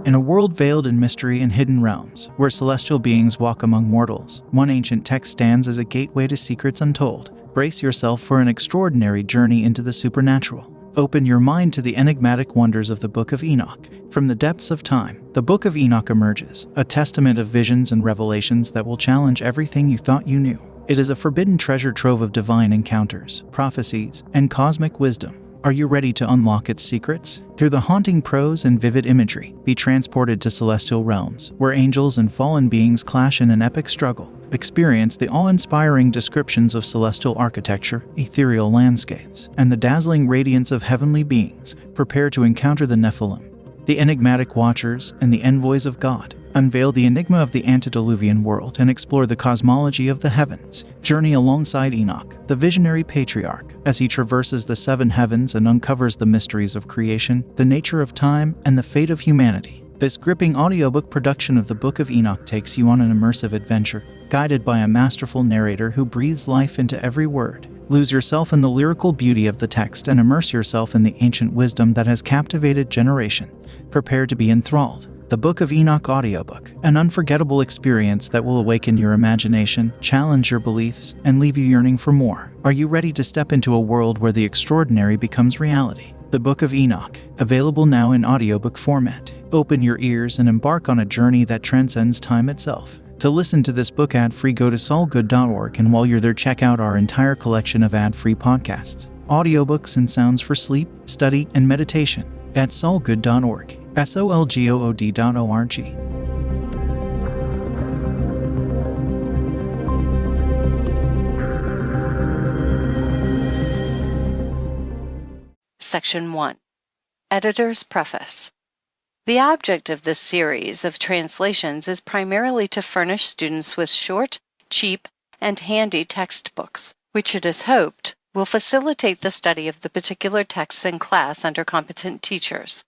In a world veiled in mystery and hidden realms, where celestial beings walk among mortals, one ancient text stands as a gateway to secrets untold. Brace yourself for an extraordinary journey into the supernatural. Open your mind to the enigmatic wonders of the Book of Enoch. From the depths of time, the Book of Enoch emerges, a testament of visions and revelations that will challenge everything you thought you knew. It is a forbidden treasure trove of divine encounters, prophecies, and cosmic wisdom. Are you ready to unlock its secrets? Through the haunting prose and vivid imagery, be transported to celestial realms, where angels and fallen beings clash in an epic struggle. Experience the awe-inspiring descriptions of celestial architecture, ethereal landscapes, and the dazzling radiance of heavenly beings. Prepare to encounter the Nephilim, the enigmatic watchers, and the envoys of God. Unveil the enigma of the Antediluvian world and explore the cosmology of the heavens. Journey alongside Enoch, the visionary patriarch, as he traverses the seven heavens and uncovers the mysteries of creation, the nature of time, and the fate of humanity. This gripping audiobook production of the Book of Enoch takes you on an immersive adventure, guided by a masterful narrator who breathes life into every word. Lose yourself in the lyrical beauty of the text and immerse yourself in the ancient wisdom that has captivated generations. Prepare to be enthralled. The Book of Enoch audiobook, an unforgettable experience that will awaken your imagination, challenge your beliefs, and leave you yearning for more. Are you ready to step into a world where the extraordinary becomes reality? The Book of Enoch, available now in audiobook format. Open your ears and embark on a journey that transcends time itself. To listen to this book ad-free, go to solgood.org, and while you're there, check out our entire collection of ad-free podcasts, audiobooks, and sounds for sleep, study, and meditation at solgood.org. solgood.org. Section 1. Editor's Preface. The object of this series of translations is primarily to furnish students with short, cheap, and handy textbooks, which it is hoped will facilitate the study of the particular texts in class under competent teachers.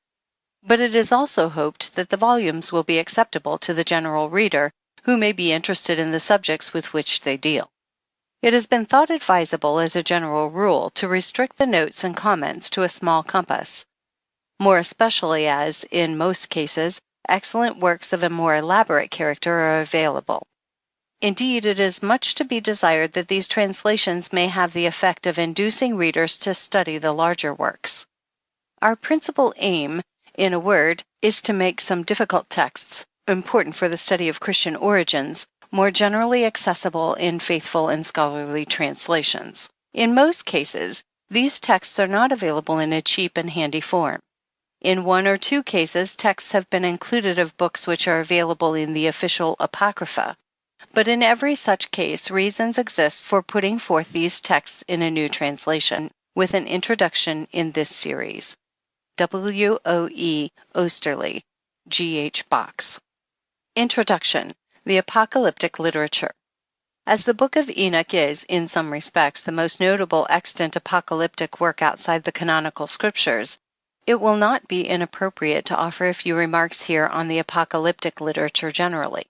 But it is also hoped that the volumes will be acceptable to the general reader who may be interested in the subjects with which they deal. It has been thought advisable as a general rule to restrict the notes and comments to a small compass, more especially as, in most cases, excellent works of a more elaborate character are available. Indeed, it is much to be desired that these translations may have the effect of inducing readers to study the larger works. Our principal aim, in a word, is to make some difficult texts, important for the study of Christian origins, more generally accessible in faithful and scholarly translations. In most cases, these texts are not available in a cheap and handy form. In one or two cases, texts have been included of books which are available in the official Apocrypha, but in every such case, reasons exist for putting forth these texts in a new translation, with an introduction in this series. W.O.E. Osterley, G.H. Box. Introduction: The Apocalyptic Literature. As the Book of Enoch is, in some respects, the most notable extant apocalyptic work outside the canonical scriptures, it will not be inappropriate to offer a few remarks here on the apocalyptic literature generally.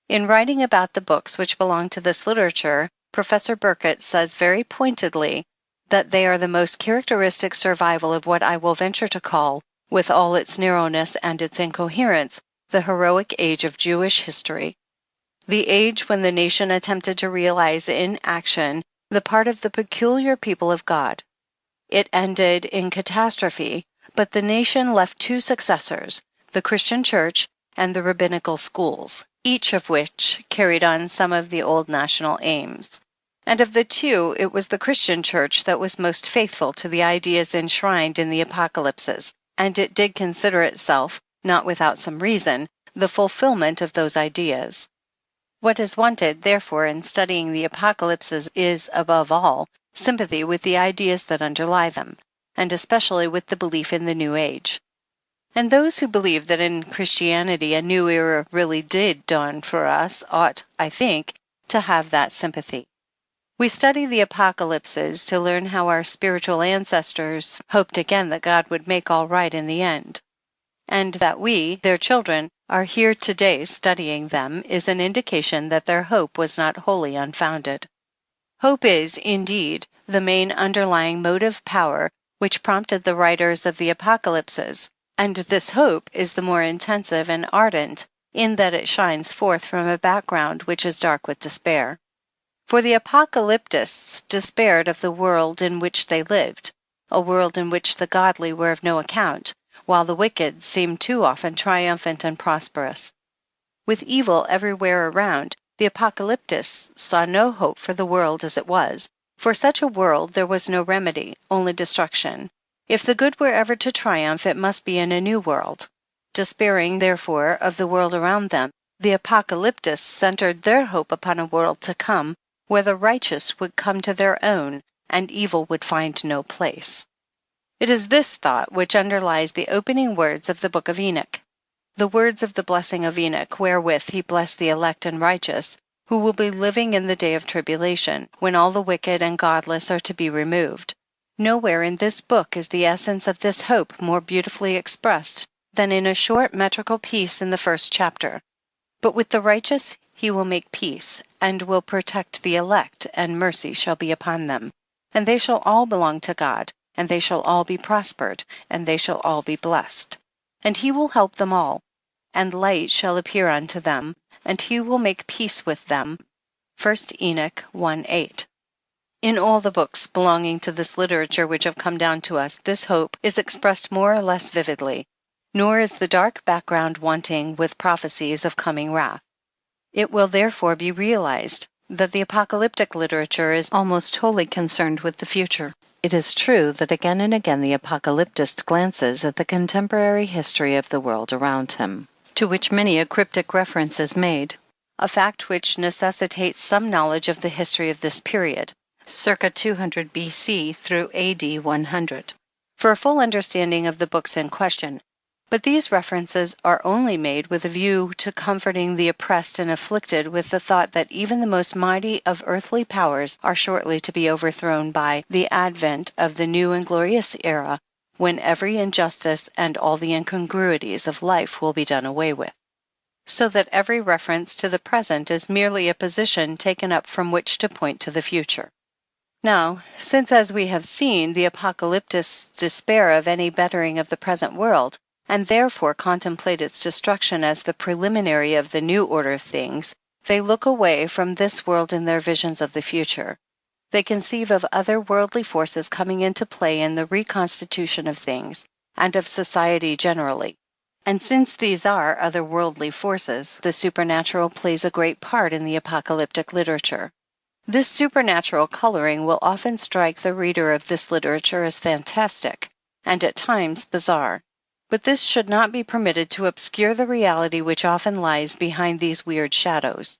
In writing about the books which belong to this literature, Professor Burkett says very pointedly that they are the most characteristic survival of what I will venture to call, with all its narrowness and its incoherence, the heroic age of Jewish history. The age when the nation attempted to realize in action the part of the peculiar people of God. It ended in catastrophe, but the nation left two successors, the Christian Church and the rabbinical schools, each of which carried on some of the old national aims. And of the two, it was the Christian Church that was most faithful to the ideas enshrined in the Apocalypses, and it did consider itself, not without some reason, the fulfillment of those ideas. What is wanted, therefore, in studying the Apocalypses is, above all, sympathy with the ideas that underlie them, and especially with the belief in the New Age. And those who believe that in Christianity a new era really did dawn for us ought, I think, to have that sympathy. We study the Apocalypses to learn how our spiritual ancestors hoped again that God would make all right in the end. And that we, their children, are here today studying them is an indication that their hope was not wholly unfounded. Hope is, indeed, the main underlying motive power which prompted the writers of the Apocalypses, And this hope is the more intensive and ardent in that it shines forth from a background which is dark with despair. For the apocalyptists despaired of the world in which they lived, a world in which the godly were of no account, while the wicked seemed too often triumphant and prosperous. With evil everywhere around, the apocalyptists saw no hope for the world as it was. For such a world there was no remedy, only destruction. If the good were ever to triumph, it must be in a new world. Despairing, therefore, of the world around them, the apocalyptists centered their hope upon a world to come, where the righteous would come to their own, and evil would find no place. It is this thought which underlies the opening words of the Book of Enoch. The words of the blessing of Enoch, wherewith he blessed the elect and righteous, who will be living in the day of tribulation, when all the wicked and godless are to be removed. Nowhere in this book is the essence of this hope more beautifully expressed than in a short metrical piece in the first chapter. But with the righteous he will make peace, and will protect the elect, and mercy shall be upon them. And they shall all belong to God, and they shall all be prospered, and they shall all be blessed. And he will help them all, and light shall appear unto them, and he will make peace with them. 1 Enoch 1:8. In all the books belonging to this literature which have come down to us, this hope is expressed more or less vividly, nor is the dark background wanting with prophecies of coming wrath. It will therefore be realized that the apocalyptic literature is almost wholly concerned with the future. It is true that again and again the apocalyptist glances at the contemporary history of the world around him, to which many a cryptic reference is made, a fact which necessitates some knowledge of the history of this period, circa 200 BC through AD 100, for a full understanding of the books in question. But these references are only made with a view to comforting the oppressed and afflicted with the thought that even the most mighty of earthly powers are shortly to be overthrown by the advent of the new and glorious era, when every injustice and all the incongruities of life will be done away with. So that every reference to the present is merely a position taken up from which to point to the future. Now, since as we have seen, the apocalyptists despair of any bettering of the present world, and therefore contemplate its destruction as the preliminary of the new order of things, they look away from this world in their visions of the future. They conceive of other worldly forces coming into play in the reconstitution of things, and of society generally. And since these are other worldly forces, the supernatural plays a great part in the apocalyptic literature. This supernatural coloring will often strike the reader of this literature as fantastic, and at times bizarre. But this should not be permitted to obscure the reality which often lies behind these weird shadows.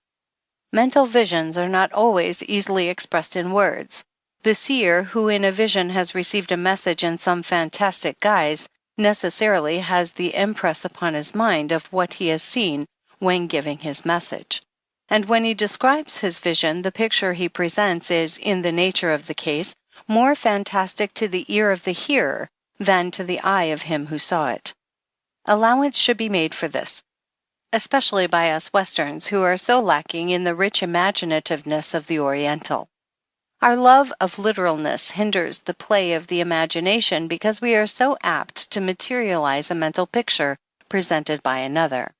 Mental visions are not always easily expressed in words. The seer who in a vision has received a message in some fantastic guise necessarily has the impress upon his mind of what he has seen when giving his message. And when he describes his vision, the picture he presents is, in the nature of the case, more fantastic to the ear of the hearer than to the eye of him who saw it. Allowance should be made for this, especially by us Westerns, who are so lacking in the rich imaginativeness of the Oriental. Our love of literalness hinders the play of the imagination because we are so apt to materialize a mental picture presented by another.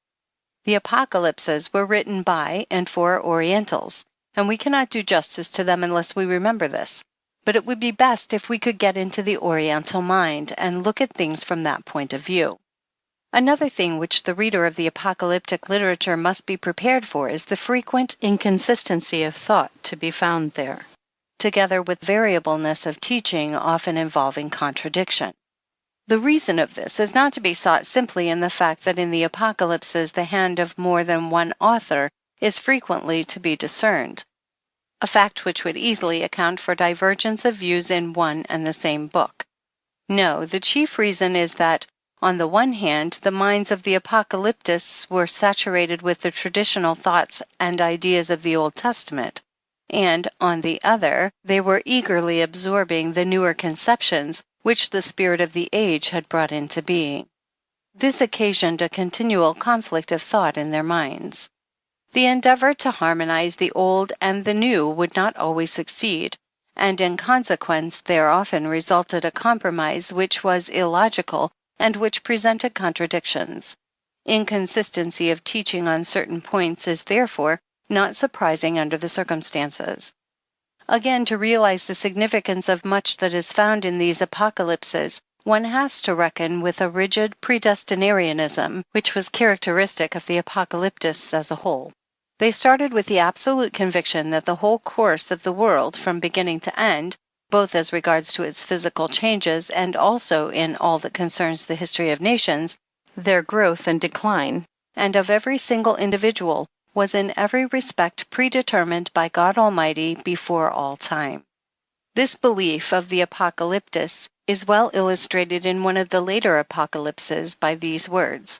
The apocalypses were written by and for Orientals, and we cannot do justice to them unless we remember this. But it would be best if we could get into the Oriental mind and look at things from that point of view. Another thing which the reader of the apocalyptic literature must be prepared for is the frequent inconsistency of thought to be found there, together with variableness of teaching often involving contradiction. The reason of this is not to be sought simply in the fact that in the apocalypses the hand of more than one author is frequently to be discerned, a fact which would easily account for divergence of views in one and the same book. No, the chief reason is that, on the one hand, the minds of the apocalyptists were saturated with the traditional thoughts and ideas of the Old Testament, and, on the other, they were eagerly absorbing the newer conceptions which the spirit of the age had brought into being. This occasioned a continual conflict of thought in their minds. The endeavor to harmonize the old and the new would not always succeed, and in consequence there often resulted a compromise which was illogical and which presented contradictions. Inconsistency of teaching on certain points is therefore not surprising under the circumstances. Again, to realize the significance of much that is found in these apocalypses, one has to reckon with a rigid predestinarianism, which was characteristic of the apocalyptists as a whole. They started with the absolute conviction that the whole course of the world, from beginning to end, both as regards to its physical changes and also in all that concerns the history of nations, their growth and decline, and of every single individual, was in every respect predetermined by God Almighty before all time. This belief of the apocalyptists is well illustrated in one of the later apocalypses by these words: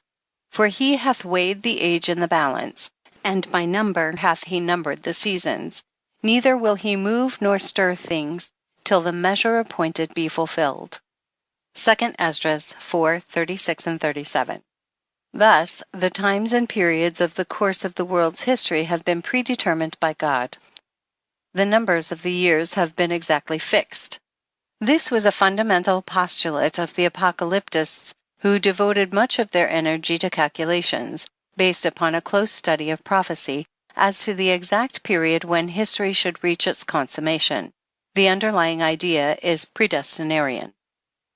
"For he hath weighed the age in the balance, and by number hath he numbered the seasons. Neither will he move nor stir things, till the measure appointed be fulfilled." 2 Esdras 4:36 and 37. Thus, the times and periods of the course of the world's history have been predetermined by God. The numbers of the years have been exactly fixed. This was a fundamental postulate of the apocalyptists, who devoted much of their energy to calculations, based upon a close study of prophecy, as to the exact period when history should reach its consummation. The underlying idea is predestinarian.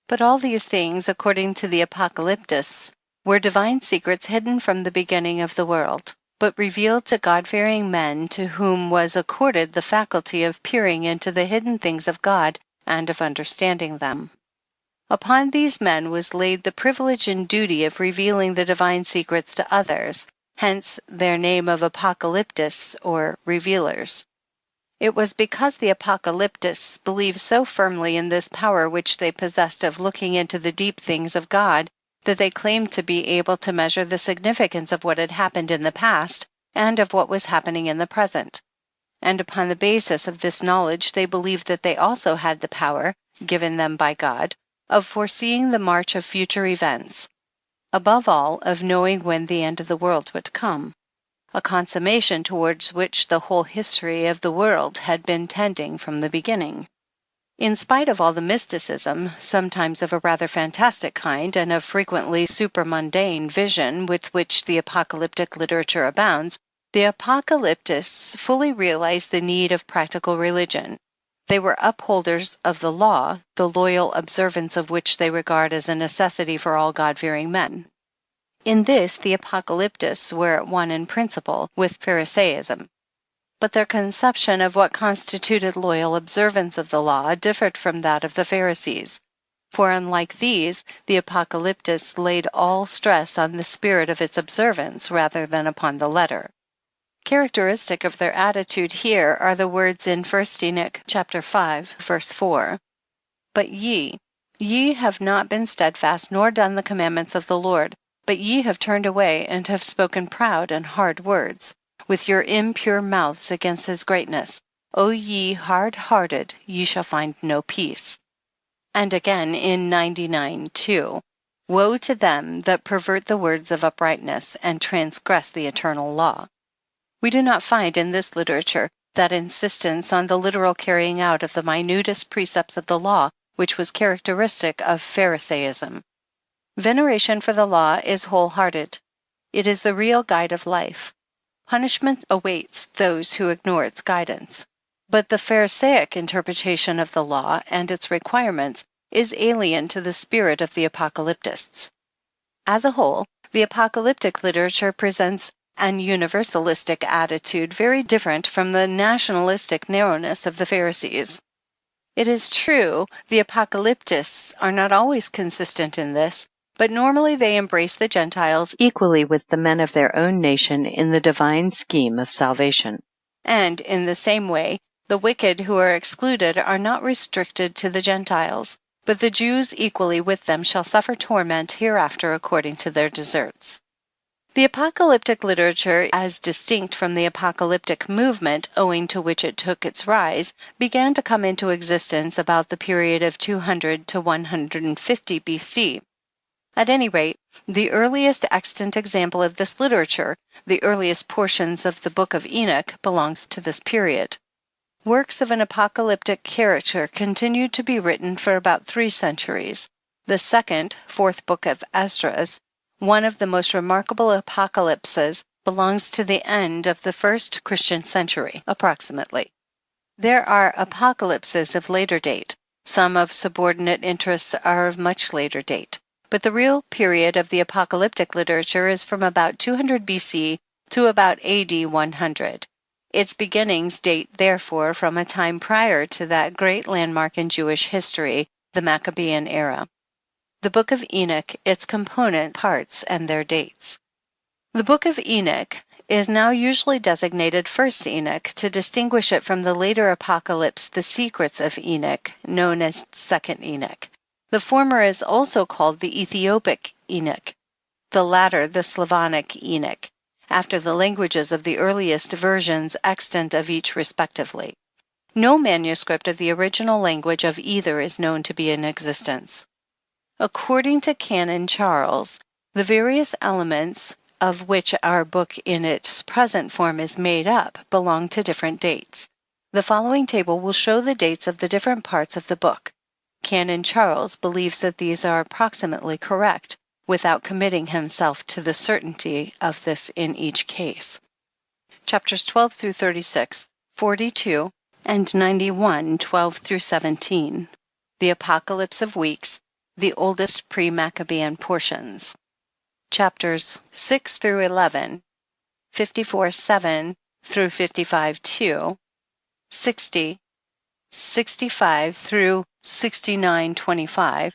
But all these things, according to the apocalyptists, were divine secrets hidden from the beginning of the world, but revealed to God-fearing men, to whom was accorded the faculty of peering into the hidden things of God and of understanding them. Upon these men was laid the privilege and duty of revealing the divine secrets to others, hence their name of apocalyptists or revealers. It was because the apocalyptists believed so firmly in this power which they possessed of looking into the deep things of God, that they claimed to be able to measure the significance of what had happened in the past and of what was happening in the present. And upon the basis of this knowledge they believed that they also had the power, given them by God, of foreseeing the march of future events, above all, of knowing when the end of the world would come, a consummation towards which the whole history of the world had been tending from the beginning. In spite of all the mysticism, sometimes of a rather fantastic kind, and of frequently supramundane vision with which the apocalyptic literature abounds, the apocalyptists fully realized the need of practical religion. They were upholders of the law, the loyal observance of which they regard as a necessity for all God-fearing men. In this, the apocalyptists were at one in principle with Pharisaism. But their conception of what constituted loyal observance of the law differed from that of the Pharisees, for unlike these, the apocalyptists laid all stress on the spirit of its observance rather than upon the letter. Characteristic of their attitude here are the words in 1 Enoch chapter 5, verse 4. "But ye have not been steadfast nor done the commandments of the Lord, but ye have turned away and have spoken proud and hard words with your impure mouths against his greatness. O ye hard-hearted, ye shall find no peace." And again in 99:2, "Woe to them that pervert the words of uprightness, and transgress the eternal law." We do not find in this literature that insistence on the literal carrying out of the minutest precepts of the law which was characteristic of Pharisaism. Veneration for the law is wholehearted. It is the real guide of life. Punishment awaits those who ignore its guidance. But the Pharisaic interpretation of the law and its requirements is alien to the spirit of the apocalyptists. As a whole, the apocalyptic literature presents an universalistic attitude very different from the nationalistic narrowness of the Pharisees. It is true, the apocalyptists are not always consistent in this, but normally they embrace the Gentiles equally with the men of their own nation in the divine scheme of salvation. And in the same way, the wicked who are excluded are not restricted to the Gentiles, but the Jews equally with them shall suffer torment hereafter according to their deserts. The apocalyptic literature, as distinct from the apocalyptic movement owing to which it took its rise, began to come into existence about the period of 200 to 150 BC. At any rate, the earliest extant example of this literature, the earliest portions of the Book of Enoch, belongs to this period. Works of an apocalyptic character continued to be written for about 3 centuries. The second, fourth book of Esdras, one of the most remarkable apocalypses, belongs to the end of the first Christian century, approximately. There are apocalypses of later date. Some of subordinate interests are of much later date. But the real period of the apocalyptic literature is from about 200 BC to about AD 100. Its beginnings date, therefore, from a time prior to that great landmark in Jewish history, the Maccabean era. The Book of Enoch, its component parts, and their dates. The Book of Enoch is now usually designated First Enoch to distinguish it from the later apocalypse, The Secrets of Enoch, known as Second Enoch. The former is also called the Ethiopic Enoch, the latter the Slavonic Enoch, after the languages of the earliest versions extant of each respectively. No manuscript of the original language of either is known to be in existence. According to Canon Charles, the various elements of which our book in its present form is made up belong to different dates. The following table will show the dates of the different parts of the book. Canon Charles believes that these are approximately correct, without committing himself to the certainty of this in each case. Chapters 12 through 36, 42, and 91, 12 through 17. The Apocalypse of Weeks, the oldest pre-Maccabean portions. Chapters 6 through 11, 54:7 through 55:2, 60, 65 through 69:25,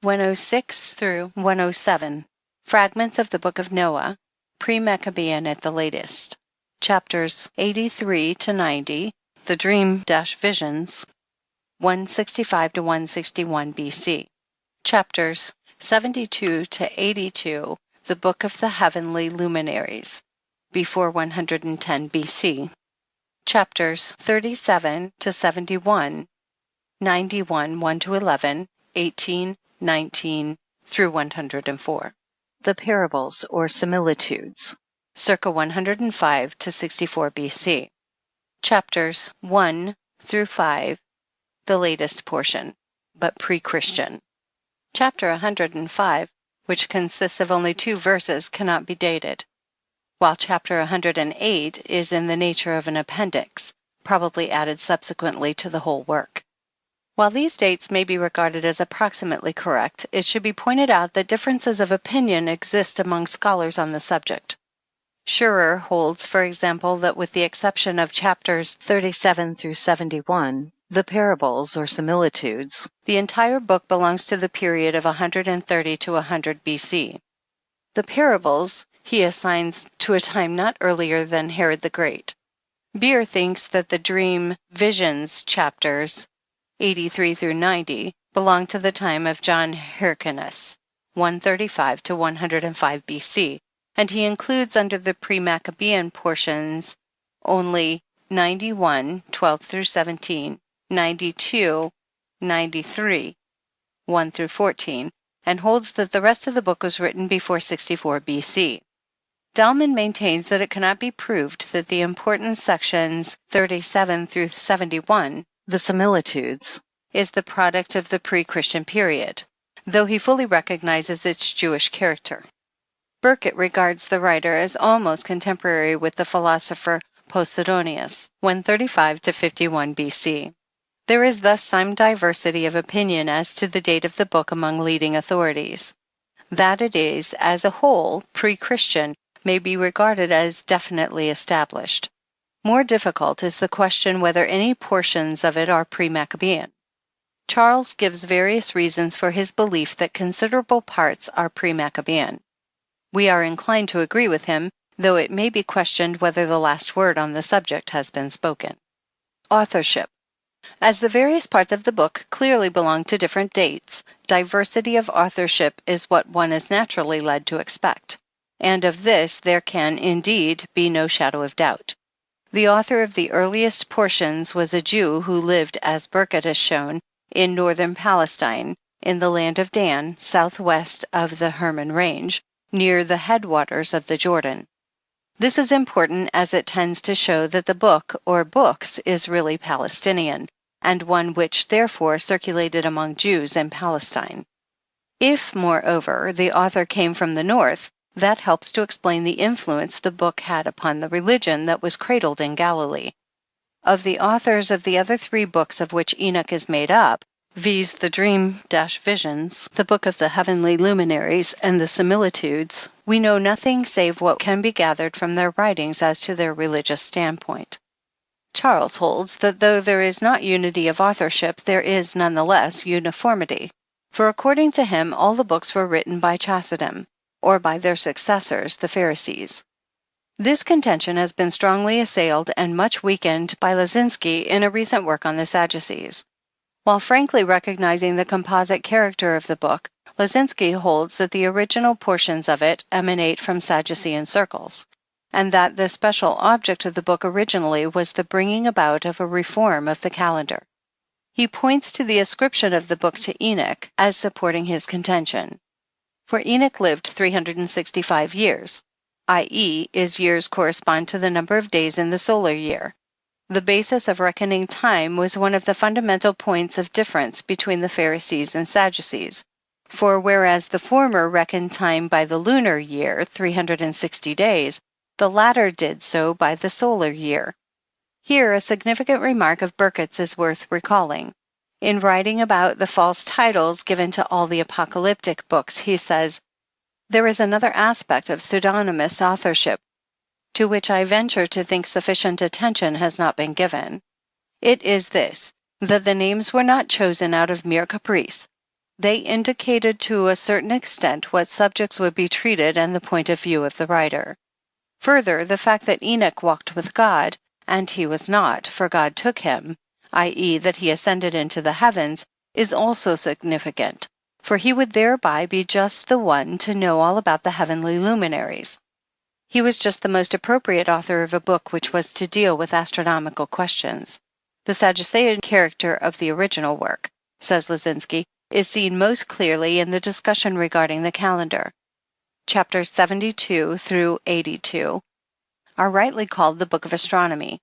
106 through 107. Fragments of the Book of Noah, pre-Maccabean at the latest. Chapters 83 to 90, the Dream-Visions, 165 to 161 BC. Chapters 72 to 82, the Book of the Heavenly Luminaries, before 110 BC. Chapters 37 to 71, 91, 1 to 11, 18, 19, through 104. The Parables or Similitudes, circa 105 to 64 BC. Chapters 1 through 5, the latest portion, but pre-Christian. Chapter 105, which consists of only 2 verses, cannot be dated, while chapter 108 is in the nature of an appendix, probably added subsequently to the whole work. While these dates may be regarded as approximately correct, it should be pointed out that differences of opinion exist among scholars on the subject. Schurer holds, for example, that with the exception of chapters 37 through 71, the Parables or Similitudes, the entire book belongs to the period of 130 to 100 BC. The Parables he assigns to a time not earlier than Herod the Great. Beer thinks that the Dream-Visions chapters 83 through 90 belong to the time of John Hyrcanus, 135 to 105 BC, and he includes under the pre-Maccabean portions only 91, 12 through 17, 92, 93, 1 through 14, and holds that the rest of the book was written before 64 BC. Dalman maintains that it cannot be proved that the important sections 37 through 71, the Similitudes, is the product of the pre-Christian period, though he fully recognizes its Jewish character. Burkitt regards the writer as almost contemporary with the philosopher Posidonius, 135 to 51 BC. There is thus some diversity of opinion as to the date of the book among leading authorities. That it is, as a whole, pre-Christian may be regarded as definitely established. More difficult is the question whether any portions of it are pre-Maccabean. Charles gives various reasons for his belief that considerable parts are pre-Maccabean. We are inclined to agree with him, though it may be questioned whether the last word on the subject has been spoken. Authorship. As the various parts of the book clearly belong to different dates, diversity of authorship is what one is naturally led to expect, and of this there can, indeed, be no shadow of doubt. The author of the earliest portions was a Jew who lived, as Burkitt has shown, in northern Palestine, in the land of Dan, southwest of the Hermon Range, near the headwaters of the Jordan. This is important as it tends to show that the book or books is really Palestinian, and one which therefore circulated among Jews in Palestine. If, moreover, the author came from the north, that helps to explain the influence the book had upon the religion that was cradled in Galilee. Of the authors of the other 3 books of which Enoch is made up, viz. The Dream-Visions, the Book of the Heavenly Luminaries, and the Similitudes, we know nothing save what can be gathered from their writings as to their religious standpoint. Charles holds that though there is not unity of authorship, there is nonetheless uniformity, for according to him all the books were written by Chalcedon, or by their successors, the Pharisees. This contention has been strongly assailed and much weakened by Lazinski in a recent work on the Sadducees. While frankly recognizing the composite character of the book, Lazinski holds that the original portions of it emanate from Sadducean circles, and that the special object of the book originally was the bringing about of a reform of the calendar. He points to the ascription of the book to Enoch as supporting his contention. For Enoch lived 365 years, i.e., his years correspond to the number of days in the solar year. The basis of reckoning time was one of the fundamental points of difference between the Pharisees and Sadducees, for whereas the former reckoned time by the lunar year, 360 days, the latter did so by the solar year. Here a significant remark of Burkitt's is worth recalling. In writing about the false titles given to all the apocalyptic books, he says, "There is another aspect of pseudonymous authorship, to which I venture to think sufficient attention has not been given. It is this, that the names were not chosen out of mere caprice. They indicated to a certain extent what subjects would be treated and the point of view of the writer. Further, the fact that Enoch walked with God, and he was not, for God took him, i.e., that he ascended into the heavens, is also significant, for he would thereby be just the one to know all about the heavenly luminaries. He was just the most appropriate author of a book which was to deal with astronomical questions. The Sadducean character of the original work," says Lazinski, "is seen most clearly in the discussion regarding the calendar. Chapters 72 through 82 are rightly called the Book of Astronomy,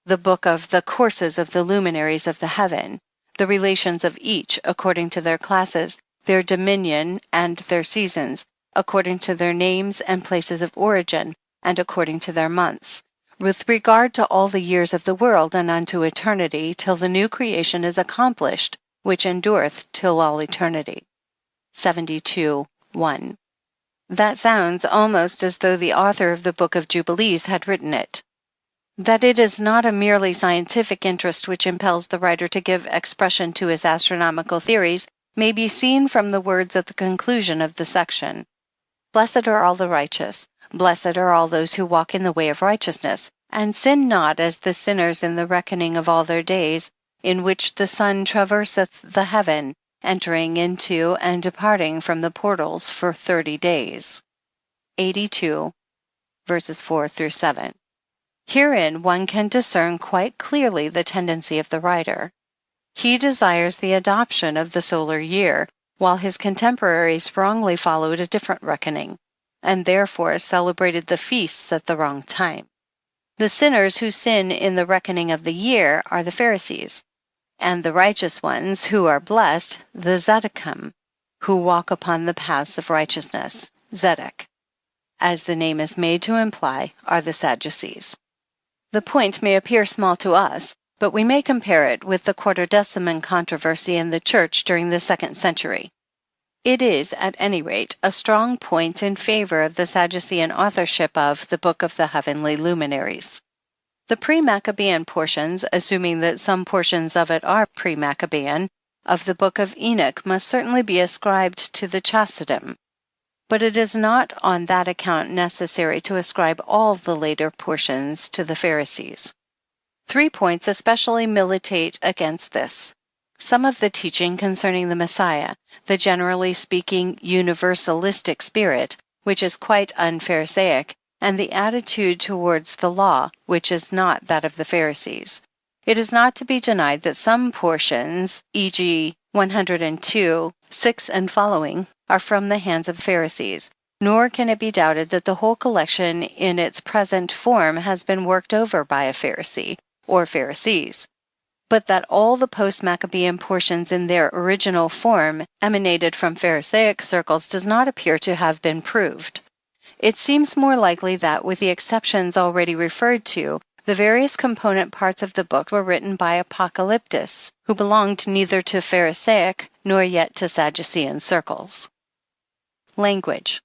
the book of the courses of the luminaries of the heaven, the relations of each according to their classes, their dominion, and their seasons, according to their names and places of origin, and according to their months, with regard to all the years of the world and unto eternity, till the new creation is accomplished, which endureth till all eternity." 72:1. That sounds almost as though the author of the Book of Jubilees had written it. That it is not a merely scientific interest which impels the writer to give expression to his astronomical theories may be seen from the words at the conclusion of the section. "Blessed are all the righteous, blessed are all those who walk in the way of righteousness, and sin not as the sinners in the reckoning of all their days, in which the sun traverseth the heaven, entering into and departing from the portals for 30 days. 82, verses 4 through 7. Herein one can discern quite clearly the tendency of the writer. He desires the adoption of the solar year, while his contemporaries wrongly followed a different reckoning, and therefore celebrated the feasts at the wrong time. The sinners who sin in the reckoning of the year are the Pharisees, and the righteous ones who are blessed, the Zedekim, who walk upon the paths of righteousness, Zedek, as the name is made to imply, are the Sadducees. The point may appear small to us, but we may compare it with the Quartodeciman controversy in the Church during the 2nd century. It is, at any rate, a strong point in favor of the Sadducean authorship of the Book of the Heavenly Luminaries. The pre-Maccabean portions, assuming that some portions of it are pre-Maccabean, of the Book of Enoch must certainly be ascribed to the Chalcedon, but it is not on that account necessary to ascribe all the later portions to the Pharisees. 3 points especially militate against this. Some of the teaching concerning the Messiah, the generally speaking universalistic spirit, which is quite un-Pharisaic, and the attitude towards the law, which is not that of the Pharisees. It is not to be denied that some portions, e.g. 102, 6 and following, are from the hands of the Pharisees, nor can it be doubted that the whole collection in its present form has been worked over by a Pharisee, or Pharisees. but that all the post-Maccabean portions in their original form emanated from Pharisaic circles does not appear to have been proved. It seems more likely that, with the exceptions already referred to, the various component parts of the book were written by apocalyptists, who belonged neither to Pharisaic nor yet to Sadducean circles. Language.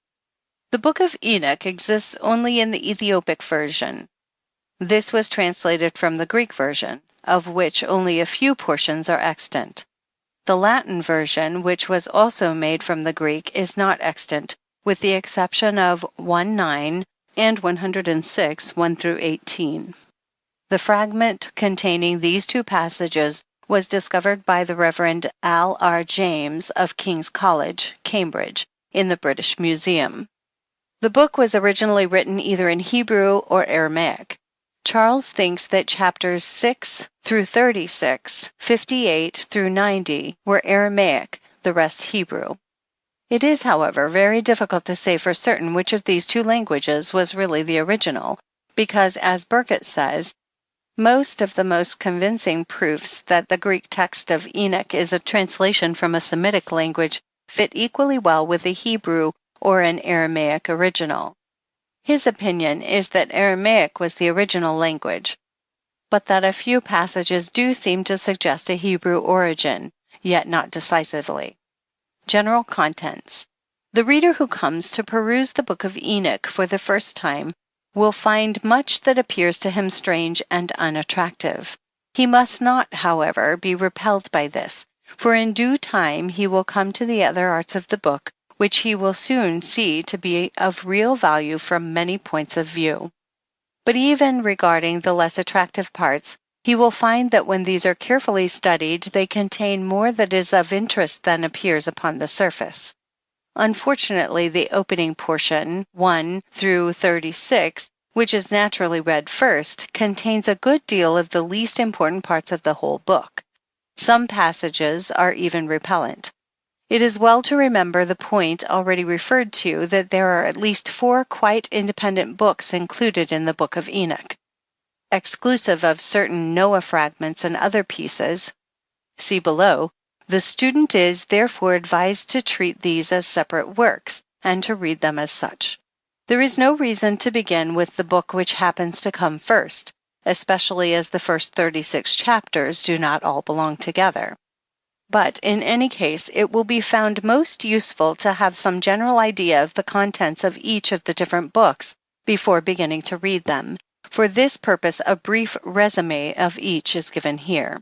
The Book of Enoch exists only in the Ethiopic version. This was translated from the Greek version, of which only a few portions are extant. The Latin version, which was also made from the Greek, is not extant, with the exception of 1:9 and 106, 1-18. The fragment containing these two passages was discovered by the Reverend Al R. James of King's College, Cambridge, in the British Museum. The book was originally written either in Hebrew or Aramaic. Charles thinks that chapters 6-36, 58-90 were Aramaic, the rest Hebrew. It is, however, very difficult to say for certain which of these two languages was really the original, because, as Burkitt says, most of the most convincing proofs that the Greek text of Enoch is a translation from a Semitic language fit equally well with the Hebrew or an Aramaic original. His opinion is that Aramaic was the original language, but that a few passages do seem to suggest a Hebrew origin, yet not decisively. General contents. The reader who comes to peruse the Book of Enoch for the first time will find much that appears to him strange and unattractive. He must not, however, be repelled by this, for in due time he will come to the other arts of the book, which he will soon see to be of real value from many points of view. But even regarding the less attractive parts, he will find that when these are carefully studied, they contain more that is of interest than appears upon the surface. Unfortunately, the opening portion, 1-36, which is naturally read first, contains a good deal of the least important parts of the whole book. Some passages are even repellent. It is well to remember the point already referred to, that there are at least 4 quite independent books included in the Book of Enoch. Exclusive of certain Noah fragments and other pieces, see below, the student is therefore advised to treat these as separate works, and to read them as such. There is no reason to begin with the book which happens to come first, especially as the first 36 chapters do not all belong together. But in any case, it will be found most useful to have some general idea of the contents of each of the different books before beginning to read them. For this purpose, a brief resume of each is given here.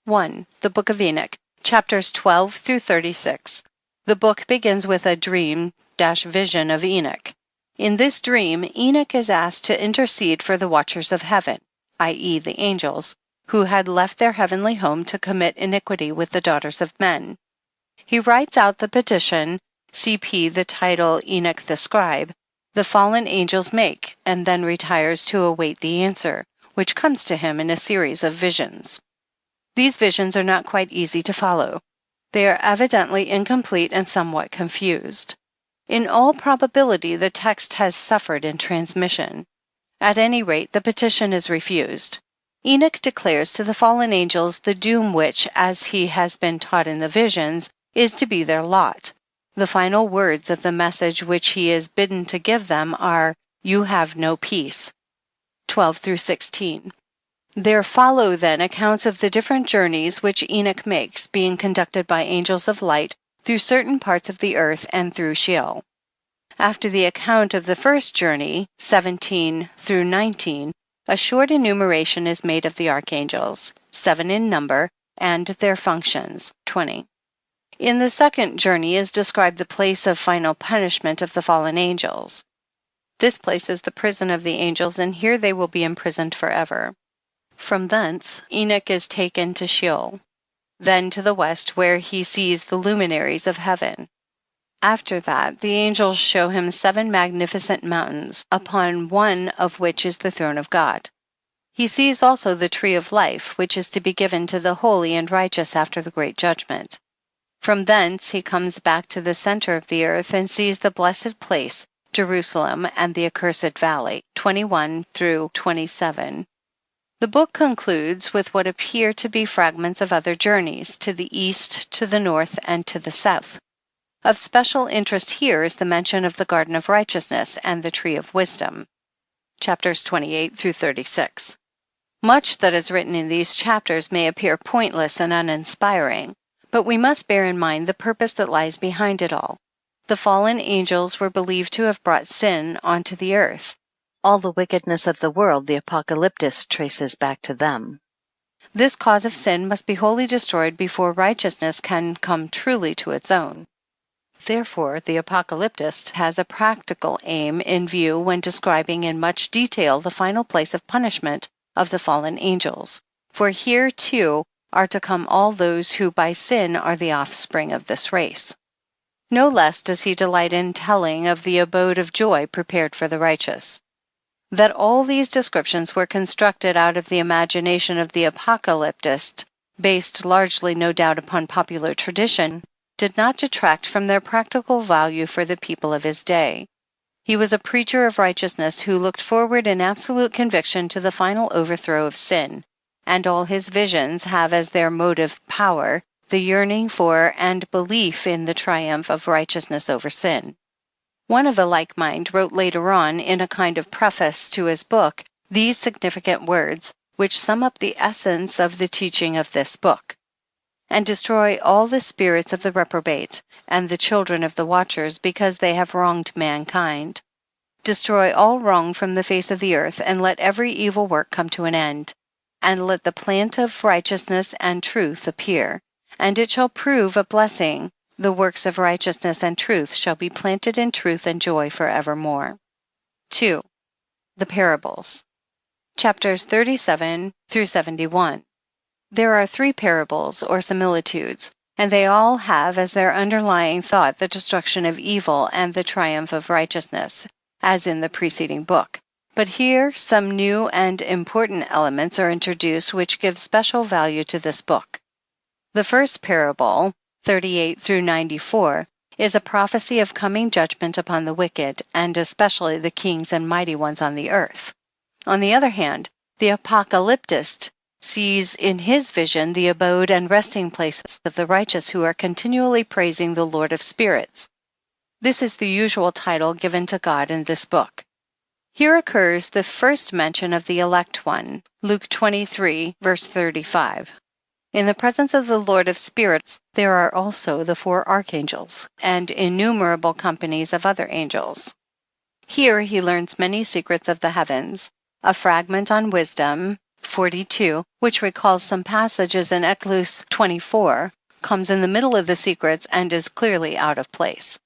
1. The Book of Enoch, chapters 12-36. The book begins with a dream-vision of Enoch. In this dream, Enoch is asked to intercede for the watchers of heaven, i.e. the angels, who had left their heavenly home to commit iniquity with the daughters of men. He writes out the petition, CP the title Enoch the Scribe, the fallen angels make, and then retires to await the answer, which comes to him in a series of visions. These visions are not quite easy to follow. They are evidently incomplete and somewhat confused. In all probability, the text has suffered in transmission. At any rate, the petition is refused. Enoch declares to the fallen angels the doom which, as he has been taught in the visions, is to be their lot. The final words of the message which he is bidden to give them are, "You have no peace." 12-16. There follow then accounts of the different journeys which Enoch makes, being conducted by angels of light through certain parts of the earth and through Sheol. After the account of the first journey, 17-19, a short enumeration is made of the archangels, 7 in number, and their functions, 20. In the second journey is described the place of final punishment of the fallen angels. This place is the prison of the angels, and here they will be imprisoned forever. From thence, Enoch is taken to Sheol, then to the west, where he sees the luminaries of heaven. After that, the angels show him 7 magnificent mountains, upon one of which is the throne of God. He sees also the tree of life, which is to be given to the holy and righteous after the great judgment. From thence he comes back to the center of the earth and sees the blessed place, Jerusalem, and the accursed valley, 21-27. The book concludes with what appear to be fragments of other journeys to the east, to the north, and to the south. Of special interest here is the mention of the Garden of Righteousness and the Tree of Wisdom, chapters 28 through 36. Much that is written in these chapters may appear pointless and uninspiring, but we must bear in mind the purpose that lies behind it all. The fallen angels were believed to have brought sin onto the earth. All the wickedness of the world the apocalyptist traces back to them. This cause of sin must be wholly destroyed before righteousness can come truly to its own. Therefore, the apocalyptist has a practical aim in view when describing in much detail the final place of punishment of the fallen angels. For here, too, are to come all those who by sin are the offspring of this race. No less does he delight in telling of the abode of joy prepared for the righteous. That all these descriptions were constructed out of the imagination of the apocalyptist, based largely no doubt upon popular tradition, did not detract from their practical value for the people of his day. He was a preacher of righteousness who looked forward in absolute conviction to the final overthrow of sin, and all his visions have as their motive power the yearning for and belief in the triumph of righteousness over sin. One of a like mind wrote later on, in a kind of preface to his book, these significant words, which sum up the essence of the teaching of this book. And destroy all the spirits of the reprobate, and the children of the watchers, because they have wronged mankind. Destroy all wrong from the face of the earth, and let every evil work come to an end. And let the plant of righteousness and truth appear, and it shall prove a blessing. The works of righteousness and truth shall be planted in truth and joy forevermore. 2. The parables. Chapters 37 through 71. There are 3 parables or similitudes, and they all have as their underlying thought the destruction of evil and the triumph of righteousness, as in the preceding book. But here some new and important elements are introduced which give special value to this book. The first parable, 38 through 94, is a prophecy of coming judgment upon the wicked, and especially the kings and mighty ones on the earth. On the other hand, the apocalyptist sees in his vision the abode and resting places of the righteous who are continually praising the Lord of spirits. This is the usual title given to God in this book. Here occurs the first mention of the elect one, Luke 23, verse 35. In the presence of the Lord of spirits there are also the 4 archangels, and innumerable companies of other angels. Here he learns many secrets of the heavens. A fragment on wisdom, 42, which recalls some passages in Eclus 24, comes in the middle of the secrets and is clearly out of place.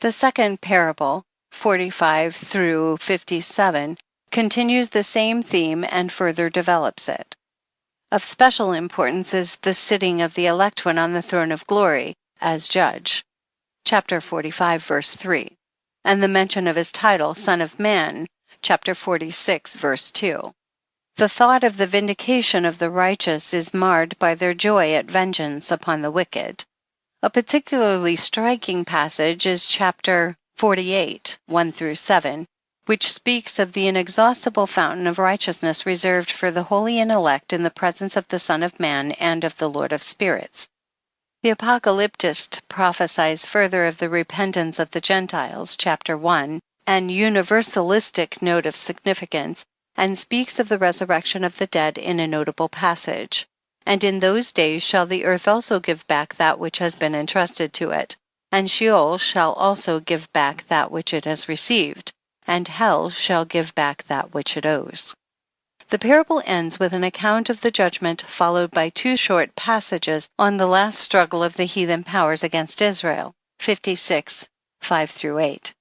The second parable, 45 through 57, continues the same theme and further develops it. Of special importance is the sitting of the elect one on the throne of glory as judge, chapter 45, verse 3, and the mention of his title, Son of Man, chapter 46, verse 2. The thought of the vindication of the righteous is marred by their joy at vengeance upon the wicked. A particularly striking passage is chapter 48, 1 through 7, which speaks of the inexhaustible fountain of righteousness reserved for the holy and elect in the presence of the Son of Man and of the Lord of spirits. The apocalyptist prophesies further of the repentance of the Gentiles, chapter 1, an universalistic note of significance, and speaks of the resurrection of the dead in a notable passage. And in those days shall the earth also give back that which has been entrusted to it, and Sheol shall also give back that which it has received, and hell shall give back that which it owes. The parable ends with an account of the judgment, followed by 2 short passages on the last struggle of the heathen powers against Israel, 56, 5 through 8,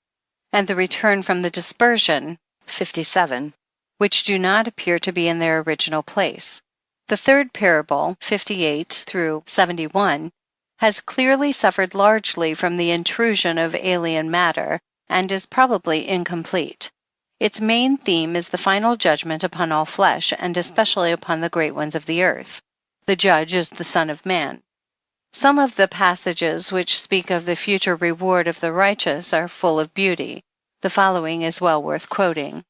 and the return from the dispersion, 57, which do not appear to be in their original place. The third parable, 58 through 71, has clearly suffered largely from the intrusion of alien matter, and is probably incomplete. Its main theme is the final judgment upon all flesh, and especially upon the great ones of the earth. The judge is the Son of Man. Some of the passages which speak of the future reward of the righteous are full of beauty. The following is well worth quoting.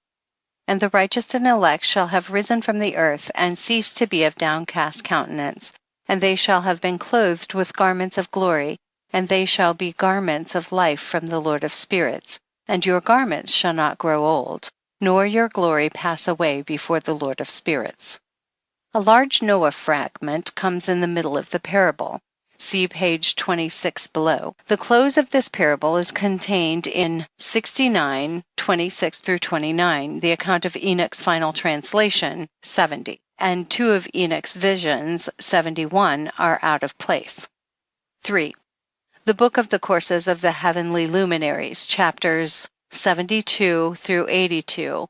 And the righteous and elect shall have risen from the earth, and ceased to be of downcast countenance, and they shall have been clothed with garments of glory, and they shall be garments of life from the Lord of spirits, and your garments shall not grow old, nor your glory pass away before the Lord of spirits. A large Noah fragment comes in the middle of the parable. See page 26 below. The close of this parable is contained in 69, 26 through 29, the account of Enoch's final translation, 70, and 2 of Enoch's visions, 71, are out of place. 3. The Book of the Courses of the Heavenly Luminaries, chapters 72 through 82.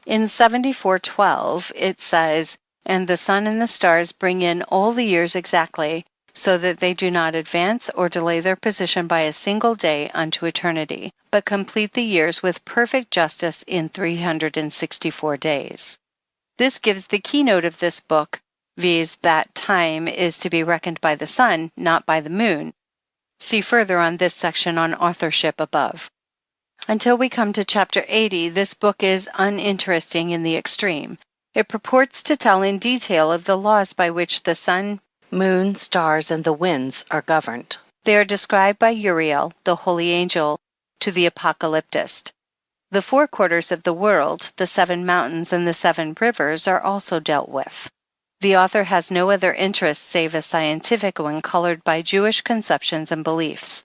In 74:12, it says, "And the sun and the stars bring in all the years exactly, so that they do not advance or delay their position by a single day unto eternity, but complete the years with perfect justice in 364 days. This gives the keynote of this book, viz. that time is to be reckoned by the sun, not by the moon. See further on this section on authorship above. Until we come to chapter 80, this book is uninteresting in the extreme. It purports to tell in detail of the laws by which the sun, moon, stars, and the winds are governed. They are described by Uriel, the holy angel, to the apocalyptist. The 4 quarters of the world, the 7 mountains, and the 7 rivers are also dealt with. The author has no other interest save a scientific one colored by Jewish conceptions and beliefs.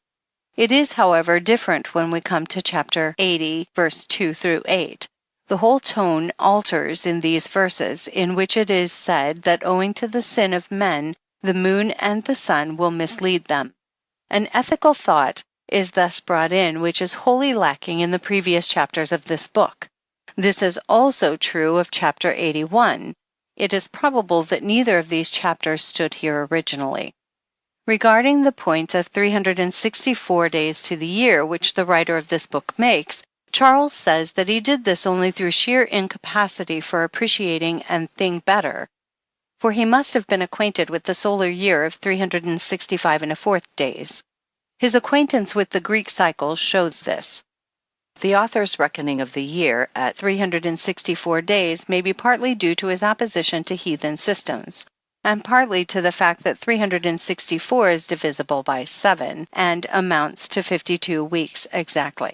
It is, however, different when we come to chapter 80, verse 2 through 8. The whole tone alters in these verses, in which it is said that owing to the sin of men, the moon and the sun will mislead them. An ethical thought is thus brought in, which is wholly lacking in the previous chapters of this book. This is also true of chapter 81. It is probable that neither of these chapters stood here originally. Regarding the point of 364 days to the year, which the writer of this book makes, Charles says that he did this only through sheer incapacity for appreciating and think better, for he must have been acquainted with the solar year of 365 1/4 days. His acquaintance with the Greek cycles shows this. The author's reckoning of the year at 364 days may be partly due to his opposition to heathen systems, and partly to the fact that 364 is divisible by 7 and amounts to 52 weeks exactly.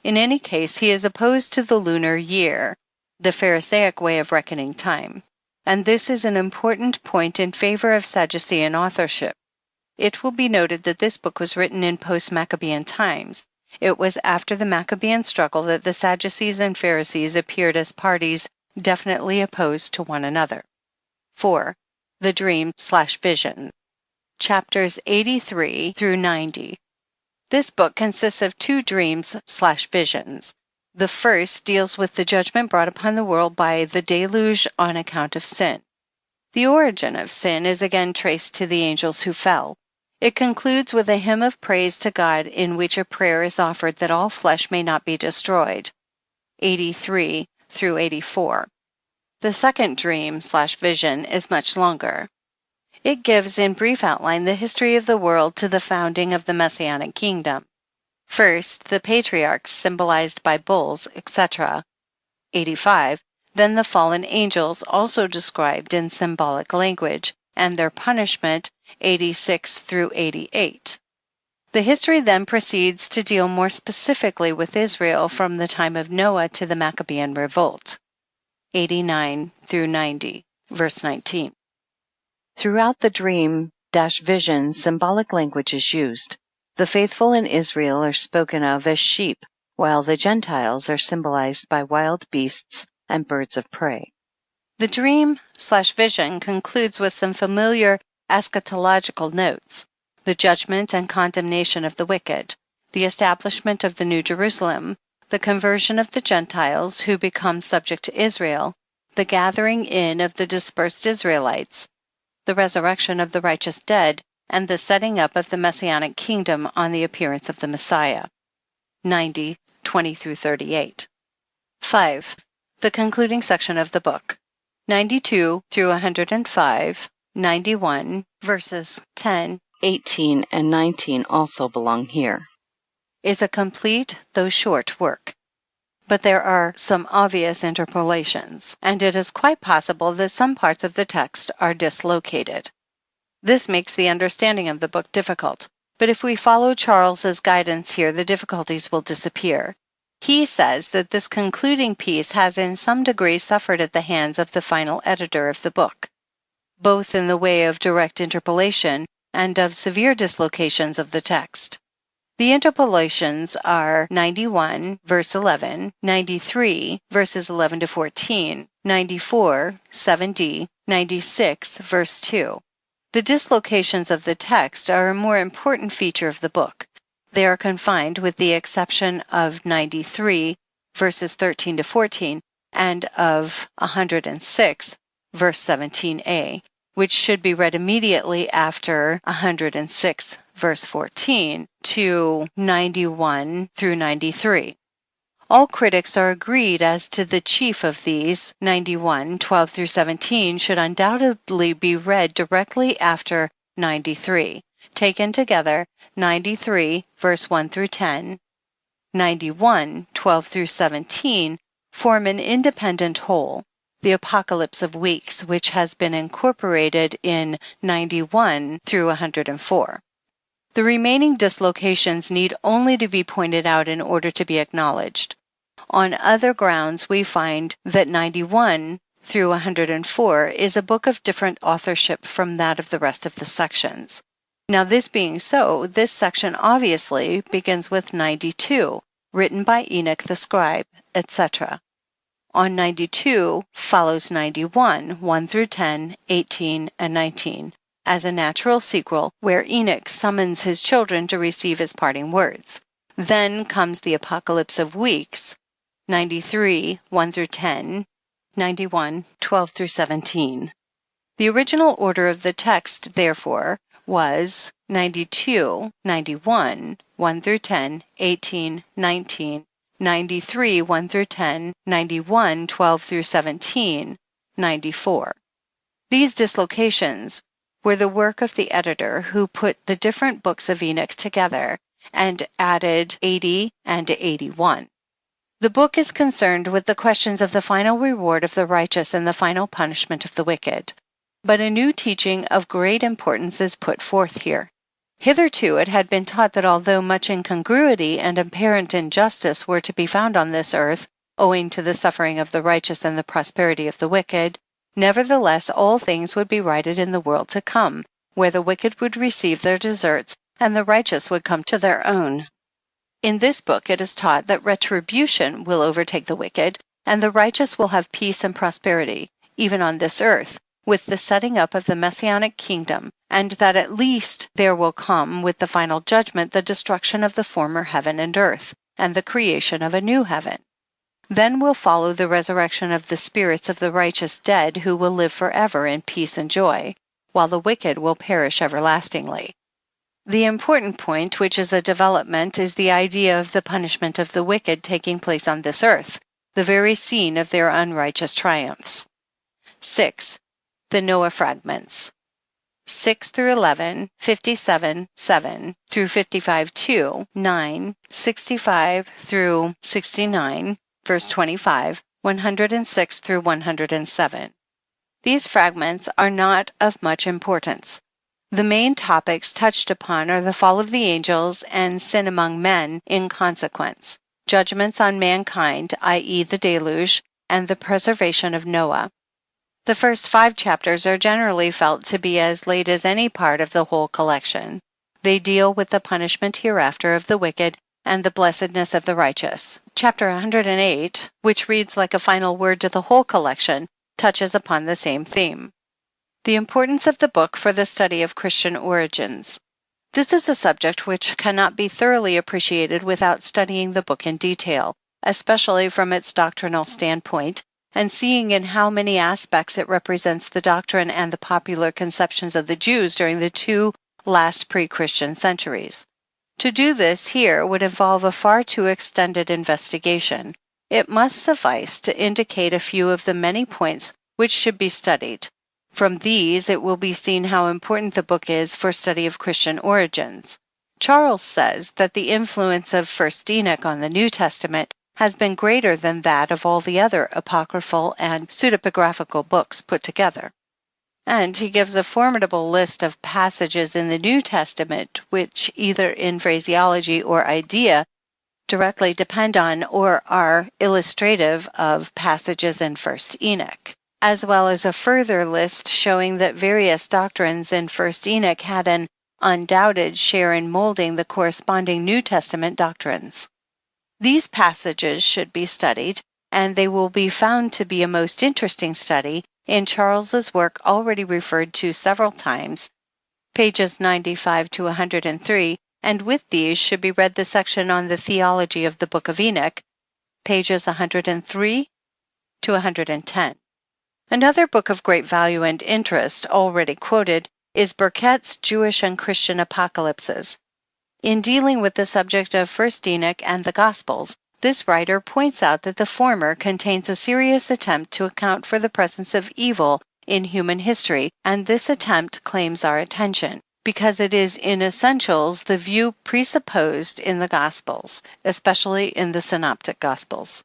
In any case, he is opposed to the lunar year, the Pharisaic way of reckoning time, and this is an important point in favor of Sadducean authorship. It will be noted that this book was written in post-Maccabean times. It was after the Maccabean struggle that the Sadducees and Pharisees appeared as parties definitely opposed to one another. 4. The Dream/Vision. Chapters 83 through 90. This book consists of 2 dreams/visions. The first deals with the judgment brought upon the world by the deluge on account of sin. The origin of sin is again traced to the angels who fell. It concludes with a hymn of praise to God in which a prayer is offered that all flesh may not be destroyed. 83 through 84. The second dream/vision is much longer. It gives in brief outline the history of the world to the founding of the Messianic kingdom. First, the patriarchs symbolized by bulls, etc. 85. Then the fallen angels, also described in symbolic language, and their punishment, 86 through 88. The history then proceeds to deal more specifically with Israel from the time of Noah to the Maccabean revolt. 89 through 90, verse 19. Throughout the dream-vision, symbolic language is used. The faithful in Israel are spoken of as sheep, while the Gentiles are symbolized by wild beasts and birds of prey. The dream/vision concludes with some familiar eschatological notes: the judgment and condemnation of the wicked, the establishment of the New Jerusalem, the conversion of the Gentiles who become subject to Israel, the gathering in of the dispersed Israelites, the resurrection of the righteous dead, and the setting up of the Messianic kingdom on the appearance of the Messiah. 90, 20 through 38. 5. The concluding section of the book. 92 through 105, 91, verses 10, 18, and 19 also belong here. Is a complete, though short, work. but there are some obvious interpolations, and it is quite possible that some parts of the text are dislocated. This makes the understanding of the book difficult, but if we follow Charles's guidance here, the difficulties will disappear. He says that this concluding piece has in some degree suffered at the hands of the final editor of the book, both in the way of direct interpolation and of severe dislocations of the text. The interpolations are 91, verse 11, 93, verses 11 to 14, 94, 7d, 96, verse 2. The dislocations of the text are a more important feature of the book. They are confined, with the exception of 93, verses 13 to 14, and of 106, verse 17a, which should be read immediately after 106, verse 14, to 91 through 93. All critics are agreed as to the chief of these. 91, 12 through 17 should undoubtedly be read directly after 93. Taken together, 93, verse 1 through 10, 91, 12 through 17 form an independent whole, the Apocalypse of Weeks, which has been incorporated in 91 through 104. The remaining dislocations need only to be pointed out in order to be acknowledged. On other grounds, we find that 91 through 104 is a book of different authorship from that of the rest of the sections. Now, this being so, this section obviously begins with 92, written by Enoch the scribe, etc. On 92 follows 91, 1 through 10, 18, and 19, as a natural sequel where Enoch summons his children to receive his parting words. Then comes the Apocalypse of Weeks, 93, 1 through 10, 91, 12 through 17. The original order of the text, therefore, was 92, 91, 1 through 10, 18, 19, 93, 1 through 10, 91, 12 through 17, 94. These dislocations were the work of the editor who put the different books of Enoch together and added 80 and 81. The book is concerned with the questions of the final reward of the righteous and the final punishment of the wicked. But a new teaching of great importance is put forth here. Hitherto it had been taught that although much incongruity and apparent injustice were to be found on this earth, owing to the suffering of the righteous and the prosperity of the wicked, nevertheless all things would be righted in the world to come, where the wicked would receive their deserts and the righteous would come to their own. In this book it is taught that retribution will overtake the wicked, and the righteous will have peace and prosperity, even on this earth, with the setting up of the Messianic kingdom, and that at least there will come with the final judgment the destruction of the former heaven and earth, and the creation of a new heaven. Then will follow the resurrection of the spirits of the righteous dead who will live forever in peace and joy, while the wicked will perish everlastingly. The important point, which is a development, is the idea of the punishment of the wicked taking place on this earth, the very scene of their unrighteous triumphs. 6. The Noah Fragments. 6 through 11, 57, 7 through 55, 2, 9, 65 through 69, verse 25, 106 through 107. These fragments are not of much importance. The main topics touched upon are the fall of the angels and sin among men in consequence, judgments on mankind, i.e. the deluge, and the preservation of Noah. The first 5 chapters are generally felt to be as late as any part of the whole collection. They deal with the punishment hereafter of the wicked and the blessedness of the righteous. Chapter 108, which reads like a final word to the whole collection, touches upon the same theme. The importance of the book for the study of Christian origins. This is a subject which cannot be thoroughly appreciated without studying the book in detail, especially from its doctrinal standpoint, and seeing in how many aspects it represents the doctrine and the popular conceptions of the Jews during the 2 last pre-Christian centuries. To do this here would involve a far too extended investigation. It must suffice to indicate a few of the many points which should be studied. From these, it will be seen how important the book is for study of Christian origins. Charles says that the influence of 1 Enoch on the New Testament has been greater than that of all the other apocryphal and pseudepigraphical books put together. And he gives a formidable list of passages in the New Testament which, either in phraseology or idea, directly depend on or are illustrative of passages in 1 Enoch, as well as a further list showing that various doctrines in 1 Enoch had an undoubted share in molding the corresponding New Testament doctrines. These passages should be studied, and they will be found to be a most interesting study in Charles's work already referred to several times, pages 95 to 103, and with these should be read the section on the theology of the Book of Enoch, pages 103 to 110. Another book of great value and interest, already quoted, is Burkett's Jewish and Christian Apocalypses. In dealing with the subject of 1 Enoch and the Gospels, this writer points out that the former contains a serious attempt to account for the presence of evil in human history, and this attempt claims our attention, because it is in essentials the view presupposed in the Gospels, especially in the Synoptic Gospels.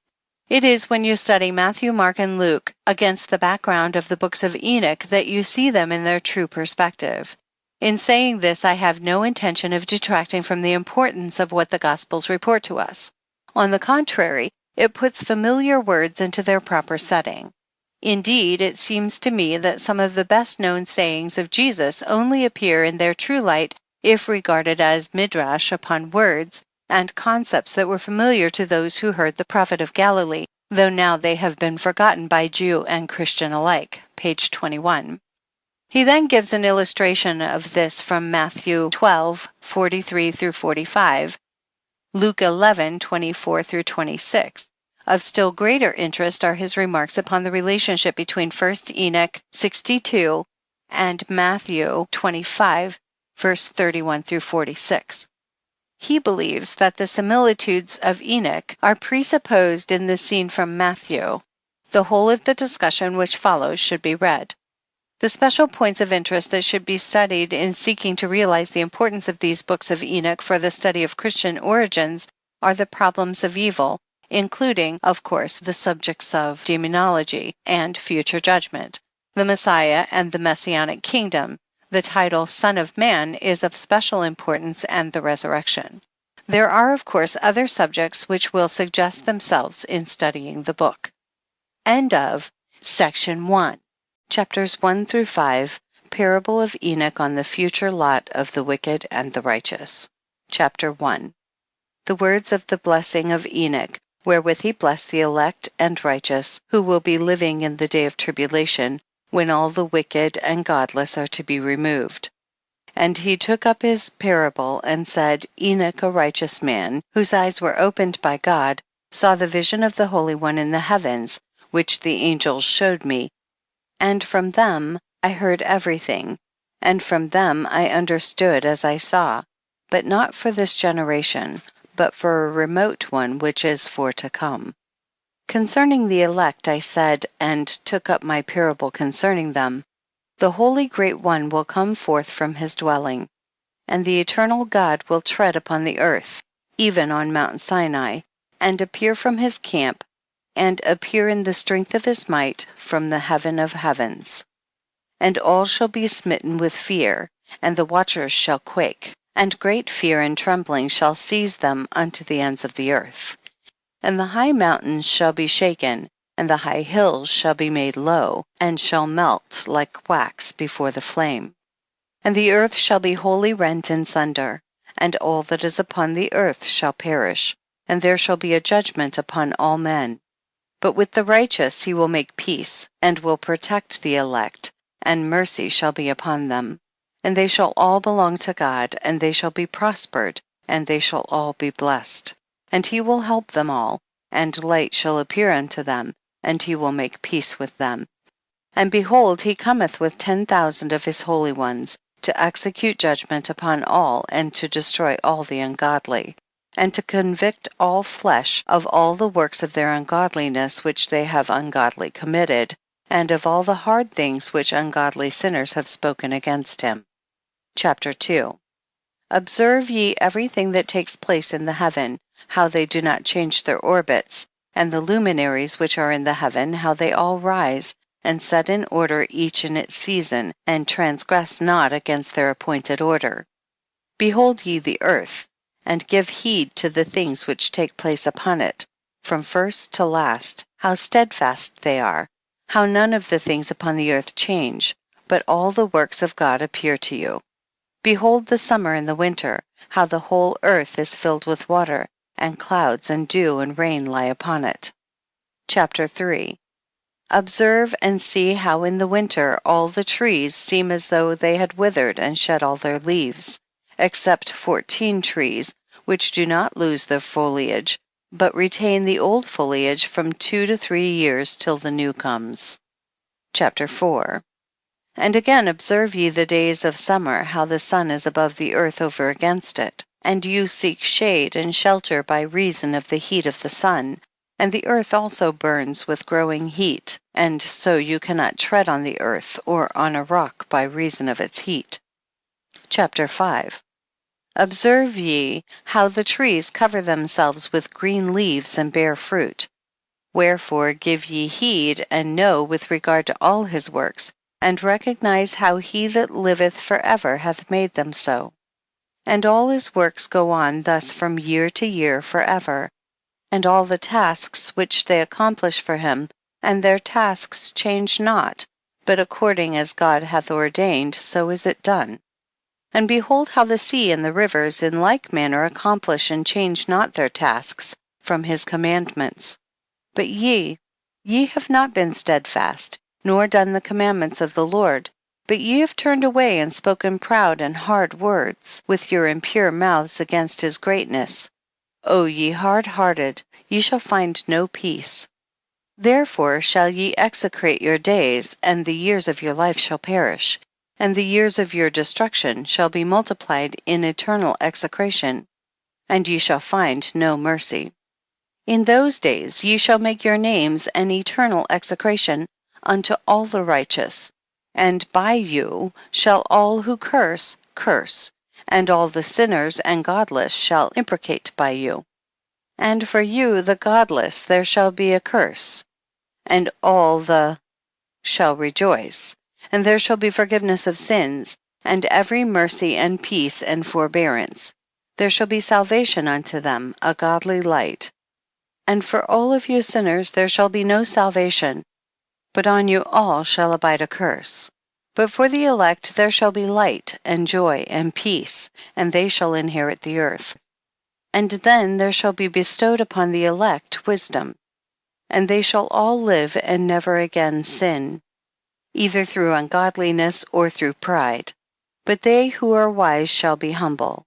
It is when you study Matthew, Mark, and Luke against the background of the books of Enoch that you see them in their true perspective. In saying this, I have no intention of detracting from the importance of what the Gospels report to us. On the contrary, it puts familiar words into their proper setting. Indeed, it seems to me that some of the best known sayings of Jesus only appear in their true light if regarded as midrash upon words and concepts that were familiar to those who heard the prophet of Galilee, though now they have been forgotten by Jew and Christian alike. Page 21. He then gives an illustration of this from Matthew 12, 43 through 45, Luke 11, 24 through 26. Of still greater interest are his remarks upon the relationship between 1 Enoch 62 and Matthew 25, verse 31 through 46. He believes that the similitudes of Enoch are presupposed in the scene from Matthew. The whole of the discussion which follows should be read. The special points of interest that should be studied in seeking to realize the importance of these books of Enoch for the study of Christian origins are the problems of evil, including, of course, the subjects of demonology and future judgment, the Messiah and the Messianic kingdom. The title Son of Man is of special importance, and the resurrection. There are, of course, other subjects which will suggest themselves in studying the book. End of Section 1. Chapters 1 through 5, Parable of Enoch on the future lot of the wicked and the righteous. Chapter 1. The words of the blessing of Enoch, wherewith he blessed the elect and righteous, who will be living in the day of tribulation, when all the wicked and godless are to be removed. And he took up his parable and said, Enoch, a righteous man, whose eyes were opened by God, saw the vision of the Holy One in the heavens, which the angels showed me. And from them I heard everything, and from them I understood as I saw, but not for this generation, but for a remote one which is for to come. Concerning the elect I said, and took up my parable concerning them, the Holy Great One will come forth from his dwelling, and the eternal God will tread upon the earth, even on Mount Sinai, and appear from his camp, and appear in the strength of his might from the heaven of heavens. And all shall be smitten with fear, and the watchers shall quake, and great fear and trembling shall seize them unto the ends of the earth. And the high mountains shall be shaken, and the high hills shall be made low, and shall melt like wax before the flame. And the earth shall be wholly rent in sunder, and all that is upon the earth shall perish, and there shall be a judgment upon all men. But with the righteous he will make peace, and will protect the elect, and mercy shall be upon them. And they shall all belong to God, and they shall be prospered, and they shall all be blessed. And he will help them all, and light shall appear unto them, and he will make peace with them. And behold, he cometh with 10,000 of his holy ones, to execute judgment upon all, and to destroy all the ungodly, and to convict all flesh of all the works of their ungodliness which they have ungodly committed, and of all the hard things which ungodly sinners have spoken against him. Chapter 2. Observe ye everything that takes place in the heaven, how they do not change their orbits, and the luminaries which are in the heaven, how they all rise, and set in order each in its season, and transgress not against their appointed order. Behold ye the earth, and give heed to the things which take place upon it, from first to last, how steadfast they are, how none of the things upon the earth change, but all the works of God appear to you. Behold the summer and the winter, how the whole earth is filled with water, and clouds and dew and rain lie upon it. Chapter 3. Observe and see how in the winter all the trees seem as though they had withered and shed all their leaves, except 14 trees, which do not lose their foliage, but retain the old foliage from 2 to 3 years till the new comes. Chapter 4. And again observe ye the days of summer, how the sun is above the earth over against it, and you seek shade and shelter by reason of the heat of the sun, and the earth also burns with growing heat, and so you cannot tread on the earth or on a rock by reason of its heat. Chapter 5. Observe ye how the trees cover themselves with green leaves and bear fruit. Wherefore give ye heed, and know with regard to all his works, and recognize how he that liveth forever hath made them so. And all his works go on thus from year to year forever, and all the tasks which they accomplish for him, and their tasks change not, but according as God hath ordained, so is it done. And behold how the sea and the rivers in like manner accomplish and change not their tasks from his commandments. But ye have not been steadfast, nor done the commandments of the Lord, but ye have turned away and spoken proud and hard words with your impure mouths against his greatness. O ye hard-hearted, ye shall find no peace. Therefore shall ye execrate your days, and the years of your life shall perish, and the years of your destruction shall be multiplied in eternal execration, and ye shall find no mercy. In those days ye shall make your names an eternal execration unto all the righteous, and by you shall all who curse, curse, and all the sinners and godless shall imprecate by you. And for you the godless there shall be a curse, and all the shall rejoice, and there shall be forgiveness of sins, and every mercy and peace and forbearance. There shall be salvation unto them, a godly light. And for all of you sinners there shall be no salvation, but on you all shall abide a curse. But for the elect there shall be light and joy and peace, and they shall inherit the earth. And then there shall be bestowed upon the elect wisdom, and they shall all live and never again sin, either through ungodliness or through pride. But they who are wise shall be humble,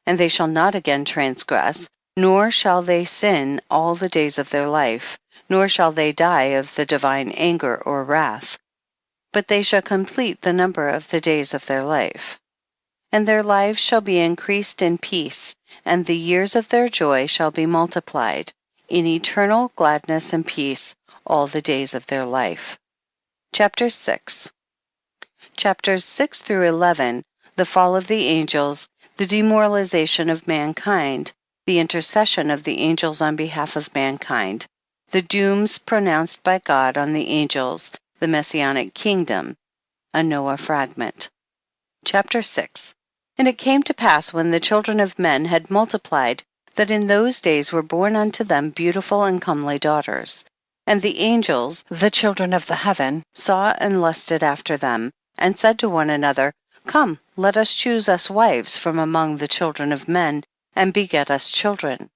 and they shall not again transgress, nor shall they sin all the days of their life, nor shall they die of the divine anger or wrath, but they shall complete the number of the days of their life. And their lives shall be increased in peace, and the years of their joy shall be multiplied, in eternal gladness and peace all the days of their life. Chapter 6. Chapters 6 through 11, the fall of the angels, the demoralization of mankind, the intercession of the angels on behalf of mankind, the dooms pronounced by God on the angels, the Messianic kingdom, a Noah fragment. Chapter 6. And it came to pass when the children of men had multiplied, that in those days were born unto them beautiful and comely daughters. And the angels, the children of the heaven, saw and lusted after them, and said to one another, Come, let us choose us wives from among the children of men, and beget us children.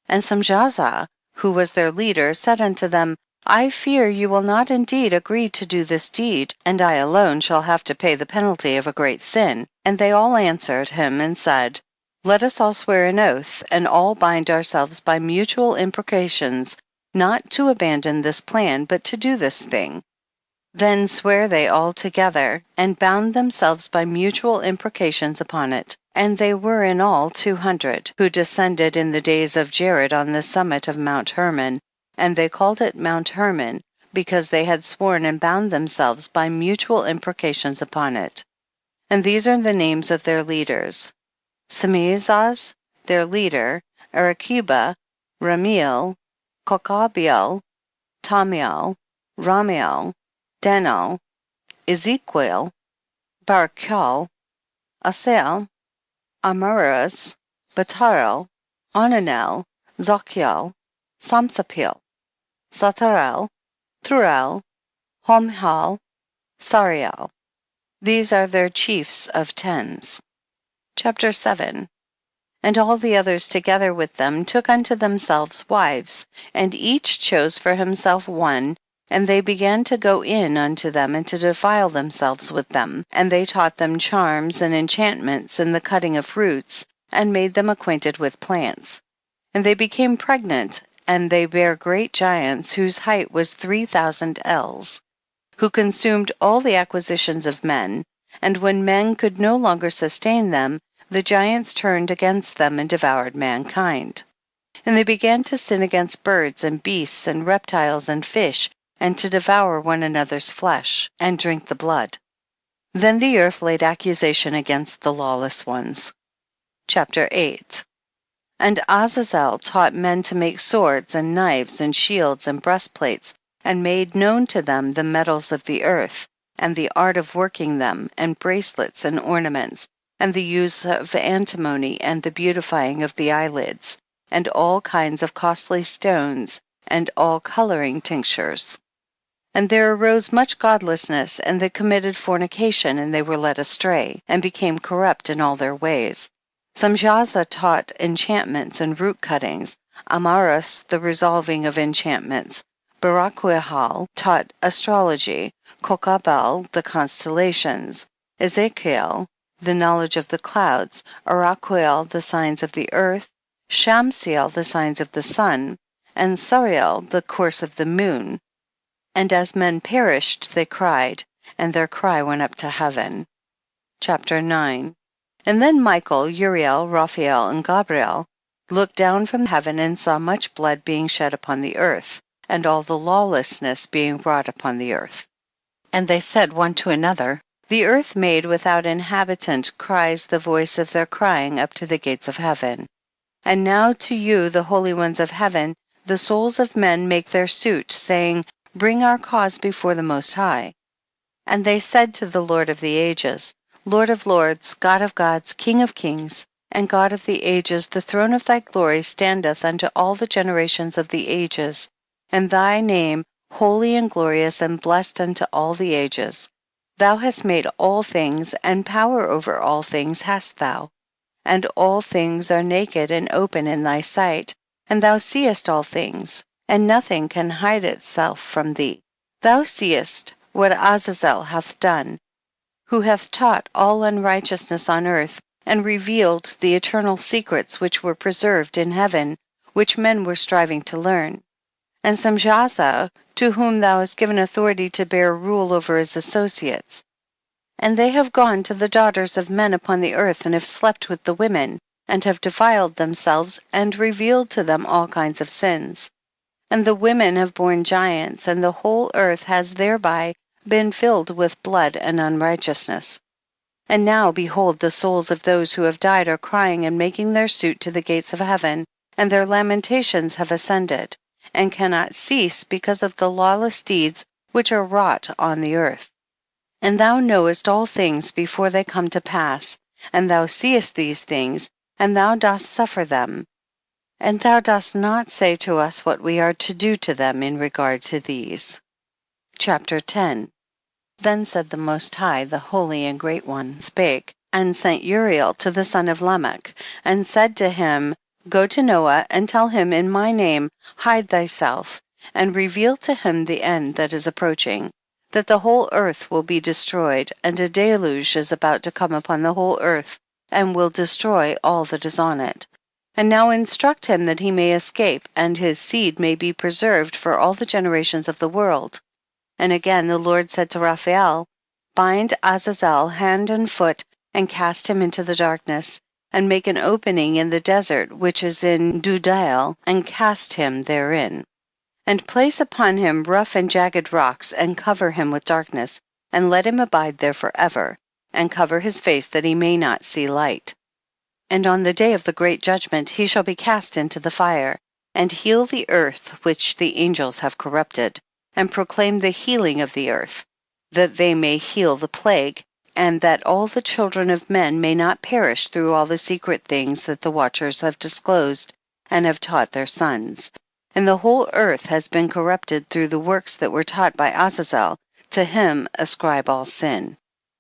And Samjaza, who was their leader, said unto them, I fear you will not indeed agree to do this deed, and I alone shall have to pay the penalty of a great sin. And they all answered him and said, Let us all swear an oath, and all bind ourselves by mutual imprecations, not to abandon this plan, but to do this thing. Then sware they all together, and bound themselves by mutual imprecations upon it. And they were in all 200, who descended in the days of Jared on the summit of Mount Hermon, and they called it Mount Hermon, because they had sworn and bound themselves by mutual imprecations upon it. And these are the names of their leaders: Samizaz, their leader, Arakiba, Ramiel, Kokabiel, Tamiel, Ramiel, Denal, Ezekiel, Barachel, Asael, Amaras, Batarel, Onanel, Zokiel, Samsapil, Satarel, Thurel, Homhal, Sariel. These are their chiefs of tens. Chapter 7. And all the others together with them took unto themselves wives, and each chose for himself one, and they began to go in unto them and to defile themselves with them, and they taught them charms and enchantments and the cutting of roots, and made them acquainted with plants. And they became pregnant, and they bare great giants, whose height was 3,000 ells, who consumed all the acquisitions of men, and when men could no longer sustain them, the giants turned against them and devoured mankind. And they began to sin against birds and beasts and reptiles and fish, and to devour one another's flesh, and drink the blood. Then the earth laid accusation against the lawless ones. Chapter 8. And Azazel taught men to make swords and knives and shields and breastplates, and made known to them the metals of the earth, and the art of working them, and bracelets and ornaments, and the use of antimony, and the beautifying of the eyelids, and all kinds of costly stones, and all coloring tinctures. And there arose much godlessness, and they committed fornication, and they were led astray, and became corrupt in all their ways. Samjaza taught enchantments and root cuttings, Amaras the resolving of enchantments, Barakwehal taught astrology, Kokabel the constellations, Ezekiel the knowledge of the clouds, Araquel the signs of the earth, Shamsiel the signs of the sun, and Sariel the course of the moon. And as men perished they cried, and their cry went up to heaven. Chapter 9. And then Michael, Uriel, Raphael, and Gabriel looked down from heaven and saw much blood being shed upon the earth, and all the lawlessness being wrought upon the earth. And they said one to another, the earth made without inhabitant cries the voice of their crying up to the gates of heaven. And now to you, the holy ones of heaven, the souls of men make their suit, saying, bring our cause before the Most High. And they said to the Lord of the ages, Lord of lords, God of gods, King of kings, and God of the ages, the throne of thy glory standeth unto all the generations of the ages, and thy name holy and glorious and blessed unto all the ages. Thou hast made all things, and power over all things hast thou. And all things are naked and open in thy sight, and thou seest all things, and nothing can hide itself from thee. Thou seest what Azazel hath done, who hath taught all unrighteousness on earth, and revealed the eternal secrets which were preserved in heaven, which men were striving to learn. And Samjaza, to whom thou hast given authority to bear rule over his associates. And they have gone to the daughters of men upon the earth, and have slept with the women, and have defiled themselves, and revealed to them all kinds of sins. And the women have borne giants, and the whole earth has thereby been filled with blood and unrighteousness. And now behold, the souls of those who have died are crying and making their suit to the gates of heaven, and their lamentations have ascended, and cannot cease because of the lawless deeds which are wrought on the earth. And thou knowest all things before they come to pass, and thou seest these things, and thou dost suffer them. And thou dost not say to us what we are to do to them in regard to these. Chapter 10. Then said the Most High, the Holy and Great One, spake, and sent Uriel to the son of Lamech, and said to him, go to Noah, and tell him in my name, hide thyself, and reveal to him the end that is approaching, that the whole earth will be destroyed, and a deluge is about to come upon the whole earth, and will destroy all that is on it. And now instruct him that he may escape, and his seed may be preserved for all the generations of the world. And again the Lord said to Raphael, bind Azazel hand and foot, and cast him into the darkness, and make an opening in the desert which is in Dudael, and cast him therein. And place upon him rough and jagged rocks, and cover him with darkness, and let him abide there forever, and cover his face that he may not see light. And on the day of the great judgment he shall be cast into the fire, and heal the earth which the angels have corrupted, and proclaim the healing of the earth, that they may heal the plague, and that all the children of men may not perish through all the secret things that the watchers have disclosed and have taught their sons. And the whole earth has been corrupted through the works that were taught by Azazel. To him ascribe all sin.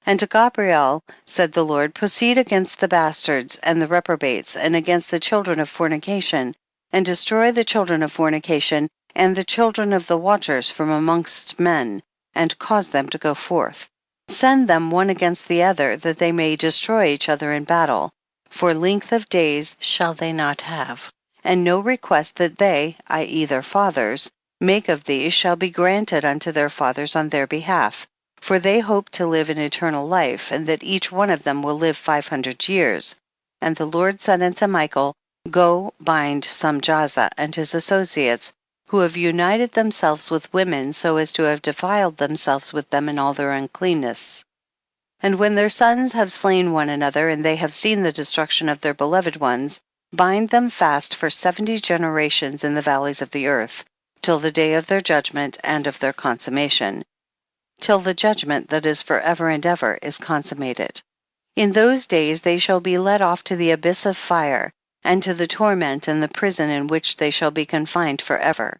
And to Gabriel said the Lord, proceed against the bastards and the reprobates, and against the children of fornication, and destroy the children of fornication, and the children of the watchers from amongst men, and cause them to go forth. Send them one against the other, that they may destroy each other in battle. For length of days shall they not have, and no request that they, i.e. their fathers, make of thee shall be granted unto their fathers on their behalf. For they hope to live in eternal life, and that each one of them will live 500 years. And the Lord said unto Michael, go bind Samjaza and his associates, who have united themselves with women so as to have defiled themselves with them in all their uncleanness. And when their sons have slain one another, and they have seen the destruction of their beloved ones, bind them fast for 70 generations in the valleys of the earth, till the day of their judgment and of their consummation, till the judgment that is forever and ever is consummated. In those days they shall be led off to the abyss of fire, and to the torment and the prison in which they shall be confined forever.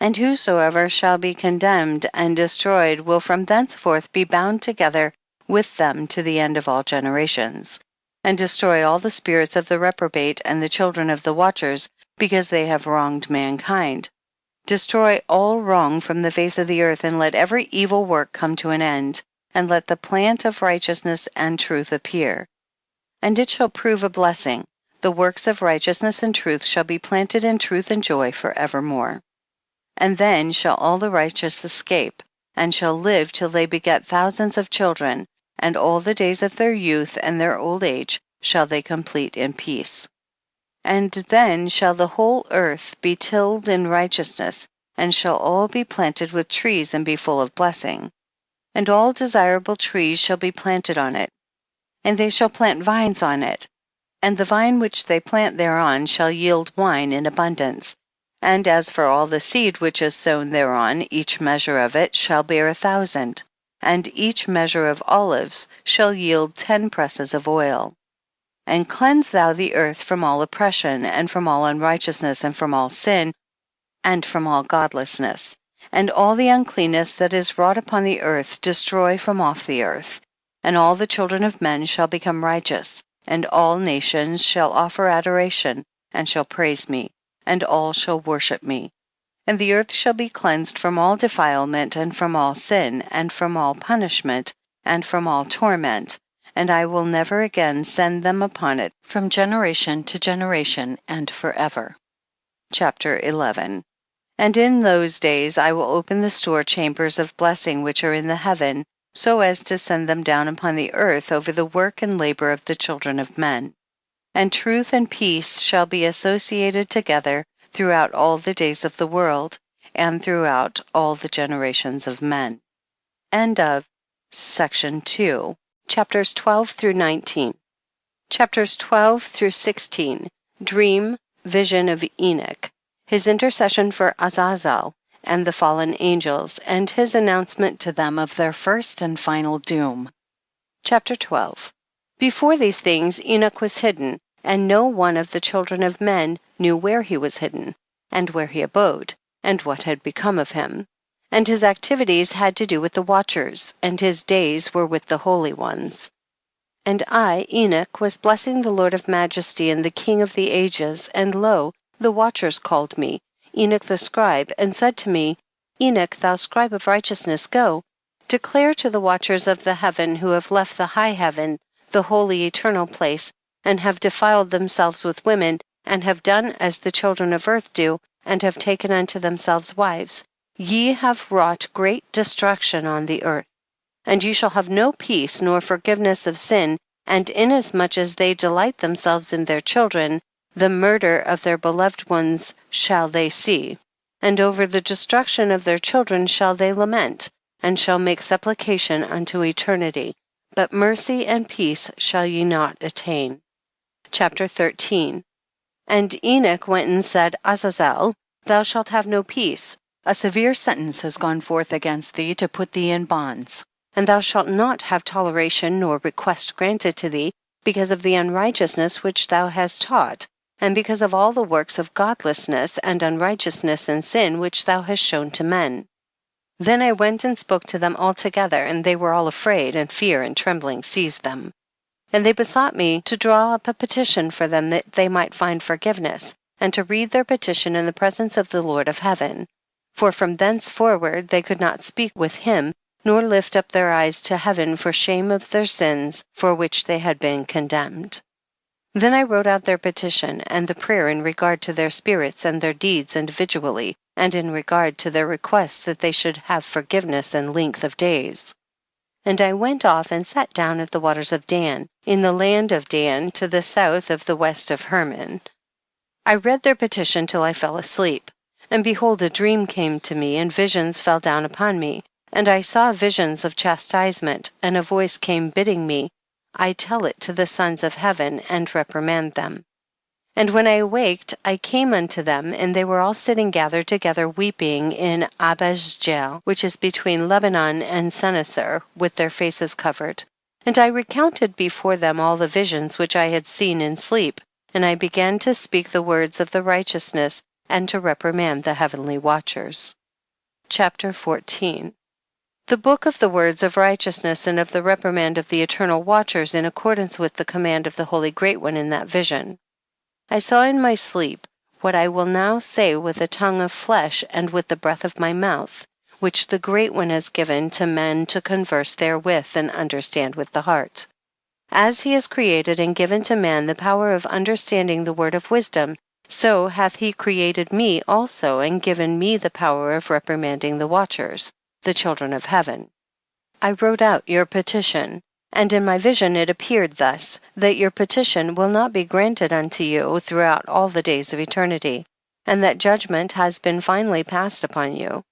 And whosoever shall be condemned and destroyed will from thenceforth be bound together with them to the end of all generations, and destroy all the spirits of the reprobate and the children of the watchers, because they have wronged mankind. Destroy all wrong from the face of the earth, and let every evil work come to an end, and let the plant of righteousness and truth appear. And it shall prove a blessing. The works of righteousness and truth shall be planted in truth and joy forevermore. And then shall all the righteous escape, and shall live till they beget thousands of children, and all the days of their youth and their old age shall they complete in peace. And then shall the whole earth be tilled in righteousness, and shall all be planted with trees and be full of blessing. And all desirable trees shall be planted on it, and they shall plant vines on it, and the vine which they plant thereon shall yield wine in abundance. And as for all the seed which is sown thereon, each measure of it shall bear 1,000, and each measure of olives shall yield 10 presses of oil. And cleanse thou the earth from all oppression, and from all unrighteousness, and from all sin, and from all godlessness. And all the uncleanness that is wrought upon the earth destroy from off the earth. And all the children of men shall become righteous, and all nations shall offer adoration, and shall praise me, and all shall worship me. And the earth shall be cleansed from all defilement, and from all sin, and from all punishment, and from all torment, and I will never again send them upon it from generation to generation and forever. Chapter 11. And in those days I will open the store chambers of blessing which are in the heaven, so as to send them down upon the earth over the work and labor of the children of men. And truth and peace shall be associated together throughout all the days of the world, and throughout all the generations of men. End of section 2. Chapters 12 through 19. Chapters 12 through 16. Dream, vision of Enoch, his intercession for Azazel and the fallen angels, and his announcement to them of their first and final doom. Chapter 12. Before these things Enoch was hidden, and no one of the children of men knew where he was hidden, and where he abode, and what had become of him. And his activities had to do with the watchers, and his days were with the holy ones. And I, Enoch, was blessing the Lord of majesty and the King of the ages, and lo, the watchers called me, Enoch the scribe, and said to me, Enoch, thou scribe of righteousness, go, declare to the watchers of the heaven who have left the high heaven, the holy eternal place, and have defiled themselves with women, and have done as the children of earth do, and have taken unto themselves wives. Ye have wrought great destruction on the earth, and ye shall have no peace nor forgiveness of sin, and inasmuch as they delight themselves in their children, the murder of their beloved ones shall they see, and over the destruction of their children shall they lament, and shall make supplication unto eternity, but mercy and peace shall ye not attain. Chapter 13. And Enoch went and said, Azazel, thou shalt have no peace. A severe sentence has gone forth against thee to put thee in bonds. And thou shalt not have toleration nor request granted to thee, because of the unrighteousness which thou hast taught, and because of all the works of godlessness and unrighteousness and sin which thou hast shown to men. Then I went and spoke to them all together, and they were all afraid, and fear and trembling seized them. And they besought me to draw up a petition for them that they might find forgiveness, and to read their petition in the presence of the Lord of heaven. For from thenceforward they could not speak with him, nor lift up their eyes to heaven for shame of their sins for which they had been condemned. Then I wrote out their petition, and the prayer in regard to their spirits and their deeds individually, and in regard to their request that they should have forgiveness and length of days. And I went off and sat down at the waters of Dan, in the land of Dan, to the south of the west of Hermon. I read their petition till I fell asleep. And behold, a dream came to me, and visions fell down upon me. And I saw visions of chastisement, and a voice came bidding me, I tell it to the sons of heaven, and reprimand them. And when I awaked, I came unto them, and they were all sitting gathered together weeping in Abazjel, which is between Lebanon and Sennacer, with their faces covered. And I recounted before them all the visions which I had seen in sleep, and I began to speak the words of the righteousness, and to reprimand the heavenly watchers. Chapter 14. The book of the words of righteousness and of the reprimand of the eternal watchers, in accordance with the command of the Holy Great One in that vision. I saw in my sleep what I will now say with a tongue of flesh and with the breath of my mouth, which the Great One has given to men to converse therewith and understand with the heart. As he has created and given to man the power of understanding the word of wisdom, so hath he created me also and given me the power of reprimanding the watchers, the children of heaven. I wrote out your petition, and in my vision it appeared thus, that your petition will not be granted unto you throughout all the days of eternity, and that judgment has been finally passed upon you.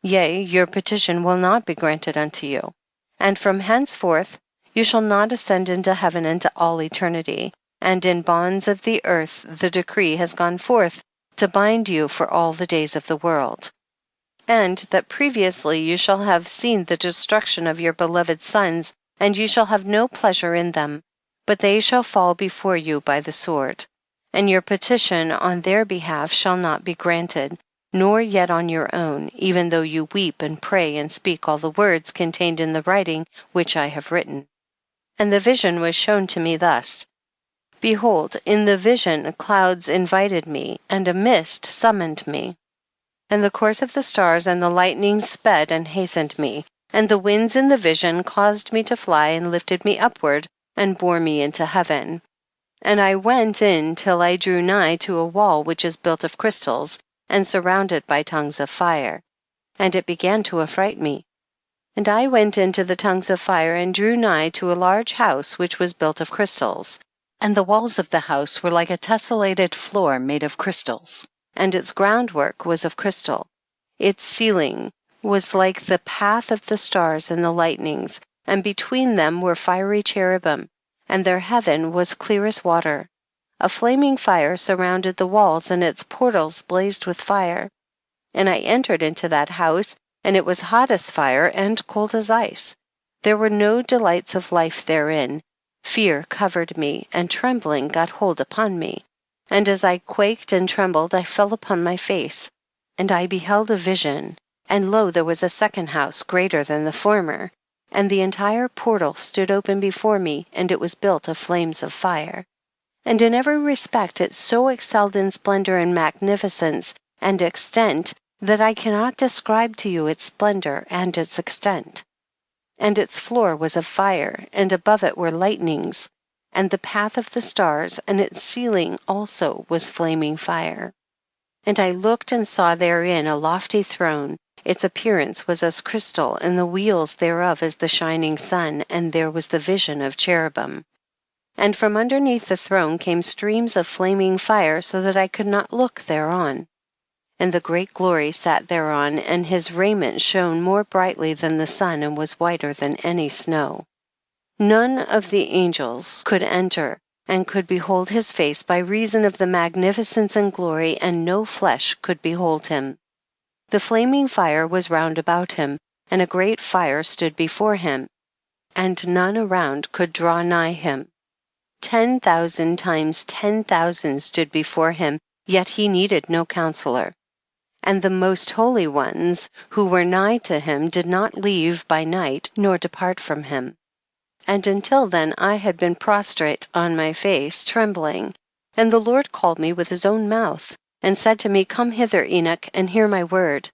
Yea, your petition will not be granted unto you. And from henceforth you shall not ascend into heaven into all eternity, and in bonds of the earth the decree has gone forth to bind you for all the days of the world. And that previously you shall have seen the destruction of your beloved sons, and you shall have no pleasure in them, but they shall fall before you by the sword. And your petition on their behalf shall not be granted, nor yet on your own, even though you weep and pray and speak all the words contained in the writing which I have written. And the vision was shown to me thus. Behold, in the vision clouds invited me, and a mist summoned me. And the course of the stars and the lightning sped and hastened me, and the winds in the vision caused me to fly and lifted me upward and bore me into heaven. And I went in till I drew nigh to a wall which is built of crystals and surrounded by tongues of fire, and it began to affright me. And I went into the tongues of fire and drew nigh to a large house which was built of crystals, and the walls of the house were like a tessellated floor made of crystals, and its groundwork was of crystal. Its ceiling was like the path of the stars and the lightnings, and between them were fiery cherubim, and their heaven was clear as water. A flaming fire surrounded the walls, and its portals blazed with fire. And I entered into that house, and it was hot as fire and cold as ice. There were no delights of life therein. Fear covered me, and trembling got hold upon me. And as I quaked and trembled, I fell upon my face. And I beheld a vision, and lo, there was a second house greater than the former, and the entire portal stood open before me, and it was built of flames of fire. And in every respect it so excelled in splendor and magnificence and extent, that I cannot describe to you its splendor and its extent. And its floor was of fire, and above it were lightnings, and the path of the stars, and its ceiling also was flaming fire. And I looked and saw therein a lofty throne. Its appearance was as crystal, and the wheels thereof as the shining sun, and there was the vision of cherubim. And from underneath the throne came streams of flaming fire, so that I could not look thereon. And the great glory sat thereon, and his raiment shone more brightly than the sun, and was whiter than any snow. None of the angels could enter, and could behold his face by reason of the magnificence and glory, and no flesh could behold him. The flaming fire was round about him, and a great fire stood before him, and none around could draw nigh him. 10,000 times 10,000 stood before him, yet he needed no counselor. And the most holy ones who were nigh to him did not leave by night, nor depart from him. And until then I had been prostrate on my face, trembling. And the Lord called me with his own mouth, and said to me, Come hither, Enoch, and hear my word.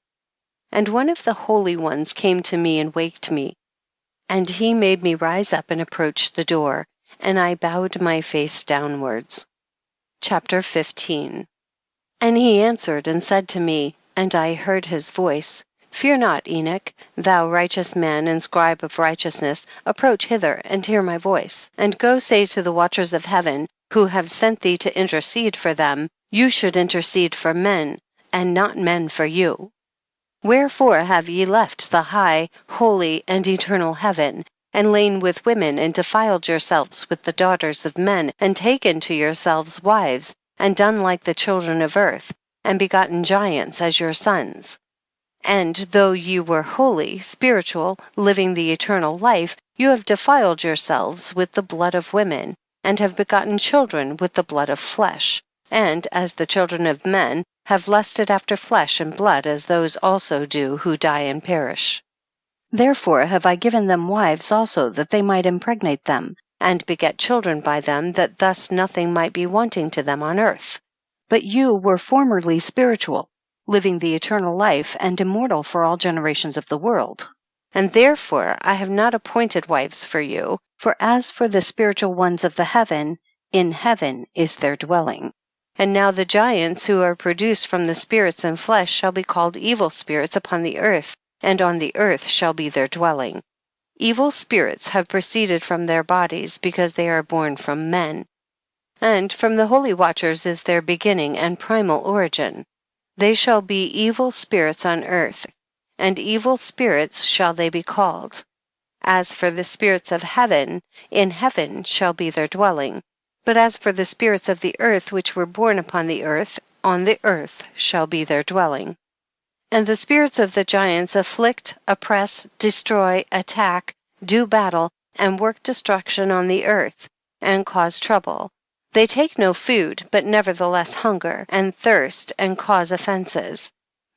And one of the holy ones came to me and waked me. And he made me rise up and approach the door, and I bowed my face downwards. Chapter 15. And he answered and said to me, and I heard his voice, Fear not, Enoch, thou righteous man and scribe of righteousness, approach hither and hear my voice, and go say to the watchers of heaven, who have sent thee to intercede for them, you should intercede for men, and not men for you. Wherefore have ye left the high, holy, and eternal heaven, and lain with women, and defiled yourselves with the daughters of men, and taken to yourselves wives, and done like the children of earth, and begotten giants as your sons? And though ye were holy, spiritual, living the eternal life, you have defiled yourselves with the blood of women, and have begotten children with the blood of flesh, and, as the children of men, have lusted after flesh and blood, as those also do who die and perish. Therefore have I given them wives also, that they might impregnate them, and beget children by them, that thus nothing might be wanting to them on earth. But you were formerly spiritual, living the eternal life, and immortal for all generations of the world. And therefore I have not appointed wives for you, for as for the spiritual ones of the heaven, in heaven is their dwelling. And now the giants who are produced from the spirits and flesh shall be called evil spirits upon the earth, and on the earth shall be their dwelling. Evil spirits have proceeded from their bodies, because they are born from men. And from the holy watchers is their beginning and primal origin. They shall be evil spirits on earth, and evil spirits shall they be called. As for the spirits of heaven, in heaven shall be their dwelling. But as for the spirits of the earth which were born upon the earth, on the earth shall be their dwelling. And the spirits of the giants afflict, oppress, destroy, attack, do battle, and work destruction on the earth, and cause trouble. They take no food, but nevertheless hunger, and thirst, and cause offenses.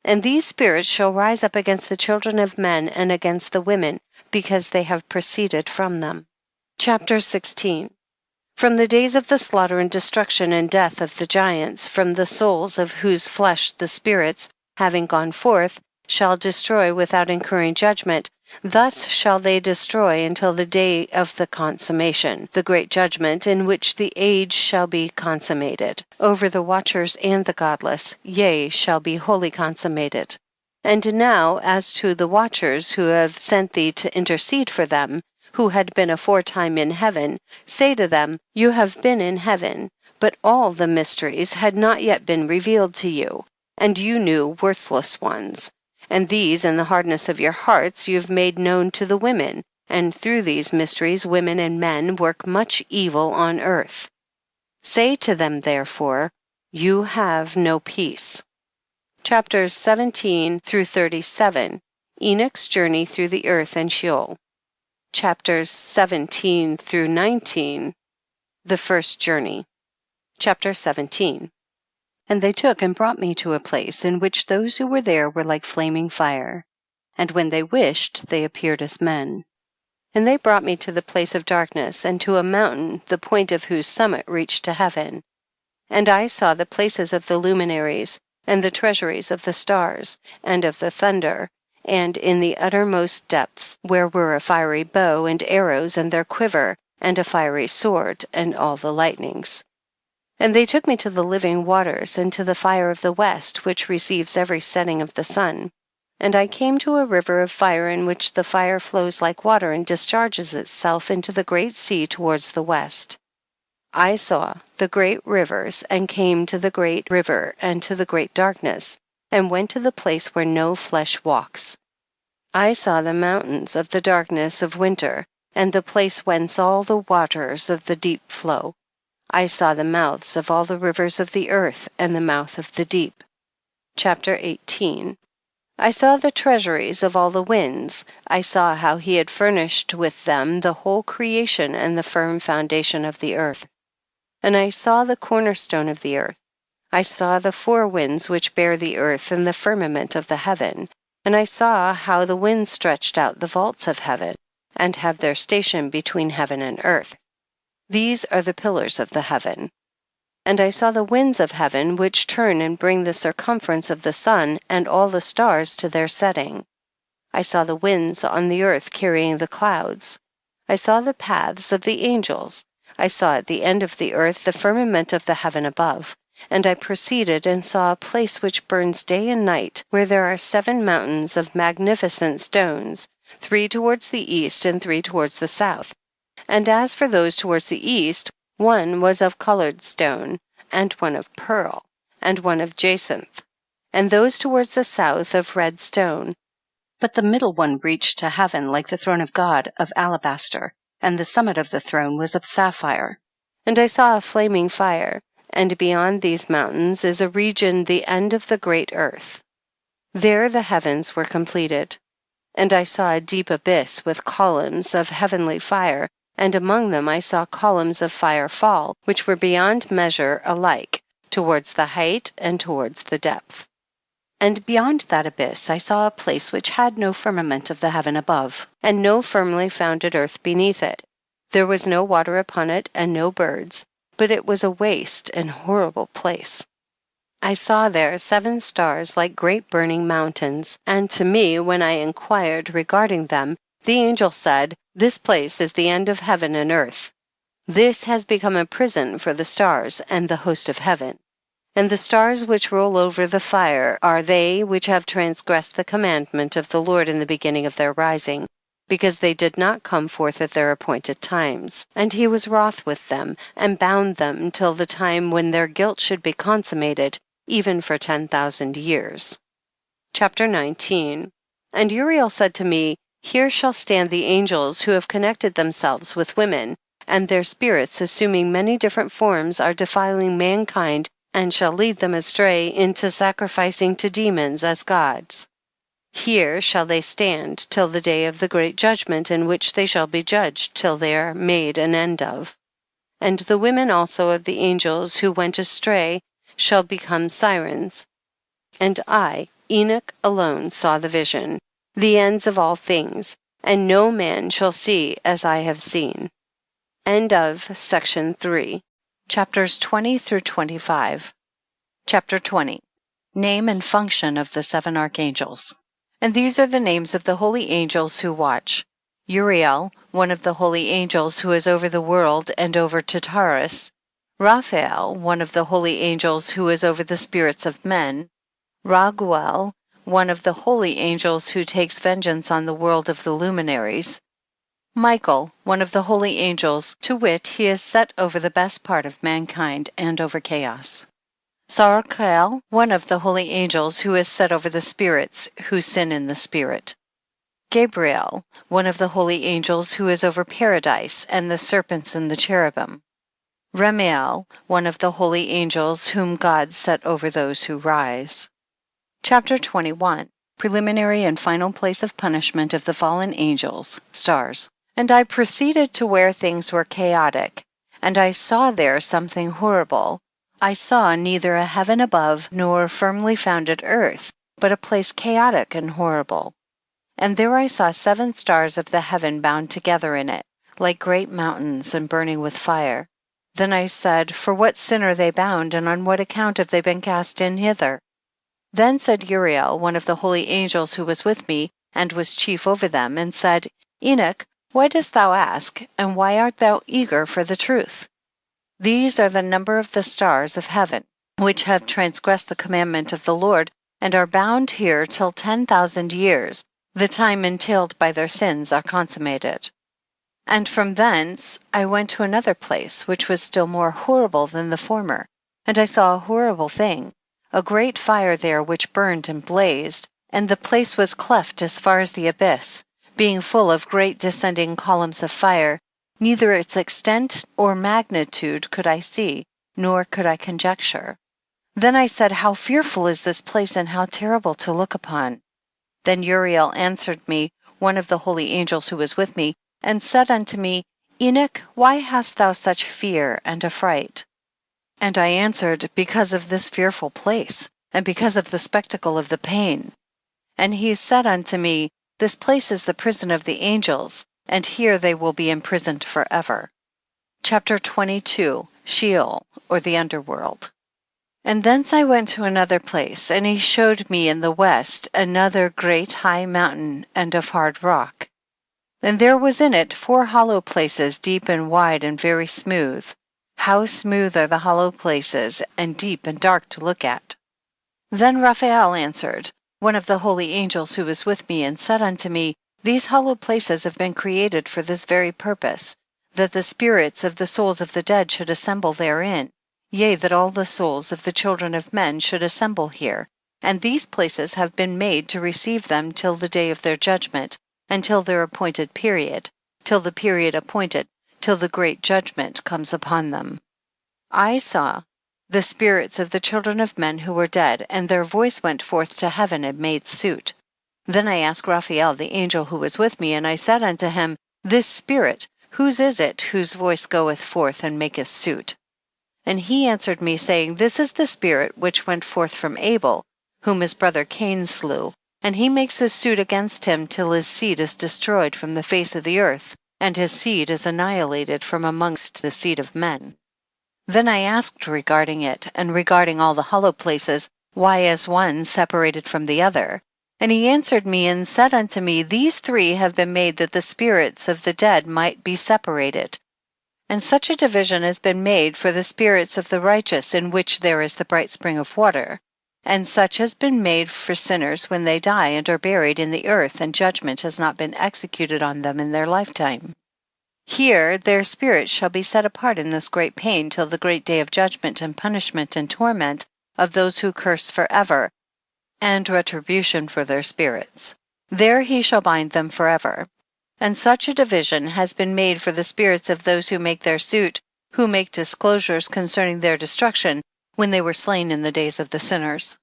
And these spirits shall rise up against the children of men and against the women, because they have proceeded from them. Chapter 16. From the days of the slaughter and destruction and death of the giants, from the souls of whose flesh the spirits, having gone forth, shall destroy without incurring judgment, thus shall they destroy until the day of the consummation, the great judgment, in which the age shall be consummated, over the watchers and the godless, yea, shall be wholly consummated. And now as to the watchers who have sent thee to intercede for them, who had been aforetime in heaven, say to them, you have been in heaven, but all the mysteries had not yet been revealed to you, and you knew worthless ones. And these in the hardness of your hearts you have made known to the women, and through these mysteries women and men work much evil on earth. Say to them therefore, you have no peace. Chapters 17 through 37. Enoch's journey through the earth and Sheol. Chapters 17 through 19. The first journey. Chapter 17. And they took and brought me to a place in which those who were there were like flaming fire. And when they wished, they appeared as men. And they brought me to the place of darkness, and to a mountain, the point of whose summit reached to heaven. And I saw the places of the luminaries, and the treasuries of the stars, and of the thunder, and in the uttermost depths, where were a fiery bow, and arrows, and their quiver, and a fiery sword, and all the lightnings. And they took me to the living waters, and to the fire of the west, which receives every setting of the sun. And I came to a river of fire, in which the fire flows like water, and discharges itself into the great sea towards the west. I saw the great rivers, and came to the great river, and to the great darkness, and went to the place where no flesh walks. I saw the mountains of the darkness of winter, and the place whence all the waters of the deep flow. I saw the mouths of all the rivers of the earth and the mouth of the deep. Chapter 18. I saw the treasuries of all the winds. I saw how he had furnished with them the whole creation and the firm foundation of the earth. And I saw the cornerstone of the earth. I saw the four winds which bear the earth and the firmament of the heaven. And I saw how the winds stretched out the vaults of heaven, and have their station between heaven and earth. These are the pillars of the heaven. And I saw the winds of heaven, which turn and bring the circumference of the sun and all the stars to their setting. I saw the winds on the earth carrying the clouds. I saw the paths of the angels. I saw at the end of the earth the firmament of the heaven above. And I proceeded and saw a place which burns day and night, where there are 7 mountains of magnificent stones, 3 towards the east and 3 towards the south. And as for those towards the east, one was of colored stone, and one of pearl, and one of jacinth, and those towards the south of red stone. But the middle one reached to heaven like the throne of God of alabaster, and the summit of the throne was of sapphire. And I saw a flaming fire, and beyond these mountains is a region the end of the great earth. There the heavens were completed. And I saw a deep abyss with columns of heavenly fire, and among them I saw columns of fire fall, which were beyond measure alike, towards the height and towards the depth. And beyond that abyss I saw a place which had no firmament of the heaven above, and no firmly founded earth beneath it. There was no water upon it, and no birds, but it was a waste and horrible place. I saw there 7 stars like great burning mountains, and to me, when I inquired regarding them, the angel said, "This place is the end of heaven and earth. This has become a prison for the stars and the host of heaven. And the stars which roll over the fire are they which have transgressed the commandment of the Lord in the beginning of their rising, because they did not come forth at their appointed times. And he was wroth with them, and bound them till the time when their guilt should be consummated, even for 10,000 years. Chapter 19. And Uriel said to me, Here shall stand the angels who have connected themselves with women, and their spirits, assuming many different forms, are defiling mankind, and shall lead them astray into sacrificing to demons as gods. Here shall they stand till the day of the great judgment, in which they shall be judged till they are made an end of. And the women also of the angels who went astray shall become sirens. And I, Enoch, alone saw the vision, the ends of all things, and no man shall see as I have seen. End of section 3. Chapters 20 through 25. Chapter 20. Name and function of the 7 archangels. And these are the names of the holy angels who watch. Uriel, one of the holy angels who is over the world and over Tartarus. Raphael, one of the holy angels who is over the spirits of men. Raguel, one of the holy angels who takes vengeance on the world of the luminaries. Michael, one of the holy angels, to wit, he is set over the best part of mankind and over chaos. Sarakrel, one of the holy angels who is set over the spirits who sin in the spirit. Gabriel, one of the holy angels who is over paradise and the serpents and the cherubim. Remiel, one of the holy angels whom God set over those who rise. Chapter 21. Preliminary and final place of punishment of the fallen angels, stars. And I proceeded to where things were chaotic, and I saw there something horrible. I saw neither a heaven above nor firmly founded earth, but a place chaotic and horrible. And there I saw 7 stars of the heaven bound together in it, like great mountains and burning with fire. Then I said, For what sin are they bound, and on what account have they been cast in hither? Then said Uriel, one of the holy angels who was with me, and was chief over them, and said, Enoch, why dost thou ask, and why art thou eager for the truth? These are the number of the stars of heaven, which have transgressed the commandment of the Lord, and are bound here till 10,000 years, the time entailed by their sins are consummated. And from thence I went to another place, which was still more horrible than the former, and I saw a horrible thing, a great fire there which burned and blazed, and the place was cleft as far as the abyss, being full of great descending columns of fire, Neither its extent or magnitude could I see, nor could I conjecture. Then I said, how fearful is this place, and how terrible to look upon. Then Uriel answered me, one of the holy angels who was with me, and said unto me, Enoch, why hast thou such fear and affright? And I answered, because of this fearful place, and because of the spectacle of the pain. And he said unto me, this place is the prison of the angels, and here they will be imprisoned forever. Chapter 22. Sheol, or the underworld. And thence I went to another place, and he showed me in the west another great high mountain and of hard rock. And there was in it 4 hollow places, deep and wide and very smooth. How smooth are the hollow places, and deep and dark to look at. Then Raphael answered, one of the holy angels who was with me, and said unto me, these hollow places have been created for this very purpose, that the spirits of the souls of the dead should assemble therein, yea, that all the souls of the children of men should assemble here, and these places have been made to receive them till the day of their judgment, until their appointed period, till the period appointed, till the great judgment comes upon them. I saw the spirits of the children of men who were dead, and their voice went forth to heaven and made suit. Then I asked Raphael the angel who was with me, and I said unto him, this spirit, whose is it whose voice goeth forth and maketh suit? And he answered me, saying, this is the spirit which went forth from Abel, whom his brother Cain slew, and he makes his suit against him till his seed is destroyed from the face of the earth, and his seed is annihilated from amongst the seed of men. Then I asked regarding it, and regarding all the hollow places, why is one separated from the other? And he answered me and said unto me, these 3 have been made that the spirits of the dead might be separated. And such a division has been made for the spirits of the righteous, in which there is the bright spring of water. And such has been made for sinners when they die and are buried in the earth, and judgment has not been executed on them in their lifetime. Here their spirits shall be set apart in this great pain till the great day of judgment and punishment and torment of those who curse forever, and retribution for their spirits. There he shall bind them forever. And such a division has been made for the spirits of those who make their suit, who make disclosures concerning their destruction, when they were slain in the days of the sinners.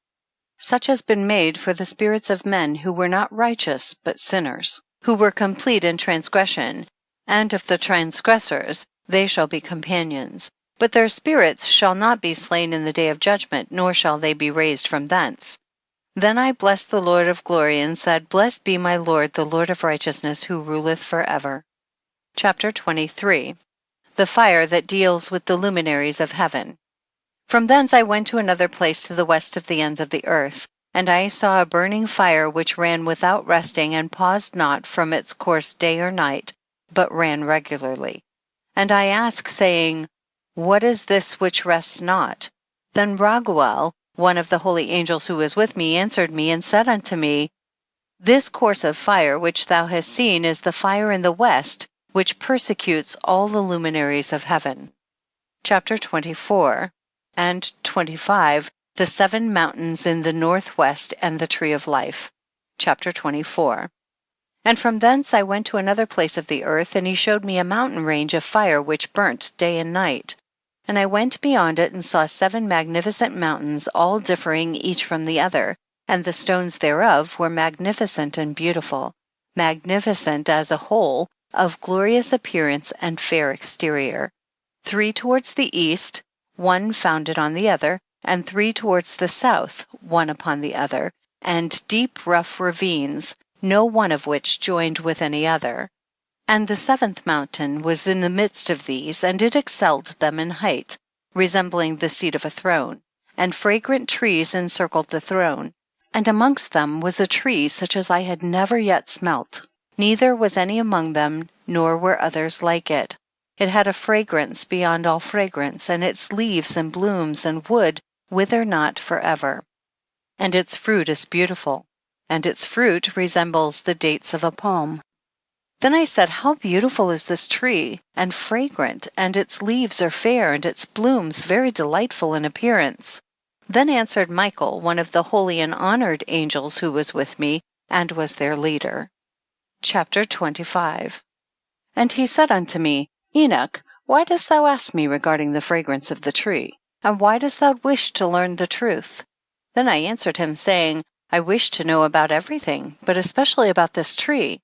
Such has been made for the spirits of men who were not righteous but sinners, who were complete in transgression, and of the transgressors they shall be companions. But their spirits shall not be slain in the day of judgment, nor shall they be raised from thence. Then I blessed the Lord of glory, and said, blessed be my Lord, the Lord of righteousness, who ruleth forever. Chapter 23. The fire that deals with the luminaries of heaven. From thence I went to another place to the west of the ends of the earth, and I saw a burning fire which ran without resting, and paused not from its course day or night, but ran regularly. And I asked, saying, what is this which rests not? Then Raguel, one of the holy angels who was with me, answered me and said unto me, this course of fire which thou hast seen is the fire in the west, which persecutes all the luminaries of heaven. Chapter 24 and 25. The 7 mountains in the northwest and the tree of life. Chapter 24. And from thence I went to another place of the earth, and he showed me a mountain range of fire which burnt day and night. And I went beyond it and saw 7 magnificent mountains, all differing each from the other, and the stones thereof were magnificent and beautiful, magnificent as a whole, of glorious appearance and fair exterior. 3 towards the east, one founded on the other, and 3 towards the south, one upon the other, and deep rough ravines, no one of which joined with any other. And the 7th mountain was in the midst of these, and it excelled them in height, resembling the seat of a throne, and fragrant trees encircled the throne, and amongst them was a tree such as I had never yet smelt, neither was any among them, nor were others like it. It had a fragrance beyond all fragrance, and its leaves and blooms and wood wither not forever. And its fruit is beautiful, and its fruit resembles the dates of a palm. Then I said, how beautiful is this tree, and fragrant, and its leaves are fair, and its blooms very delightful in appearance. Then answered Michael, one of the holy and honored angels who was with me, and was their leader. Chapter 25. And he said unto me, Enoch, why dost thou ask me regarding the fragrance of the tree? And why dost thou wish to learn the truth? Then I answered him, saying, I wish to know about everything, but especially about this tree.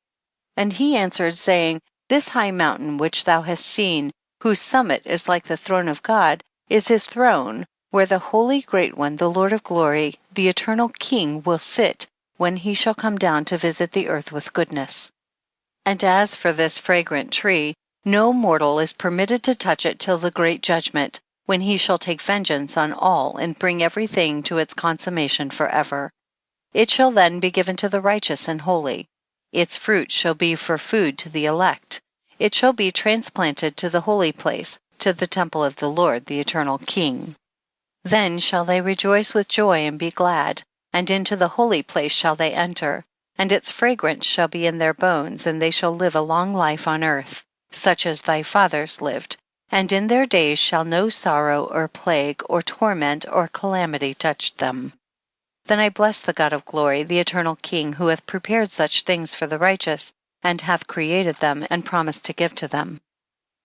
And he answered, saying, This high mountain which thou hast seen, whose summit is like the throne of God, is his throne, where the Holy Great One, the Lord of Glory, the Eternal King, will sit, when he shall come down to visit the earth with goodness. And as for this fragrant tree, no mortal is permitted to touch it till the great judgment, when he shall take vengeance on all and bring everything to its consummation forever. It shall then be given to the righteous and holy. Its fruit shall be for food to the elect. It shall be transplanted to the holy place, to the temple of the Lord, the Eternal King. Then shall they rejoice with joy and be glad, and into the holy place shall they enter, and its fragrance shall be in their bones, and they shall live a long life on earth, such as thy fathers lived, and in their days shall no sorrow or plague or torment or calamity touch them. Then I bless the God of glory, the Eternal King, who hath prepared such things for the righteous, and hath created them, and promised to give to them.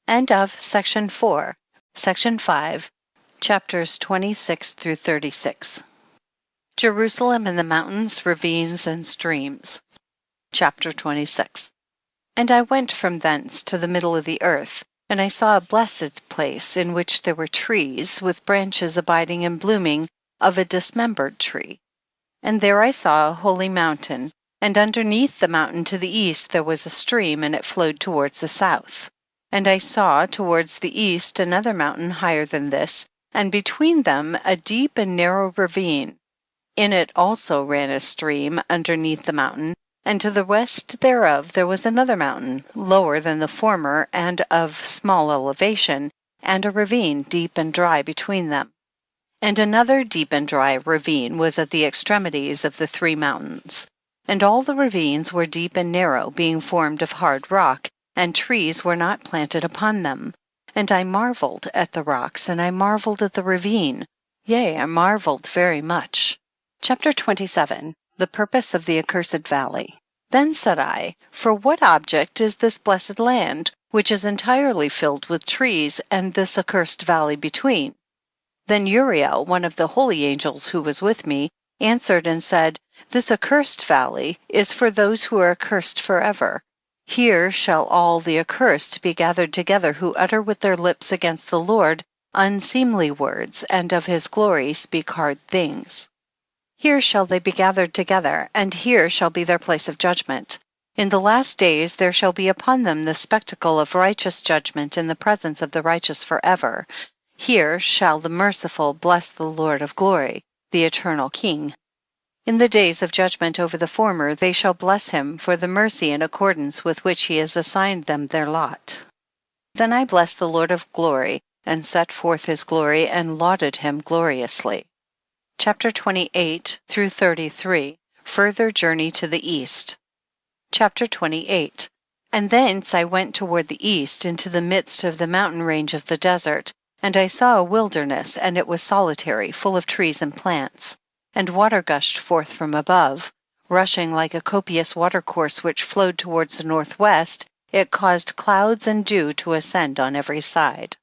End of Section 4. Section 5, chapters 26 through 36. Jerusalem and the mountains, ravines, and streams. Chapter 26. And I went from thence to the middle of the earth, and I saw a blessed place, in which there were trees, with branches abiding and blooming, of a dismembered tree. And there I saw a holy mountain, and underneath the mountain to the east there was a stream, and it flowed towards the south. And I saw towards the east another mountain higher than this, and between them a deep and narrow ravine. In it also ran a stream underneath the mountain, and to the west thereof there was another mountain, lower than the former and of small elevation, and a ravine deep and dry between them. And another deep and dry ravine was at the extremities of the 3 mountains. And all the ravines were deep and narrow, being formed of hard rock, and trees were not planted upon them. And I marveled at the rocks, and I marveled at the ravine, yea, I marveled very much. Chapter 27. The purpose of the accursed valley. Then said I, For what object is this blessed land, which is entirely filled with trees, and this accursed valley between? Then Uriel, one of the holy angels who was with me, answered and said, This accursed valley is for those who are accursed forever. Here shall all the accursed be gathered together, who utter with their lips against the Lord unseemly words, and of his glory speak hard things. Here shall they be gathered together, and here shall be their place of judgment. In the last days there shall be upon them the spectacle of righteous judgment in the presence of the righteous forever. Here shall the merciful bless the Lord of glory, the Eternal King. In the days of judgment over the former they shall bless him for the mercy in accordance with which he has assigned them their lot. Then I blessed the Lord of glory, and set forth his glory, and lauded him gloriously. Chapter 28 through 33. Further journey to the east. Chapter 28. And thence I went toward the east, into the midst of the mountain range of the desert, and I saw a wilderness, and it was solitary, full of trees and plants. And water gushed forth from above, rushing like a copious watercourse which flowed towards the northwest. It caused clouds and dew to ascend on every side.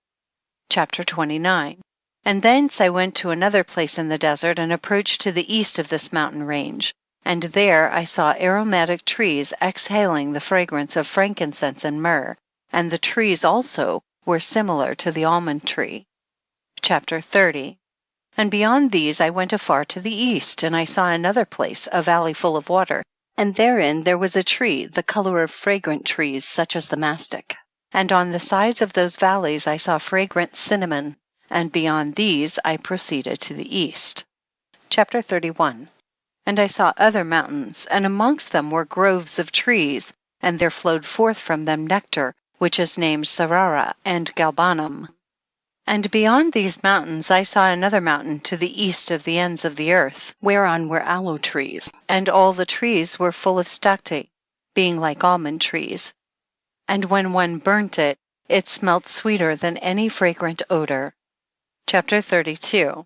Chapter 29. And thence I went to another place in the desert, and approached to the east of this mountain range. And there I saw aromatic trees exhaling the fragrance of frankincense and myrrh, and the trees also were similar to the almond tree. Chapter 30. And beyond these I went afar to the east, and I saw another place, a valley full of water, and therein there was a tree, the color of fragrant trees, such as the mastic. And on the sides of those valleys I saw fragrant cinnamon, and beyond these I proceeded to the east. Chapter 31. And I saw other mountains, and amongst them were groves of trees, and there flowed forth from them nectar, which is named Sarara and Galbanum. And beyond these mountains I saw another mountain to the east of the ends of the earth, whereon were aloe trees, and all the trees were full of stacte, being like almond trees. And when one burnt it, it smelt sweeter than any fragrant odor. Chapter 32.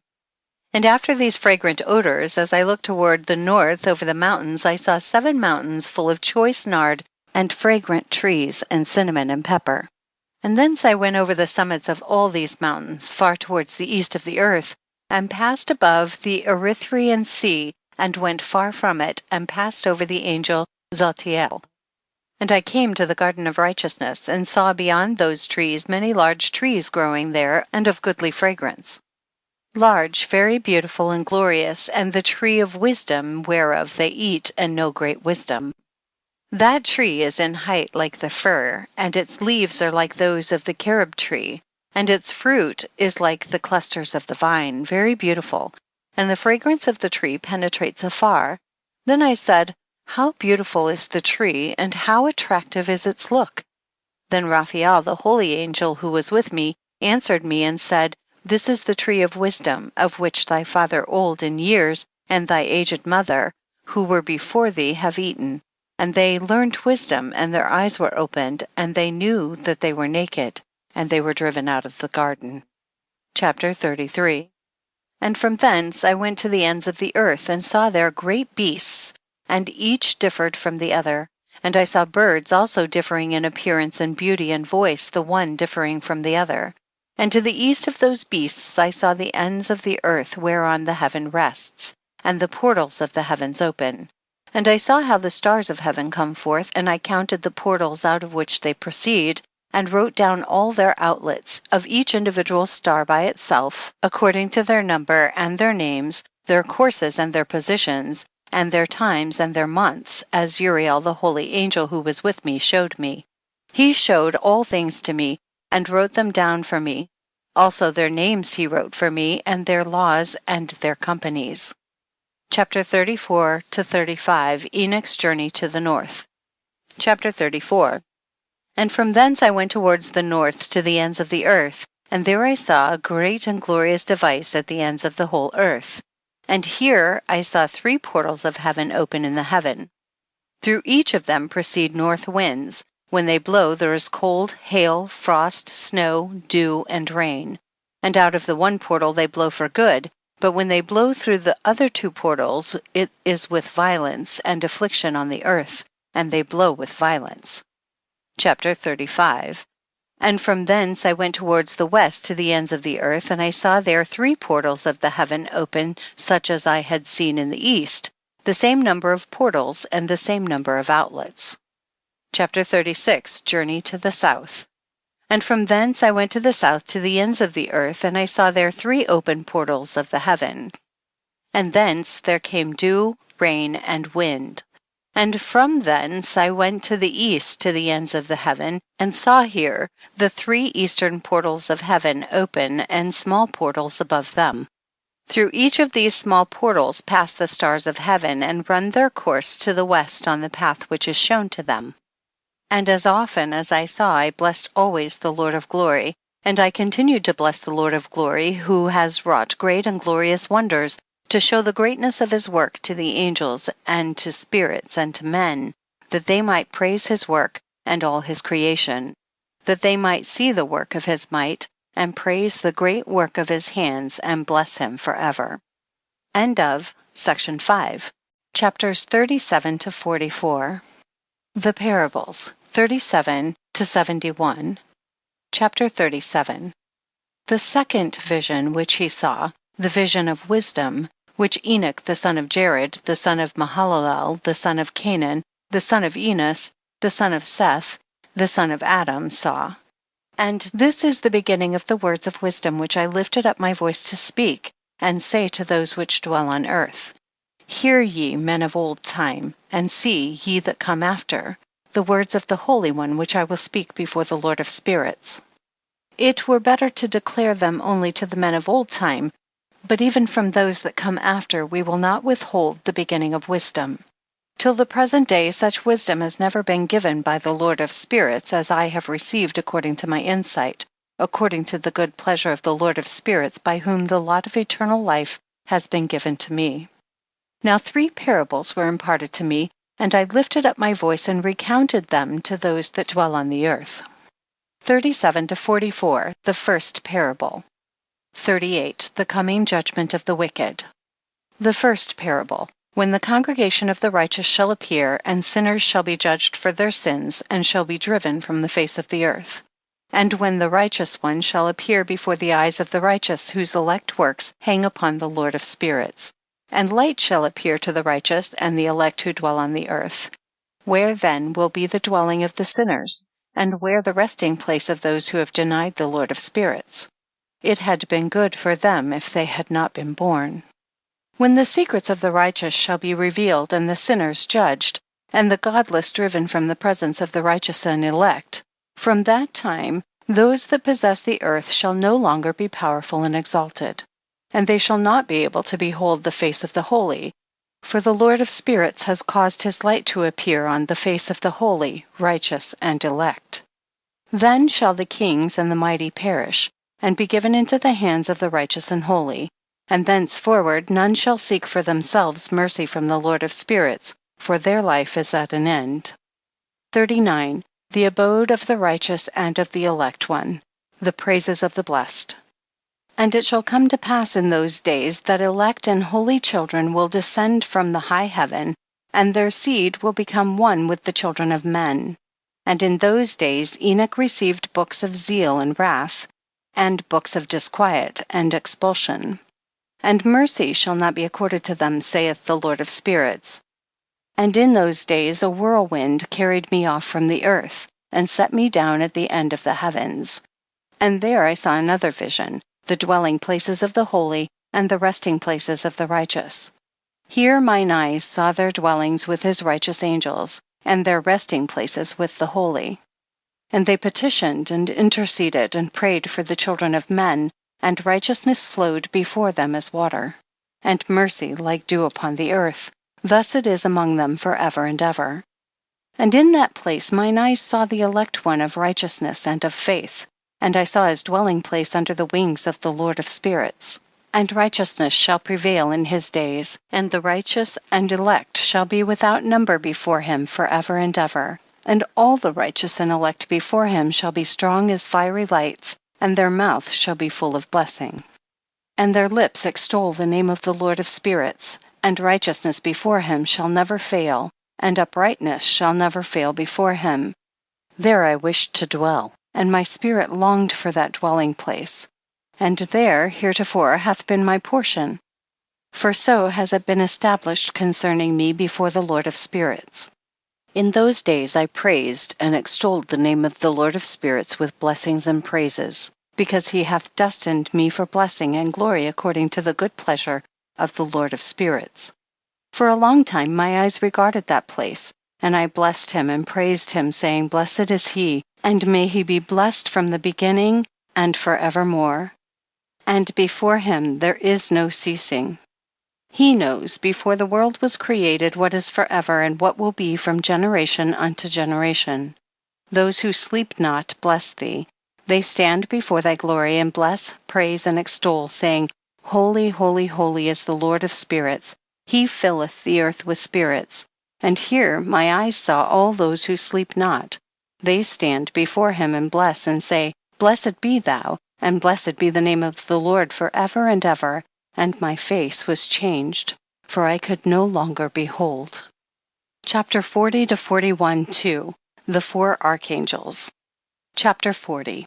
And after these fragrant odors, as I looked toward the north over the mountains, I saw 7 mountains full of choice nard and fragrant trees, and cinnamon and pepper. And thence I went over the summits of all these mountains, far towards the east of the earth, and passed above the Erythraean sea, and went far from it, and passed over the angel Zaltiel. And I came to the garden of righteousness, and saw beyond those trees many large trees growing there, and of goodly fragrance. Large, very beautiful and glorious, and the tree of wisdom, whereof they eat, and know great wisdom. That tree is in height like the fir, and its leaves are like those of the carob tree, and its fruit is like the clusters of the vine, very beautiful, and the fragrance of the tree penetrates afar. Then I said, how beautiful is the tree, and how attractive is its look. Then Raphael, the holy angel who was with me, answered me and said, this is the tree of wisdom, of which thy father old in years, and thy aged mother, who were before thee, have eaten. And they learned wisdom, and their eyes were opened, and they knew that they were naked, and they were driven out of the garden. Chapter 33. And from thence I went to the ends of the earth, and saw there great beasts, and each differed from the other. And I saw birds also differing in appearance and beauty and voice, the one differing from the other. And to the east of those beasts I saw the ends of the earth whereon the heaven rests, and the portals of the heavens open. And I saw how the stars of heaven come forth, and I counted the portals out of which they proceed, and wrote down all their outlets, of each individual star by itself, according to their number and their names, their courses and their positions, and their times and their months, as Uriel the holy angel who was with me showed me. He showed all things to me, and wrote them down for me. Also their names he wrote for me, and their laws and their companies. Chapter 34 to 35. Enoch's journey to the north. Chapter 34. And from thence I went towards the north to the ends of the earth, and there I saw a great and glorious device at the ends of the whole earth. And here I saw 3 portals of heaven open in the heaven. Through each of them proceed north winds. When they blow there is cold, hail, frost, snow, dew, and rain. And out of the one portal they blow for good, but when they blow through the other 2 portals, it is with violence and affliction on the earth, and they blow with violence. Chapter 35. And from thence I went towards the west to the ends of the earth, and I saw there 3 portals of the heaven open, such as I had seen in the east, the same number of portals and the same number of outlets. Chapter 36. Journey to the south. And from thence I went to the south to the ends of the earth, and I saw there 3 open portals of the heaven. And thence there came dew, rain, and wind. And from thence I went to the east to the ends of the heaven, and saw here the 3 eastern portals of heaven open, and small portals above them. Through each of these small portals pass the stars of heaven, and run their course to the west on the path which is shown to them. And as often as I saw, I blessed always the Lord of glory, and I continued to bless the Lord of glory, who has wrought great and glorious wonders, to show the greatness of his work to the angels, and to spirits, and to men, that they might praise his work, and all his creation, that they might see the work of his might, and praise the great work of his hands, and bless him forever. End of Section 5. Chapters 37 to 44. The Parables, 37 to 71. Chapter 37. The second vision which he saw, the vision of wisdom, which Enoch the son of Jared, the son of Mahalalel, the son of Canaan, the son of Enos, the son of Seth, the son of Adam, saw. And this is the beginning of the words of wisdom which I lifted up my voice to speak, and say to those which dwell on earth. Hear ye, men of old time, and see, ye that come after, the words of the Holy One which I will speak before the Lord of spirits. It were better to declare them only to the men of old time, but even from those that come after we will not withhold the beginning of wisdom. Till the present day such wisdom has never been given by the Lord of spirits as I have received according to my insight, according to the good pleasure of the Lord of spirits, by whom the lot of eternal life has been given to me. Now 3 parables were imparted to me, and I lifted up my voice and recounted them to those that dwell on the earth. 37 to 44. The first parable. 38. The coming judgment of the wicked. The first parable. When the congregation of the righteous shall appear, and sinners shall be judged for their sins, and shall be driven from the face of the earth. And when the righteous one shall appear before the eyes of the righteous, whose elect works hang upon the Lord of spirits. And light shall appear to the righteous and the elect who dwell on the earth. Where then will be the dwelling of the sinners? And where the resting place of those who have denied the Lord of spirits? It had been good for them if they had not been born. When the secrets of the righteous shall be revealed, and the sinners judged, and the godless driven from the presence of the righteous and elect, from that time those that possess the earth shall no longer be powerful and exalted, and they shall not be able to behold the face of the holy, for the Lord of spirits has caused his light to appear on the face of the holy, righteous, and elect. Then shall the kings and the mighty perish, and be given into the hands of the righteous and holy, and thenceforward none shall seek for themselves mercy from the Lord of spirits, for their life is at an end. 39. The abode of the righteous and of the elect one. The praises of the blessed. And it shall come to pass in those days that elect and holy children will descend from the high heaven, and their seed will become one with the children of men. And in those days Enoch received books of zeal and wrath, and books of disquiet and expulsion. And mercy shall not be accorded to them, saith the Lord of spirits. And in those days a whirlwind carried me off from the earth, and set me down at the end of the heavens. And there I saw another vision, the dwelling places of the holy, and the resting places of the righteous. Here mine eyes saw their dwellings with his righteous angels, and their resting places with the holy. And they petitioned and interceded and prayed for the children of men, and righteousness flowed before them as water, and mercy like dew upon the earth. Thus it is among them forever and ever. And in that place mine eyes saw the elect one of righteousness and of faith, and I saw his dwelling place under the wings of the Lord of spirits. And righteousness shall prevail in his days, and the righteous and elect shall be without number before him forever and ever. And all the righteous and elect before him shall be strong as fiery lights, and their mouth shall be full of blessing. And their lips extol the name of the Lord of spirits, and righteousness before him shall never fail, and uprightness shall never fail before him. There I wished to dwell, and my spirit longed for that dwelling place. And there heretofore hath been my portion. For so has it been established concerning me before the Lord of spirits. In those days I praised and extolled the name of the Lord of spirits with blessings and praises, because he hath destined me for blessing and glory according to the good pleasure of the Lord of spirits. For a long time my eyes regarded that place, and I blessed him and praised him, saying, Blessed is he, and may he be blessed from the beginning and forevermore. And before him there is no ceasing. He knows before the world was created what is forever and what will be from generation unto generation. Those who sleep not bless thee. They stand before thy glory and bless, praise, and extol, saying, Holy, holy, holy is the Lord of spirits. He filleth the earth with spirits. And here my eyes saw all those who sleep not. They stand before him and bless, and say, Blessed be thou, and blessed be the name of the Lord forever and ever. And my face was changed, for I could no longer behold. Chapter 40 to 41:2. The four archangels. Chapter 40.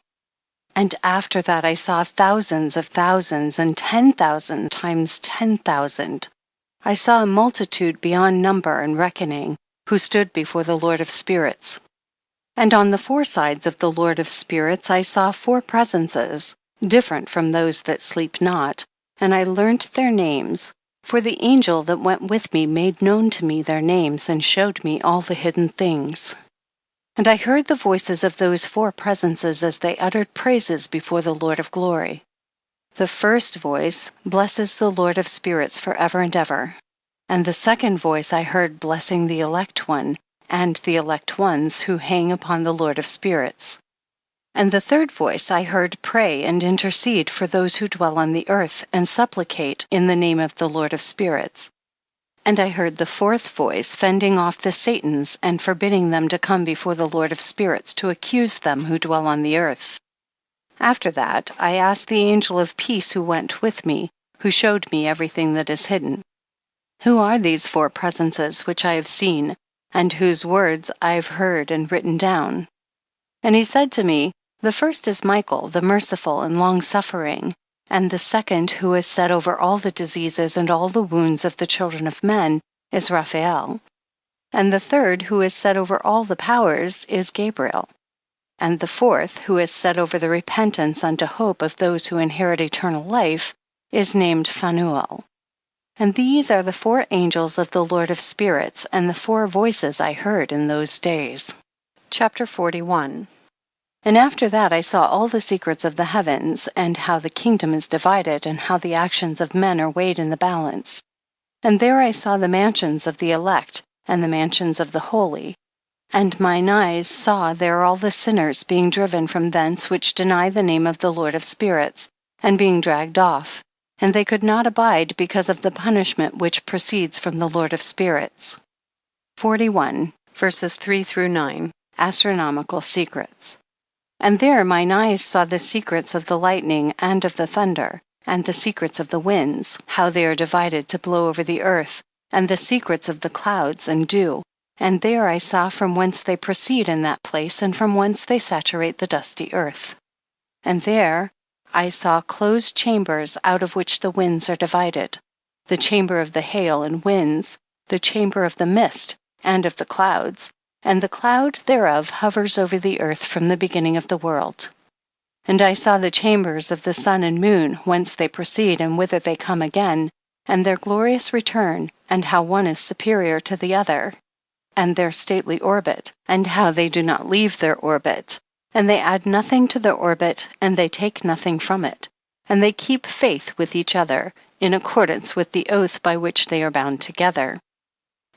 And after that I saw thousands of thousands and 10,000 times 10,000. I saw a multitude beyond number and reckoning, who stood before the Lord of spirits. And on the four sides of the Lord of spirits I saw four presences, different from those that sleep not, and I learnt their names, for the angel that went with me made known to me their names and showed me all the hidden things. And I heard the voices of those four presences as they uttered praises before the Lord of glory. The first voice blesses the Lord of spirits forever and ever. And the second voice I heard blessing the elect one, and the elect ones who hang upon the Lord of spirits. And the third voice I heard pray and intercede for those who dwell on the earth, and supplicate in the name of the Lord of spirits. And I heard the fourth voice fending off the Satans and forbidding them to come before the Lord of spirits to accuse them who dwell on the earth. After that I asked the angel of peace who went with me, who showed me everything that is hidden. Who are these four presences which I have seen, and whose words I have heard and written down? And he said to me, The first is Michael, the merciful and long-suffering, and the second, who is set over all the diseases and all the wounds of the children of men, is Raphael. And the third, who is set over all the powers, is Gabriel. And the fourth, who is set over the repentance unto hope of those who inherit eternal life, is named Phanuel. And these are the 4 angels of the Lord of Spirits, and the 4 voices I heard in those days. Chapter 41. And after that I saw all the secrets of the heavens, and how the kingdom is divided, and how the actions of men are weighed in the balance. And there I saw the mansions of the elect, and the mansions of the holy. And mine eyes saw there all the sinners being driven from thence which deny the name of the Lord of Spirits, and being dragged off, and they could not abide because of the punishment which proceeds from the Lord of Spirits. 41, verses 3-9, Astronomical Secrets. And there mine eyes saw the secrets of the lightning and of the thunder, and the secrets of the winds, how they are divided to blow over the earth, and the secrets of the clouds and dew. And there I saw from whence they proceed in that place, and from whence they saturate the dusty earth. And there I saw closed chambers out of which the winds are divided, the chamber of the hail and winds, the chamber of the mist and of the clouds, and the cloud thereof hovers over the earth from the beginning of the world. And I saw the chambers of the sun and moon, whence they proceed and whither they come again, and their glorious return, and how one is superior to the other, and their stately orbit, and how they do not leave their orbit, and they add nothing to their orbit, and they take nothing from it, and they keep faith with each other, in accordance with the oath by which they are bound together.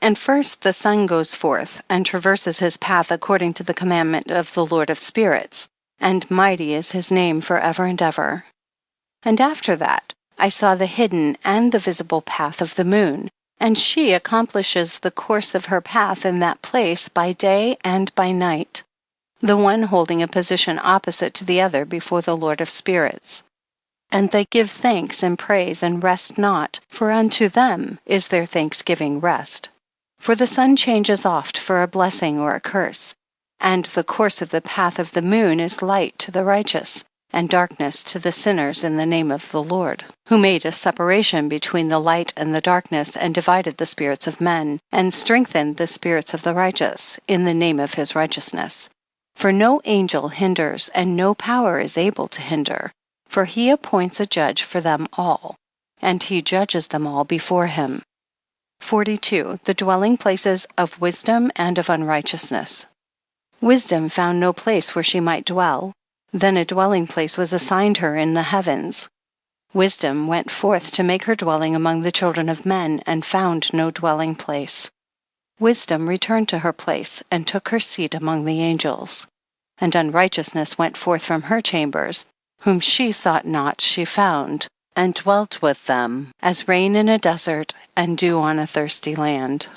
And first the sun goes forth, and traverses his path according to the commandment of the Lord of Spirits, and mighty is his name forever and ever. And after that I saw the hidden and the visible path of the moon, and she accomplishes the course of her path in that place by day and by night, the one holding a position opposite to the other before the Lord of Spirits. And they give thanks and praise and rest not, for unto them is their thanksgiving rest. For the sun changes oft for a blessing or a curse, and the course of the path of the moon is light to the righteous, and darkness to the sinners in the name of the Lord, who made a separation between the light and the darkness, and divided the spirits of men, and strengthened the spirits of the righteous in the name of his righteousness. For no angel hinders, and no power is able to hinder, for he appoints a judge for them all, and he judges them all before him. 42. The dwelling places of wisdom and of unrighteousness. Wisdom found no place where she might dwell. Then a dwelling place was assigned her in the heavens. Wisdom went forth to make her dwelling among the children of men, and found no dwelling place. Wisdom returned to her place, and took her seat among the angels. And unrighteousness went forth from her chambers, whom she sought not she found, and dwelt with them, as rain in a desert, and dew on a thirsty land.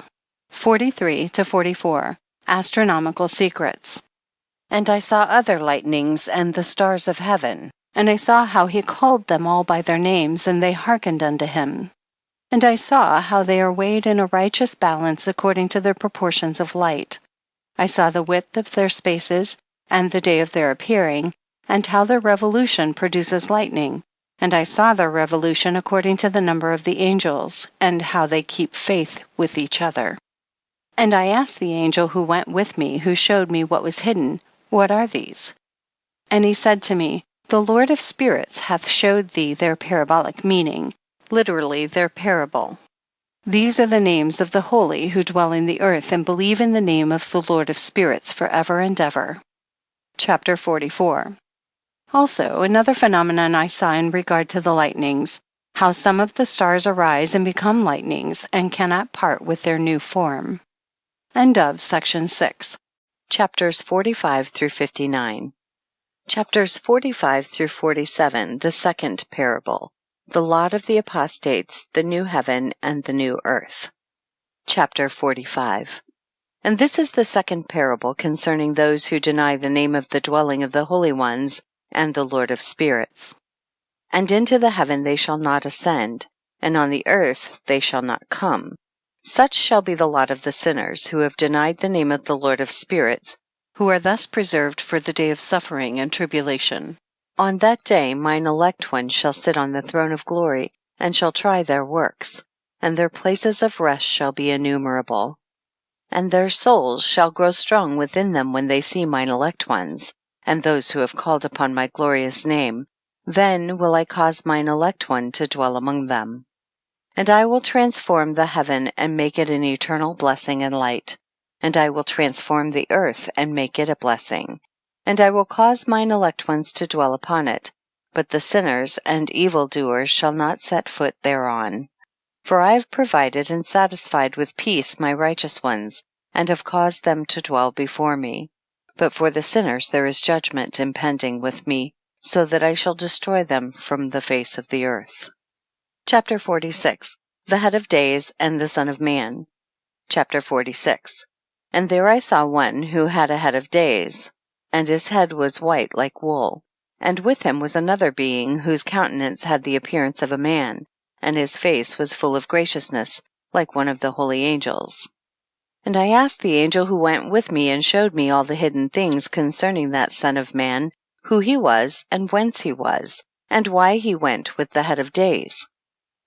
43-44. Astronomical Secrets. And I saw other lightnings and the stars of heaven, and I saw how he called them all by their names, and they hearkened unto him. And I saw how they are weighed in a righteous balance according to their proportions of light. I saw the width of their spaces, and the day of their appearing, and how their revolution produces lightning. And I saw their revolution according to the number of the angels, and how they keep faith with each other. And I asked the angel who went with me, who showed me what was hidden, what are these? And he said to me, the Lord of Spirits hath showed thee their parabolic meaning, literally their parable. These are the names of the holy who dwell in the earth and believe in the name of the Lord of Spirits forever and ever. Chapter 44. Also, another phenomenon I saw in regard to the lightnings, how some of the stars arise and become lightnings, and cannot part with their new form. End of section 6. Chapters 45-59. Chapters 45-47, the second parable, the lot of the apostates, the new heaven and the new earth. Chapter 45. And this is the second parable concerning those who deny the name of the dwelling of the holy ones and the Lord of Spirits. And into the heaven they shall not ascend, and on the earth they shall not come. Such shall be the lot of the sinners who have denied the name of the Lord of Spirits, who are thus preserved for the day of suffering and tribulation. On that day mine elect ones shall sit on the throne of glory, and shall try their works, and their places of rest shall be innumerable. And their souls shall grow strong within them when they see mine elect ones, and those who have called upon my glorious name. Then will I cause mine elect one to dwell among them. And I will transform the heaven and make it an eternal blessing and light. And I will transform the earth and make it a blessing. And I will cause mine elect ones to dwell upon it, but the sinners and evildoers shall not set foot thereon. For I have provided and satisfied with peace my righteous ones, and have caused them to dwell before me. But for the sinners there is judgment impending with me, so that I shall destroy them from the face of the earth. Chapter 46. The head of days and the Son of Man. Chapter 46. And there I saw one who had a head of days, and his head was white like wool. And with him was another being whose countenance had the appearance of a man, and his face was full of graciousness, like one of the holy angels. And I asked the angel who went with me and showed me all the hidden things concerning that Son of Man, who he was, and whence he was, and why he went with the head of days.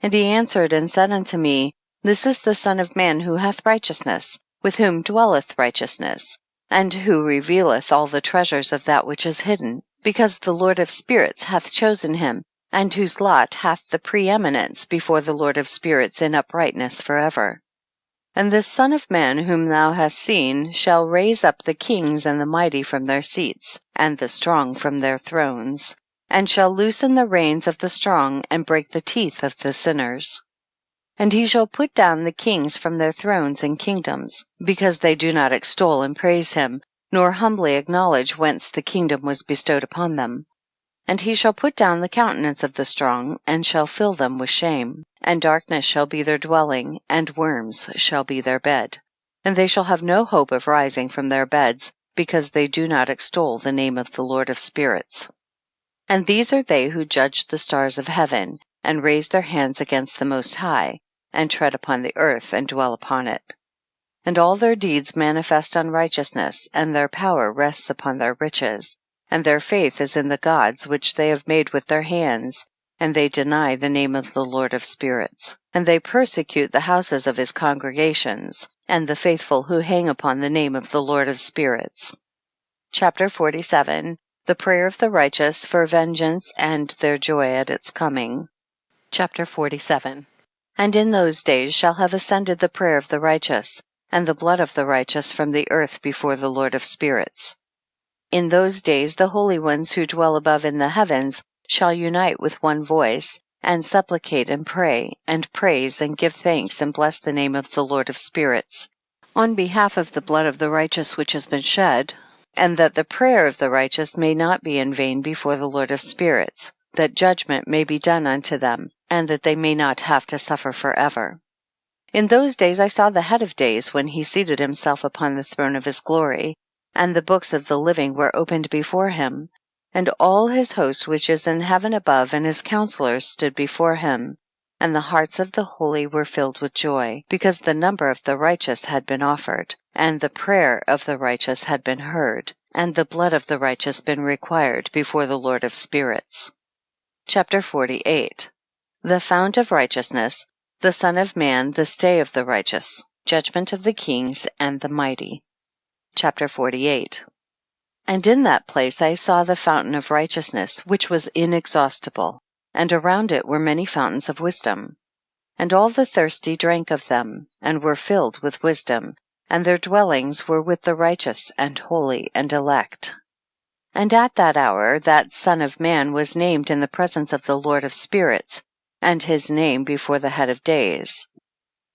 And he answered and said unto me, This is the Son of Man who hath righteousness, with whom dwelleth righteousness, and who revealeth all the treasures of that which is hidden, because the Lord of spirits hath chosen him, and whose lot hath the preeminence before the Lord of spirits in uprightness forever. And this Son of Man whom thou hast seen shall raise up the kings and the mighty from their seats, and the strong from their thrones, and shall loosen the reins of the strong, and break the teeth of the sinners. And he shall put down the kings from their thrones and kingdoms, because they do not extol and praise him, nor humbly acknowledge whence the kingdom was bestowed upon them. And he shall put down the countenance of the strong, and shall fill them with shame. And darkness shall be their dwelling, and worms shall be their bed. And they shall have no hope of rising from their beds, because they do not extol the name of the Lord of spirits. And these are they who judge the stars of heaven, and raise their hands against the Most High, and tread upon the earth, and dwell upon it. And all their deeds manifest unrighteousness, and their power rests upon their riches. And their faith is in the gods which they have made with their hands, and they deny the name of the Lord of spirits. And they persecute the houses of his congregations, and the faithful who hang upon the name of the Lord of spirits. Chapter 47. The prayer of the righteous for vengeance and their joy at its coming. Chapter 47. And in those days shall have ascended the prayer of the righteous, and the blood of the righteous from the earth before the Lord of spirits. In those days the holy ones who dwell above in the heavens shall unite with one voice, and supplicate and pray, and praise and give thanks and bless the name of the Lord of spirits, on behalf of the blood of the righteous which has been shed, and that the prayer of the righteous may not be in vain before the Lord of spirits, that judgment may be done unto them, and that they may not have to suffer forever. In those days I saw the head of days when he seated himself upon the throne of his glory, and the books of the living were opened before him, and all his host which is in heaven above and his counselors stood before him, and the hearts of the holy were filled with joy, because the number of the righteous had been offered, and the prayer of the righteous had been heard, and the blood of the righteous been required before the Lord of spirits. Chapter 48. The fount of righteousness, the Son of Man, the stay of the righteous, judgment of the kings and the mighty. Chapter 48. And in that place I saw the fountain of righteousness, which was inexhaustible, and around it were many fountains of wisdom. And all the thirsty drank of them, and were filled with wisdom, and their dwellings were with the righteous and holy and elect. And at that hour that Son of Man was named in the presence of the Lord of spirits, and his name before the head of days.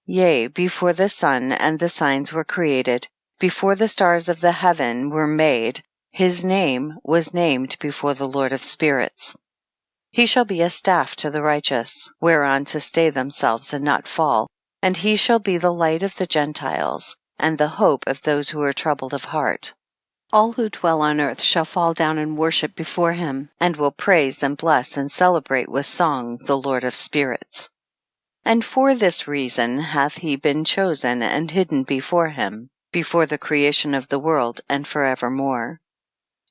Yea, before the sun and the signs were created, before the stars of the heaven were made, his name was named before the Lord of spirits. He shall be a staff to the righteous, whereon to stay themselves and not fall, and he shall be the light of the Gentiles, and the hope of those who are troubled of heart. All who dwell on earth shall fall down and worship before him, and will praise and bless and celebrate with song the Lord of spirits. And for this reason hath he been chosen and hidden before him, before the creation of the world, and forevermore.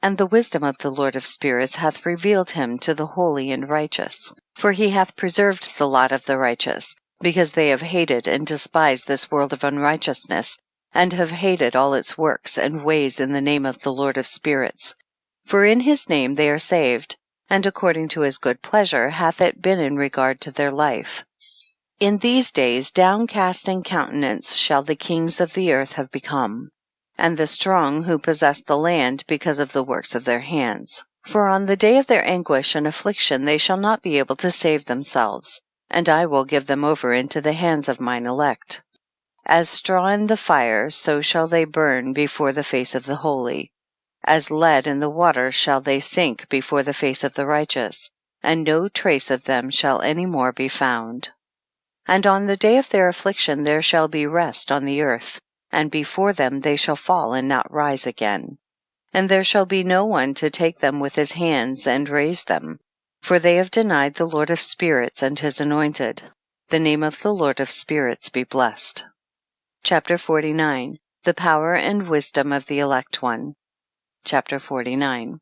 And the wisdom of the Lord of spirits hath revealed him to the holy and righteous. For he hath preserved the lot of the righteous, because they have hated and despised this world of unrighteousness, and have hated all its works and ways in the name of the Lord of spirits. For in his name they are saved, and according to his good pleasure hath it been in regard to their life. In these days downcast in countenance shall the kings of the earth have become, and the strong who possess the land because of the works of their hands. For on the day of their anguish and affliction they shall not be able to save themselves, and I will give them over into the hands of mine elect. As straw in the fire, so shall they burn before the face of the holy. As lead in the water shall they sink before the face of the righteous, and no trace of them shall any more be found. And on the day of their affliction there shall be rest on the earth, and before them they shall fall and not rise again. And there shall be no one to take them with his hands and raise them, for they have denied the Lord of spirits and his anointed. The name of the Lord of spirits be blessed. Chapter 49. The power and wisdom of the elect one. Chapter 49.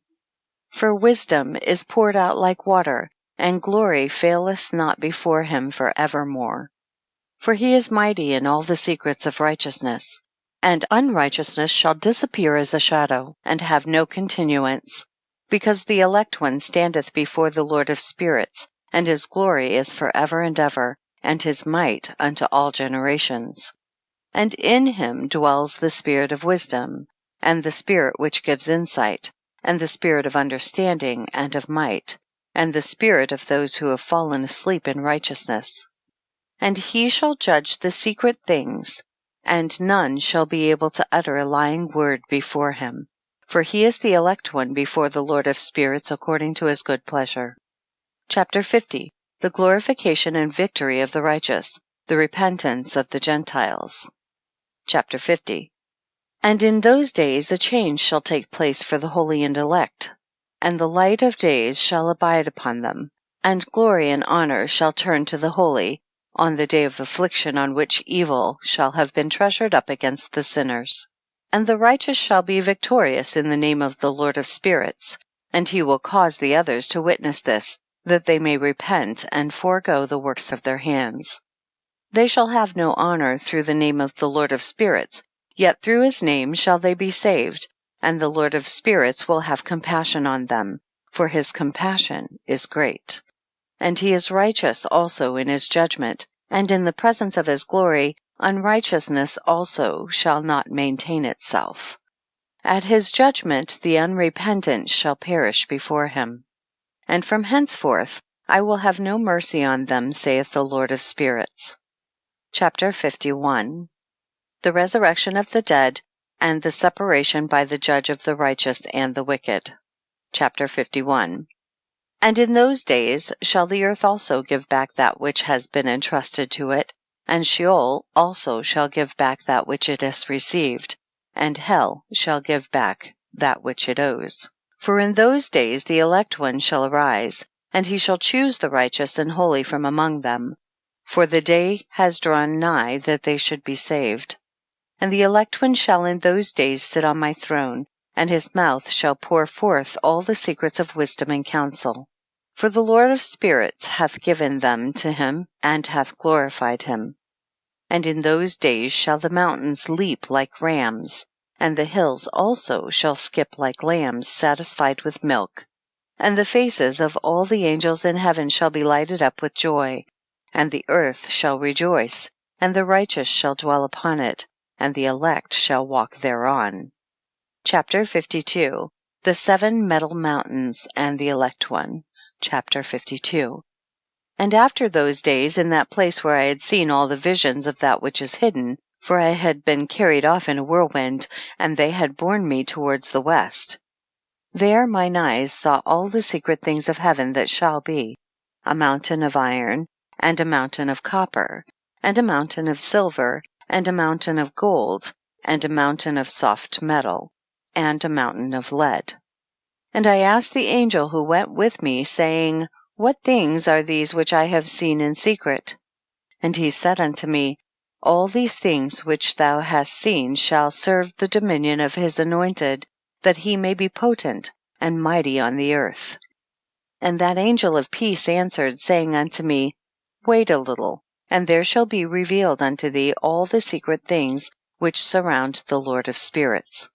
For wisdom is poured out like water, and glory faileth not before him for evermore. For he is mighty in all the secrets of righteousness, and unrighteousness shall disappear as a shadow, and have no continuance, because the elect one standeth before the Lord of spirits, and his glory is for ever and ever, and his might unto all generations. And in him dwells the spirit of wisdom, and the spirit which gives insight, and the spirit of understanding and of might, and the spirit of those who have fallen asleep in righteousness. And he shall judge the secret things, and none shall be able to utter a lying word before him. For he is the elect one before the Lord of spirits according to his good pleasure. Chapter 50. The glorification and victory of the righteous, the repentance of the Gentiles. Chapter 50. And in those days a change shall take place for the holy and elect, and the light of days shall abide upon them, and glory and honor shall turn to the holy, on the day of affliction on which evil shall have been treasured up against the sinners. And the righteous shall be victorious in the name of the Lord of spirits, and he will cause the others to witness this, that they may repent and forego the works of their hands. They shall have no honor through the name of the Lord of spirits, yet through his name shall they be saved, and the Lord of spirits will have compassion on them, for his compassion is great. And he is righteous also in his judgment, and in the presence of his glory, unrighteousness also shall not maintain itself. At his judgment the unrepentant shall perish before him. And from henceforth I will have no mercy on them, saith the Lord of spirits. Chapter 51. The resurrection of the dead, and the separation by the judge of the righteous and the wicked. Chapter 51. And in those days shall the earth also give back that which has been entrusted to it, and Sheol also shall give back that which it has received, and hell shall give back that which it owes. For in those days the elect one shall arise, and he shall choose the righteous and holy from among them. For the day has drawn nigh that they should be saved. And the elect one shall in those days sit on my throne, and his mouth shall pour forth all the secrets of wisdom and counsel. For the Lord of spirits hath given them to him, and hath glorified him. And in those days shall the mountains leap like rams, and the hills also shall skip like lambs satisfied with milk. And the faces of all the angels in heaven shall be lighted up with joy, and the earth shall rejoice, and the righteous shall dwell upon it, and the elect shall walk thereon. Chapter 52. The 7 metal mountains and the elect one. Chapter 52. And after those days, in that place where I had seen all the visions of that which is hidden, for I had been carried off in a whirlwind, and they had borne me towards the west. There mine eyes saw all the secret things of heaven that shall be, a mountain of iron, and a mountain of copper, and a mountain of silver, and a mountain of gold, and a mountain of soft metal, and a mountain of lead. And I asked the angel who went with me, saying, What things are these which I have seen in secret? And he said unto me, all these things which thou hast seen shall serve the dominion of his anointed, that he may be potent and mighty on the earth. And that angel of peace answered, saying unto me, Wait a little, and there shall be revealed unto thee all the secret things which surround the Lord of spirits.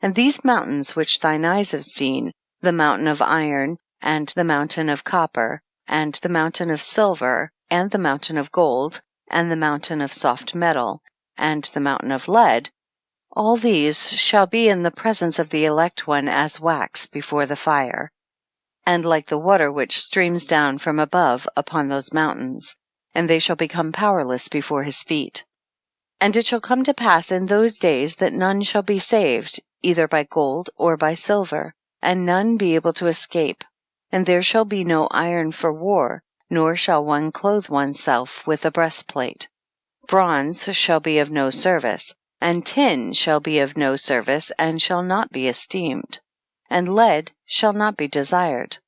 And these mountains which thine eyes have seen, the mountain of iron, and the mountain of copper, and the mountain of silver, and the mountain of gold, and the mountain of soft metal, and the mountain of lead, all these shall be in the presence of the elect one as wax before the fire, and like the water which streams down from above upon those mountains, and they shall become powerless before his feet. And it shall come to pass in those days that none shall be saved, either by gold or by silver, and none be able to escape. And there shall be no iron for war, nor shall one clothe oneself with a breastplate. Bronze shall be of no service, and tin shall be of no service, and shall not be esteemed, and lead shall not be desired.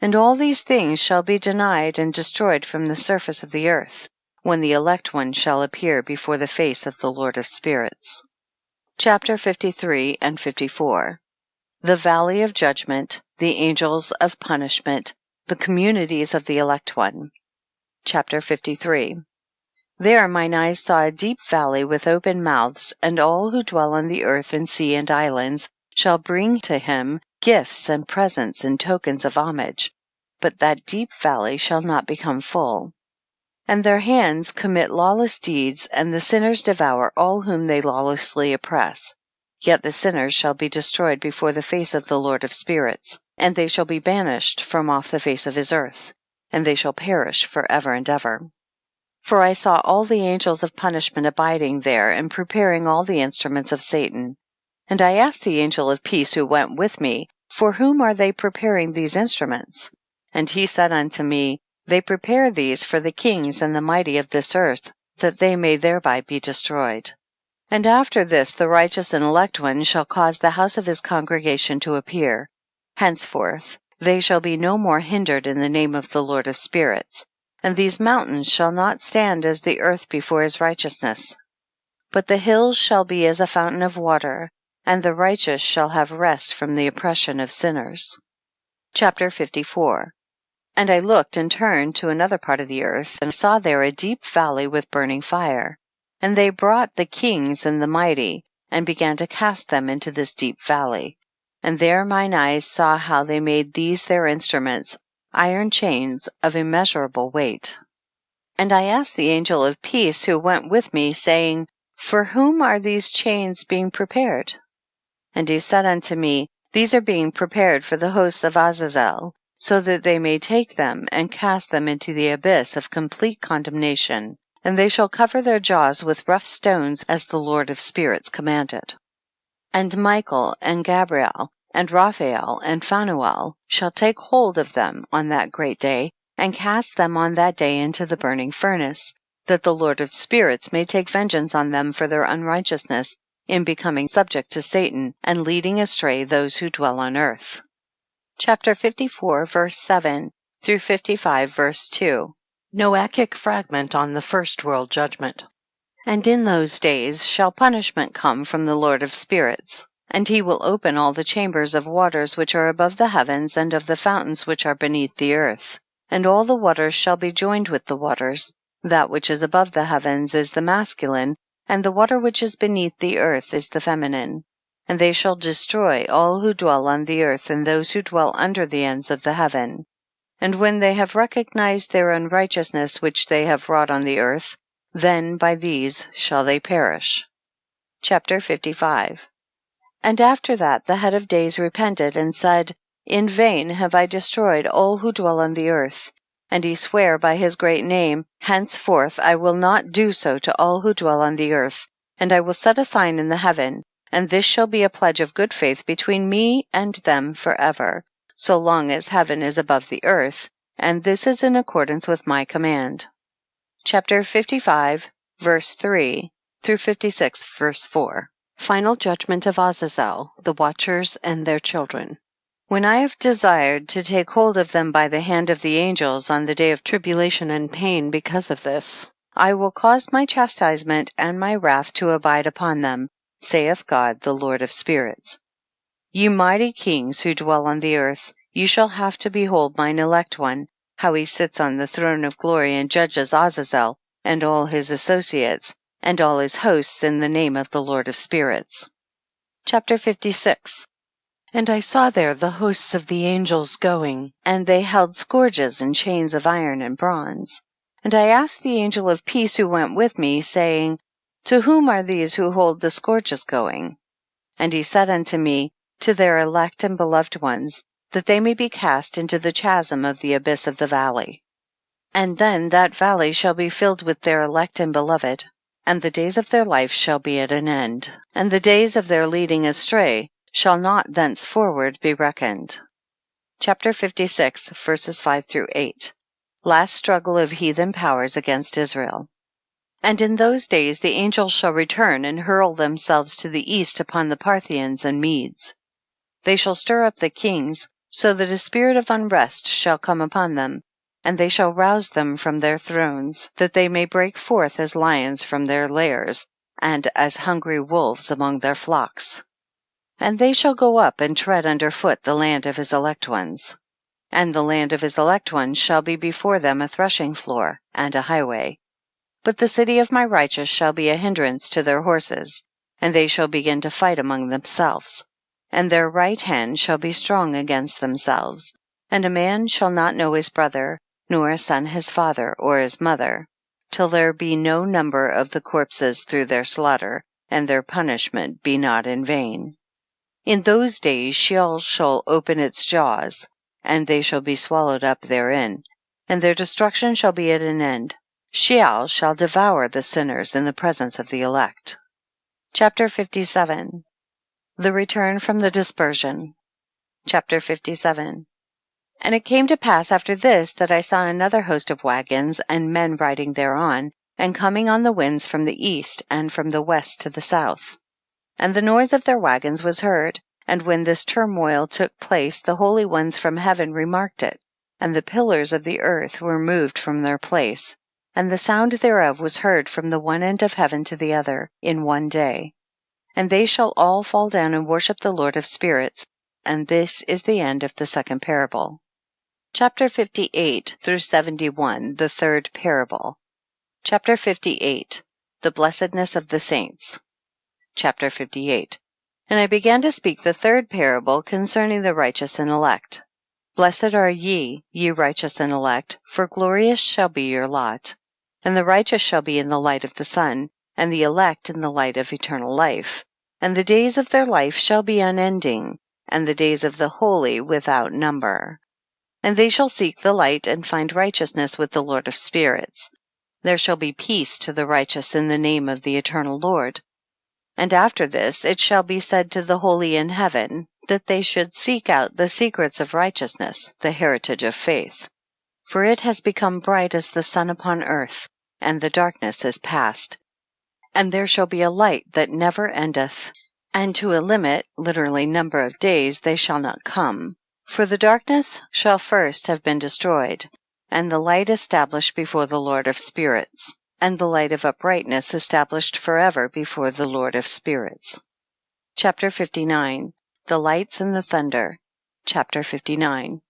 And all these things shall be denied and destroyed from the surface of the earth, when the elect one shall appear before the face of the Lord of spirits. Chapter 53 and 54. The valley of judgment, the angels of punishment, the communities of the elect one. Chapter 53. There mine eyes saw a deep valley with open mouths, and all who dwell on the earth and sea and islands shall bring to him gifts and presents and tokens of homage, but that deep valley shall not become full. And their hands commit lawless deeds, and the sinners devour all whom they lawlessly oppress. Yet the sinners shall be destroyed before the face of the Lord of spirits, and they shall be banished from off the face of his earth, and they shall perish for ever and ever. For I saw all the angels of punishment abiding there, and preparing all the instruments of Satan. And I asked the angel of peace who went with me, For whom are they preparing these instruments? And he said unto me, They prepare these for the kings and the mighty of this earth, that they may thereby be destroyed. And after this the righteous and elect one shall cause the house of his congregation to appear. Henceforth they shall be no more hindered in the name of the Lord of spirits. And these mountains shall not stand as the earth before his righteousness, but the hills shall be as a fountain of water, and the righteous shall have rest from the oppression of sinners. Chapter 54. And I looked and turned to another part of the earth, and saw there a deep valley with burning fire. And they brought the kings and the mighty, and began to cast them into this deep valley. And there mine eyes saw how they made these their instruments, iron chains of immeasurable weight. And I asked the angel of peace who went with me, saying, For whom are these chains being prepared? And he said unto me, These are being prepared for the hosts of Azazel, so that they may take them and cast them into the abyss of complete condemnation, and they shall cover their jaws with rough stones, as the Lord of spirits commanded. And Michael and Gabriel and Raphael and Phanuel shall take hold of them on that great day, and cast them on that day into the burning furnace, that the Lord of spirits may take vengeance on them for their unrighteousness in becoming subject to Satan and leading astray those who dwell on earth. Chapter 54, verse 7 through 55, verse 2. Noachic fragment on the first world judgment. And in those days shall punishment come from the Lord of spirits, and he will open all the chambers of waters which are above the heavens, and of the fountains which are beneath the earth. And all the waters shall be joined with the waters. That which is above the heavens is the masculine, and the water which is beneath the earth is the feminine. And they shall destroy all who dwell on the earth, and those who dwell under the ends of the heaven. And when they have recognized their unrighteousness which they have wrought on the earth, then by these shall they perish. Chapter 55. And after that the head of days repented, and said, In vain have I destroyed all who dwell on the earth. And he sware by his great name, Henceforth I will not do so to all who dwell on the earth, and I will set a sign in the heaven, and this shall be a pledge of good faith between me and them forever, so long as heaven is above the earth, and this is in accordance with my command. Chapter 55, verse 3 through 56, verse 4. Final judgment of Azazel, the watchers and their children. When I have desired to take hold of them by the hand of the angels on the day of tribulation and pain because of this, I will cause my chastisement and my wrath to abide upon them, saith God, the Lord of spirits. Ye mighty kings who dwell on the earth, you shall have to behold mine elect one, how he sits on the throne of glory and judges Azazel and all his associates, and all his hosts in the name of the Lord of spirits. Chapter 56. And I saw there the hosts of the angels going, and they held scourges and chains of iron and bronze. And I asked the angel of peace who went with me, saying, To whom are these who hold the scourges going? And he said unto me, To their elect and beloved ones, that they may be cast into the chasm of the abyss of the valley. And then that valley shall be filled with their elect and beloved, and the days of their life shall be at an end, and the days of their leading astray shall not thenceforward be reckoned. Chapter 56, verses 5-8. Last struggle of heathen powers against Israel. And in those days the angels shall return and hurl themselves to the east upon the Parthians and Medes. They shall stir up the kings, so that a spirit of unrest shall come upon them, and they shall rouse them from their thrones, that they may break forth as lions from their lairs, and as hungry wolves among their flocks. And they shall go up and tread under foot the land of his elect ones. And the land of his elect ones shall be before them a threshing floor and a highway. But the city of my righteous shall be a hindrance to their horses, and they shall begin to fight among themselves. And their right hand shall be strong against themselves, and a man shall not know his brother, nor a son his father or his mother, till there be no number of the corpses through their slaughter, and their punishment be not in vain. In those days Sheol shall open its jaws, and they shall be swallowed up therein, and their destruction shall be at an end. Sheol shall devour the sinners in the presence of the elect. Chapter 57. The return from the dispersion. Chapter 57. And it came to pass after this that I saw another host of wagons and men riding thereon, and coming on the winds from the east and from the west to the south. And the noise of their wagons was heard, and when this turmoil took place the holy ones from heaven remarked it, and the pillars of the earth were moved from their place, and the sound thereof was heard from the one end of heaven to the other in one day. And they shall all fall down and worship the Lord of spirits, and this is the end of the second parable. Chapter 58-71, the third parable. Chapter 58, the blessedness of the saints. Chapter 58. And I began to speak the third parable concerning the righteous and elect. Blessed are ye, ye righteous and elect, for glorious shall be your lot. And the righteous shall be in the light of the sun, and the elect in the light of eternal life. And the days of their life shall be unending, and the days of the holy without number. And they shall seek the light and find righteousness with the Lord of spirits. There shall be peace to the righteous in the name of the eternal Lord. And after this it shall be said to the holy in heaven, that they should seek out the secrets of righteousness, the heritage of faith. For it has become bright as the sun upon earth, and the darkness is past. And there shall be a light that never endeth, and to a limit, literally number of days, they shall not come. For the darkness shall first have been destroyed, and the light established before the Lord of spirits, and the light of uprightness established forever before the Lord of spirits. Chapter 59. The lights and the thunder. Chapter 59.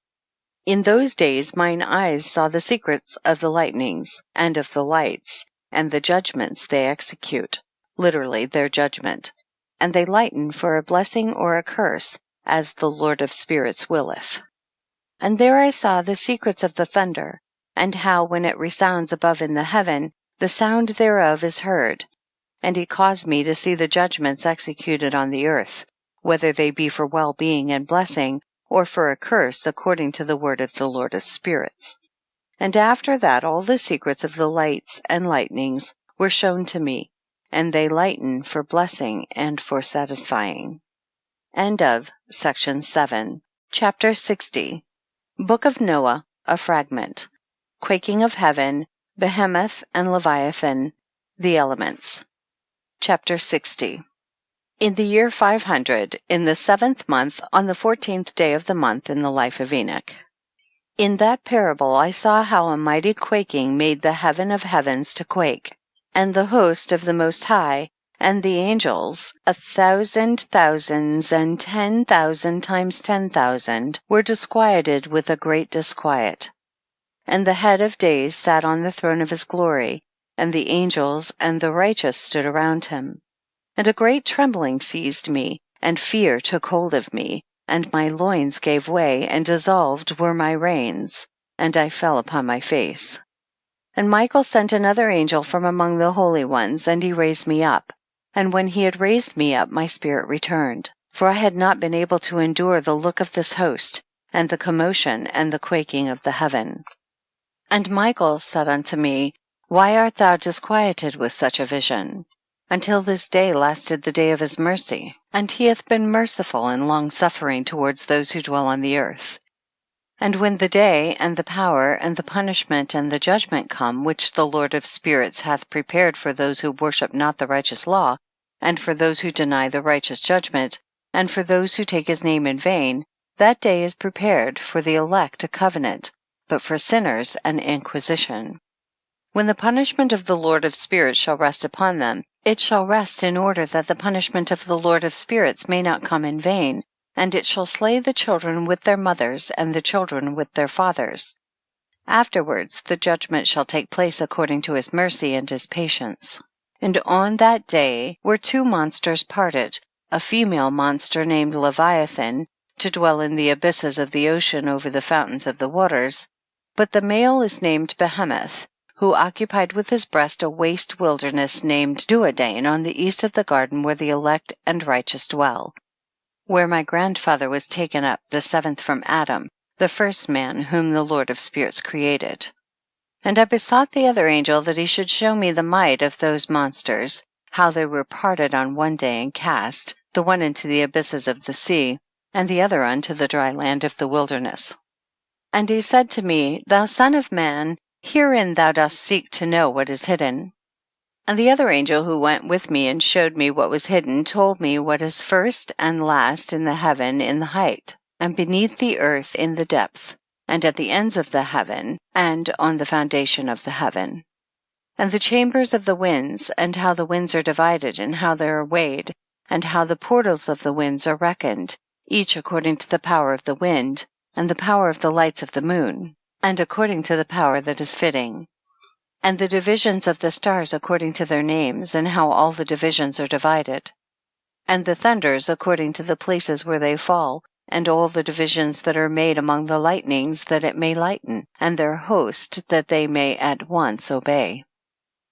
In those days mine eyes saw the secrets of the lightnings, and of the lights, and the judgments they execute, literally their judgment, and they lighten for a blessing or a curse, as the Lord of spirits willeth. And there I saw the secrets of the thunder, and how when it resounds above in the heaven, the sound thereof is heard. And he caused me to see the judgments executed on the earth, whether they be for well-being and blessing, or for a curse, according to the word of the Lord of spirits. And after that all the secrets of the lights and lightnings were shown to me, and they lighten for blessing and for satisfying. End of section 7. Chapter 60. Book of Noah, a fragment. Quaking of heaven, Behemoth and Leviathan, the elements. Chapter 60. In the year 500, in the 7th month, on the 14th day of the month in the life of Enoch. In that parable I saw how a mighty quaking made the heaven of heavens to quake, and the host of the Most High, and the angels, 1,000 thousands and 10,000 times 10,000, were disquieted with a great disquiet. And the head of days sat on the throne of his glory, and the angels and the righteous stood around him. And a great trembling seized me, and fear took hold of me, and my loins gave way, and dissolved were my reins, and I fell upon my face. And Michael sent another angel from among the holy ones, and he raised me up. And when he had raised me up, my spirit returned, for I had not been able to endure the look of this host, and the commotion and the quaking of the heaven. And Michael said unto me, Why art thou disquieted with such a vision? Until this day lasted the day of his mercy, and he hath been merciful and long-suffering towards those who dwell on the earth. And when the day, and the power, and the punishment, and the judgment come, which the Lord of spirits hath prepared for those who worship not the righteous law, and for those who deny the righteous judgment, and for those who take his name in vain, that day is prepared for the elect a covenant, but for sinners an inquisition. When the punishment of the Lord of spirits shall rest upon them, it shall rest in order that the punishment of the Lord of spirits may not come in vain, and it shall slay the children with their mothers, and the children with their fathers. Afterwards the judgment shall take place according to his mercy and his patience. And on that day were two monsters parted, a female monster named Leviathan, to dwell in the abysses of the ocean over the fountains of the waters, but the male is named Behemoth, who occupied with his breast a waste wilderness named Duodain on the east of the garden where the elect and righteous dwell, where my grandfather was taken up, the seventh from Adam, the first man whom the Lord of spirits created. And I besought the other angel that he should show me the might of those monsters, how they were parted on one day and cast, the one into the abysses of the sea, and the other unto the dry land of the wilderness. And he said to me, Thou son of man, herein thou dost seek to know what is hidden. And the other angel who went with me and showed me what was hidden told me what is first and last in the heaven in the height, and beneath the earth in the depth, and at the ends of the heaven, and on the foundation of the heaven. And the chambers of the winds, and how the winds are divided, and how they are weighed, and how the portals of the winds are reckoned, each according to the power of the wind, and the power of the lights of the moon, and according to the power that is fitting. And the divisions of the stars according to their names, and how all the divisions are divided. And the thunders according to the places where they fall, and all the divisions that are made among the lightnings, that it may lighten, and their host, that they may at once obey.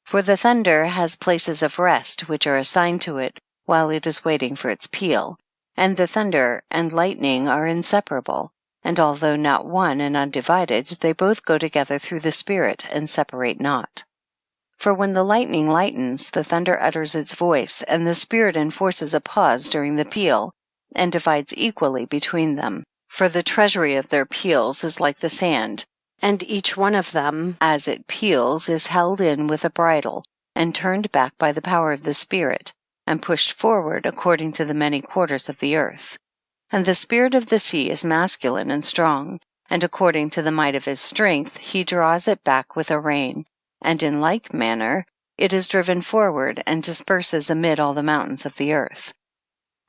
For the thunder has places of rest which are assigned to it while it is waiting for its peal, and the thunder and lightning are inseparable, and although not one and undivided, they both go together through the Spirit and separate not. For when the lightning lightens, the thunder utters its voice, and the Spirit enforces a pause during the peal, and divides equally between them. For the treasury of their peals is like the sand, and each one of them, as it peals, is held in with a bridle, and turned back by the power of the Spirit, and pushed forward according to the many quarters of the earth. And the spirit of the sea is masculine and strong, and according to the might of his strength he draws it back with a rein, and in like manner it is driven forward and disperses amid all the mountains of the earth.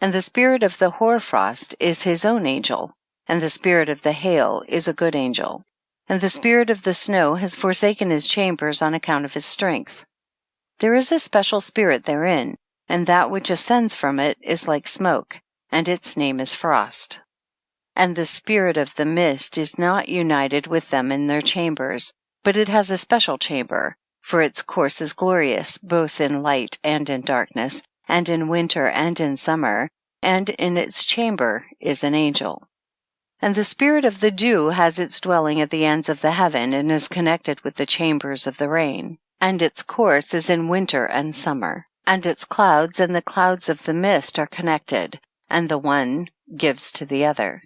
And the spirit of the hoarfrost is his own angel, and the spirit of the hail is a good angel, and the spirit of the snow has forsaken his chambers on account of his strength. There is a special spirit therein, and that which ascends from it is like smoke, and its name is frost. And the spirit of the mist is not united with them in their chambers, but it has a special chamber, for its course is glorious, both in light and in darkness, and in winter and in summer, and in its chamber is an angel. And the spirit of the dew has its dwelling at the ends of the heaven, and is connected with the chambers of the rain, and its course is in winter and summer, and its clouds and the clouds of the mist are connected, and the one gives to the other.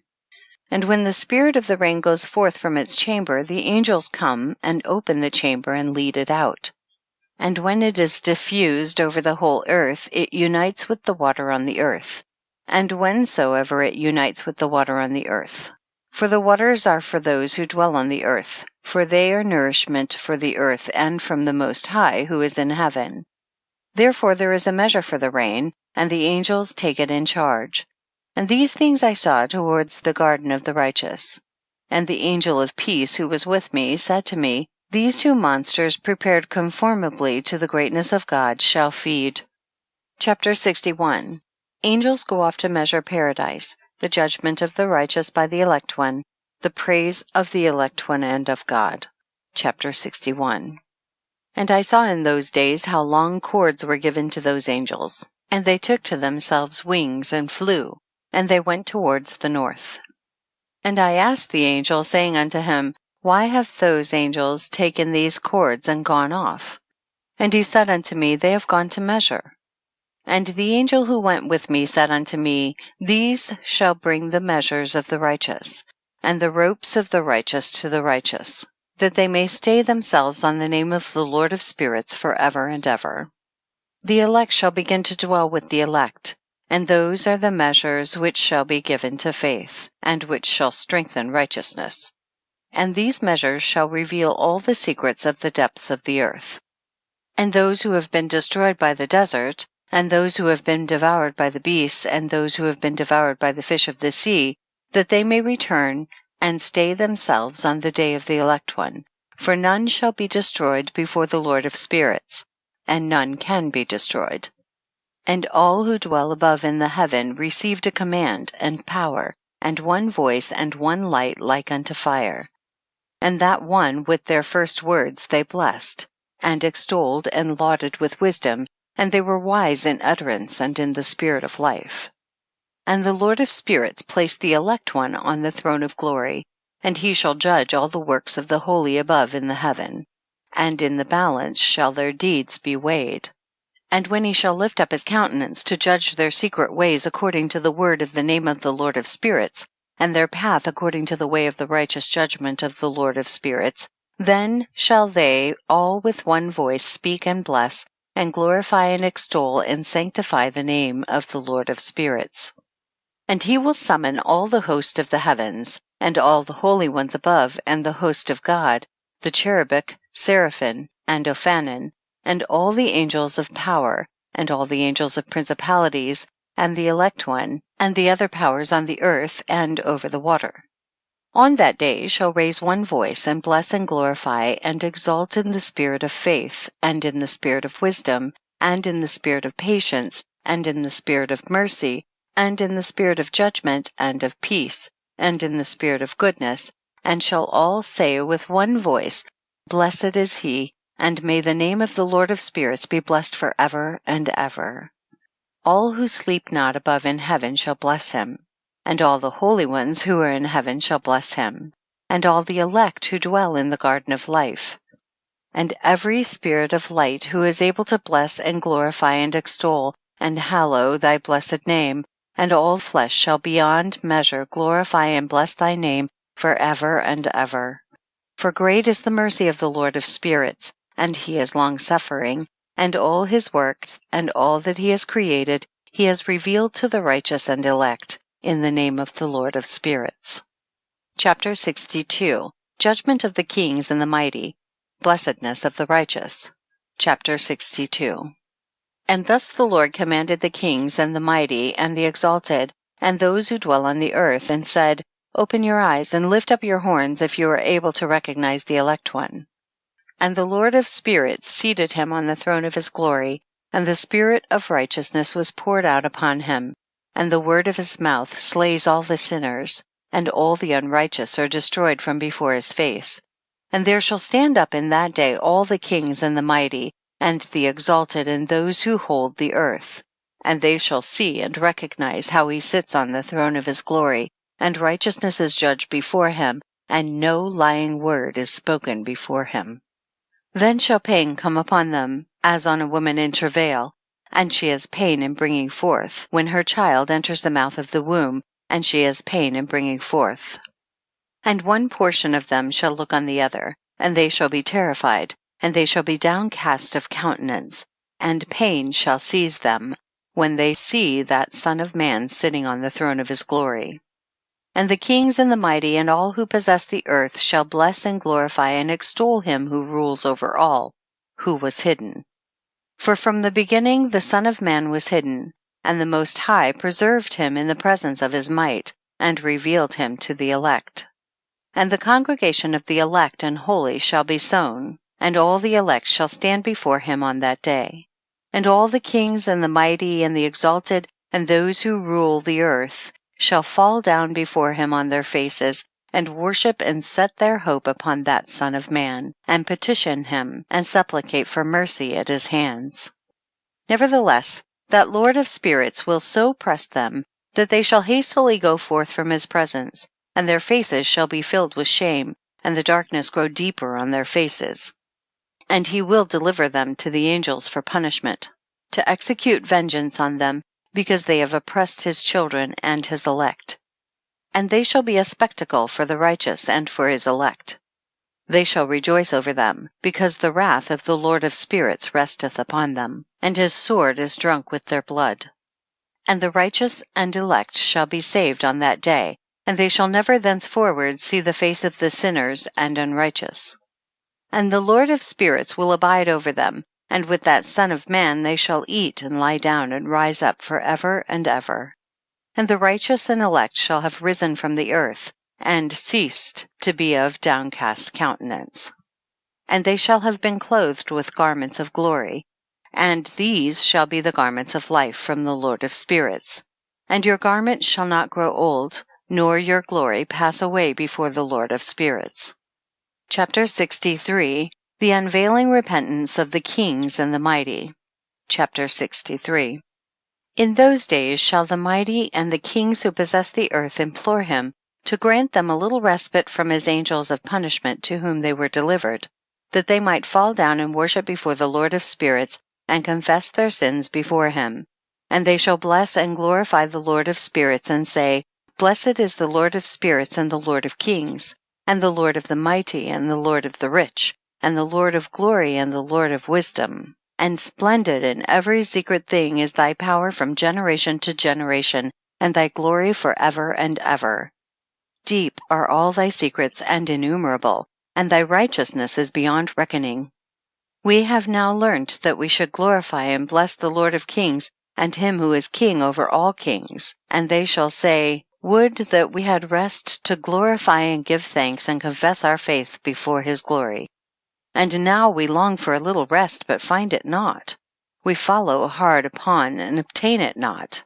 And when the spirit of the rain goes forth from its chamber, the angels come and open the chamber and lead it out. And when it is diffused over the whole earth, it unites with the water on the earth, and whensoever it unites with the water on the earth. For the waters are for those who dwell on the earth, for they are nourishment for the earth and from the Most High who is in heaven. Therefore there is a measure for the rain, and the angels take it in charge. And these things I saw towards the garden of the righteous. And the angel of peace who was with me said to me, These two monsters prepared conformably to the greatness of God shall feed. Chapter 61. Angels go off to measure paradise, the judgment of the righteous by the elect one, the praise of the elect one and of God. Chapter 61. And I saw in those days how long cords were given to those angels, and they took to themselves wings and flew, and they went towards the north. And I asked the angel, saying unto him, Why have those angels taken these cords and gone off? And he said unto me, They have gone to measure. And the angel who went with me said unto me, These shall bring the measures of the righteous, and the ropes of the righteous to the righteous, that they may stay themselves on the name of the Lord of spirits forever and ever. The elect shall begin to dwell with the elect, and those are the measures which shall be given to faith, and which shall strengthen righteousness. And these measures shall reveal all the secrets of the depths of the earth. And those who have been destroyed by the desert, and those who have been devoured by the beasts, and those who have been devoured by the fish of the sea, that they may return and stay themselves on the day of the elect one. For none shall be destroyed before the Lord of spirits, and none can be destroyed. And all who dwell above in the heaven received a command, and power, and one voice, and one light like unto fire. And that one with their first words they blessed, and extolled and lauded with wisdom, and they were wise in utterance and in the spirit of life. And the Lord of spirits placed the elect one on the throne of glory, and he shall judge all the works of the holy above in the heaven, and in the balance shall their deeds be weighed. And when he shall lift up his countenance to judge their secret ways according to the word of the name of the Lord of spirits, and their path according to the way of the righteous judgment of the Lord of spirits, then shall they all with one voice speak and bless, and glorify and extol and sanctify the name of the Lord of spirits. And he will summon all the host of the heavens, and all the holy ones above, and the host of God, the cherubic, seraphim, and ophanim, and all the angels of power, and all the angels of principalities, and the elect one, and the other powers on the earth and over the water. On that day shall raise one voice, and bless and glorify, and exalt in the spirit of faith, and in the spirit of wisdom, and in the spirit of patience, and in the spirit of mercy, and in the spirit of judgment and of peace, and in the spirit of goodness, and shall all say with one voice, Blessed is he, and may the name of the Lord of spirits be blessed forever and ever. All who sleep not above in heaven shall bless him, and all the holy ones who are in heaven shall bless him, and all the elect who dwell in the garden of life. And every spirit of light who is able to bless and glorify and extol and hallow thy blessed name, and all flesh shall beyond measure glorify and bless thy name forever and ever. For great is the mercy of the Lord of spirits, and he is long-suffering, and all his works and all that he has created he has revealed to the righteous and elect, in the name of the Lord of spirits. Chapter 62. Judgment of the kings and the mighty, blessedness of the righteous. Chapter 62. And thus the Lord commanded the kings and the mighty and the exalted, and those who dwell on the earth, and said, Open your eyes and lift up your horns if you are able to recognize the elect one. And the Lord of spirits seated him on the throne of his glory, and the spirit of righteousness was poured out upon him, and the word of his mouth slays all the sinners, and all the unrighteous are destroyed from before his face. And there shall stand up in that day all the kings and the mighty, and the exalted, and those who hold the earth. And they shall see and recognize how he sits on the throne of his glory, and righteousness is judged before him, and no lying word is spoken before him. Then shall pain come upon them, as on a woman in travail, and she has pain in bringing forth, when her child enters the mouth of the womb, and she has pain in bringing forth. And one portion of them shall look on the other, and they shall be terrified, and they shall be downcast of countenance, and pain shall seize them, when they see that Son of Man sitting on the throne of his glory. And the kings and the mighty and all who possess the earth shall bless and glorify and extol him who rules over all, who was hidden. For from the beginning the Son of Man was hidden, and the Most High preserved him in the presence of his might, and revealed him to the elect. And the congregation of the elect and holy shall be sown, and all the elect shall stand before him on that day. And all the kings and the mighty and the exalted and those who rule the earth shall fall down before him on their faces, and worship and set their hope upon that Son of Man, and petition him, and supplicate for mercy at his hands. Nevertheless, that Lord of spirits will so press them, that they shall hastily go forth from his presence, and their faces shall be filled with shame, and the darkness grow deeper on their faces. And he will deliver them to the angels for punishment, to execute vengeance on them, because they have oppressed his children and his elect. And they shall be a spectacle for the righteous and for his elect. They shall rejoice over them, because the wrath of the Lord of spirits resteth upon them, and his sword is drunk with their blood. And the righteous and elect shall be saved on that day, and they shall never thenceforward see the face of the sinners and unrighteous. And the Lord of spirits will abide over them, and with that Son of Man they shall eat and lie down and rise up for ever and ever. And the righteous and elect shall have risen from the earth, and ceased to be of downcast countenance. And they shall have been clothed with garments of glory, and these shall be the garments of life from the Lord of spirits. And your garment shall not grow old, nor your glory pass away before the Lord of spirits. Chapter 63. The unveiling repentance of the kings and the mighty. Chapter 63. In those days shall the mighty and the kings who possess the earth implore him to grant them a little respite from his angels of punishment to whom they were delivered, that they might fall down and worship before the Lord of spirits, and confess their sins before him. And they shall bless and glorify the Lord of spirits, and say, Blessed is the Lord of spirits and the Lord of kings, and the Lord of the mighty, and the Lord of the rich, and the Lord of glory, and the Lord of wisdom. And splendid in every secret thing is thy power from generation to generation, and thy glory forever and ever. Deep are all thy secrets and innumerable, and thy righteousness is beyond reckoning. We have now learnt that we should glorify and bless the Lord of kings, and him who is king over all kings. And they shall say, Would that we had rest to glorify and give thanks and confess our faith before his glory. And now we long for a little rest, but find it not. We follow hard upon and obtain it not.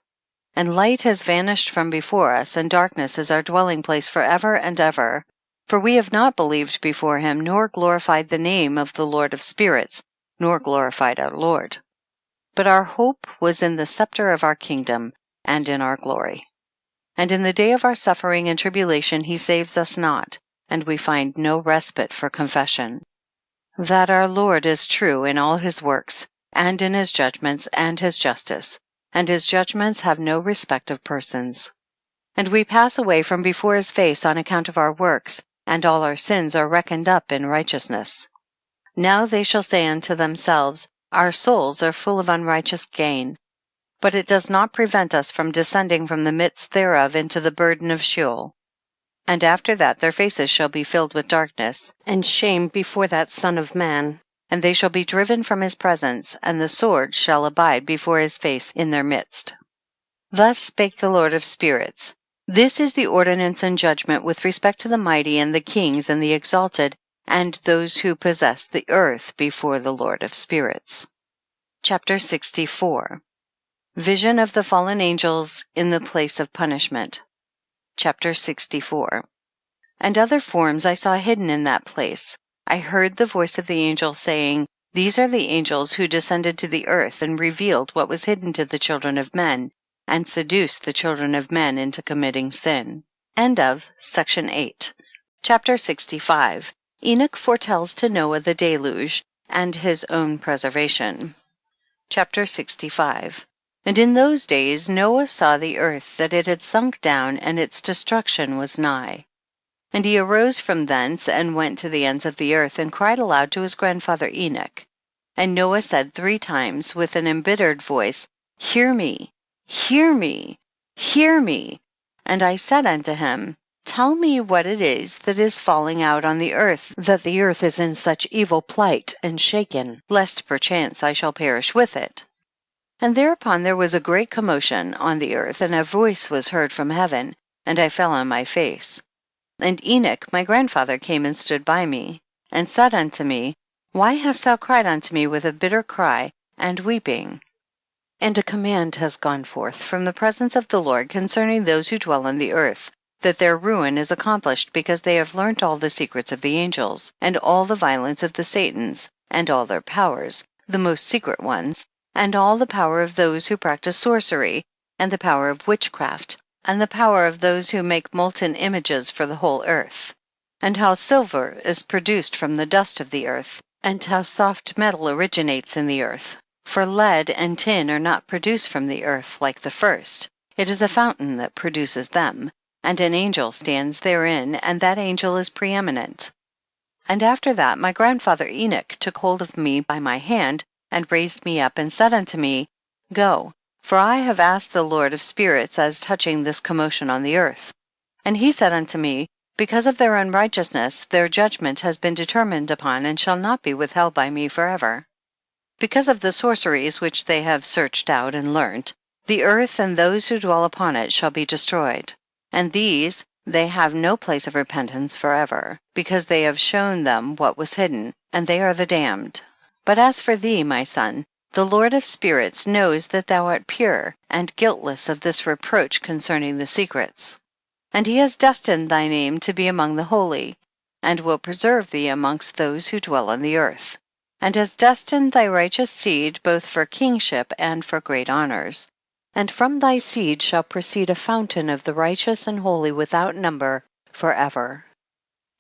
And light has vanished from before us, and darkness is our dwelling place forever and ever. For we have not believed before him, nor glorified the name of the Lord of spirits, nor glorified our Lord. But our hope was in the scepter of our kingdom, and in our glory. And in the day of our suffering and tribulation he saves us not, and we find no respite for confession. That our Lord is true in all his works, and in his judgments and his justice, and his judgments have no respect of persons. And we pass away from before his face on account of our works, and all our sins are reckoned up in righteousness. Now they shall say unto themselves, Our souls are full of unrighteous gain. But it does not prevent us from descending from the midst thereof into the burden of Sheol. And after that their faces shall be filled with darkness, and shame before that Son of Man. And they shall be driven from his presence, and the sword shall abide before his face in their midst. Thus spake the Lord of spirits. This is the ordinance and judgment with respect to the mighty and the kings and the exalted, and those who possess the earth before the Lord of spirits. Chapter 64. Vision of the fallen angels in the place of punishment. Chapter 64. And other forms I saw hidden in that place. I heard the voice of the angel saying, These are the angels who descended to the earth and revealed what was hidden to the children of men, and seduced the children of men into committing sin. End of section 8. Chapter 65. Enoch foretells to Noah the deluge, and his own preservation. Chapter 65. And in those days Noah saw the earth that it had sunk down, and its destruction was nigh. And he arose from thence, and went to the ends of the earth, and cried aloud to his grandfather Enoch. And Noah said 3 times with an embittered voice, Hear me, hear me, hear me. And I said unto him, Tell me what it is that is falling out on the earth, that the earth is in such evil plight and shaken, lest perchance I shall perish with it. And thereupon there was a great commotion on the earth, and a voice was heard from heaven, and I fell on my face. And Enoch my grandfather came and stood by me, and said unto me, Why hast thou cried unto me with a bitter cry and weeping? And a command has gone forth from the presence of the Lord concerning those who dwell on the earth, that their ruin is accomplished because they have learnt all the secrets of the angels, and all the violence of the Satans, and all their powers, the most secret ones, and all the power of those who practice sorcery, and the power of witchcraft, and the power of those who make molten images for the whole earth, and how silver is produced from the dust of the earth, and how soft metal originates in the earth. For lead and tin are not produced from the earth like the first, it is a fountain that produces them, and an angel stands therein, and that angel is preeminent. And after that my grandfather Enoch took hold of me by my hand, and raised me up, and said unto me, Go, for I have asked the Lord of spirits as touching this commotion on the earth. And he said unto me, Because of their unrighteousness their judgment has been determined upon, and shall not be withheld by me forever. Because of the sorceries which they have searched out and learnt, the earth and those who dwell upon it shall be destroyed. And these they have no place of repentance forever, because they have shown them what was hidden, and they are the damned. But as for thee, my son, the Lord of spirits knows that thou art pure and guiltless of this reproach concerning the secrets. And he has destined thy name to be among the holy, and will preserve thee amongst those who dwell on the earth, and has destined thy righteous seed both for kingship and for great honors. And from thy seed shall proceed a fountain of the righteous and holy without number forever.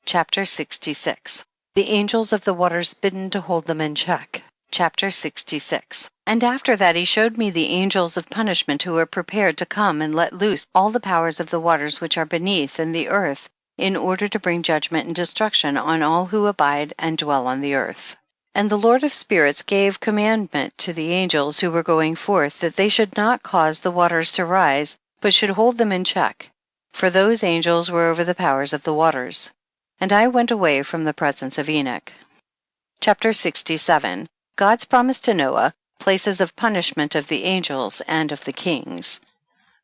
Chapter 66. The angels of the waters bidden to hold them in check. Chapter 66. And after that he showed me the angels of punishment, who were prepared to come and let loose all the powers of the waters which are beneath in the earth, in order to bring judgment and destruction on all who abide and dwell on the earth. And the Lord of spirits gave commandment to the angels who were going forth, that they should not cause the waters to rise, but should hold them in check, for those angels were over the powers of the waters. And I went away from the presence of Enoch. Chapter 67. God's promise to Noah, places of punishment of the angels and of the kings.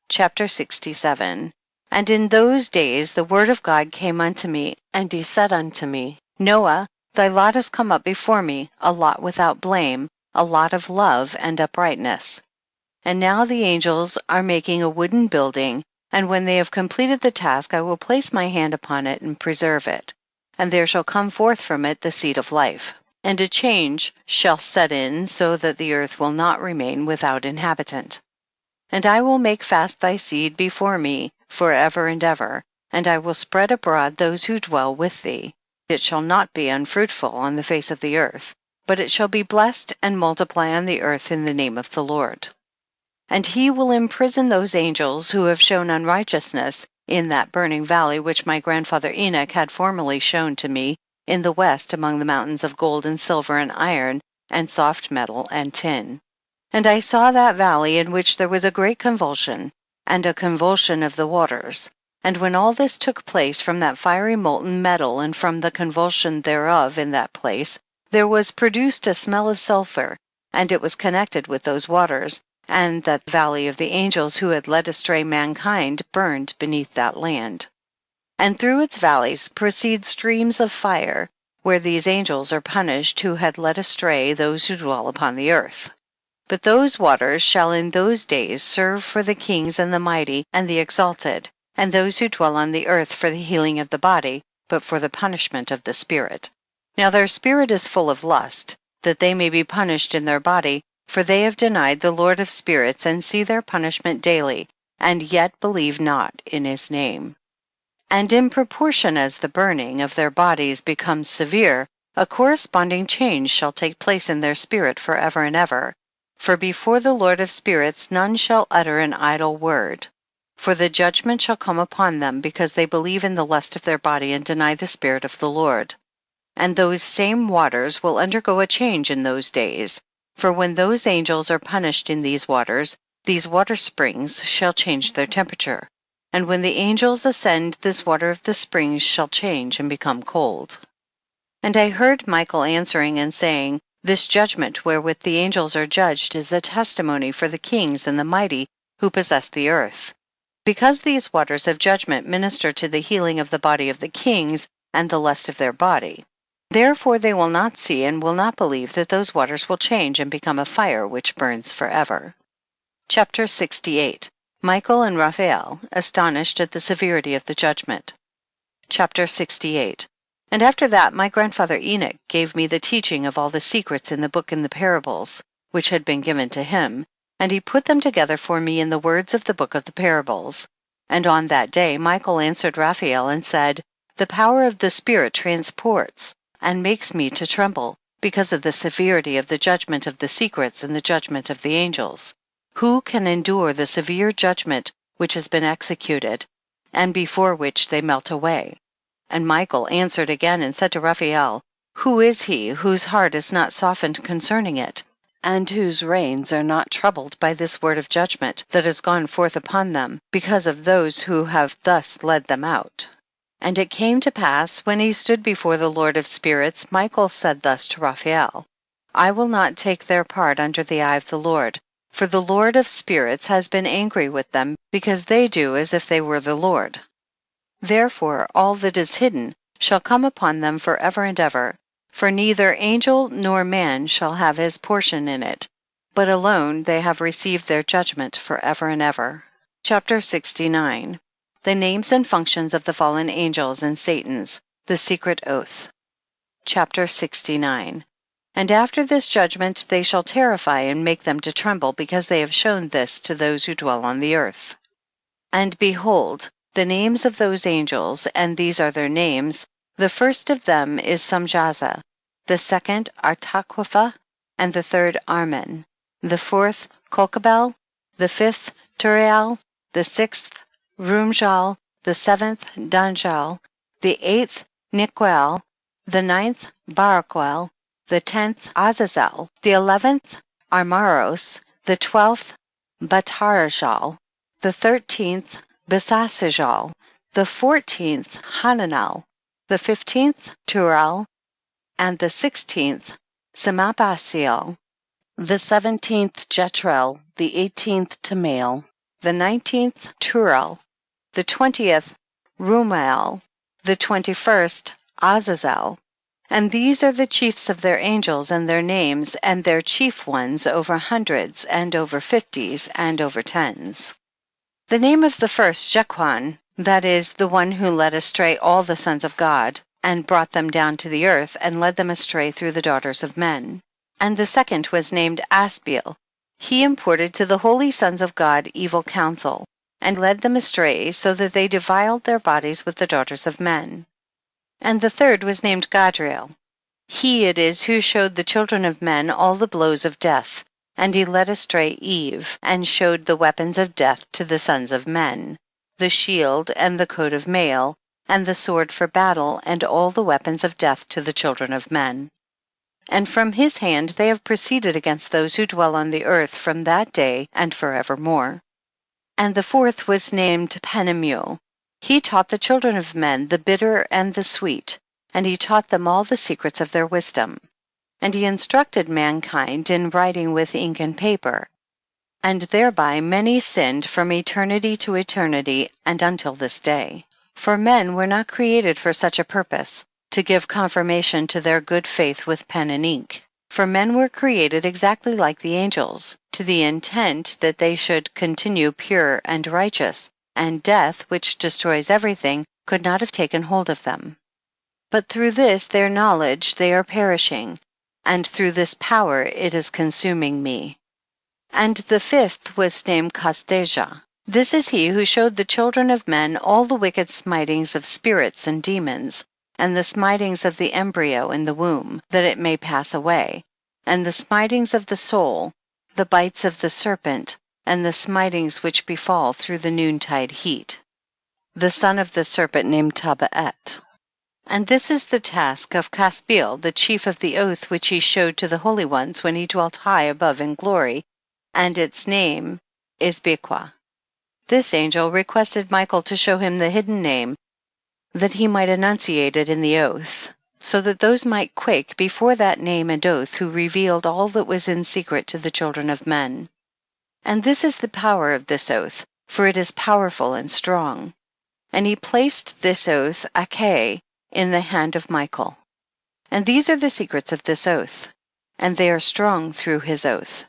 Chapter 67. And in those days the word of God came unto me, and he said unto me, Noah, thy lot is come up before me, a lot without blame, a lot of love and uprightness. And now the angels are making a wooden building, and when they have completed the task I will place my hand upon it and preserve it, and there shall come forth from it the seed of life. And a change shall set in, so that the earth will not remain without inhabitant. And I will make fast thy seed before me for ever and ever, and I will spread abroad those who dwell with thee. It shall not be unfruitful on the face of the earth, but it shall be blessed and multiply on the earth in the name of the Lord. And he will imprison those angels who have shown unrighteousness in that burning valley which my grandfather Enoch had formerly shown to me in the west among the mountains of gold and silver and iron and soft metal and tin. And I saw that valley in which there was a great convulsion, and a convulsion of the waters. And when all this took place from that fiery molten metal and from the convulsion thereof in that place, there was produced a smell of sulfur, and it was connected with those waters, and that valley of the angels who had led astray mankind burned beneath that land. And through its valleys proceed streams of fire, where these angels are punished who had led astray those who dwell upon the earth. But those waters shall in those days serve for the kings and the mighty and the exalted, and those who dwell on the earth for the healing of the body, but for the punishment of the spirit. Now their spirit is full of lust, that they may be punished in their body, for they have denied the Lord of spirits, and see their punishment daily, and yet believe not in his name. And in proportion as the burning of their bodies becomes severe, a corresponding change shall take place in their spirit forever and ever. For before the Lord of spirits none shall utter an idle word. For the judgment shall come upon them, because they believe in the lust of their body and deny the Spirit of the Lord. And those same waters will undergo a change in those days, for when those angels are punished in these water springs shall change their temperature. And when the angels ascend, this water of the springs shall change and become cold. And I heard Michael answering and saying, this judgment wherewith the angels are judged is a testimony for the kings and the mighty who possess the earth. Because these waters of judgment minister to the healing of the body of the kings and the lust of their body. Therefore they will not see and will not believe that those waters will change and become a fire which burns forever. Chapter 68. Michael and Raphael, astonished at the severity of the judgment. Chapter 68. And after that my grandfather Enoch gave me the teaching of all the secrets in the book and the parables, which had been given to him, and he put them together for me in the words of the book of the parables. And on that day Michael answered Raphael and said, the power of the Spirit transports, and makes me to tremble, because of the severity of the judgment of the secrets and the judgment of the angels. Who can endure the severe judgment which has been executed, and before which they melt away? And Michael answered again and said to Raphael, who is he whose heart is not softened concerning it, and whose reins are not troubled by this word of judgment that has gone forth upon them, because of those who have thus led them out? And it came to pass, when he stood before the Lord of spirits, Michael said thus to Raphael, I will not take their part under the eye of the Lord, for the Lord of spirits has been angry with them, because they do as if they were the Lord. Therefore all that is hidden shall come upon them forever and ever, for neither angel nor man shall have his portion in it, but alone they have received their judgment forever and ever. Chapter 69. The names and functions of the fallen angels and Satan's, the secret oath. Chapter 69. And after this judgment they shall terrify and make them to tremble, because they have shown this to those who dwell on the earth. And behold, the names of those angels, and these are their names, the first of them is Samjaza, the second Artaquapha, and the third Armen, the fourth Kokabel, the fifth Turiel, the sixth Rumjal, the seventh Danjal, the eighth Niquel, the ninth Baraquel, the 10th Azazel, the 11th Armaros, the 12th Batarjal, the 13th Besasajal, the 14th Hananel, the 15th Turel, and the 16th Samapasiel, the 17th Jetrel, the 18th Tamael, the 19th Turel, the 20th Rumael, the 21st Azazel. And these are the chiefs of their angels and their names, and their chief ones over hundreds, and over 50s, and over 10s. The name of the first, Jequan, that is, the one who led astray all the sons of God, and brought them down to the earth, and led them astray through the daughters of men. And the second was named Asbiel. He imported to the holy sons of God evil counsel, and led them astray, so that they defiled their bodies with the daughters of men. And the third was named Gadriel. He it is who showed the children of men all the blows of death, and he led astray Eve, and showed the weapons of death to the sons of men, the shield and the coat of mail, and the sword for battle, and all the weapons of death to the children of men. And from his hand they have proceeded against those who dwell on the earth from that day and forevermore. And the fourth was named Penemiel. He taught the children of men the bitter and the sweet, and he taught them all the secrets of their wisdom. And he instructed mankind in writing with ink and paper, and thereby many sinned from eternity to eternity and until this day. For men were not created for such a purpose, to give confirmation to their good faith with pen and ink. For men were created exactly like the angels, to the intent that they should continue pure and righteous, and death, which destroys everything, could not have taken hold of them. But through this their knowledge they are perishing, and through this power it is consuming me. And the fifth was named Kasdeja. This is he who showed the children of men all the wicked smitings of spirits and demons, and the smitings of the embryo in the womb, that it may pass away, and the smitings of the soul, the bites of the serpent, and the smitings which befall through the noontide heat. The son of the serpent named Tabaet. And this is the task of Caspiel, the chief of the oath which he showed to the holy ones when he dwelt high above in glory, and its name is Bequa. This angel requested Michael to show him the hidden name, that he might enunciate it in the oath, so that those might quake before that name and oath who revealed all that was in secret to the children of men. And this is the power of this oath, for it is powerful and strong. And he placed this oath, Ake, in the hand of Michael. And these are the secrets of this oath, and they are strong through his oath.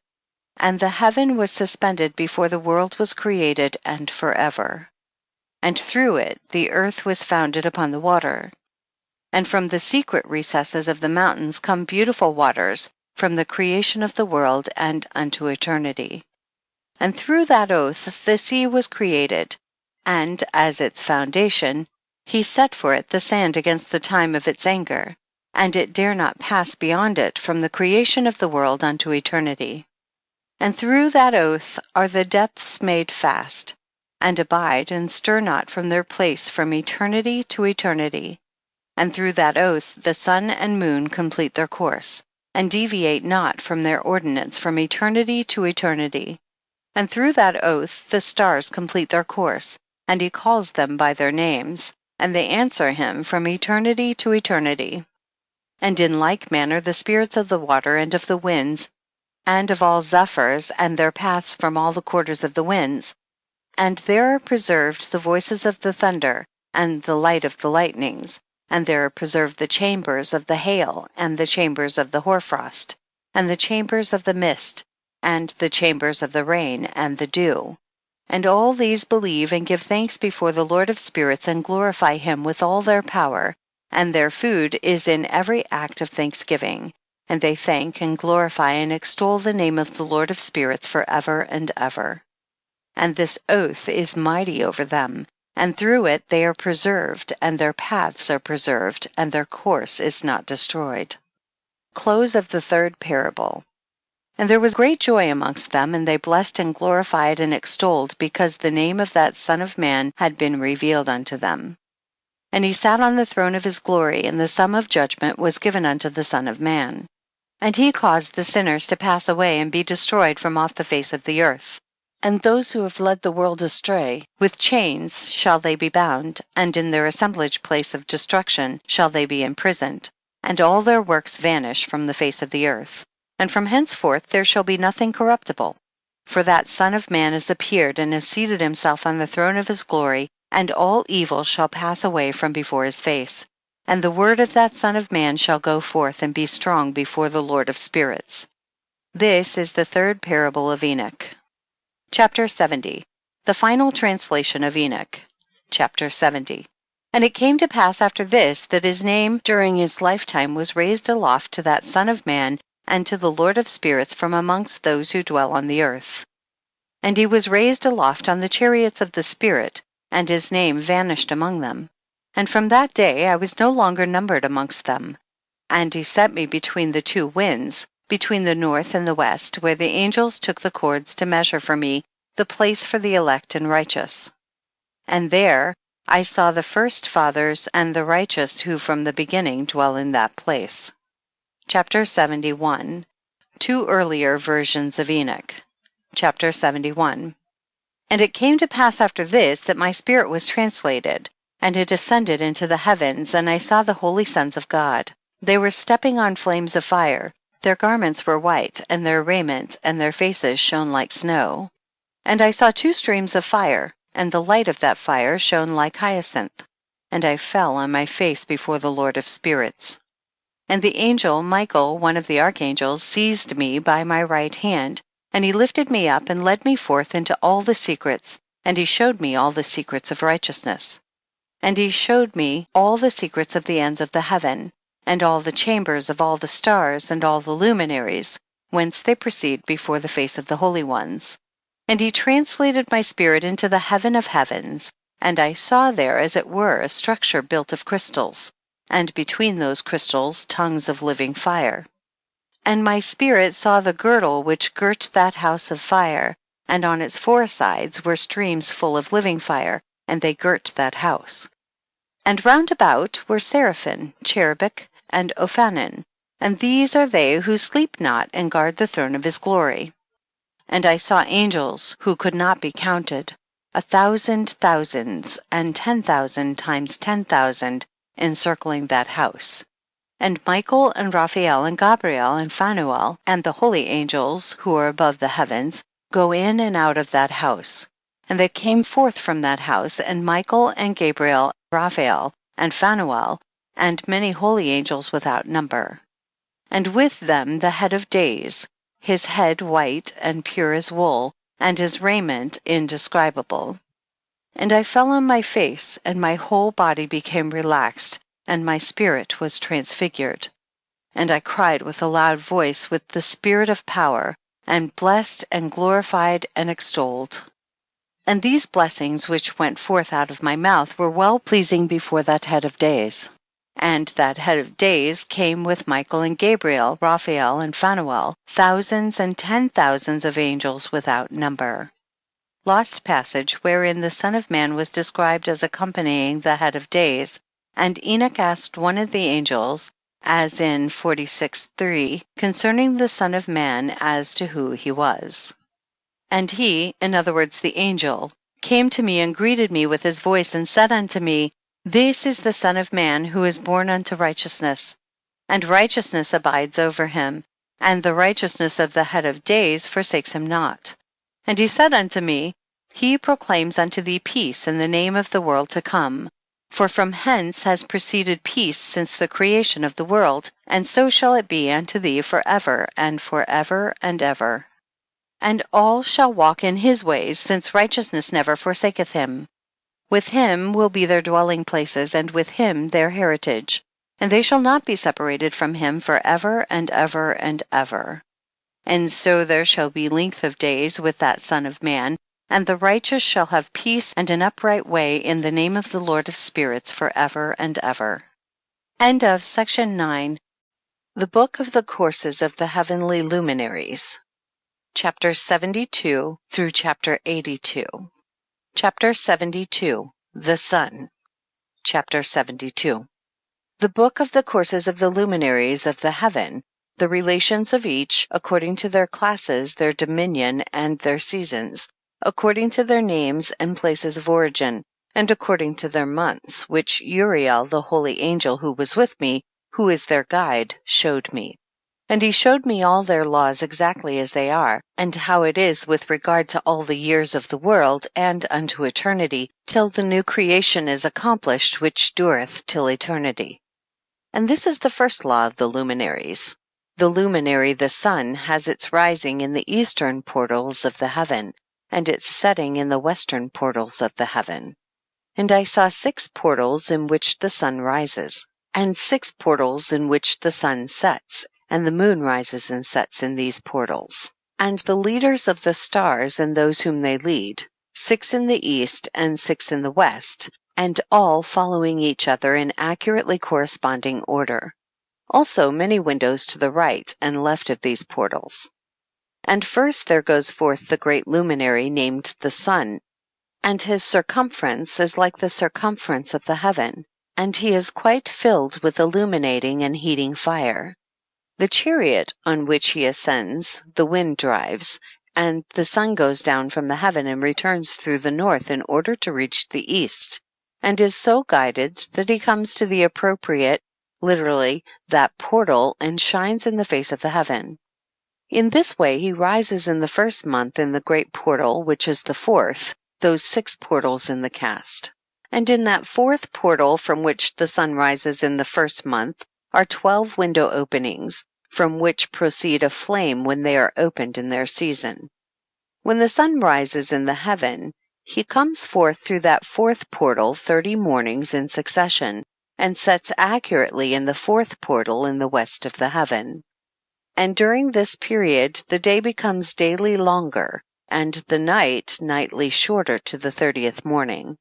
And the heaven was suspended before the world was created and forever. And through it the earth was founded upon the water. And from the secret recesses of the mountains come beautiful waters, from the creation of the world and unto eternity. And through that oath the sea was created, and as its foundation, he set for it the sand against the time of its anger, and it dare not pass beyond it from the creation of the world unto eternity. And through that oath are the depths made fast, and abide and stir not from their place from eternity to eternity. And through that oath the sun and moon complete their course, and deviate not from their ordinance from eternity to eternity. And through that oath the stars complete their course, and he calls them by their names, and they answer him from eternity to eternity. And in like manner the spirits of the water and of the winds, and of all zephyrs, and their paths from all the quarters of the winds. And there are preserved the voices of the thunder, and the light of the lightnings, and there are preserved the chambers of the hail, and the chambers of the hoarfrost, and the chambers of the mist, and the chambers of the rain, and the dew. And all these believe and give thanks before the Lord of spirits, and glorify him with all their power, and their food is in every act of thanksgiving. And they thank and glorify and extol the name of the Lord of spirits forever and ever. And this oath is mighty over them, and through it they are preserved, and their paths are preserved, and their course is not destroyed. Close of the third parable. And there was great joy amongst them, and they blessed and glorified and extolled, because the name of that Son of Man had been revealed unto them. And he sat on the throne of his glory, and the sum of judgment was given unto the Son of Man. And he caused the sinners to pass away and be destroyed from off the face of the earth. And those who have led the world astray, with chains shall they be bound, and in their assemblage place of destruction shall they be imprisoned, and all their works vanish from the face of the earth. And from henceforth there shall be nothing corruptible. For that Son of Man is appeared, and has seated himself on the throne of his glory, and all evil shall pass away from before his face. And the word of that Son of Man shall go forth and be strong before the Lord of spirits. This is the third parable of Enoch. Chapter 70. The final translation of Enoch. Chapter 70. And it came to pass after this, that his name during his lifetime was raised aloft to that Son of Man, and to the Lord of spirits from amongst those who dwell on the earth. And he was raised aloft on the chariots of the Spirit, and his name vanished among them. And from that day I was no longer numbered amongst them. And he set me between the two winds, between the north and the west, where the angels took the cords to measure for me the place for the elect and righteous. And there I saw the first fathers and the righteous who from the beginning dwell in that place. Chapter 71. Two earlier versions of Enoch. Chapter 71. And it came to pass after this that my spirit was translated, and it ascended into the heavens, and I saw the holy sons of God. They were stepping on flames of fire, their garments were white, and their raiment and their faces shone like snow. And I saw two streams of fire, and the light of that fire shone like hyacinth. And I fell on my face before the Lord of spirits. And the angel Michael, one of the archangels, seized me by my right hand, and he lifted me up and led me forth into all the secrets, and he showed me all the secrets of righteousness. And he showed me all the secrets of the ends of the heaven, and all the chambers of all the stars, and all the luminaries, whence they proceed before the face of the holy ones. And he translated my spirit into the heaven of heavens, and I saw there as it were a structure built of crystals, and between those crystals tongues of living fire. And my spirit saw the girdle which girt that house of fire, and on its four sides were streams full of living fire, and they girt that house. And round about were seraphim, cherubic, and ophanim, and these are they who sleep not and guard the throne of his glory. And I saw angels who could not be counted, 1,000 thousands, and 10,000 times 10,000 encircling that house. And Michael and Raphael and Gabriel and Phanuel and the holy angels who are above the heavens go in and out of that house. And they came forth from that house, and Michael and Gabriel, Raphael and Phanuel, and many holy angels without number. And with them the head of days, his head white and pure as wool, and his raiment indescribable. And I fell on my face, and my whole body became relaxed, and my spirit was transfigured. And I cried with a loud voice with the spirit of power, and blessed and glorified and extolled. And these blessings which went forth out of my mouth were well pleasing before that head of days. And that head of days came with Michael and Gabriel, Raphael and Phanuel, thousands and 10,000s of angels without number. Lost passage wherein the Son of Man was described as accompanying the head of days, and Enoch asked one of the angels, as in 46:3, concerning the Son of Man as to who he was. And he, in other words the angel, came to me and greeted me with his voice and said unto me, This is the Son of Man who is born unto righteousness, and righteousness abides over him, and the righteousness of the head of days forsakes him not. And he said unto me, He proclaims unto thee peace in the name of the world to come. For from hence has proceeded peace since the creation of the world, and so shall it be unto thee forever and forever and ever. And all shall walk in his ways, since righteousness never forsaketh him. With him will be their dwelling places, and with him their heritage. And they shall not be separated from him forever and ever and ever. And so there shall be length of days with that Son of Man, and the righteous shall have peace and an upright way in the name of the Lord of spirits forever and ever. End of section 9. The Book of the Courses of the Heavenly Luminaries. Chapter 72 through chapter 82. Chapter 72. The Sun. Chapter 72. The Book of the Courses of the Luminaries of the Heaven, the relations of each, according to their classes, their dominion, and their seasons, according to their names and places of origin, and according to their months, which Uriel, the holy angel who was with me, who is their guide, showed me. And he showed me all their laws exactly as they are, and how it is with regard to all the years of the world, and unto eternity, till the new creation is accomplished, which dureth till eternity. And this is the first law of the luminaries. The luminary, the sun, has its rising in the eastern portals of the heaven, and its setting in the western portals of the heaven. And I saw 6 portals in which the sun rises, and 6 portals in which the sun sets, and the moon rises and sets in these portals. And the leaders of the stars and those whom they lead, 6 in the east and 6 in the west, and all following each other in accurately corresponding order. Also many windows to the right and left of these portals. And first there goes forth the great luminary named the sun, and his circumference is like the circumference of the heaven, and he is quite filled with illuminating and heating fire. The chariot on which he ascends, the wind drives, and the sun goes down from the heaven and returns through the north in order to reach the east, and is so guided that he comes to the appropriate, literally, that portal, and shines in the face of the heaven. In this way he rises in the first month in the great portal, which is the 4th, those 6 portals in the cast. And in that 4th portal from which the sun rises in the first month are 12 window openings, from which proceed a flame when they are opened in their season. When the sun rises in the heaven, he comes forth through that 4th portal 30 mornings in succession, and sets accurately in the 4th portal in the west of the heaven. And during this period the day becomes daily longer, and the night nightly shorter to the 30th morning.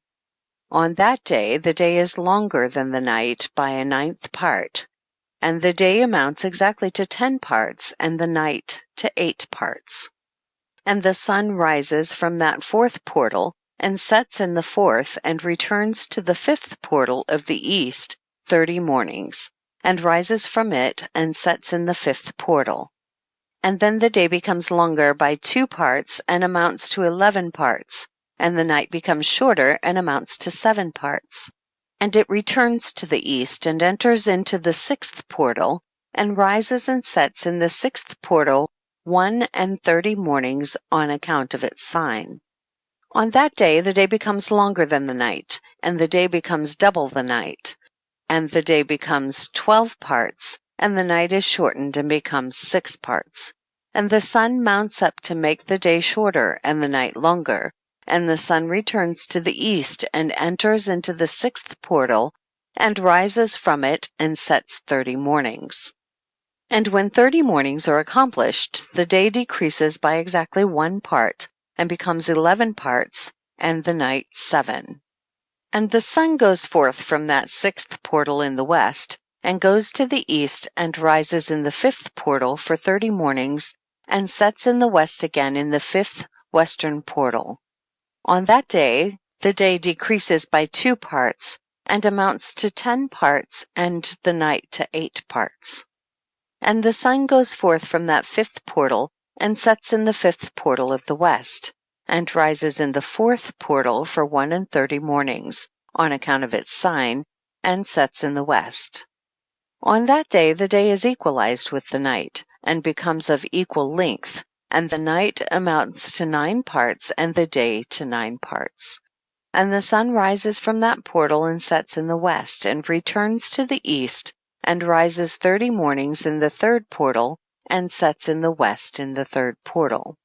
On that day the day is longer than the night by a 9th part, and the day amounts exactly to 10 parts, and the night to 8 parts. And the sun rises from that 4th portal, and sets in the 4th, and returns to the 5th portal of the east 30 mornings, and rises from it, and sets in the 5th portal. And then the day becomes longer by 2 parts, and amounts to 11 parts, and the night becomes shorter and amounts to 7 parts. And it returns to the east and enters into the 6th portal, and rises and sets in the 6th portal 1:30 mornings on account of its sign. On that day the day becomes longer than the night, and the day becomes double the night, and the day becomes 12 parts, and the night is shortened and becomes 6 parts. And the sun mounts up to make the day shorter and the night longer, and the sun returns to the east and enters into the 6th portal, and rises from it and sets 30 mornings. And when 30 mornings are accomplished, the day decreases by exactly 1 part, and becomes 11 parts, and the night 7. And the sun goes forth from that 6th portal in the west, and goes to the east, and rises in the 5th portal for 30 mornings, and sets in the west again in the 5th western portal. On that day, the day decreases by 2 parts, and amounts to 10 parts, and the night to 8 parts. And the sun goes forth from that 5th portal, and sets in the 5th portal of the west, and rises in the 4th portal for 1:30 mornings, on account of its sign, and sets in the west. On that day the day is equalized with the night, and becomes of equal length, and the night amounts to 9 parts, and the day to 9 parts. And the sun rises from that portal and sets in the west, and returns to the east, and rises 30 mornings in the 3rd portal, and sets in the west in the 3rd portal.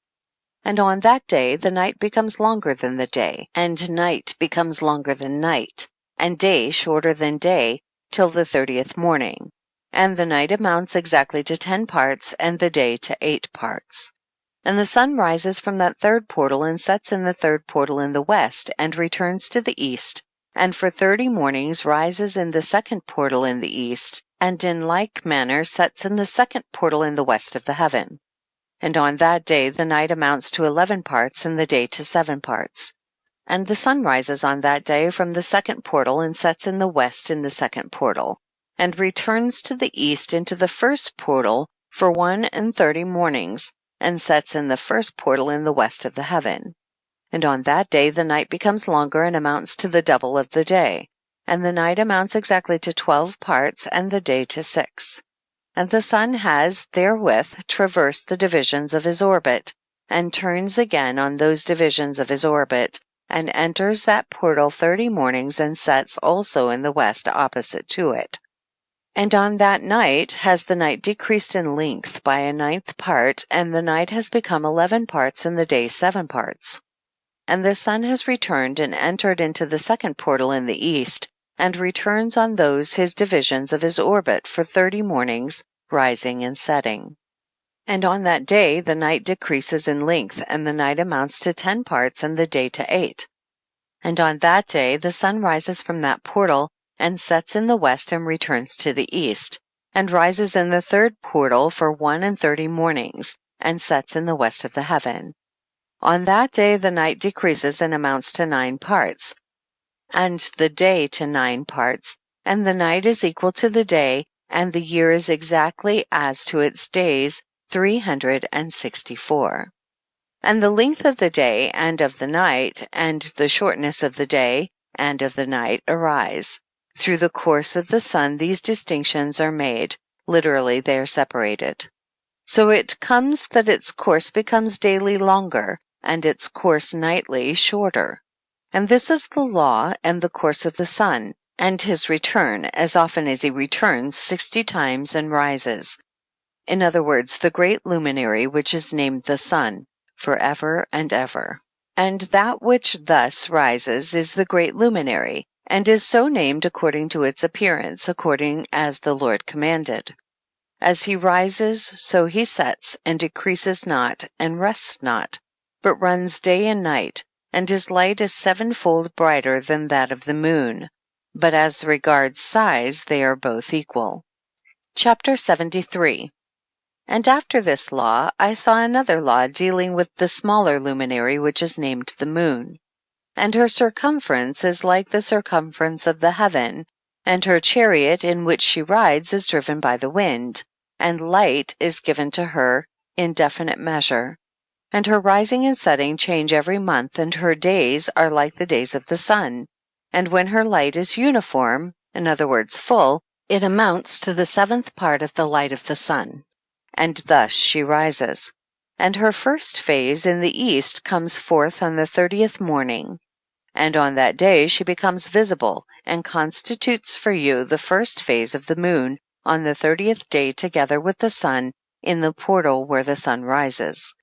And on that day the night becomes longer than the day, and night becomes longer than night, and day shorter than day, till the 30th morning. And the night amounts exactly to 10 parts, and the day to 8 parts. And the sun rises from that 3rd portal and sets in the 3rd portal in the west, and returns to the east, and for 30 mornings rises in the 2nd portal in the east, and in like manner sets in the 2nd portal in the west of the heaven. And on that day the night amounts to 11 parts, and the day to 7 parts. And the sun rises on that day from the 2nd portal and sets in the west in the 2nd portal, and returns to the east into the 1st portal for 1:30 mornings, and sets in the 1st portal in the west of the heaven. And on that day the night becomes longer and amounts to the double of the day, and the night amounts exactly to 12 parts, and the day to 6. And the sun has therewith traversed the divisions of his orbit, and turns again on those divisions of his orbit, and enters that portal 30 mornings, and sets also in the west opposite to it. And on that night has the night decreased in length by a 9th part, and the night has become 11 parts, and the day 7 parts. And the sun has returned and entered into the 2nd portal in the east, and returns on those his divisions of his orbit for 30 mornings, rising and setting. And on that day the night decreases in length, and the night amounts to 10 parts, and the day to 8. And on that day the sun rises from that portal, and sets in the west, and returns to the east, and rises in the 3rd portal for 1:30 mornings, and sets in the west of the heaven. On that day the night decreases and amounts to 9 parts, and the day to 9 parts, and the night is equal to the day, and the year is exactly as to its days 364. And the length of the day and of the night, and the shortness of the day and of the night arise. Through the course of the sun these distinctions are made, literally they are separated. So it comes that its course becomes daily longer, and its course nightly shorter. And this is the law and the course of the sun, and his return, as often as he returns 60 times and rises. In other words, the great luminary which is named the sun, forever and ever. And that which thus rises is the great luminary, and is so named according to its appearance, according as the Lord commanded. As he rises, so he sets, and decreases not, and rests not, but runs day and night, and his light is 7-fold brighter than that of the moon. But as regards size, they are both equal. Chapter 73. And after this law, I saw another law dealing with the smaller luminary which is named the moon. And her circumference is like the circumference of the heaven, and her chariot in which she rides is driven by the wind, and light is given to her in definite measure. And her rising and setting change every month, and her days are like the days of the sun. And when her light is uniform, in other words, full, it amounts to the 7th part of the light of the sun. And thus she rises. And her first phase in the east comes forth on the 30th morning. And on that day she becomes visible, and constitutes for you the first phase of the moon on the 30th day together with the sun in the portal where the sun rises.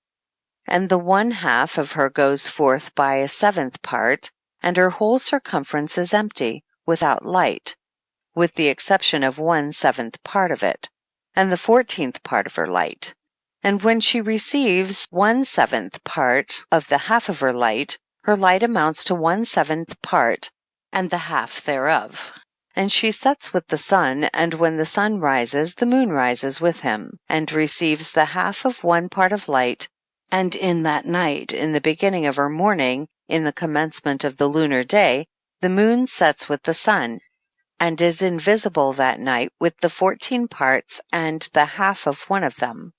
And the 1/2 of her goes forth by a 7th part, and her whole circumference is empty, without light, with the exception of 1/7 part of it, and the 14th part of her light. And when she receives 1/7 part of the half of her light amounts to 1/7 part and the half thereof. And she sets with the sun, and when the sun rises, the moon rises with him, and receives the half of 1 part of light. And in that night, in the beginning of her morning, in the commencement of the lunar day, the moon sets with the sun, and is invisible that night with the 14 parts and the half of 1 of them.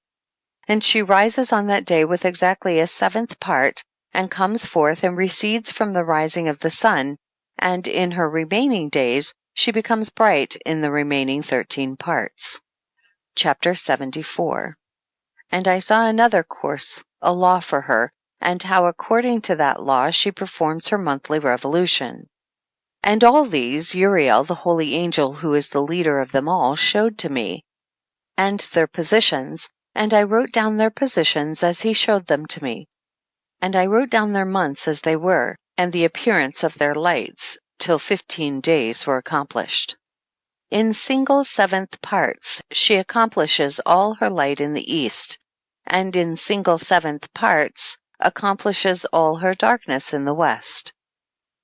And she rises on that day with exactly a 7th part, and comes forth and recedes from the rising of the sun, and in her remaining days she becomes bright in the remaining 13 parts. Chapter 74. And I saw another course, a law for her, and how according to that law she performs her monthly revolution. And all these Uriel, the holy angel who is the leader of them all, showed to me, and their positions, and I wrote down their positions as he showed them to me. And I wrote down their months as they were, and the appearance of their lights, till 15 days were accomplished. In single 7th parts she accomplishes all her light in the east, and in single 7th parts accomplishes all her darkness in the west.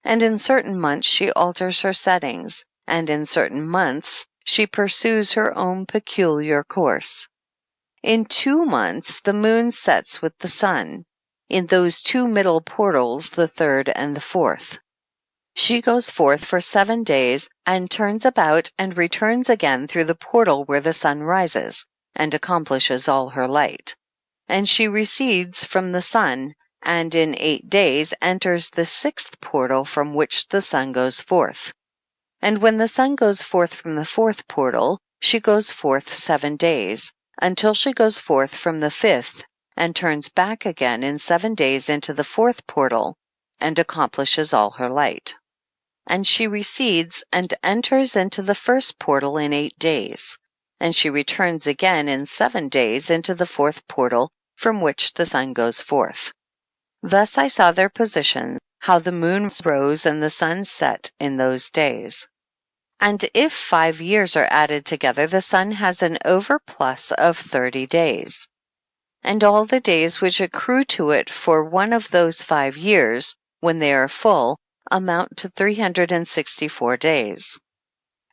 And in certain months she alters her settings, and in certain months she pursues her own peculiar course. In 2 months the moon sets with the sun, in those 2 middle portals, the 3rd and the 4th. She goes forth for 7 days, and turns about and returns again through the portal where the sun rises, and accomplishes all her light. And she recedes from the sun, and in 8 days enters the 6th portal from which the sun goes forth. And when the sun goes forth from the 4th portal, she goes forth 7 days, until she goes forth from the 5th, and turns back again in 7 days into the 4th portal, and accomplishes all her light. And she recedes and enters into the 1st portal in 8 days, and she returns again in 7 days into the 4th portal from which the sun goes forth. Thus I saw their positions, how the moon rose and the sun set in those days. And if 5 years are added together, the sun has an overplus of 30 days. And all the days which accrue to it for one of those 5 years, when they are full, amount to 364 days.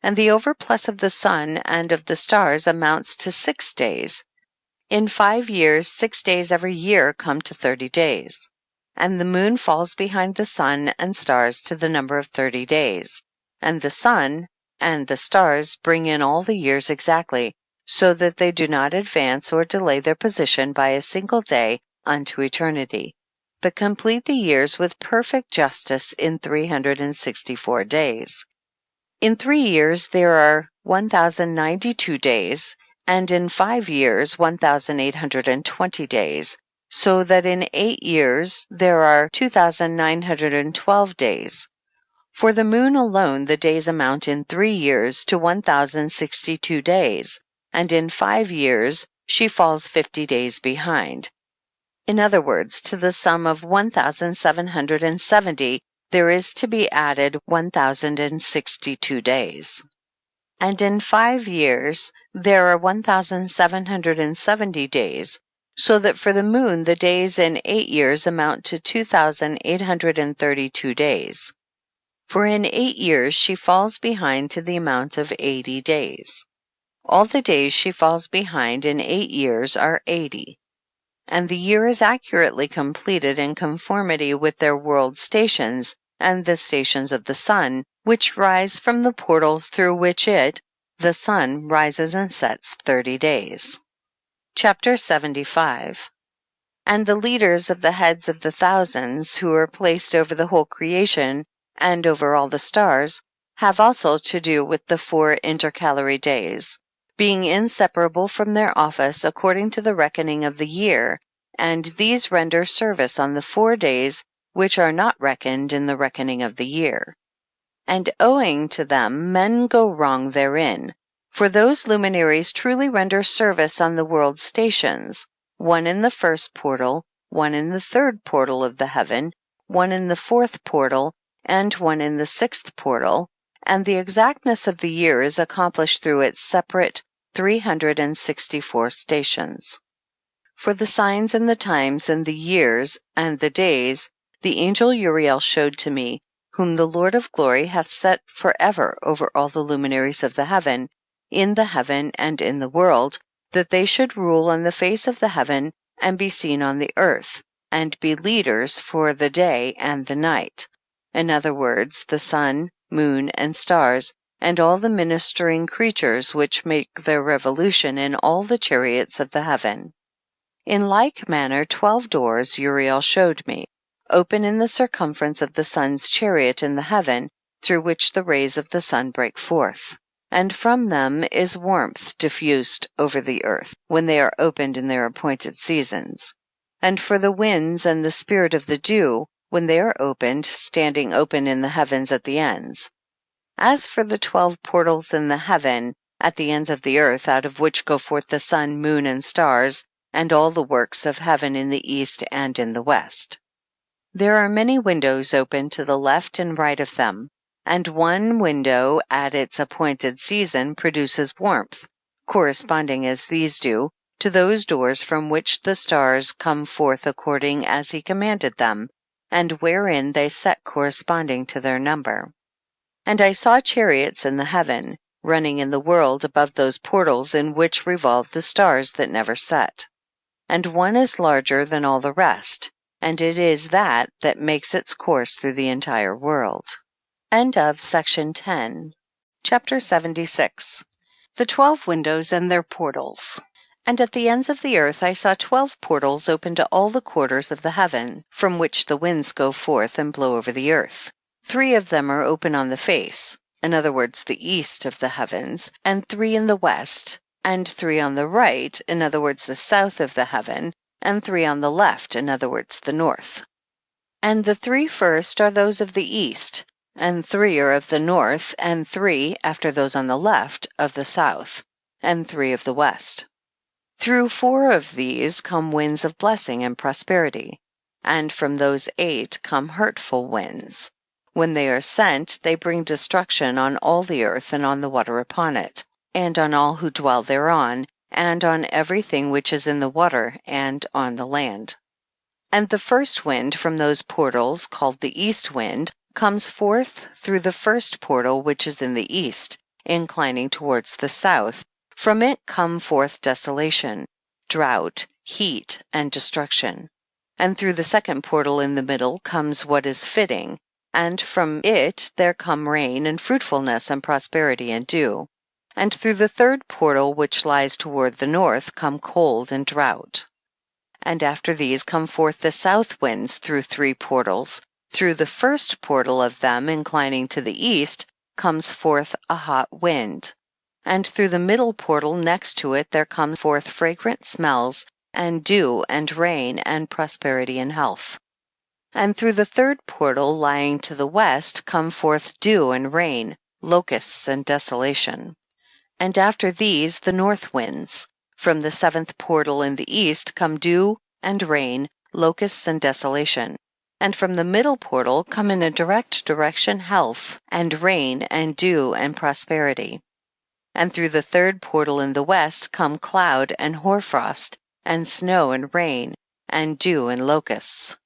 And the overplus of the sun and of the stars amounts to 6 days. In 5 years, 6 days every year come to 30 days. And the moon falls behind the sun and stars to the number of 30 days. And the sun and the stars bring in all the years exactly, so that they do not advance or delay their position by a single day unto eternity, but complete the years with perfect justice in 364 days. In 3 years there are 1,092 days, and in 5 years 1,820 days, so that in 8 years there are 2,912 days. For the moon alone the days amount in 3 years to 1,062 days, and in 5 years she falls 50 days behind. In other words, to the sum of 1,770 there is to be added 1,062 days. And in 5 years there are 1,770 days, so that for the moon the days in 8 years amount to 2,832 days. For in 8 years she falls behind to the amount of 80 days. All the days she falls behind in 8 years are 80. And the year is accurately completed in conformity with their world stations and the stations of the sun, which rise from the portals through which it, the sun, rises and sets 30 days. Chapter 75. And the leaders of the heads of the thousands, who are placed over the whole creation and over all the stars, have also to do with the 4 intercalary days, being inseparable from their office according to the reckoning of the year, and these render service on the 4 days which are not reckoned in the reckoning of the year. And owing to them men go wrong therein, for those luminaries truly render service on the world's stations, one in the 1st portal, one in the 3rd portal of the heaven, one in the 4th portal, and one in the 6th portal, and the exactness of the year is accomplished through its separate 364 stations. For the signs and the times and the years and the days the angel Uriel showed to me, whom the Lord of glory hath set forever over all the luminaries of the heaven, in the heaven and in the world, that they should rule on the face of the heaven and be seen on the earth, and be leaders for the day and the night. In other words, the sun, moon, and stars, and all the ministering creatures which make their revolution in all the chariots of the heaven. In like manner 12 doors Uriel showed me, open in the circumference of the sun's chariot in the heaven, through which the rays of the sun break forth. And from them is warmth diffused over the earth, when they are opened in their appointed seasons. And for the winds and the spirit of the dew, when they are opened, standing open in the heavens at the ends. As for the 12 portals in the heaven, at the ends of the earth, out of which go forth the sun, moon, and stars, and all the works of heaven in the east and in the west. There are many windows open to the left and right of them, and one window at its appointed season produces warmth, corresponding as these do to those doors from which the stars come forth according as he commanded them, and wherein they set corresponding to their number. And I saw chariots in the heaven, running in the world above those portals in which revolve the stars that never set. And one is larger than all the rest, and it is that makes its course through the entire world. End of section 10. Chapter 76. The 12 windows and their portals. And at the ends of the earth I saw 12 portals open to all the quarters of the heaven, from which the winds go forth and blow over the earth. 3 of them are open on the face, in other words, the east of the heavens, and 3 in the west, and 3 on the right, in other words, the south of the heaven, and 3 on the left, in other words, the north. And the 3 first are those of the east, and 3 are of the north, and 3, after those on the left, of the south, and 3 of the west. Through 4 of these come winds of blessing and prosperity, and from those 8 come hurtful winds. When they are sent, they bring destruction on all the earth and on the water upon it, and on all who dwell thereon, and on everything which is in the water and on the land. And the first wind from those portals, called the east wind, comes forth through the first portal which is in the east, inclining towards the south. From it come forth desolation, drought, heat, and destruction. And through the second portal in the middle comes what is fitting, and from it there come rain and fruitfulness and prosperity and dew. And through the third portal which lies toward the north come cold and drought. And after these come forth the south winds through 3 portals. Through the first portal of them inclining to the east comes forth a hot wind. And through the middle portal next to it there come forth fragrant smells, and dew, and rain, and prosperity and health. And through the third portal lying to the west come forth dew and rain, locusts and desolation. And after these the north winds. From the 7th portal in the east come dew and rain, locusts and desolation. And from the middle portal come in a direct direction health, and rain, and dew, and prosperity. And through the 3rd portal in the west come cloud and hoarfrost, and snow and rain, and dew and locusts.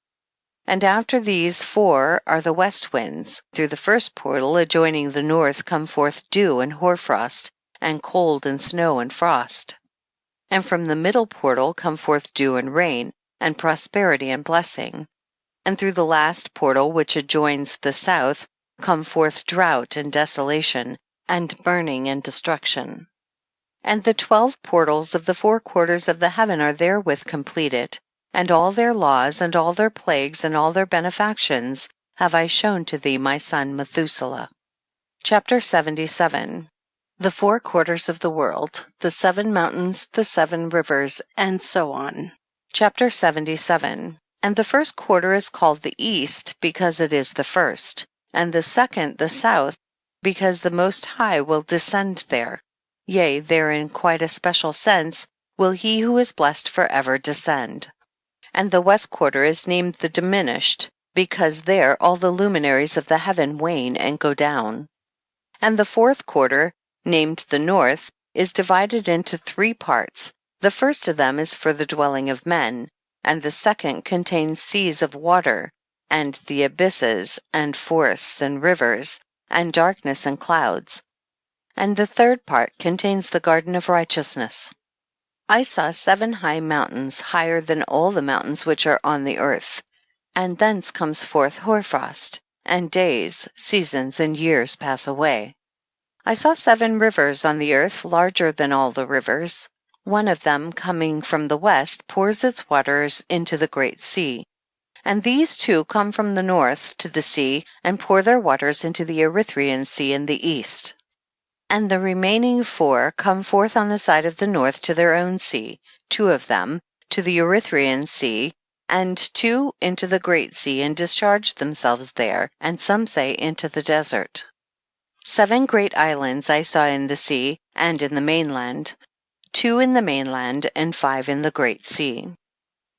And after these 4 are the west winds. Through the first portal adjoining the north come forth dew and hoarfrost, and cold and snow and frost. And from the middle portal come forth dew and rain, and prosperity and blessing. And through the last portal which adjoins the south come forth drought and desolation, and burning and destruction. And the 12 portals of the 4 quarters of the heaven are therewith completed, and all their laws, and all their plagues, and all their benefactions have I shown to thee, my son Methuselah. Chapter 77. The 4 quarters of the world, the 7 mountains, the 7 rivers, and so on. Chapter 77. And the 1st quarter is called the east, because it is the first, and the 2nd the south, because the Most High will descend there. Yea, there in quite a special sense will he who is blessed forever descend. And the west quarter is named the diminished, because there all the luminaries of the heaven wane and go down. And the 4th quarter, named the north, is divided into 3 parts. The first of them is for the dwelling of men, and the second contains seas of water, and the abysses, and forests, and rivers, and darkness and clouds. And the 3rd part contains the garden of righteousness. I saw 7 high mountains, higher than all the mountains which are on the earth, and thence comes forth hoarfrost, and days, seasons, and years pass away. I saw 7 rivers on the earth, larger than all the rivers. One of them, coming from the west, pours its waters into the great sea. And these 2 come from the north to the sea, and pour their waters into the Erythraean Sea in the east. And the remaining 4 come forth on the side of the north to their own sea, 2 of them to the Erythraean Sea, and 2 into the great sea, and discharge themselves there, and some say into the desert. 7 great islands I saw in the sea, and in the mainland, 2 in the mainland, and 5 in the great sea.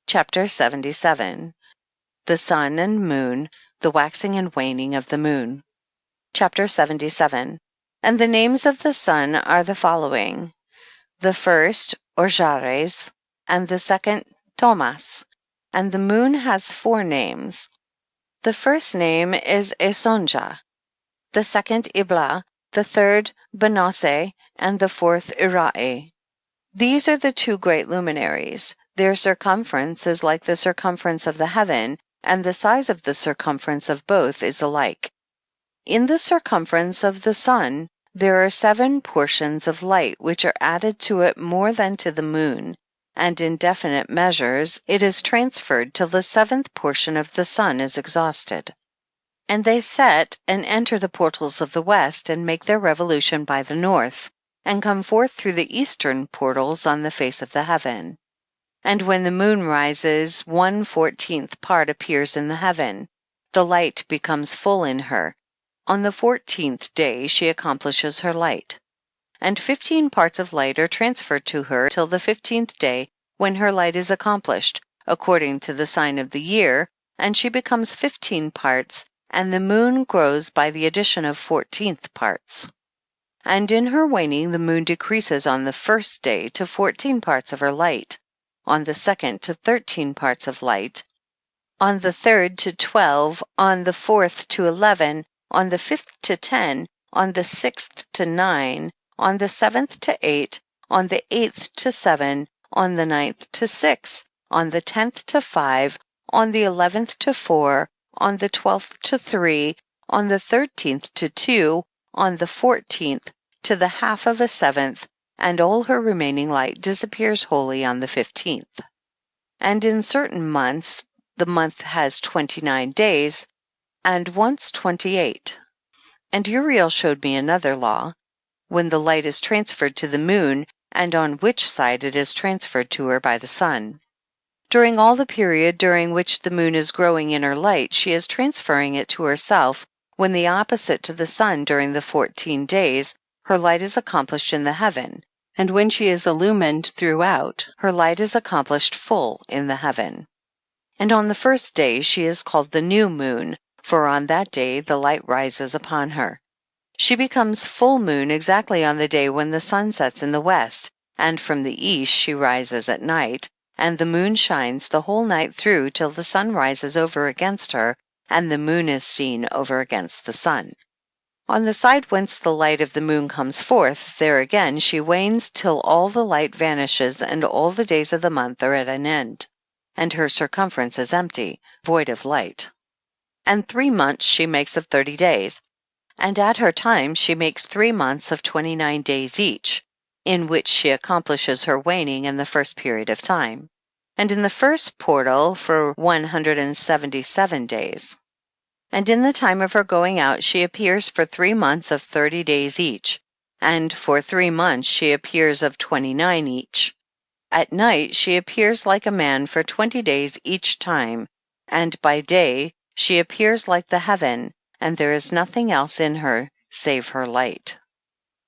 Chapter 77. The sun and moon, the waxing and waning of the moon. Chapter 77. And the names of the sun are the following: the first, Orjares, and the second, Thomas. And the moon has 4 names. The first name is Esonja, the second Ibla, the third Benose, and the 4th Irae. These are the 2 great luminaries. Their circumference is like the circumference of the heaven, and the size of the circumference of both is alike. In the circumference of the sun there are 7 portions of light which are added to it more than to the moon, and in definite measures it is transferred till the 7th portion of the sun is exhausted. And they set and enter the portals of the west, and make their revolution by the north, and come forth through the eastern portals on the face of the heaven. And when the moon rises, 1/14th part appears in the heaven. The light becomes full in her. On the 14th day she accomplishes her light. And 15 parts of light are transferred to her till the 15th day, when her light is accomplished, according to the sign of the year, and she becomes 15 parts, and the moon grows by the addition of 14th parts. And in her waning the moon decreases on the 1st day to 14 parts of her light, on the 2nd to 13 parts of light, on the 3rd to 12, on the 4th to 11, on the 5th to 10, on the 6th to 9, on the 7th to 8, on the 8th to 7, on the 9th to 6, on the 10th to 5, on the 11th to 4, on the 12th to 3, on the 13th to 2, on the 14th to the half of a 7th, and all her remaining light disappears wholly on the 15th. And in certain months the month has 29 days, and once 28. And Uriel showed me another law, when the light is transferred to the moon, and on which side it is transferred to her by the sun. During all the period during which the moon is growing in her light, she is transferring it to herself, when the opposite to the sun during the 14 days, her light is accomplished in the heaven, and when she is illumined throughout, her light is accomplished full in the heaven. And on the 1st day she is called the new moon, for on that day the light rises upon her. She becomes full moon exactly on the day when the sun sets in the west, and from the east she rises at night, and the moon shines the whole night through till the sun rises over against her, and the moon is seen over against the sun. On the side whence the light of the moon comes forth, there again she wanes till all the light vanishes, and all the days of the month are at an end, and her circumference is empty, void of light. And 3 months she makes of 30 days, and at her time she makes 3 months of 29 days each, in which she accomplishes her waning in the first period of time. and in the first portal for 177 days. And in the time of her going out she appears for 3 months of 30 days each, and for 3 months she appears of 29 each. At night she appears like a man for 20 days each time, and by day she appears like the heaven, and there is nothing else in her save her light.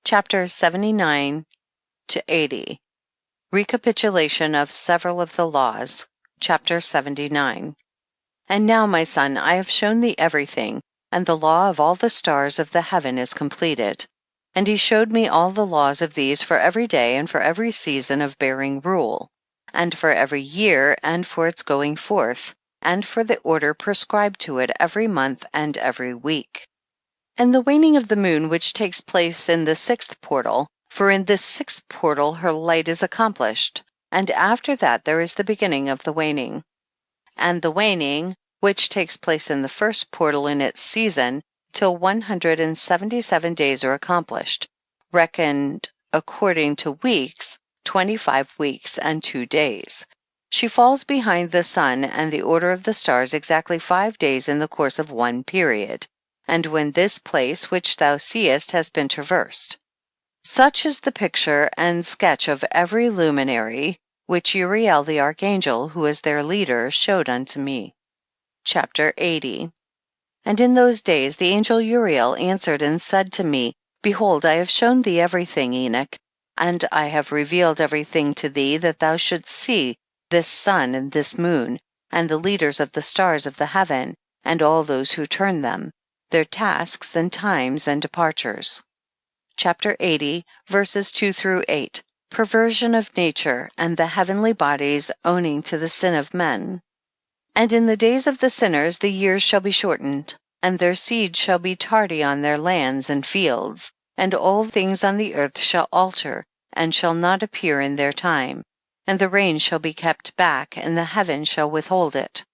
Chapter 79 to 80. Recapitulation of several of the laws. Chapter 79. And now, my son, I have shown thee everything, and the law of all the stars of the heaven is completed. And he showed me all the laws of these for every day and for every season of bearing rule, and for every year and for its going forth, and for the order prescribed to it every month and every week. And the waning of the moon, which takes place in the 6th portal, for in this 6th portal her light is accomplished, and after that there is the beginning of the waning. And the waning, which takes place in the 1st portal in its season, till 177 days are accomplished, reckoned according to weeks, 25 weeks and 2 days. She falls behind the sun and the order of the stars exactly 5 days in the course of one period, and when this place which thou seest has been traversed. Such is the picture and sketch of every luminary, which Uriel the archangel, who is their leader, showed unto me. Chapter 80. And in those days the angel Uriel answered and said to me, Behold, I have shown thee everything, Enoch, and I have revealed everything to thee, that thou shouldst see this sun and this moon, and the leaders of the stars of the heaven, and all those who turn them, their tasks and times and departures. Chapter 80, verses 2 through 8. Perversion of nature, and the heavenly bodies owning to the sin of men. And in the days of the sinners the years shall be shortened, and their seed shall be tardy on their lands and fields, and all things on the earth shall alter, and shall not appear in their time, and the rain shall be kept back, and the heaven shall withhold it.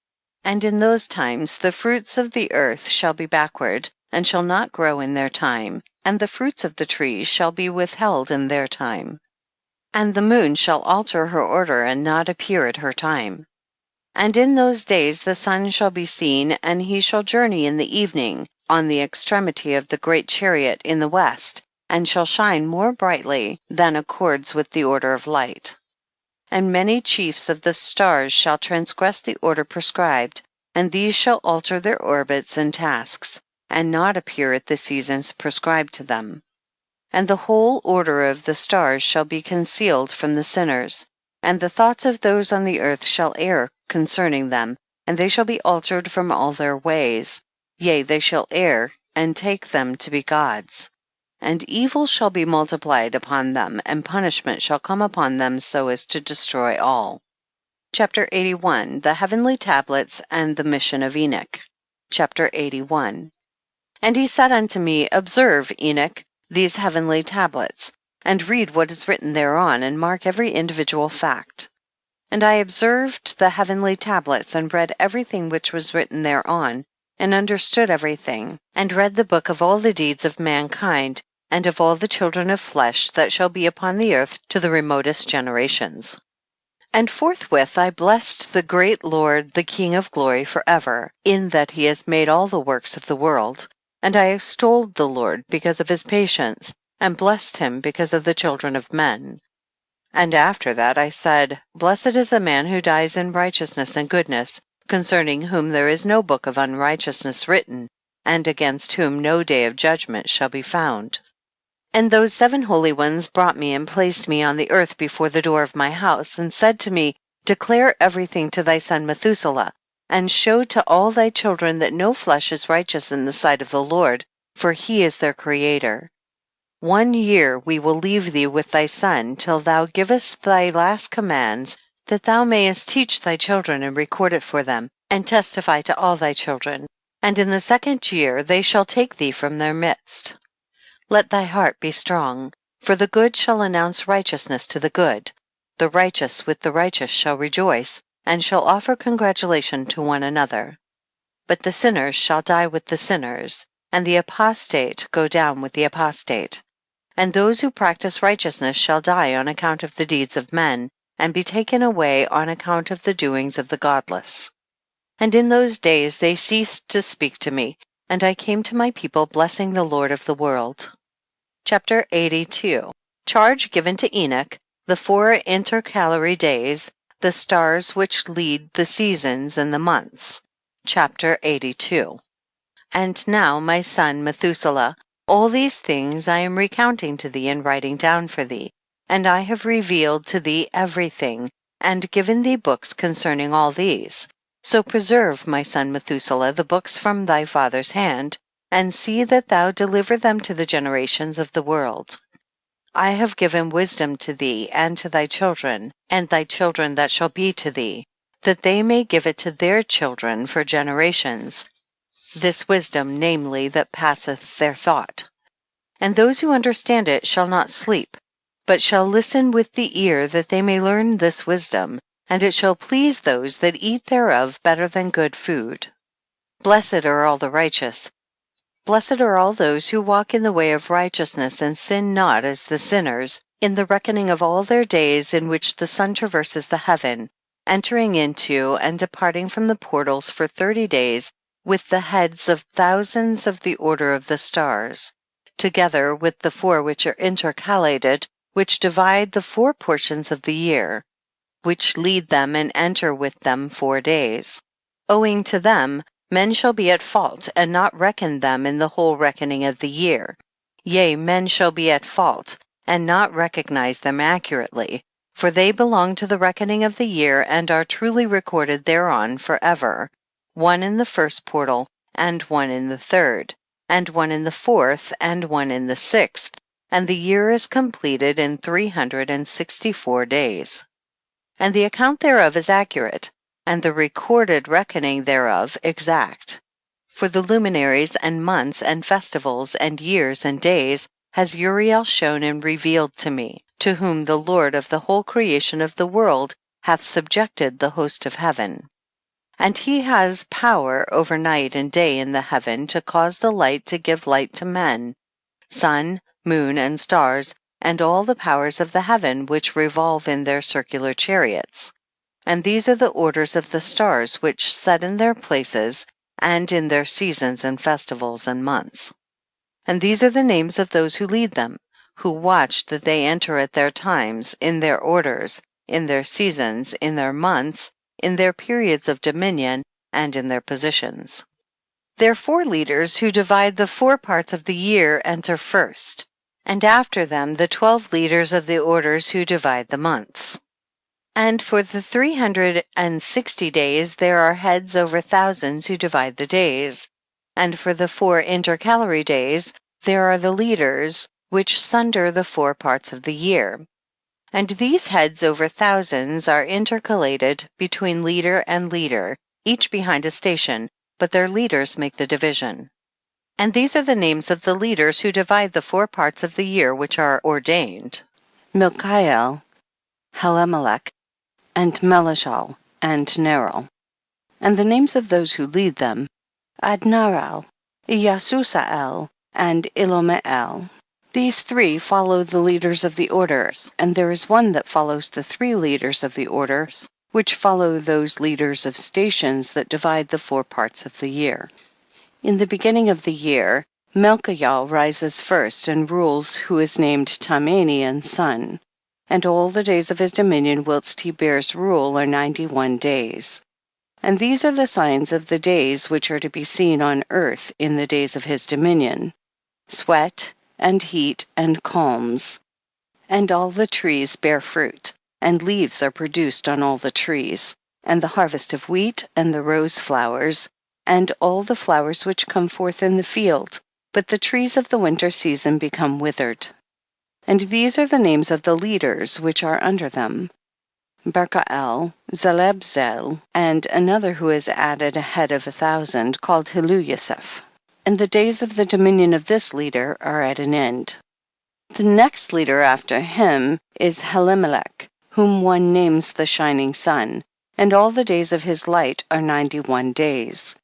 And in those times the fruits of the earth shall be backward, and shall not grow in their time, and the fruits of the trees shall be withheld in their time. And the moon shall alter her order and not appear at her time. And in those days the sun shall be seen, and he shall journey in the evening, on the extremity of the great chariot in the west, and shall shine more brightly than accords with the order of light. And many chiefs of the stars shall transgress the order prescribed, and these shall alter their orbits and tasks, and not appear at the seasons prescribed to them. And the whole order of the stars shall be concealed from the sinners, and the thoughts of those on the earth shall err concerning them, and they shall be altered from all their ways. Yea, they shall err, and take them to be gods. And evil shall be multiplied upon them, and punishment shall come upon them so as to destroy all. Chapter 81. The heavenly tablets and the mission of Enoch. Chapter 81. And he said unto me, Observe, Enoch, these heavenly tablets, and read what is written thereon, and mark every individual fact. And I observed the heavenly tablets, and read everything which was written thereon, and understood everything, and read the book of all the deeds of mankind, and of all the children of flesh that shall be upon the earth to the remotest generations. And forthwith I blessed the great Lord, the King of glory forever, in that he has made all the works of the world. And I extolled the Lord because of his patience, and blessed him because of the children of men. And after that I said, Blessed is the man who dies in righteousness and goodness, concerning whom there is no book of unrighteousness written, and against whom no day of judgment shall be found. And those 7 holy ones brought me and placed me on the earth before the door of my house, and said to me, Declare everything to thy son Methuselah, and show to all thy children that no flesh is righteous in the sight of the Lord, for he is their creator. 1 year we will leave thee with thy son, till thou givest thy last commands, that thou mayest teach thy children and record it for them, and testify to all thy children. And in the 2nd year they shall take thee from their midst. Let thy heart be strong, for the good shall announce righteousness to the good. The righteous with the righteous shall rejoice, and shall offer congratulation to one another. But the sinners shall die with the sinners, and the apostate go down with the apostate. And those who practice righteousness shall die on account of the deeds of men, and be taken away on account of the doings of the godless. And in those days they ceased to speak to me, and I came to my people blessing the Lord of the world. Chapter 82. Charge given to Enoch, the 4 intercalary days, the stars which lead the seasons and the months. Chapter 82. And now, my son Methuselah, all these things I am recounting to thee and writing down for thee, and I have revealed to thee everything, and given thee books concerning all these. So preserve, my son Methuselah, the books from thy father's hand, and see that thou deliver them to the generations of the world. I have given wisdom to thee and to thy children, and thy children that shall be to thee, that they may give it to their children for generations, this wisdom, namely, that passeth their thought. And those who understand it shall not sleep, but shall listen with the ear, that they may learn this wisdom, and it shall please those that eat thereof better than good food. Blessed are all the righteous. Blessed are all those who walk in the way of righteousness and sin not as the sinners, in the reckoning of all their days in which the sun traverses the heaven, entering into and departing from the portals for 30 days, with the heads of thousands of the order of the stars, together with the 4 which are intercalated, which divide the 4 portions of the year, which lead them and enter with them 4 days. Owing to them, men shall be at fault, and not reckon them in the whole reckoning of the year. Yea, men shall be at fault, and not recognize them accurately, for they belong to the reckoning of the year, and are truly recorded thereon forever, 1 in the 1st portal, and 1 in the 3rd, and 1 in the 4th, and 1 in the 6th, and the year is completed in 364 days. And the account thereof is accurate, and the recorded reckoning thereof exact. For the luminaries and months and festivals and years and days has Uriel shown and revealed to me, to whom the Lord of the whole creation of the world hath subjected the host of heaven. And he has power over night and day in the heaven, to cause the light to give light to men, sun, moon, and stars, and all the powers of the heaven which revolve in their circular chariots. And these are the orders of the stars which set in their places, and in their seasons and festivals and months. And these are the names of those who lead them, who watch that they enter at their times, in their orders, in their seasons, in their months, in their periods of dominion, and in their positions. Their 4 leaders who divide the 4 parts of the year enter first, and after them the 12 leaders of the orders who divide the months. And for the 360 days there are heads over thousands who divide the days, and for the 4 intercalary days there are the leaders which sunder the 4 parts of the year. And these heads over thousands are intercalated between leader and leader, each behind a station, but their leaders make the division. And these are the names of the leaders who divide the 4 parts of the year which are ordained: Milkael, Helemelech, and Melishal, and Neril. And the names of those who lead them: Adnaral, Yasusael, and Ilomeel. These 3 follow the leaders of the orders, and there is one that follows the 3 leaders of the orders, which follow those leaders of stations that divide the 4 parts of the year. In the beginning of the year, Melchiel rises first and rules, who is named Tamanian's son. And all the days of his dominion whilst he bears rule are 91 days. And these are the signs of the days which are to be seen on earth in the days of his dominion: sweat, and heat, and calms. And all the trees bear fruit, and leaves are produced on all the trees, and the harvest of wheat, and the rose flowers, and all the flowers which come forth in the field, but the trees of the winter season become withered. And these are the names of the leaders which are under them: Barkael, Zelebzel, and another who is added a head of 1,000, called Hiluyaseph. And the days of the dominion of this leader are at an end. The next leader after him is Helemelech, whom one names the shining sun, and all the days of his light are 91 days.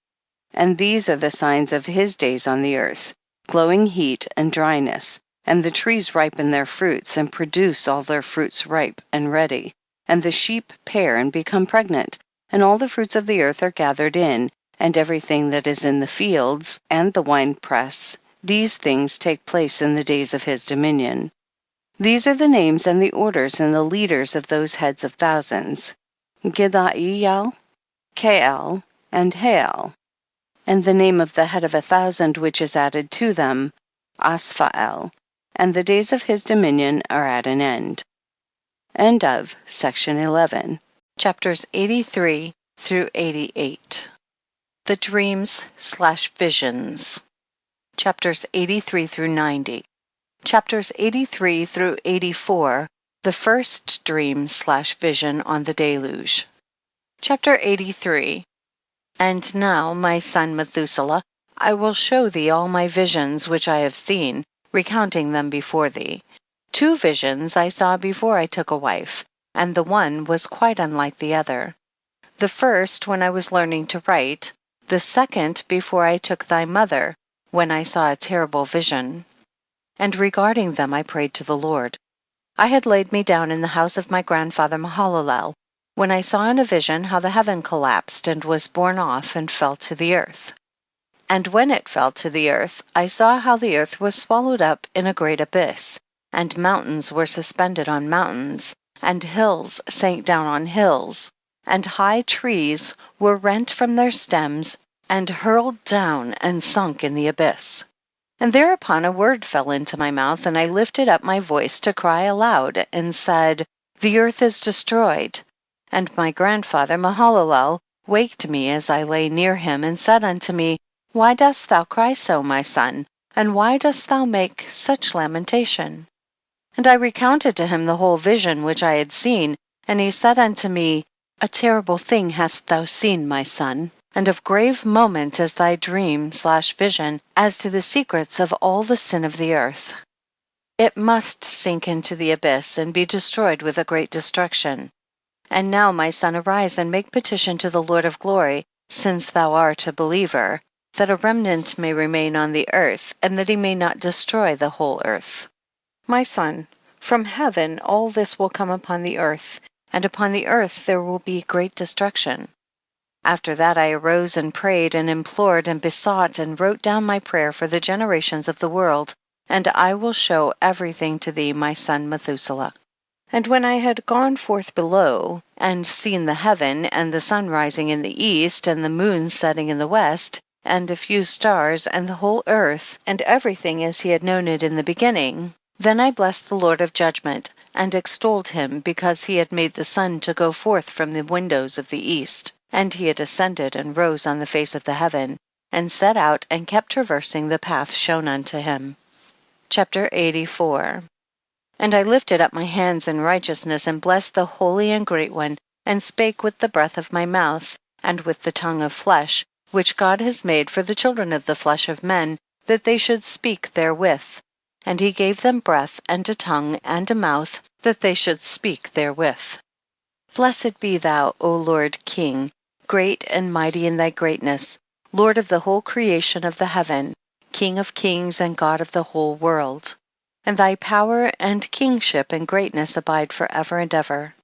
And these are the signs of his days on the earth: glowing heat and dryness, and the trees ripen their fruits, and produce all their fruits ripe and ready, and the sheep pair and become pregnant, and all the fruits of the earth are gathered in, and everything that is in the fields, and the winepress. These things take place in the days of his dominion. These are the names and the orders and the leaders of those heads of thousands: Giddaiel, Kael, and Hael. And the name of the head of 1,000 which is added to them, Asphael. And the days of his dominion are at an end. End of section 11. Chapters 83 through 88. The Dreams/Visions. Chapters 83 through 90. Chapters 83 through 84, the first dream/vision on the deluge. Chapter 83. And now, my son Methuselah, I will show thee all my visions which I have seen, recounting them before thee. 2 visions I saw before I took a wife, and the one was quite unlike the other. The first when I was learning to write, the second before I took thy mother, when I saw a terrible vision. And regarding them I prayed to the Lord. I had laid me down in the house of my grandfather Mahalalel, when I saw in a vision how the heaven collapsed and was borne off and fell to the earth. And when it fell to the earth, I saw how the earth was swallowed up in a great abyss, and mountains were suspended on mountains, and hills sank down on hills, and high trees were rent from their stems, and hurled down and sunk in the abyss. And thereupon a word fell into my mouth, and I lifted up my voice to cry aloud, and said, The earth is destroyed. And my grandfather Mahalalel waked me as I lay near him, and said unto me, Why dost thou cry so, my son? And why dost thou make such lamentation? And I recounted to him the whole vision which I had seen, and he said unto me, A terrible thing hast thou seen, my son, and of grave moment is thy dream/vision as to the secrets of all the sin of the earth. It must sink into the abyss and be destroyed with a great destruction. And now, my son, arise and make petition to the Lord of glory, since thou art a believer, that a remnant may remain on the earth, and that he may not destroy the whole earth. My son, from heaven all this will come upon the earth, and upon the earth there will be great destruction. After that I arose and prayed and implored and besought and wrote down my prayer for the generations of the world, and I will show everything to thee, my son Methuselah. And when I had gone forth below, and seen the heaven, and the sun rising in the east, and the moon setting in the west, and a few stars, and the whole earth, and everything as he had known it in the beginning, then I blessed the Lord of judgment, and extolled him, because he had made the sun to go forth from the windows of the east, and he had ascended and rose on the face of the heaven, and set out and kept traversing the path shown unto him. Chapter 84. And I lifted up my hands in righteousness, and blessed the Holy and Great One, and spake with the breath of my mouth, and with the tongue of flesh, which God has made for the children of the flesh of men, that they should speak therewith. And he gave them breath, and a tongue, and a mouth, that they should speak therewith. Blessed be thou, O Lord King, great and mighty in thy greatness, Lord of the whole creation of the heaven, King of kings and God of the whole world. And thy power and kingship and greatness abide forever and ever.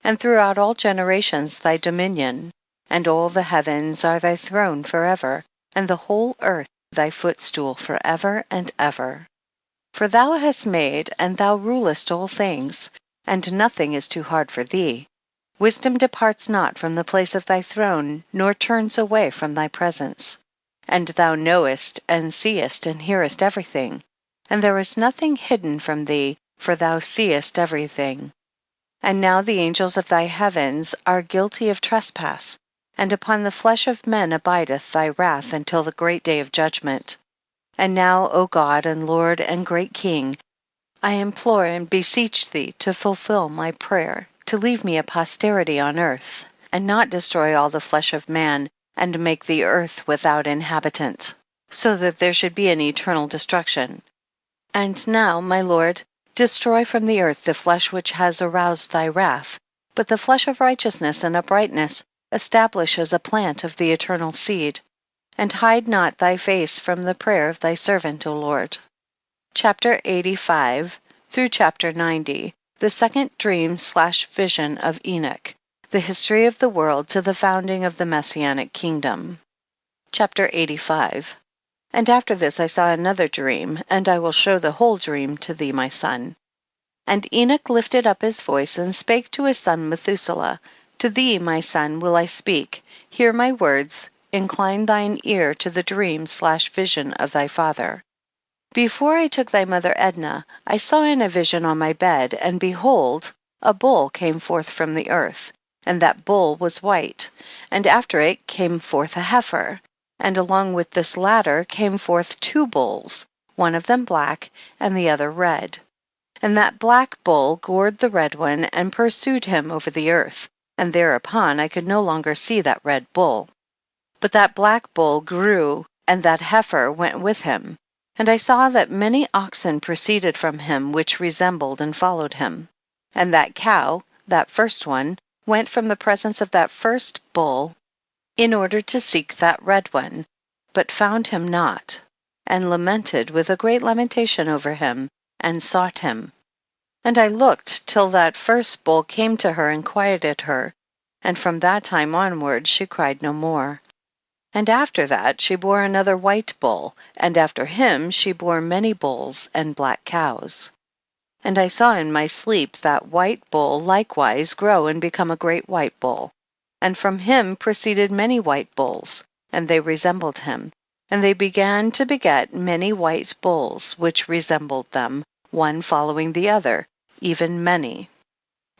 And throughout all generations thy dominion, and all the heavens are thy throne forever, and the whole earth thy footstool forever and ever. For thou hast made, and thou rulest all things, and nothing is too hard for thee. Wisdom departs not from the place of thy throne, nor turns away from thy presence. And thou knowest, and seest, and hearest everything. And there is nothing hidden from thee, for thou seest everything. And now the angels of thy heavens are guilty of trespass, and upon the flesh of men abideth thy wrath until the great day of judgment. And now, O God and Lord and great King, I implore and beseech thee to fulfill my prayer, to leave me a posterity on earth, and not destroy all the flesh of man, and make the earth without inhabitant, so that there should be an eternal destruction. And now, my Lord, destroy from the earth the flesh which has aroused thy wrath, but the flesh of righteousness and uprightness establish as a plant of the eternal seed. And hide not thy face from the prayer of thy servant, O Lord. Chapter 85 through chapter 90, The second dream/vision of Enoch, the history of the world to the founding of the Messianic kingdom. Chapter 85. And after this I saw another dream, and I will show the whole dream to thee, my son. And Enoch lifted up his voice and spake to his son Methuselah, To thee, my son, will I speak, hear my words, incline thine ear to the dream/vision of thy father. Before I took thy mother Edna, I saw in a vision on my bed, and behold, a bull came forth from the earth, and that bull was white, and after it came forth a heifer, and along with this latter came forth 2 bulls, one of them black, and the other red. And that black bull gored the red one, and pursued him over the earth, and thereupon I could no longer see that red bull. But that black bull grew, and that heifer went with him. And I saw that many oxen proceeded from him, which resembled and followed him. And that cow, that first one, went from the presence of that first bull, in order to seek that red one, but found him not, and lamented with a great lamentation over him, and sought him. And I looked till that first bull came to her and quieted her, and from that time onward she cried no more. And after that she bore another white bull, and after him she bore many bulls and black cows. And I saw in my sleep that white bull likewise grow and become a great white bull. And from him proceeded many white bulls, and they resembled him. And they began to beget many white bulls, which resembled them, one following the other, even many.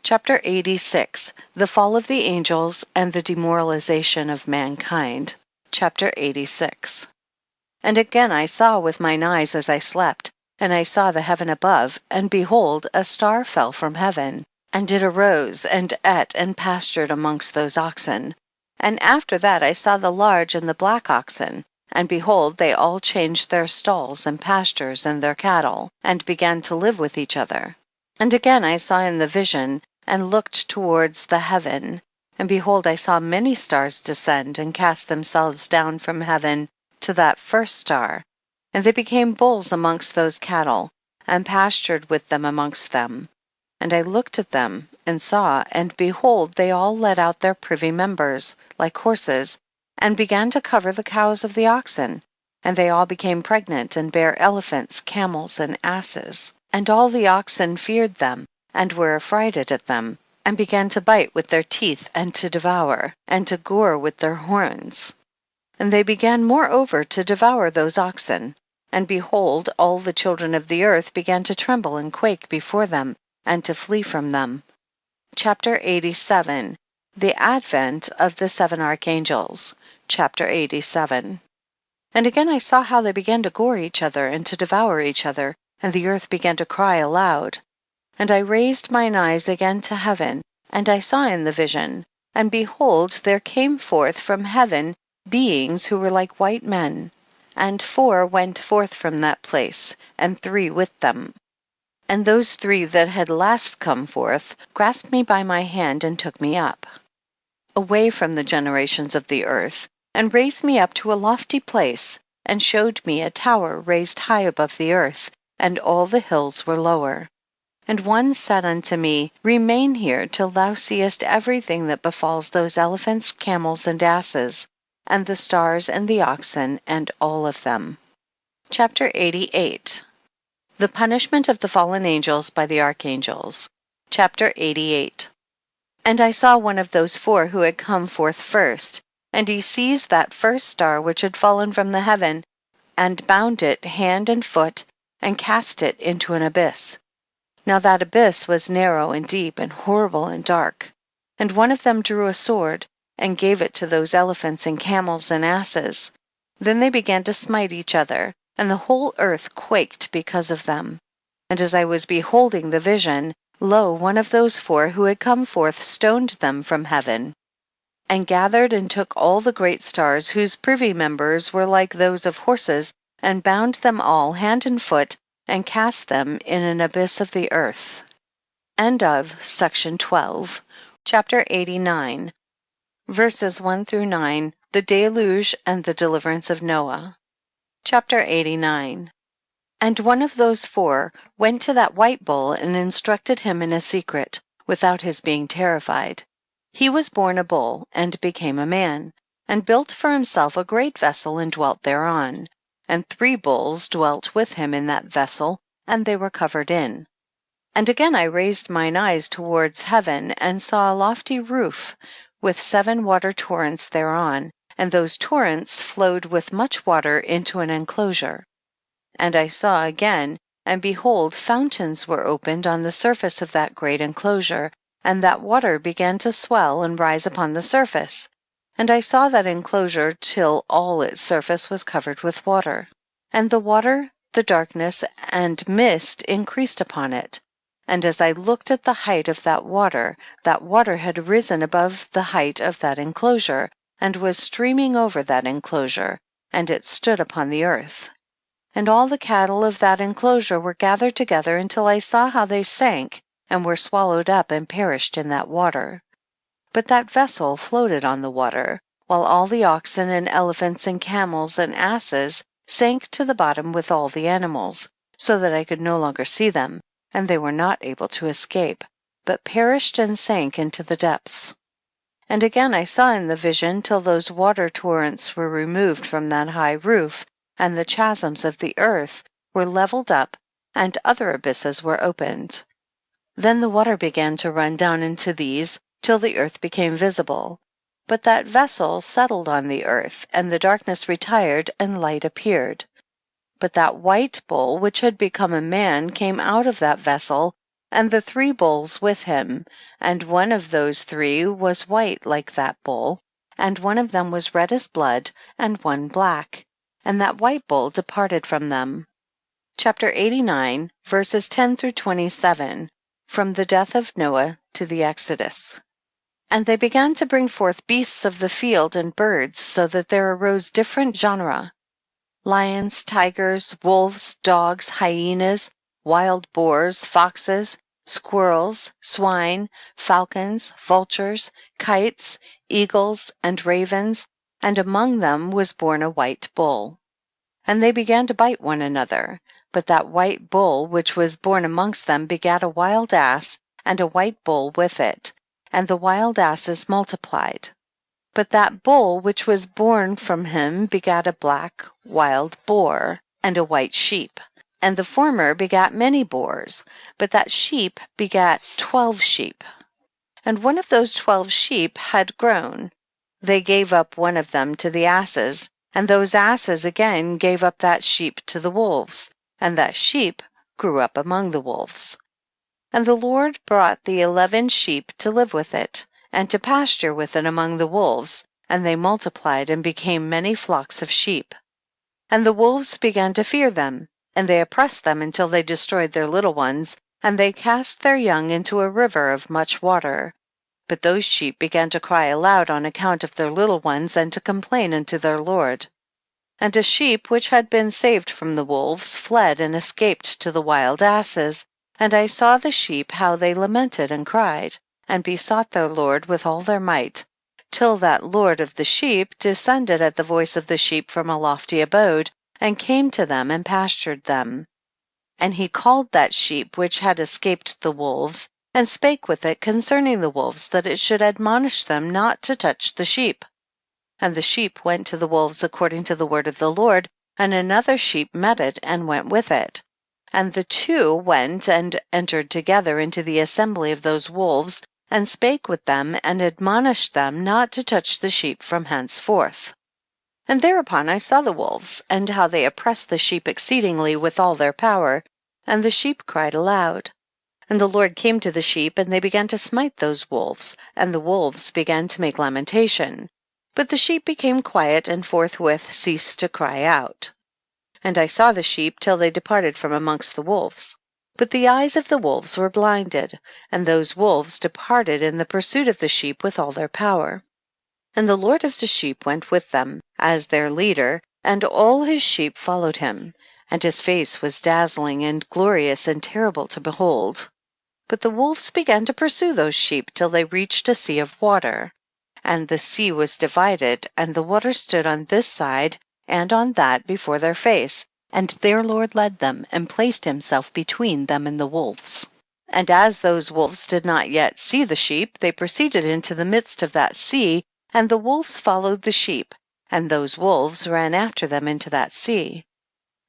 Chapter 86. The fall of the angels and the demoralization of mankind. Chapter 86. And again I saw with mine eyes as I slept, and I saw the heaven above, and behold, a star fell from heaven, and it arose, and ate and pastured amongst those oxen. And after that I saw the large and the black oxen, and behold, they all changed their stalls and pastures and their cattle, and began to live with each other. And again I saw in the vision, and looked towards the heaven, and behold, I saw many stars descend and cast themselves down from heaven to that first star, and they became bulls amongst those cattle, and pastured with them amongst them. And I looked at them, and saw, and behold, they all let out their privy members, like horses, and began to cover the cows of the oxen, and they all became pregnant, and bare elephants, camels, and asses. And all the oxen feared them, and were affrighted at them, and began to bite with their teeth, and to devour, and to gore with their horns. And they began moreover to devour those oxen. And behold, all the children of the earth began to tremble and quake before them, and to flee from them. Chapter 87. The advent of the 7 archangels. Chapter 87. And again I saw how they began to gore each other, and to devour each other, and the earth began to cry aloud. And I raised mine eyes again to heaven, and I saw in the vision, and behold, there came forth from heaven beings who were like white men, and 4 went forth from that place, and 3 with them. And those 3 that had last come forth grasped me by my hand and took me up, away from the generations of the earth, and raised me up to a lofty place, and showed me a tower raised high above the earth, and all the hills were lower. And one said unto me, Remain here till thou seest everything that befalls those elephants, camels, and asses, and the stars and the oxen, and all of them. Chapter 88. The punishment of the fallen angels by the archangels. Chapter 88. And I saw one of those 4 who had come forth first, and he seized that first star which had fallen from the heaven, and bound it hand and foot, and cast it into an abyss. Now that abyss was narrow and deep, and horrible and dark. And one of them drew a sword, and gave it to those elephants and camels and asses. Then they began to smite each other, and the whole earth quaked because of them. And as I was beholding the vision, lo, one of those 4 who had come forth stoned them from heaven, and gathered and took all the great stars, whose privy members were like those of horses, and bound them all hand and foot, and cast them in an abyss of the earth. End of section 12. Chapter 89. Verses 1 through 9. The deluge and the deliverance of Noah. Chapter 89. And one of those four went to that white bull and instructed him in a secret, without his being terrified. He was born a bull, and became a man, and built for himself a great vessel and dwelt thereon. And 3 bulls dwelt with him in that vessel, and they were covered in. And again I raised mine eyes towards heaven, and saw a lofty roof, with 7 water torrents thereon, and those torrents flowed with much water into an enclosure. And I saw again, and behold, fountains were opened on the surface of that great enclosure, and that water began to swell and rise upon the surface. And I saw that enclosure till all its surface was covered with water. And the water, the darkness, and mist increased upon it. And as I looked at the height of that water had risen above the height of that enclosure, and was streaming over that enclosure, and it stood upon the earth. And all the cattle of that enclosure were gathered together until I saw how they sank, and were swallowed up and perished in that water. But that vessel floated on the water, while all the oxen and elephants and camels and asses sank to the bottom with all the animals, so that I could no longer see them, and they were not able to escape, but perished and sank into the depths. And again I saw in the vision till those water torrents were removed from that high roof, and the chasms of the earth were leveled up, and other abysses were opened. Then the water began to run down into these, till the earth became visible. But that vessel settled on the earth, and the darkness retired, and light appeared. But that white bull, which had become a man, came out of that vessel, and the 3 bulls with him, and one of those 3 was white like that bull, and one of them was red as blood, and one black. And that white bull departed from them. Chapter 89, verses 10 through 27, from the death of Noah to the Exodus. And they began to bring forth beasts of the field and birds, so that there arose different genera: lions, tigers, wolves, dogs, hyenas, wild boars, foxes, squirrels, swine, falcons, vultures, kites, eagles, and ravens, and among them was born a white bull. And they began to bite one another. But that white bull which was born amongst them begat a wild ass, and a white bull with it, and the wild asses multiplied. But that bull which was born from him begat a black wild boar, and a white sheep. And the former begat many boars, but that sheep begat 12 sheep. And one of those 12 sheep had grown. They gave up one of them to the asses, and those asses again gave up that sheep to the wolves, and that sheep grew up among the wolves. And the Lord brought the 11 sheep to live with it, and to pasture with it among the wolves, and they multiplied and became many flocks of sheep. And the wolves began to fear them, and they oppressed them until they destroyed their little ones, and they cast their young into a river of much water. But those sheep began to cry aloud on account of their little ones, and to complain unto their Lord. And a sheep which had been saved from the wolves fled and escaped to the wild asses, and I saw the sheep how they lamented and cried, and besought their Lord with all their might, till that Lord of the sheep descended at the voice of the sheep from a lofty abode, and came to them and pastured them. And he called that sheep which had escaped the wolves, and spake with it concerning the wolves, that it should admonish them not to touch the sheep. And the sheep went to the wolves according to the word of the Lord, and another sheep met it and went with it. And the 2 went and entered together into the assembly of those wolves, and spake with them, and admonished them not to touch the sheep from henceforth. And thereupon I saw the wolves, and how they oppressed the sheep exceedingly with all their power, and the sheep cried aloud. And the Lord came to the sheep, and they began to smite those wolves, and the wolves began to make lamentation. But the sheep became quiet, and forthwith ceased to cry out. And I saw the sheep till they departed from amongst the wolves. But the eyes of the wolves were blinded, and those wolves departed in the pursuit of the sheep with all their power. And the Lord of the sheep went with them, as their leader, and all his sheep followed him, and his face was dazzling and glorious and terrible to behold. But the wolves began to pursue those sheep till they reached a sea of water. And the sea was divided, and the water stood on this side and on that before their face, And their Lord led them, and placed himself between them and the wolves. And as those wolves did not yet see the sheep, they proceeded into the midst of that sea, and the wolves followed the sheep, and those wolves ran after them into that sea.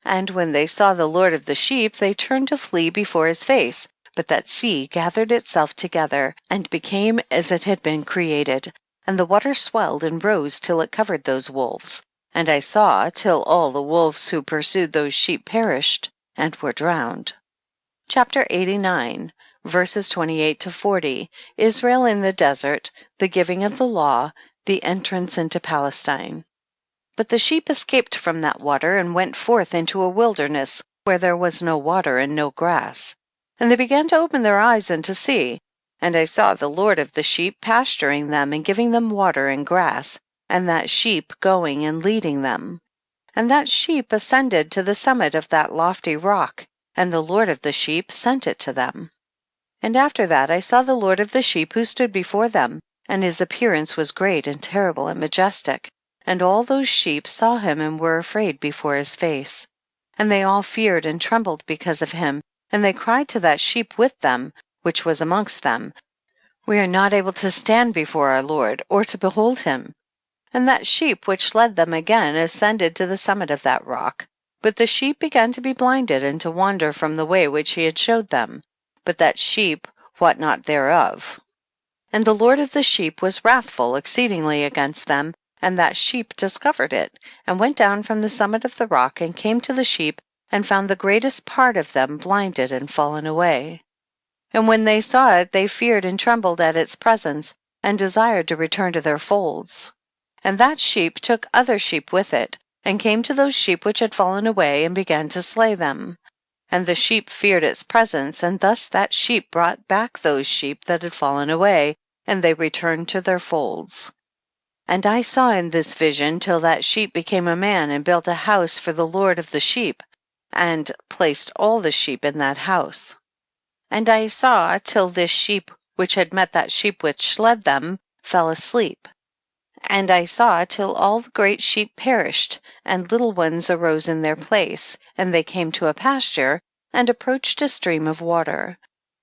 And when they saw the Lord of the sheep, they turned to flee before his face. But that sea gathered itself together, and became as it had been created, and the water swelled and rose till it covered those wolves. And I saw till all the wolves who pursued those sheep perished and were drowned. Chapter 89, verses 28 to 40, Israel in the desert, the giving of the law, the entrance into Palestine. But the sheep escaped from that water, and went forth into a wilderness, where there was no water and no grass. And they began to open their eyes and to see. And I saw the Lord of the sheep pasturing them, and giving them water and grass, and that sheep going and leading them. And that sheep ascended to the summit of that lofty rock, and the Lord of the sheep sent it to them. And after that I saw the Lord of the sheep who stood before them, and his appearance was great and terrible and majestic. And all those sheep saw him and were afraid before his face. And they all feared and trembled because of him, and they cried to that sheep with them, which was amongst them, We are not able to stand before our Lord, or to behold him. And that sheep which led them again ascended to the summit of that rock. But the sheep began to be blinded, and to wander from the way which he had showed them. But that sheep wot not thereof. And the Lord of the sheep was wrathful exceedingly against them, and that sheep discovered it, and went down from the summit of the rock, and came to the sheep, and found the greatest part of them blinded and fallen away. And when they saw it, they feared and trembled at its presence, and desired to return to their folds. And that sheep took other sheep with it, and came to those sheep which had fallen away, and began to slay them. And the sheep feared its presence, and thus that sheep brought back those sheep that had fallen away, and they returned to their folds. And I saw in this vision till that sheep became a man, and built a house for the Lord of the sheep, and placed all the sheep in that house. And I saw till this sheep which had met that sheep which led them fell asleep. And I saw till all the great sheep perished, and little ones arose in their place, and they came to a pasture, and approached a stream of water.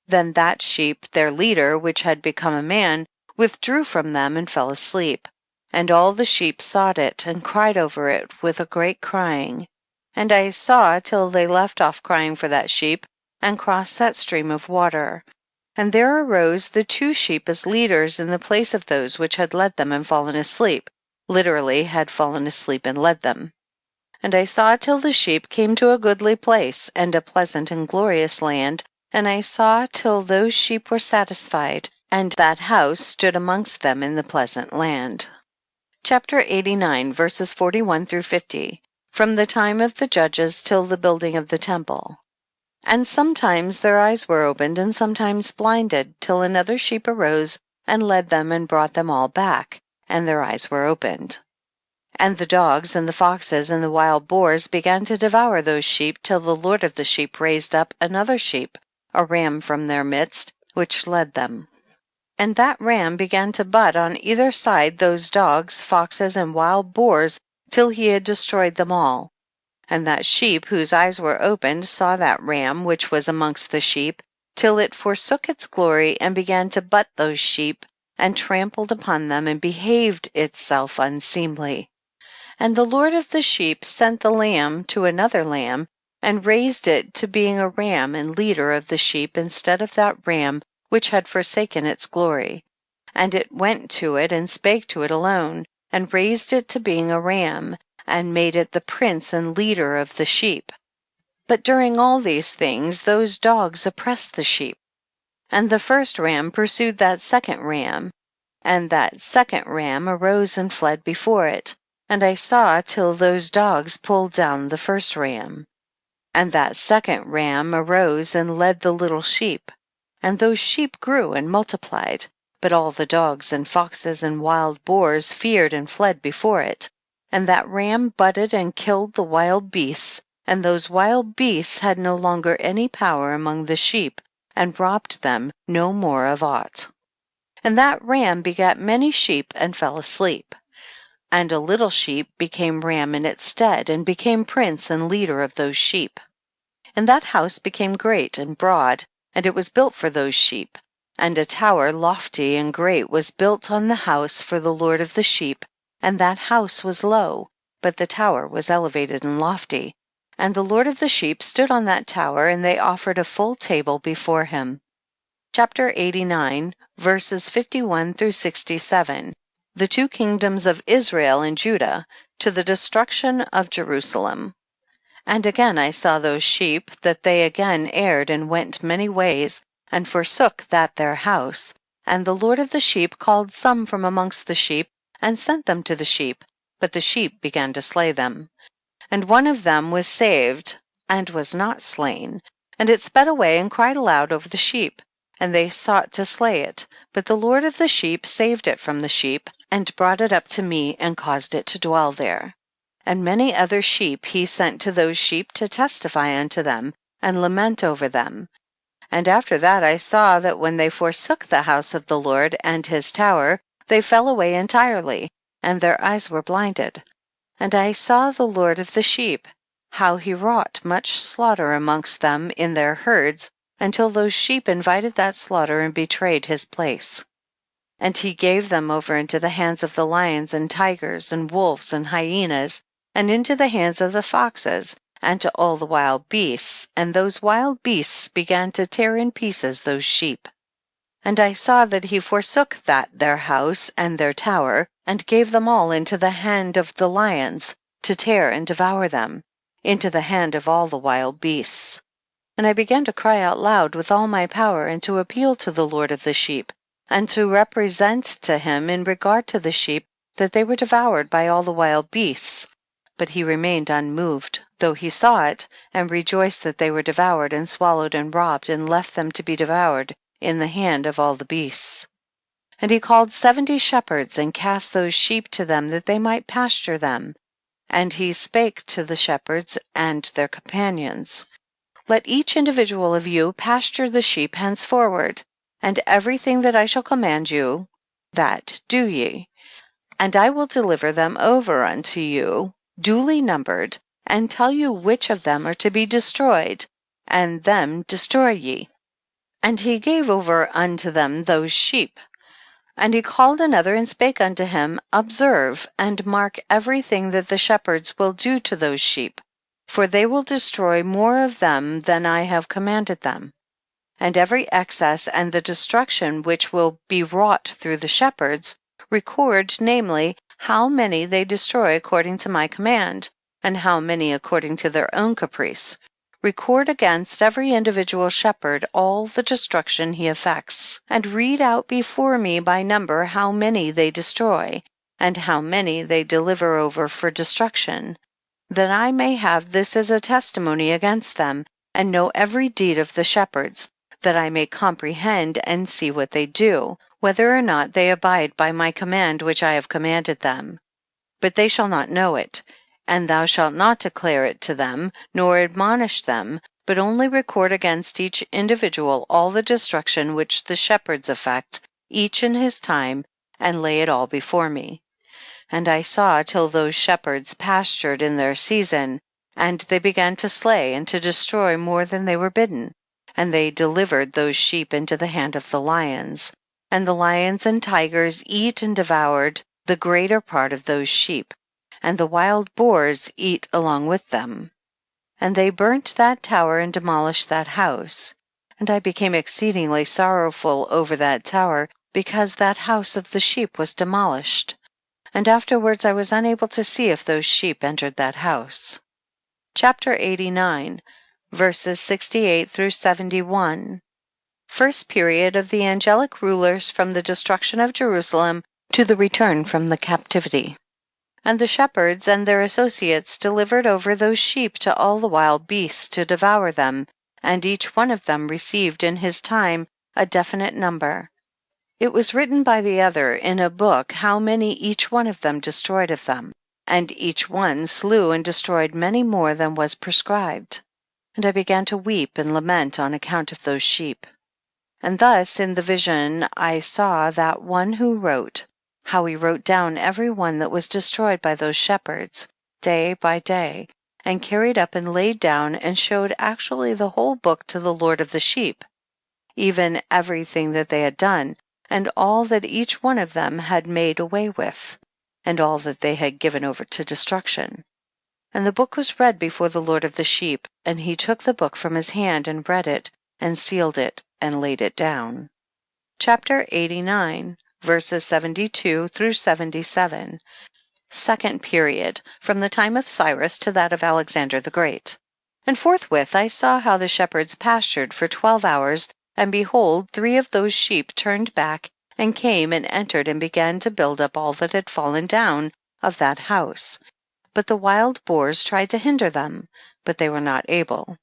Then that sheep, their leader, which had become a man, withdrew from them and fell asleep. And all the sheep sought it, and cried over it with a great crying. And I saw till they left off crying for that sheep, and crossed that stream of water. And there arose the two sheep as leaders in the place of those which had led them and fallen asleep, literally had fallen asleep and led them. And I saw till the sheep came to a goodly place, and a pleasant and glorious land, and I saw till those sheep were satisfied, and that house stood amongst them in the pleasant land. Chapter 89, verses 41 through 50, from the time of the judges till the building of the temple. And sometimes their eyes were opened, and sometimes blinded, till another sheep arose, and led them, and brought them all back, and their eyes were opened. And the dogs, and the foxes, and the wild boars began to devour those sheep, till the Lord of the sheep raised up another sheep, a ram from their midst, which led them. And that ram began to butt on either side those dogs, foxes, and wild boars, till he had destroyed them all. And that sheep whose eyes were opened saw that ram which was amongst the sheep, till it forsook its glory, and began to butt those sheep, and trampled upon them, and behaved itself unseemly. And the Lord of the sheep sent the lamb to another lamb, and raised it to being a ram and leader of the sheep instead of that ram which had forsaken its glory. And it went to it and spake to it alone, and raised it to being a ram, and made it the prince and leader of the sheep. But during all these things those dogs oppressed the sheep. And the first ram pursued that second ram, and that second ram arose and fled before it. And I saw till those dogs pulled down the first ram. And that second ram arose and led the little sheep. And those sheep grew and multiplied, but all the dogs and foxes and wild boars feared and fled before it. And that ram butted and killed the wild beasts, and those wild beasts had no longer any power among the sheep, and robbed them no more of aught. And that ram begat many sheep, and fell asleep. and a little sheep became ram in its stead, and became prince and leader of those sheep. And that house became great and broad, and it was built for those sheep. And a tower lofty and great was built on the house for the Lord of the sheep, and that house was low, but the tower was elevated and lofty. And the Lord of the sheep stood on that tower, and they offered a full table before him. Chapter 89, verses 51 through 67. The two kingdoms of Israel and Judah, to the destruction of Jerusalem. And again I saw those sheep, that they again erred and went many ways, and forsook that their house. And the Lord of the sheep called some from amongst the sheep, and sent them to the sheep, but the sheep began to slay them. And one of them was saved, and was not slain, and it sped away and cried aloud over the sheep, and they sought to slay it, but the Lord of the sheep saved it from the sheep, and brought it up to me, and caused it to dwell there. And many other sheep he sent to those sheep to testify unto them, and lament over them. And after that I saw that when they forsook the house of the Lord and his tower, they fell away entirely, and their eyes were blinded. And I saw the Lord of the sheep, how he wrought much slaughter amongst them in their herds, until those sheep invited that slaughter and betrayed his place. And he gave them over into the hands of the lions and tigers and wolves and hyenas, and into the hands of the foxes, and to all the wild beasts, and those wild beasts began to tear in pieces those sheep. And I saw that he forsook that their house and their tower, and gave them all into the hand of the lions, to tear and devour them, into the hand of all the wild beasts. And I began to cry out loud with all my power, and to appeal to the Lord of the sheep, and to represent to him in regard to the sheep, that they were devoured by all the wild beasts. But he remained unmoved, though he saw it, and rejoiced that they were devoured and swallowed and robbed, and left them to be devoured in the hand of all the beasts. And he called 70 shepherds, and cast those sheep to them, that they might pasture them. And he spake to the shepherds and their companions, Let each individual of you pasture the sheep henceforward, and everything that I shall command you, that do ye. And I will deliver them over unto you, duly numbered, and tell you which of them are to be destroyed, and them destroy ye. And he gave over unto them those sheep. And he called another and spake unto him, Observe and mark everything that the shepherds will do to those sheep, for they will destroy more of them than I have commanded them. And every excess and the destruction which will be wrought through the shepherds, record, namely, how many they destroy according to my command, and how many according to their own caprice. Record against every individual shepherd all the destruction he effects, and read out before me by number how many they destroy, and how many they deliver over for destruction, that I may have this as a testimony against them, and know every deed of the shepherds, that I may comprehend and see what they do, whether or not they abide by my command which I have commanded them. But they shall not know it, and thou shalt not declare it to them, nor admonish them, but only record against each individual all the destruction which the shepherds effect, each in his time, and lay it all before me. And I saw till those shepherds pastured in their season, and they began to slay and to destroy more than they were bidden. And they delivered those sheep into the hand of the lions. And the lions and tigers eat and devoured the greater part of those sheep, and the wild boars eat along with them. And they burnt that tower and demolished that house. And I became exceedingly sorrowful over that tower, because that house of the sheep was demolished. And afterwards I was unable to see if those sheep entered that house. Chapter 89, verses 68 through 71. First period of the angelic rulers from the destruction of Jerusalem to the return from the captivity. And the shepherds and their associates delivered over those sheep to all the wild beasts to devour them, and each one of them received in his time a definite number. It was written by the other in a book how many each one of them destroyed of them, and each one slew and destroyed many more than was prescribed. And I began to weep and lament on account of those sheep. And thus in the vision I saw that one who wrote, how he wrote down every one that was destroyed by those shepherds, day by day, and carried up and laid down and showed actually the whole book to the Lord of the sheep, even everything that they had done, and all that each one of them had made away with, and all that they had given over to destruction. And the book was read before the Lord of the sheep, and he took the book from his hand and read it, and sealed it, and laid it down. Chapter 89, verses 72 through 77. Second period, from the time of Cyrus to that of Alexander the Great. And forthwith I saw how the shepherds pastured for 12 hours, and behold, 3 of those sheep turned back, and came and entered and began to build up all that had fallen down of that house. But the wild boars tried to hinder them, but they were not able.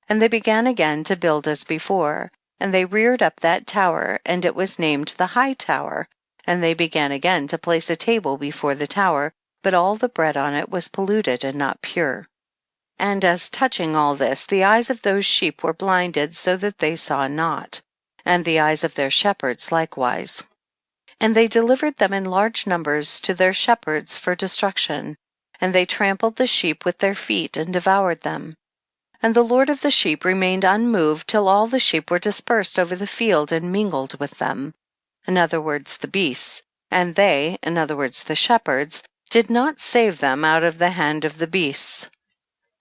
And they began again to build as before, and they reared up that tower, and it was named the High Tower. And they began again to place a table before the tower, but all the bread on it was polluted and not pure. And as touching all this, the eyes of those sheep were blinded so that they saw not, and the eyes of their shepherds likewise. And they delivered them in large numbers to their shepherds for destruction, and they trampled the sheep with their feet and devoured them. And the Lord of the sheep remained unmoved till all the sheep were dispersed over the field and mingled with them. In other words, the beasts, and they, in other words, the shepherds, did not save them out of the hand of the beasts.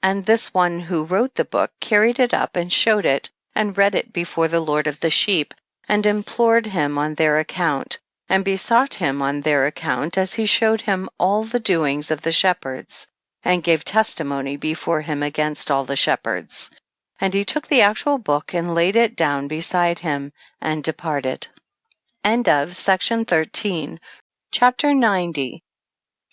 And this one who wrote the book carried it up and showed it, and read it before the Lord of the sheep, and implored him on their account, and besought him on their account, as he showed him all the doings of the shepherds, and gave testimony before him against all the shepherds. And he took the actual book and laid it down beside him, and departed. End of section 13. Chapter 90,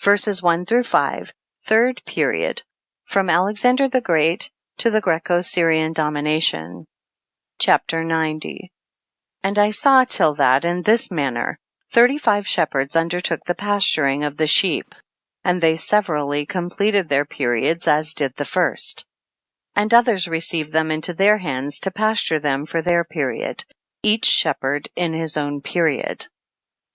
verses 1 through 5, third period, from Alexander the Great to the Greco-Syrian domination. Chapter 90. And I saw till that in this manner 35 shepherds undertook the pasturing of the sheep, and they severally completed their periods as did the first. And others received them into their hands to pasture them for their period, each shepherd in his own period.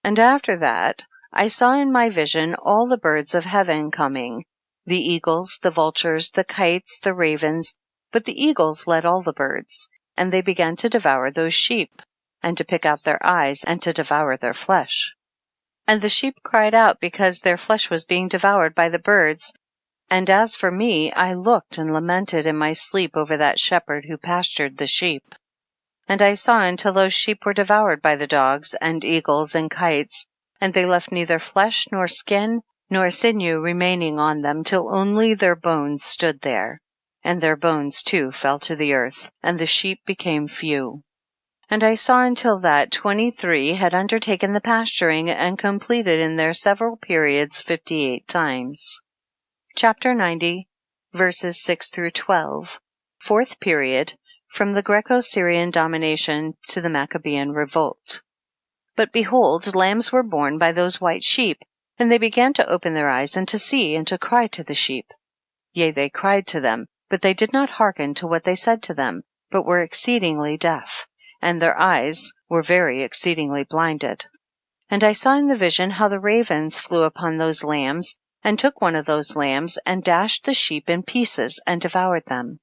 And after that I saw in my vision all the birds of heaven coming, the eagles, the vultures, the kites, the ravens, but the eagles led all the birds, and they began to devour those sheep, and to pick out their eyes, and to devour their flesh. And the sheep cried out because their flesh was being devoured by the birds. And as for me, I looked and lamented in my sleep over that shepherd who pastured the sheep. And I saw until those sheep were devoured by the dogs, and eagles, and kites, and they left neither flesh, nor skin, nor sinew remaining on them, till only their bones stood there. And their bones too fell to the earth, and the sheep became few. And I saw until that 23 had undertaken the pasturing, and completed in their several periods 58 times. Chapter 90, verses 6 through 12, fourth period, from the Greco-Syrian domination to the Maccabean revolt. But behold, lambs were born by those white sheep, and they began to open their eyes and to see, and to cry to the sheep. Yea, they cried to them, but they did not hearken to what they said to them, but were exceedingly deaf, and their eyes were very exceedingly blinded. And I saw in the vision how the ravens flew upon those lambs, and took one of those lambs, and dashed the sheep in pieces, and devoured them.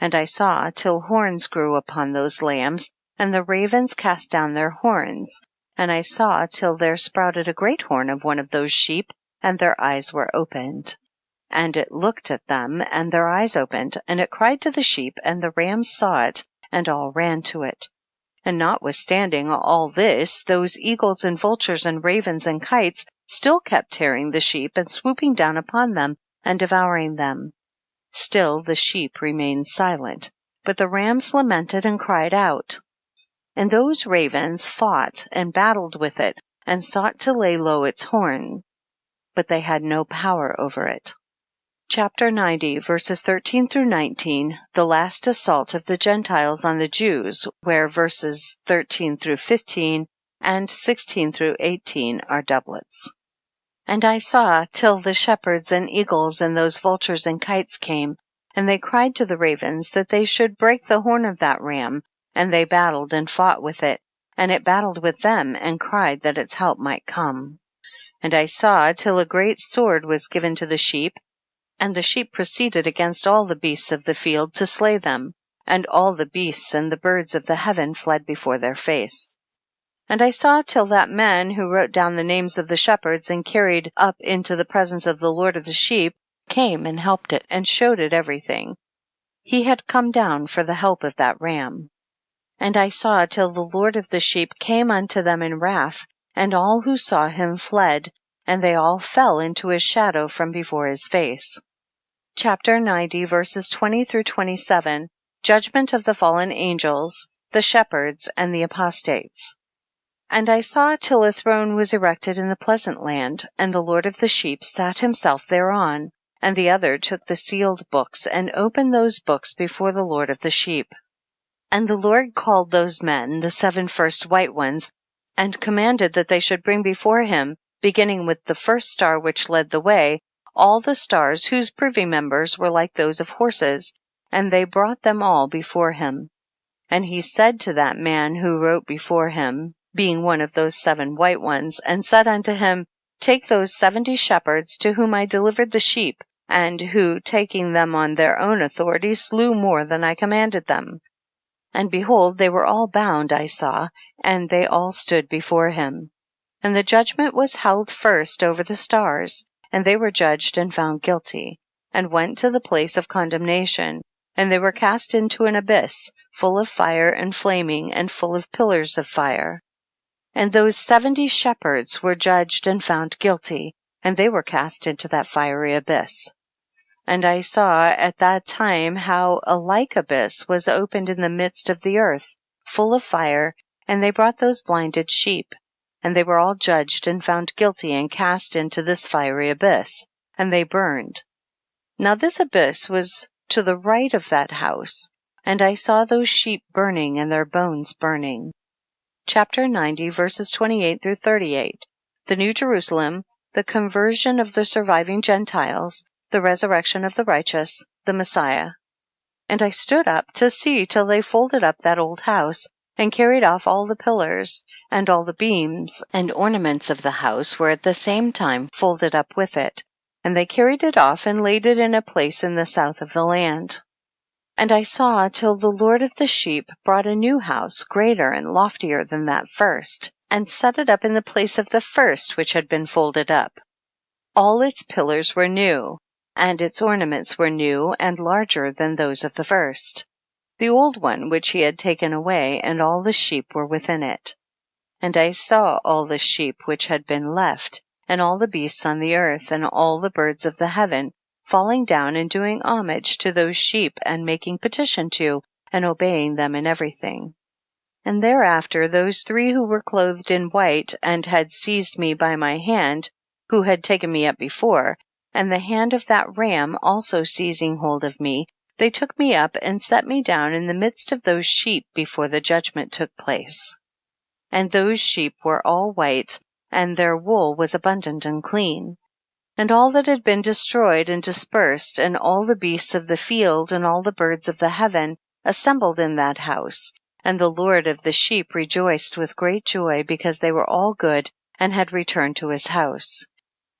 And I saw till horns grew upon those lambs, and the ravens cast down their horns. And I saw till there sprouted a great horn of one of those sheep, and their eyes were opened. And it looked at them, and their eyes opened, and it cried to the sheep, and the rams saw it, and all ran to it. And notwithstanding all this, those eagles and vultures and ravens and kites still kept tearing the sheep, and swooping down upon them, and devouring them. Still the sheep remained silent, but the rams lamented and cried out. And those ravens fought and battled with it, and sought to lay low its horn, but they had no power over it. Chapter 90, verses 13 through 19, the last assault of the Gentiles on the Jews, where verses 13 through 15 and 16 through 18 are doublets. And I saw till the shepherds and eagles and those vultures and kites came, and they cried to the ravens that they should break the horn of that ram, and they battled and fought with it, and it battled with them and cried that its help might come. And I saw till a great sword was given to the sheep, and the sheep proceeded against all the beasts of the field to slay them, and all the beasts and the birds of the heaven fled before their face. And I saw till that man who wrote down the names of the shepherds and carried up into the presence of the Lord of the sheep came and helped it and showed it everything. He had come down for the help of that ram. And I saw till the Lord of the sheep came unto them in wrath, and all who saw him fled, and they all fell into his shadow from before his face. Chapter 90, verses 20 through 27. Judgment of the fallen angels, the shepherds, and the apostates. And I saw till a throne was erected in the pleasant land, and the Lord of the sheep sat himself thereon, and the other took the sealed books, and opened those books before the Lord of the sheep. And the Lord called those men, the 7 first white ones, and commanded that they should bring before him, beginning with the first star which led the way, all the stars whose privy members were like those of horses, and they brought them all before him. And he said to that man who wrote before him, being one of those 7 white ones, and said unto him, Take those 70 shepherds to whom I delivered the sheep, and who, taking them on their own authority, slew more than I commanded them. And behold, they were all bound, I saw, and they all stood before him. And the judgment was held first over the stars, and they were judged and found guilty, and went to the place of condemnation, and they were cast into an abyss, full of fire and flaming, and full of pillars of fire. And those 70 shepherds were judged and found guilty, and they were cast into that fiery abyss. And I saw at that time how a like abyss was opened in the midst of the earth, full of fire, and they brought those blinded sheep, and they were all judged and found guilty and cast into this fiery abyss, and they burned. Now this abyss was to the right of that house, and I saw those sheep burning and their bones burning. Chapter 90, verses 28 through 38. The New Jerusalem, the conversion of the surviving Gentiles, the resurrection of the righteous, the Messiah. And I stood up to see till they folded up that old house, and carried off all the pillars, and all the beams and ornaments of the house were at the same time folded up with it, and they carried it off and laid it in a place in the south of the land. And I saw till the Lord of the sheep brought a new house, greater and loftier than that first, and set it up in the place of the first which had been folded up. All its pillars were new, and its ornaments were new and larger than those of the first. The old one which he had taken away, and all the sheep were within it. And I saw all the sheep which had been left, and all the beasts on the earth, and all the birds of the heaven, falling down and doing homage to those sheep, and making petition to, and obeying them in everything. And thereafter those 3 who were clothed in white, and had seized me by my hand, who had taken me up before, and the hand of that ram also seizing hold of me, they took me up and set me down in the midst of those sheep before the judgment took place. And those sheep were all white, and their wool was abundant and clean. And all that had been destroyed and dispersed, and all the beasts of the field, and all the birds of the heaven, assembled in that house, and the Lord of the sheep rejoiced with great joy, because they were all good, and had returned to his house.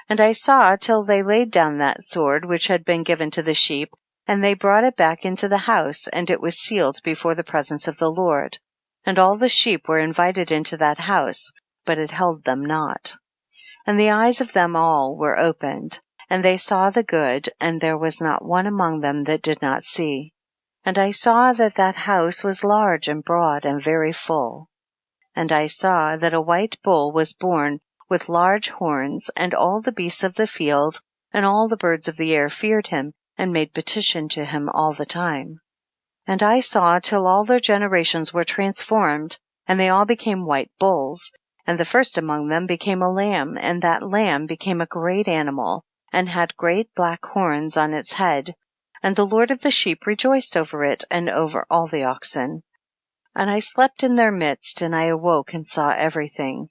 And I saw till they laid down that sword which had been given to the sheep, and they brought it back into the house, and it was sealed before the presence of the Lord. And all the sheep were invited into that house, but it held them not. And the eyes of them all were opened, and they saw the good, and there was not one among them that did not see. And I saw that that house was large and broad and very full. And I saw that a white bull was born with large horns, and all the beasts of the field and all the birds of the air feared him, and made petition to him all the time. And I saw till all their generations were transformed, and they all became white bulls, and the first among them became a lamb, and that lamb became a great animal, and had great black horns on its head, and the Lord of the sheep rejoiced over it, and over all the oxen. And I slept in their midst, and I awoke and saw everything.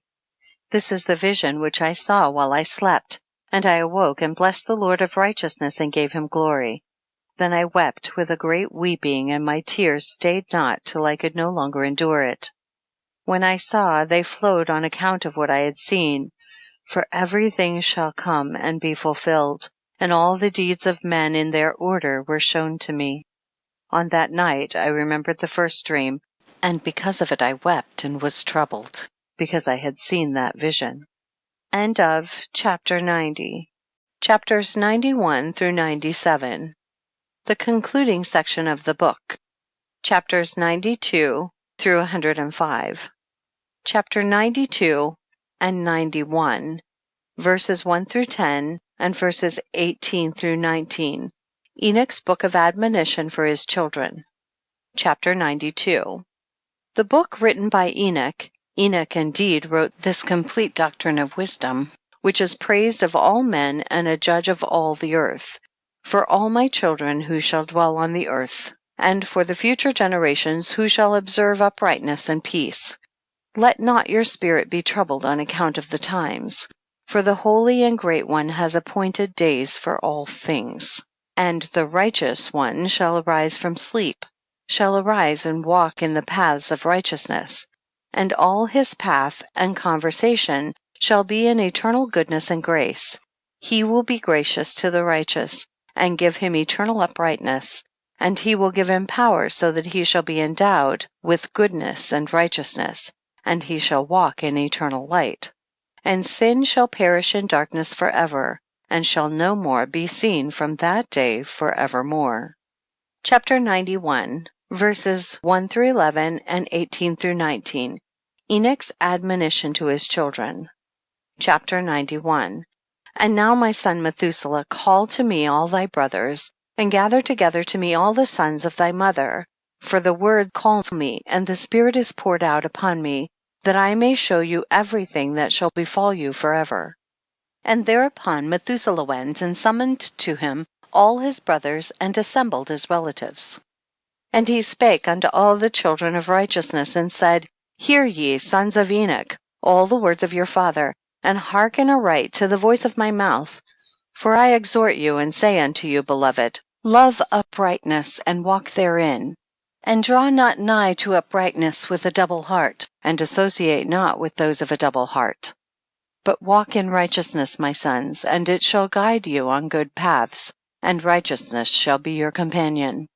This is the vision which I saw while I slept, and I awoke and blessed the Lord of righteousness and gave him glory. Then I wept with a great weeping, and my tears stayed not till I could no longer endure it. When I saw, they flowed on account of what I had seen, For everything shall come and be fulfilled, and all the deeds of men in their order were shown to me. On that night I remembered the first dream, and because of it I wept and was troubled, because I had seen that vision. End of chapter 90. Chapters 91 through 97. The concluding section of the book. Chapters 92 through 105. Chapter 92 and 91, verses 1 through 10 and verses 18 through 19. Enoch's Book of Admonition for his children. Chapter 92. The book written by Enoch. Enoch indeed wrote this complete doctrine of wisdom, which is praised of all men and a judge of all the earth, for all my children who shall dwell on the earth, and for the future generations who shall observe uprightness and peace. Let not your spirit be troubled on account of the times, for the Holy and Great One has appointed days for all things. And the righteous one shall arise from sleep, shall arise and walk in the paths of righteousness, and all his path and conversation shall be in eternal goodness and grace. He will be gracious to the righteous, and give him eternal uprightness, and he will give him power so that he shall be endowed with goodness and righteousness, and he shall walk in eternal light. And sin shall perish in darkness forever, and shall no more be seen from that day forevermore. Chapter 91, verses 1 through 11 and 18 through 19. Enoch's admonition to his children. Chapter 91. And now, my son Methuselah, call to me all thy brothers, and gather together to me all the sons of thy mother. For the word calls me, and the Spirit is poured out upon me, that I may show you everything that shall befall you forever. And thereupon Methuselah went and summoned to him all his brothers, and assembled his relatives. And he spake unto all the children of righteousness, and said, Hear ye, sons of Enoch, all the words of your father, and hearken aright to the voice of my mouth. For I exhort you and say unto you, beloved, love uprightness, and walk therein. And draw not nigh to uprightness with a double heart, and associate not with those of a double heart. But walk in righteousness, my sons, and it shall guide you on good paths, and righteousness shall be your companion.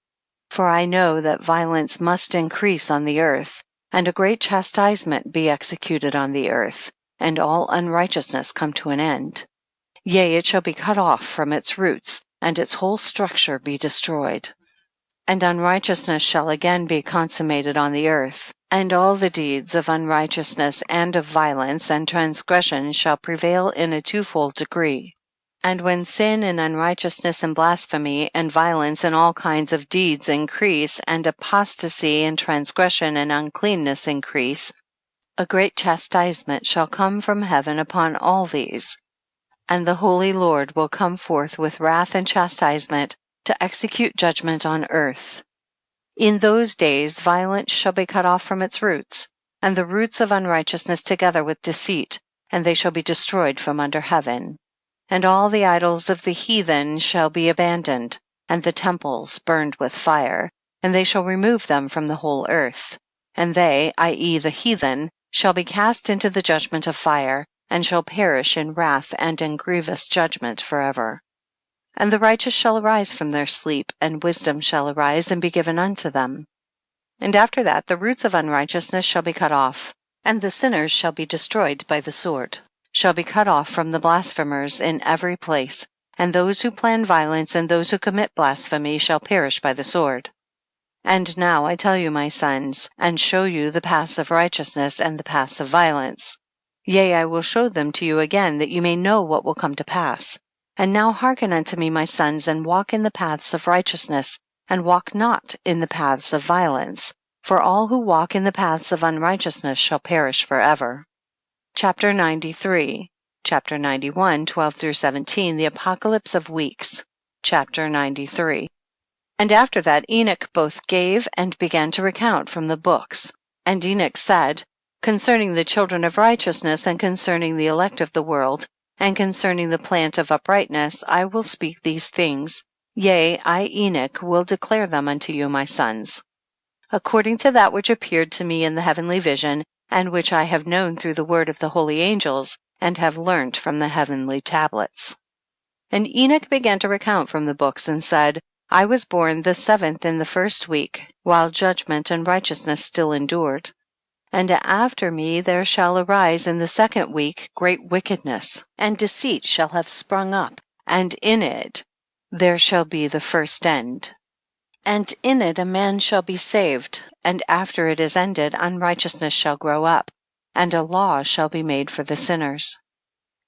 For I know that violence must increase on the earth, and a great chastisement be executed on the earth, and all unrighteousness come to an end. Yea, it shall be cut off from its roots, and its whole structure be destroyed. And unrighteousness shall again be consummated on the earth, and all the deeds of unrighteousness and of violence and transgression shall prevail in a twofold degree. And when sin and unrighteousness and blasphemy and violence and all kinds of deeds increase, and apostasy and transgression and uncleanness increase, a great chastisement shall come from heaven upon all these. And the Holy Lord will come forth with wrath and chastisement to execute judgment on earth. In those days violence shall be cut off from its roots, and the roots of unrighteousness together with deceit, and they shall be destroyed from under heaven. And all the idols of the heathen shall be abandoned, and the temples burned with fire, and they shall remove them from the whole earth. And they, i.e. the heathen, shall be cast into the judgment of fire, and shall perish in wrath and in grievous judgment forever. And the righteous shall arise from their sleep, and wisdom shall arise and be given unto them. And after that the roots of unrighteousness shall be cut off, and the sinners shall be destroyed by the sword, shall be cut off from the blasphemers in every place, and those who plan violence and those who commit blasphemy shall perish by the sword. And now I tell you, my sons, and show you the paths of righteousness and the paths of violence. Yea, I will show them to you again, that you may know what will come to pass. And now hearken unto me, my sons, and walk in the paths of righteousness, and walk not in the paths of violence, for all who walk in the paths of unrighteousness shall perish forever. Chapter 93. Chapter 91, 12 through 17, the Apocalypse of Weeks. Chapter 93. And after that Enoch both gave and began to recount from the books. And Enoch said, concerning the children of righteousness, and concerning the elect of the world, and concerning the plant of uprightness, I will speak these things. Yea, I, Enoch, will declare them unto you, my sons. According to that which appeared to me in the heavenly vision, and which I have known through the word of the holy angels, and have learnt from the heavenly tablets. And Enoch began to recount from the books and said, I was born the 7th in the 1st week, while judgment and righteousness still endured. And after me there shall arise in the 2nd week great wickedness, and deceit shall have sprung up, and in it there shall be the first end. And in it a man shall be saved, and after it is ended unrighteousness shall grow up, and a law shall be made for the sinners.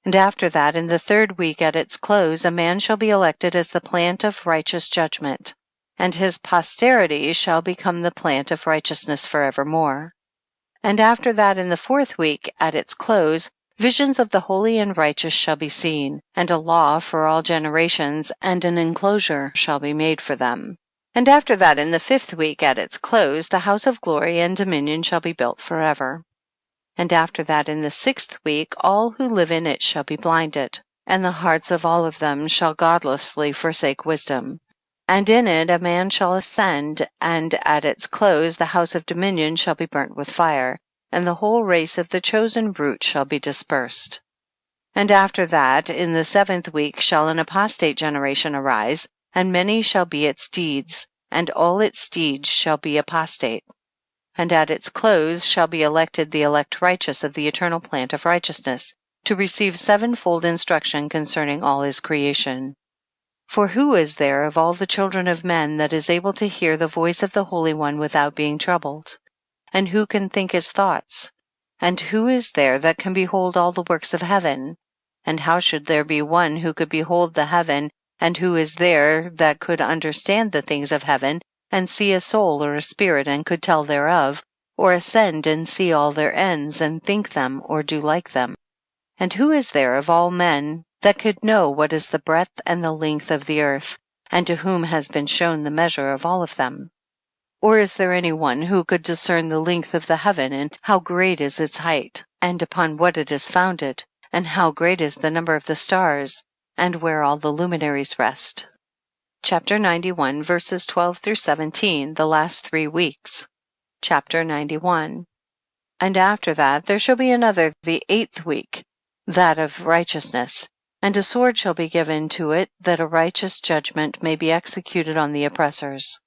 And after that, in the 3rd week at its close, a man shall be elected as the plant of righteous judgment, and his posterity shall become the plant of righteousness forevermore. And after that, in the 4th week at its close, visions of the holy and righteous shall be seen, and a law for all generations, and an enclosure shall be made for them. And after that, in the 5th week at its close, the house of glory and dominion shall be built forever. And after that, in the 6th week, all who live in it shall be blinded, and the hearts of all of them shall godlessly forsake wisdom. And in it a man shall ascend, and at its close the house of dominion shall be burnt with fire, and the whole race of the chosen root shall be dispersed. And after that, in the 7th week shall an apostate generation arise, and many shall be its deeds, and all its deeds shall be apostate. And at its close shall be elected the elect righteous of the eternal plant of righteousness, to receive 7-fold instruction concerning all his creation. For who is there of all the children of men that is able to hear the voice of the Holy One without being troubled? And who can think his thoughts? And who is there that can behold all the works of heaven? And how should there be one who could behold the heaven, and who is there that could understand the things of heaven, and see a soul or a spirit and could tell thereof, or ascend and see all their ends, and think them or do like them? And who is there of all men that could know what is the breadth and the length of the earth, and to whom has been shown the measure of all of them? Or is there any one who could discern the length of the heaven, and how great is its height, and upon what it is founded, and how great is the number of the stars, and where all the luminaries rest? Chapter 91, verses 12 through 17, the last 3 weeks. Chapter 91. And after that there shall be another, the 8th week, that of righteousness, and a sword shall be given to it, that a righteous judgment may be executed on the oppressors.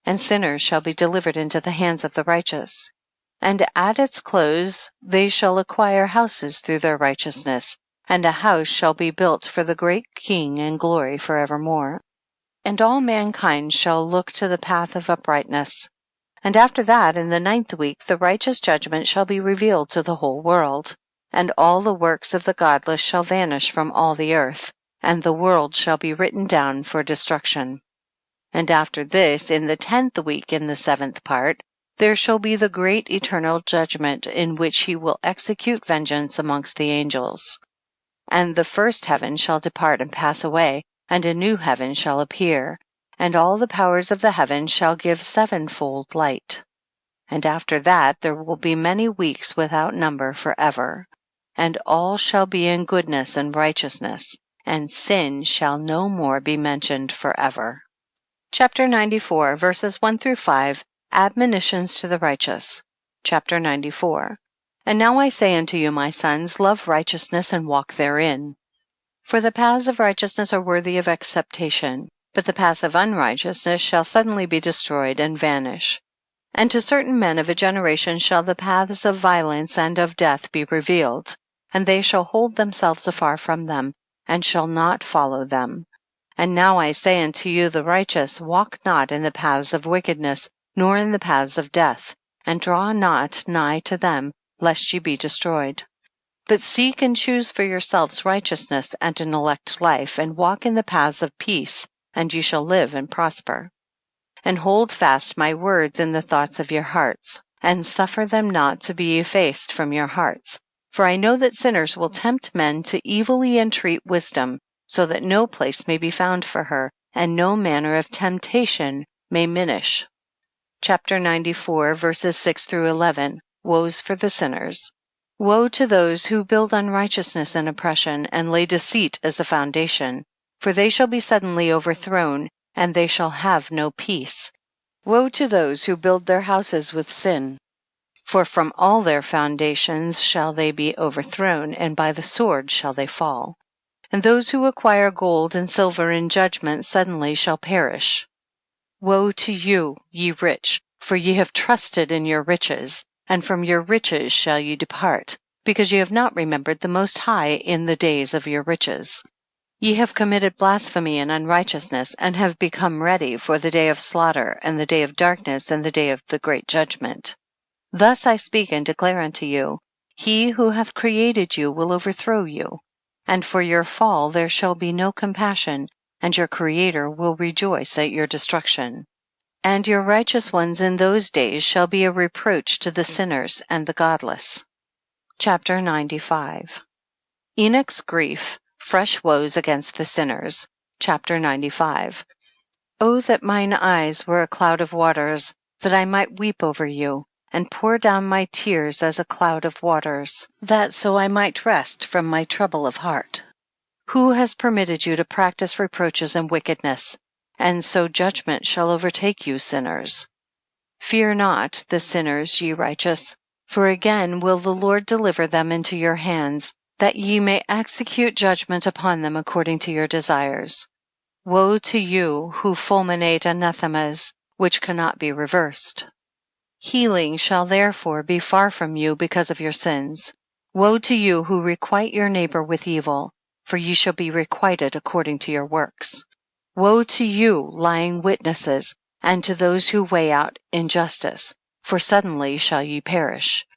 And sinners shall be delivered into the hands of the righteous. And at its close they shall acquire houses through their righteousness, and a house shall be built for the great King and glory forevermore. And all mankind shall look to the path of uprightness. And after that, in the 9th week, the righteous judgment shall be revealed to the whole world, and all the works of the godless shall vanish from all the earth, and the world shall be written down for destruction. And after this, in the 10th week, in the 7th part, there shall be the great eternal judgment, in which he will execute vengeance amongst the angels. And the first heaven shall depart and pass away, and a new heaven shall appear, and all the powers of the heaven shall give 7-fold light. And after that there will be many weeks without number forever, and all shall be in goodness and righteousness, and sin shall no more be mentioned forever. Chapter 94, verses 1 through 5, Admonitions to the righteous. Chapter 94. And now I say unto you, my sons, love righteousness and walk therein. For the paths of righteousness are worthy of acceptation, but the paths of unrighteousness shall suddenly be destroyed and vanish. And to certain men of a generation shall the paths of violence and of death be revealed, and they shall hold themselves afar from them, and shall not follow them. And now I say unto you, the righteous, walk not in the paths of wickedness, nor in the paths of death, and draw not nigh to them, lest ye be destroyed. But seek and choose for yourselves righteousness and an elect life, and walk in the paths of peace, and ye shall live and prosper. And hold fast my words in the thoughts of your hearts, and suffer them not to be effaced from your hearts. For I know that sinners will tempt men to evilly entreat wisdom, so that no place may be found for her, and no manner of temptation may minish. Chapter 94, verses 6 through 11. Woes for the sinners. Woe to those who build unrighteousness and oppression, and lay deceit as a foundation, for they shall be suddenly overthrown, and they shall have no peace. Woe to those who build their houses with sin, For from all their foundations shall they be overthrown, and by the sword shall they fall. And those who acquire gold and silver in judgment suddenly shall perish. Woe to you, ye rich, for ye have trusted in your riches, and from your riches shall ye depart, because ye have not remembered the Most High in the days of your riches. Ye have committed blasphemy and unrighteousness, and have become ready for the day of slaughter, and the day of darkness, and the day of the great judgment. Thus I speak and declare unto you, he who hath created you will overthrow you, and for your fall there shall be no compassion, and your Creator will rejoice at your destruction. And your righteous ones in those days shall be a reproach to the sinners and the godless. Chapter 95. Enoch's grief, fresh woes against the sinners. Chapter 95. Oh, that mine eyes were a cloud of waters, that I might weep over you, and pour down my tears as a cloud of waters, that so I might rest from my trouble of heart. Who has permitted you to practice reproaches and wickedness? And so judgment shall overtake you, sinners. Fear not the sinners, ye righteous, for again will the Lord deliver them into your hands, that ye may execute judgment upon them according to your desires. Woe to you who fulminate anathemas, which cannot be reversed. Healing shall therefore be far from you because of your sins. Woe to you who requite your neighbor with evil, for ye shall be requited according to your works. Woe to you, lying witnesses, and to those who weigh out injustice, for suddenly shall ye perish.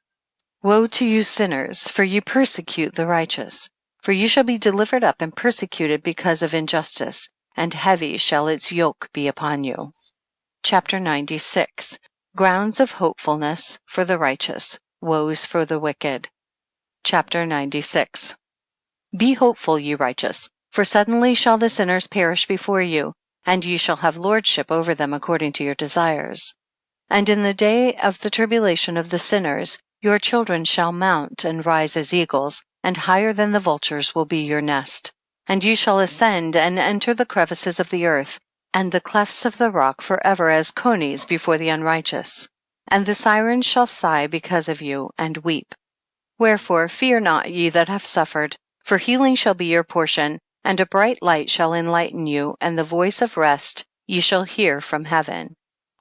Woe to you sinners, for ye persecute the righteous, for ye shall be delivered up and persecuted because of injustice, and heavy shall its yoke be upon you. Chapter 96. Grounds of hopefulness for the righteous, woes for the wicked. Chapter 96. Be hopeful, ye righteous, for suddenly shall the sinners perish before you, and ye shall have lordship over them according to your desires. And in the day of the tribulation of the sinners, your children shall mount and rise as eagles, and higher than the vultures will be your nest. And ye shall ascend and enter the crevices of the earth, and the clefts of the rock forever as conies before the unrighteous. And the sirens shall sigh because of you, and weep. Wherefore fear not, ye that have suffered, for healing shall be your portion, and a bright light shall enlighten you, and the voice of rest ye shall hear from heaven.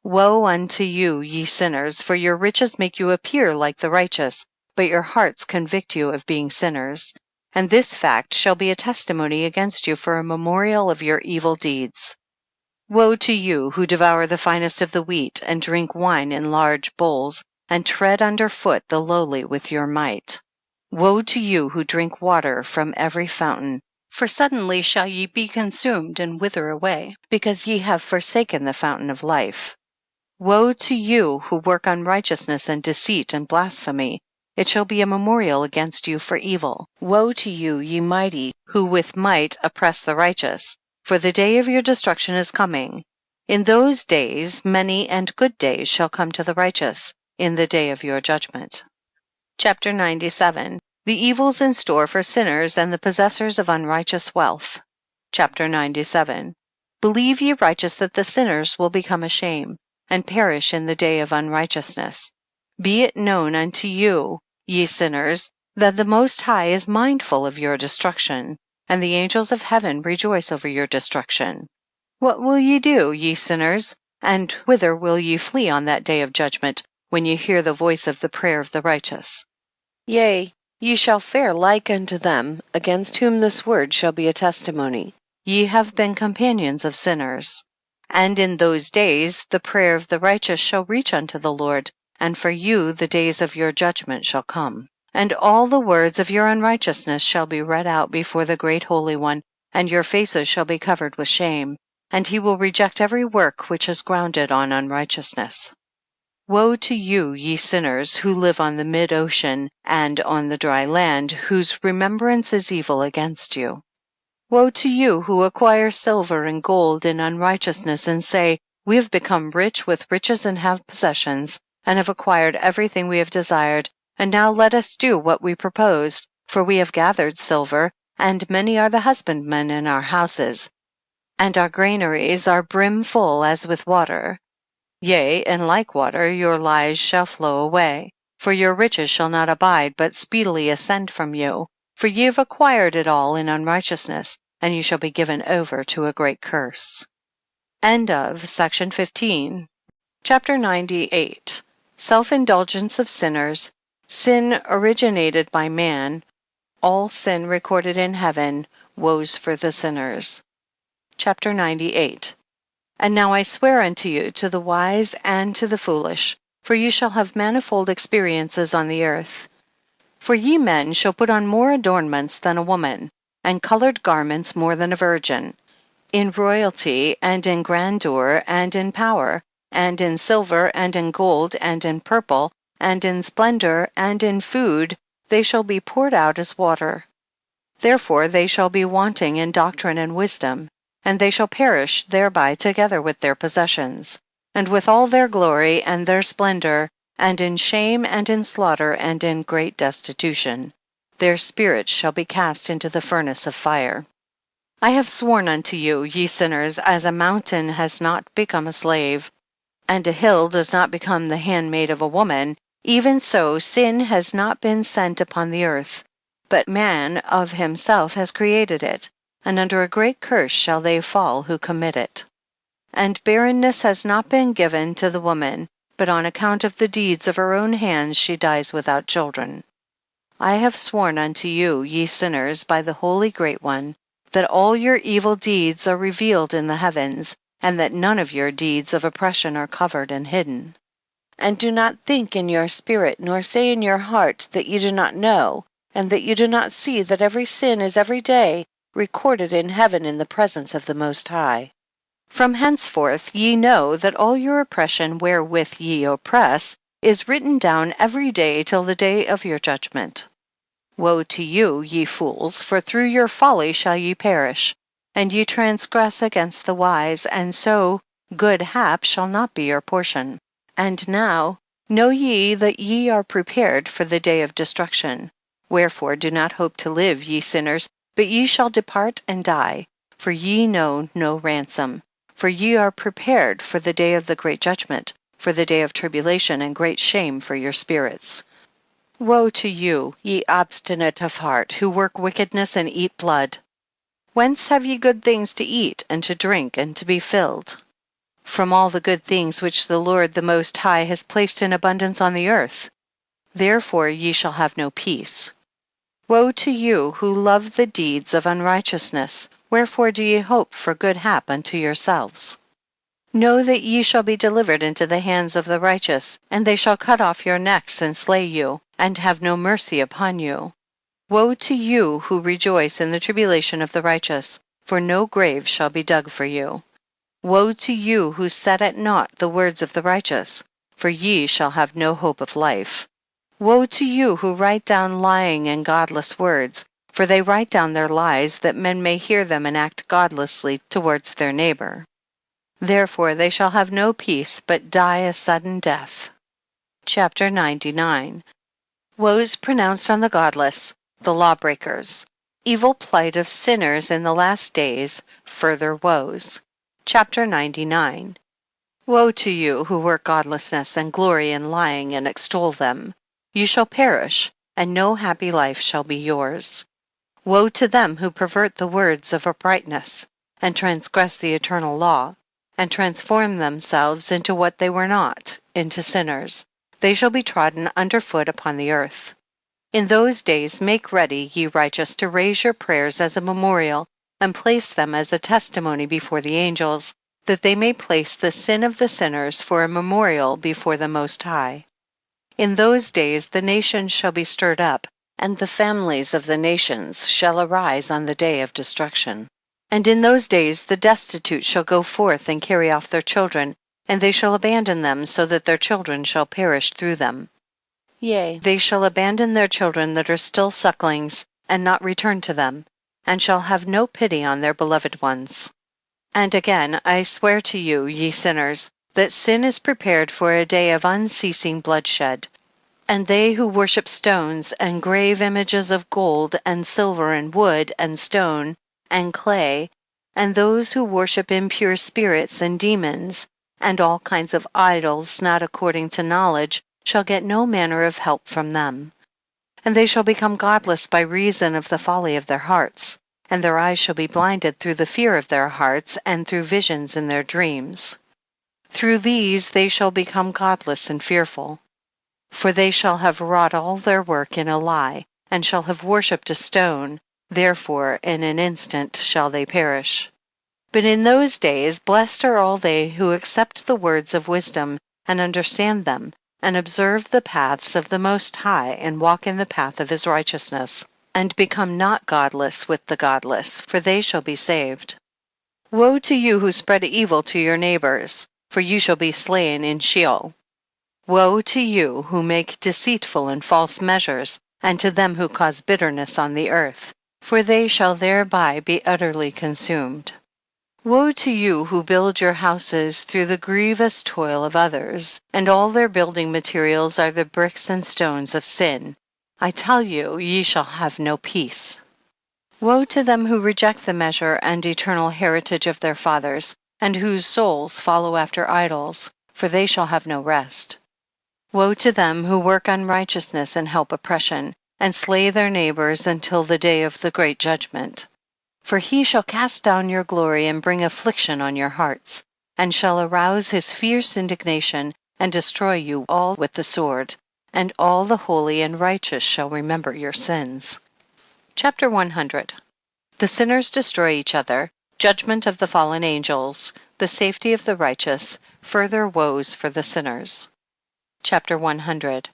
Woe unto you, ye sinners, for your riches make you appear like the righteous, but your hearts convict you of being sinners. And this fact shall be a testimony against you for a memorial of your evil deeds. Woe to you who devour the finest of the wheat, and drink wine in large bowls, and tread under foot the lowly with your might. Woe to you who drink water from every fountain, for suddenly shall ye be consumed and wither away, because ye have forsaken the fountain of life. Woe to you who work unrighteousness and deceit and blasphemy, it shall be a memorial against you for evil. Woe to you, ye mighty, who with might oppress the righteous, for the day of your destruction is coming. In those days many and good days shall come to the righteous, in the day of your judgment. Chapter 97. The evils in store for sinners and the possessors of unrighteous wealth. Chapter 97. Believe ye righteous that the sinners will become ashamed, and perish in the day of unrighteousness. Be it known unto you, ye sinners, that the Most High is mindful of your destruction, and the angels of heaven rejoice over your destruction. What will ye do, ye sinners? And whither will ye flee on that day of judgment, when ye hear the voice of the prayer of the righteous? Yea, ye shall fare like unto them, against whom this word shall be a testimony. Ye have been companions of sinners. And in those days the prayer of the righteous shall reach unto the Lord, and for you the days of your judgment shall come. And all the words of your unrighteousness shall be read out before the great Holy One, and your faces shall be covered with shame, and he will reject every work which is grounded on unrighteousness. Woe to you, ye sinners, who live on the mid-ocean, and on the dry land, whose remembrance is evil against you. Woe to you who acquire silver and gold in unrighteousness, and say, we have become rich with riches and have possessions, and have acquired everything we have desired, and now let us do what we proposed, for we have gathered silver, and many are the husbandmen in our houses, and our granaries are brimful as with water. Yea, and like water your lies shall flow away. For your riches shall not abide, but speedily ascend from you. For ye have acquired it all in unrighteousness, and you shall be given over to a great curse. End of section 15. Chapter 98. Self-indulgence of sinners. Sin originated by man. All sin recorded in heaven. Woes for the sinners. Chapter 98. And now I swear unto you, to the wise and to the foolish, for you shall have manifold experiences on the earth. For ye men shall put on more adornments than a woman, and colored garments more than a virgin, in royalty, and in grandeur, and in power, and in silver, and in gold, and in purple, and in splendor, and in food, they shall be poured out as water. Therefore they shall be wanting in doctrine and wisdom, and they shall perish thereby together with their possessions, and with all their glory and their splendor, and in shame and in slaughter and in great destitution. Their spirits shall be cast into the furnace of fire. I have sworn unto you, ye sinners, as a mountain has not become a slave, and a hill does not become the handmaid of a woman, even so sin has not been sent upon the earth, but man of himself has created it, and under a great curse shall they fall who commit it. And barrenness has not been given to the woman, but on account of the deeds of her own hands she dies without children. I have sworn unto you, ye sinners, by the Holy Great One, that all your evil deeds are revealed in the heavens, and that none of your deeds of oppression are covered and hidden. And do not think in your spirit, nor say in your heart that you do not know, and that you do not see that every sin is every day recorded in heaven in the presence of the Most High. From henceforth ye know that all your oppression wherewith ye oppress is written down every day till the day of your judgment. Woe to you, ye fools, for through your folly shall ye perish, and ye transgress against the wise, and so good hap shall not be your portion. And now know ye that ye are prepared for the day of destruction. Wherefore do not hope to live, ye sinners, but ye shall depart and die, for ye know no ransom. For ye are prepared for the day of the great judgment, for the day of tribulation and great shame for your spirits. Woe to you, ye obstinate of heart, who work wickedness and eat blood. Whence have ye good things to eat, and to drink, and to be filled? From all the good things which the Lord the Most High has placed in abundance on the earth. Therefore ye shall have no peace. Woe to you who love the deeds of unrighteousness, wherefore do ye hope for good hap unto yourselves? Know that ye shall be delivered into the hands of the righteous, and they shall cut off your necks and slay you, and have no mercy upon you. Woe to you who rejoice in the tribulation of the righteous, for no grave shall be dug for you. Woe to you who set at naught the words of the righteous, for ye shall have no hope of life. Woe to you who write down lying and godless words, for they write down their lies that men may hear them and act godlessly towards their neighbor. Therefore they shall have no peace, but die a sudden death. Chapter 99. Woes pronounced on the godless, the lawbreakers. Evil plight of sinners in the last days, further woes. Chapter 99. Woe to you who work godlessness and glory in lying and extol them. You shall perish, and no happy life shall be yours. Woe to them who pervert the words of uprightness, and transgress the eternal law, and transform themselves into what they were not, into sinners. They shall be trodden underfoot upon the earth. In those days make ready, ye righteous, to raise your prayers as a memorial, and place them as a testimony before the angels, that they may place the sin of the sinners for a memorial before the Most High. In those days the nations shall be stirred up, and the families of the nations shall arise on the day of destruction. And in those days the destitute shall go forth and carry off their children, and they shall abandon them, so that their children shall perish through them. Yea, they shall abandon their children that are still sucklings, and not return to them, and shall have no pity on their beloved ones. And again I swear to you, ye sinners, that sin is prepared for a day of unceasing bloodshed. And they who worship stones, and grave images of gold, and silver, and wood, and stone, and clay, and those who worship impure spirits and demons, and all kinds of idols not according to knowledge, shall get no manner of help from them. And they shall become godless by reason of the folly of their hearts, and their eyes shall be blinded through the fear of their hearts, and through visions in their dreams. Through these they shall become godless and fearful. For they shall have wrought all their work in a lie, and shall have worshipped a stone, therefore in an instant shall they perish. But in those days blessed are all they who accept the words of wisdom, and understand them, and observe the paths of the Most High, and walk in the path of his righteousness, and become not godless with the godless, for they shall be saved. Woe to you who spread evil to your neighbors, for you shall be slain in Sheol. Woe to you who make deceitful and false measures, and to them who cause bitterness on the earth, for they shall thereby be utterly consumed. Woe to you who build your houses through the grievous toil of others, and all their building materials are the bricks and stones of sin. I tell you, ye shall have no peace. Woe to them who reject the measure and eternal heritage of their fathers, and whose souls follow after idols, for they shall have no rest. Woe to them who work unrighteousness and help oppression, and slay their neighbors until the day of the great judgment. For he shall cast down your glory and bring affliction on your hearts, and shall arouse his fierce indignation, and destroy you all with the sword, and all the holy and righteous shall remember your sins. Chapter 100. The sinners destroy each other, judgment of the fallen angels, the safety of the righteous, further woes for the sinners. Chapter 100.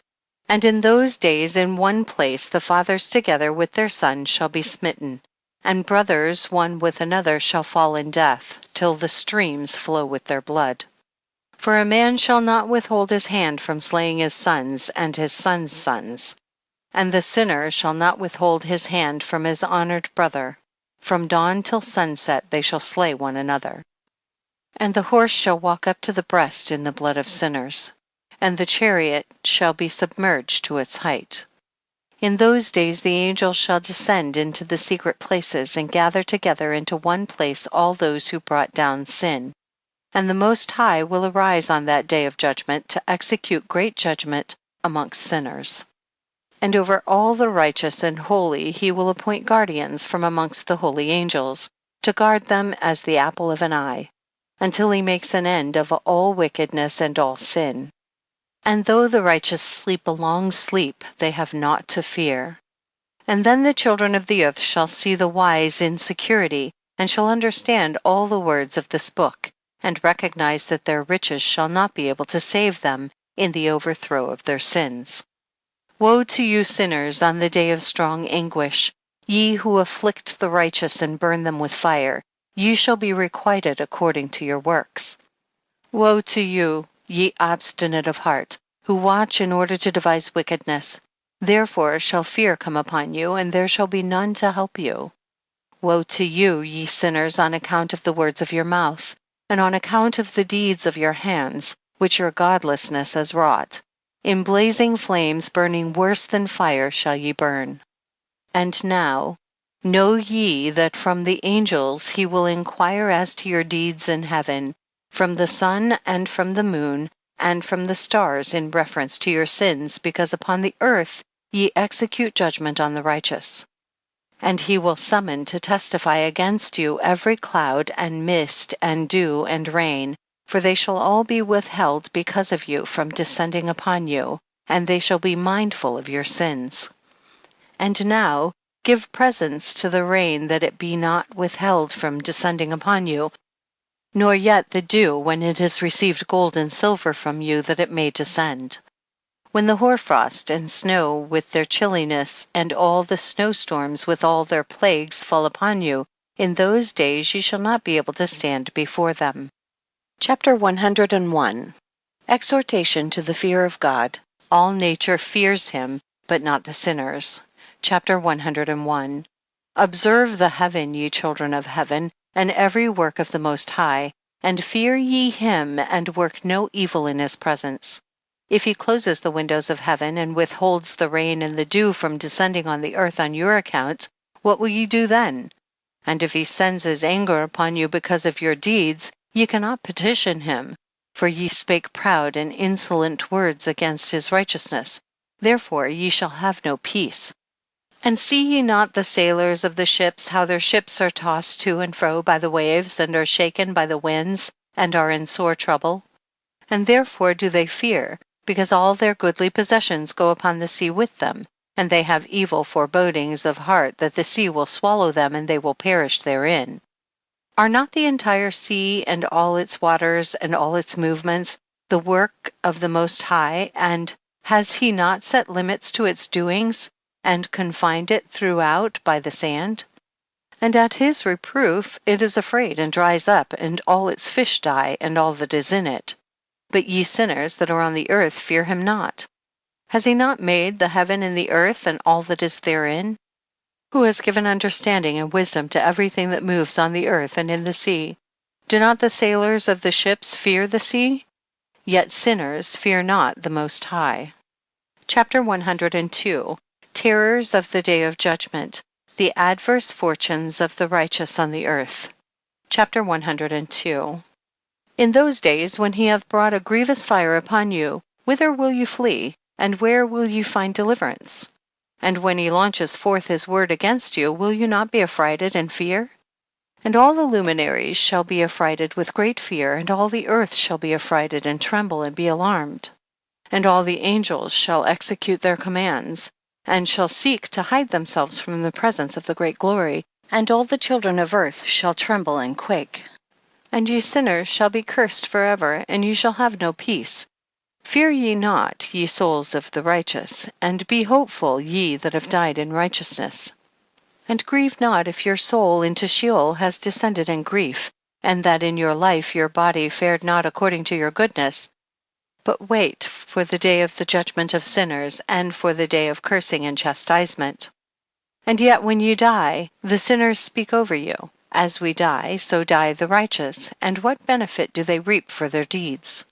And in those days in one place the fathers together with their sons shall be smitten, and brothers one with another shall fall in death, till the streams flow with their blood. For a man shall not withhold his hand from slaying his sons and his sons' sons, and the sinner shall not withhold his hand from his honored brother. From dawn till sunset they shall slay one another. And the horse shall walk up to the breast in the blood of sinners, and the chariot shall be submerged to its height. In those days the angels shall descend into the secret places, and gather together into one place all those who brought down sin. And the Most High will arise on that day of judgment to execute great judgment amongst sinners. And over all the righteous and holy he will appoint guardians from amongst the holy angels, to guard them as the apple of an eye, until he makes an end of all wickedness and all sin. And though the righteous sleep a long sleep, they have naught to fear. And then the children of the earth shall see the wise in security, and shall understand all the words of this book, and recognize that their riches shall not be able to save them in the overthrow of their sins. Woe to you sinners on the day of strong anguish, ye who afflict the righteous and burn them with fire, ye shall be requited according to your works. Woe to you, ye obstinate of heart, who watch in order to devise wickedness. Therefore shall fear come upon you, and there shall be none to help you. Woe to you, ye sinners, on account of the words of your mouth, and on account of the deeds of your hands, which your godlessness has wrought. In blazing flames burning worse than fire shall ye burn. And now, know ye that from the angels he will inquire as to your deeds in heaven, from the sun and from the moon, and from the stars in reference to your sins, because upon the earth ye execute judgment on the righteous. And he will summon to testify against you every cloud and mist and dew and rain, for they shall all be withheld because of you from descending upon you, and they shall be mindful of your sins. And now give presents to the rain, that it be not withheld from descending upon you, nor yet the dew when it has received gold and silver from you, that it may descend. When the hoarfrost and snow with their chilliness, and all the snowstorms with all their plagues fall upon you, in those days ye shall not be able to stand before them. Chapter 101. Exhortation to the fear of God. All nature fears him, but not the sinners. Chapter 101. Observe the heaven, ye children of heaven, and every work of the Most High, and fear ye him, and work no evil in his presence. If he closes the windows of heaven, and withholds the rain and the dew from descending on the earth on your account, what will ye do then? And if he sends his anger upon you because of your deeds, ye cannot petition him, for ye spake proud and insolent words against his righteousness. Therefore ye shall have no peace. And see ye not the sailors of the ships, how their ships are tossed to and fro by the waves, and are shaken by the winds, and are in sore trouble? And therefore do they fear, because all their goodly possessions go upon the sea with them, and they have evil forebodings of heart that the sea will swallow them, and they will perish therein. Are not the entire sea and all its waters and all its movements the work of the Most High, and has he not set limits to its doings, and confined it throughout by the sand? And at his reproof it is afraid and dries up, and all its fish die, and all that is in it. But ye sinners that are on the earth fear him not. Has he not made the heaven and the earth and all that is therein? Who has given understanding and wisdom to everything that moves on the earth and in the sea? Do not the sailors of the ships fear the sea? Yet sinners fear not the Most High. Chapter 102. Terrors of the Day of Judgment. The adverse fortunes of the righteous on the earth. Chapter 102. In those days when he hath brought a grievous fire upon you, whither will you flee, and where will you find deliverance? And when he launches forth his word against you, will you not be affrighted and fear? And all the luminaries shall be affrighted with great fear, and all the earth shall be affrighted and tremble and be alarmed. And all the angels shall execute their commands, and shall seek to hide themselves from the presence of the great glory, and all the children of earth shall tremble and quake. And ye sinners shall be cursed forever, and ye shall have no peace. Fear ye not, ye souls of the righteous, and be hopeful, ye that have died in righteousness. And grieve not if your soul into Sheol has descended in grief, and that in your life your body fared not according to your goodness. But wait for the day of the judgment of sinners, and for the day of cursing and chastisement. And yet when you die, the sinners speak over you. As we die, so die the righteous, and what benefit do they reap for their deeds?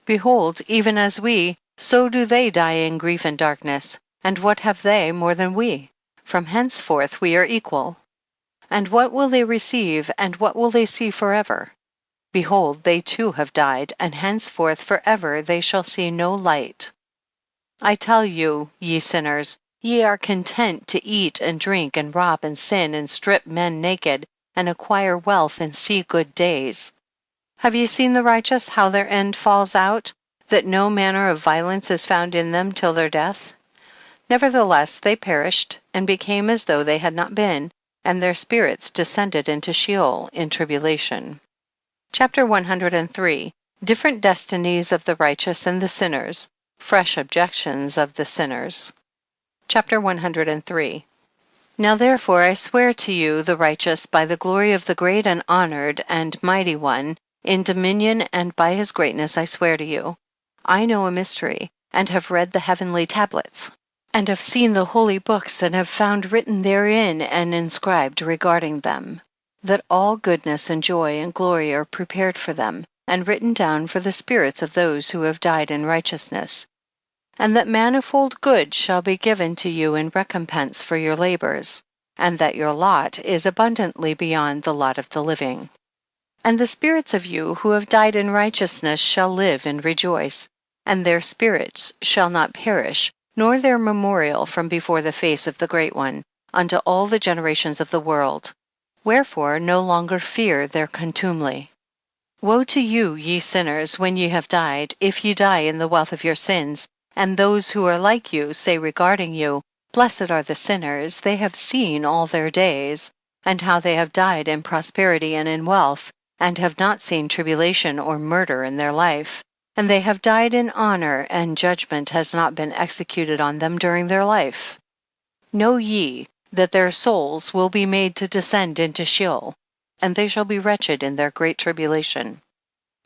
Behold, even as we, so do they die in grief and darkness, and what have they more than we? From henceforth we are equal. And what will they receive, and what will they see forever? Behold, they too have died, and henceforth forever they shall see no light. I tell you, ye sinners, ye are content to eat and drink and rob and sin and strip men naked, and acquire wealth and see good days. Have ye seen the righteous, how their end falls out, that no manner of violence is found in them till their death? Nevertheless they perished, and became as though they had not been, and their spirits descended into Sheol in tribulation. Chapter 103. Different destinies of the righteous and the sinners. Fresh objections of the sinners. Chapter 103. Now therefore I swear to you, the righteous, by the glory of the great and honored and mighty one, in dominion and by his greatness I swear to you. I know a mystery, and have read the heavenly tablets, and have seen the holy books, and have found written therein and inscribed regarding them, that all goodness and joy and glory are prepared for them, and written down for the spirits of those who have died in righteousness, and that manifold good shall be given to you in recompense for your labors, and that your lot is abundantly beyond the lot of the living. And the spirits of you who have died in righteousness shall live and rejoice, and their spirits shall not perish, nor their memorial from before the face of the Great One, unto all the generations of the world. Wherefore no longer fear their contumely. Woe to you, ye sinners, when ye have died, if ye die in the wealth of your sins, and those who are like you say regarding you, Blessed are the sinners, they have seen all their days, and how they have died in prosperity and in wealth, and have not seen tribulation or murder in their life, and they have died in honor, and judgment has not been executed on them during their life. Know ye that their souls will be made to descend into Sheol, and they shall be wretched in their great tribulation,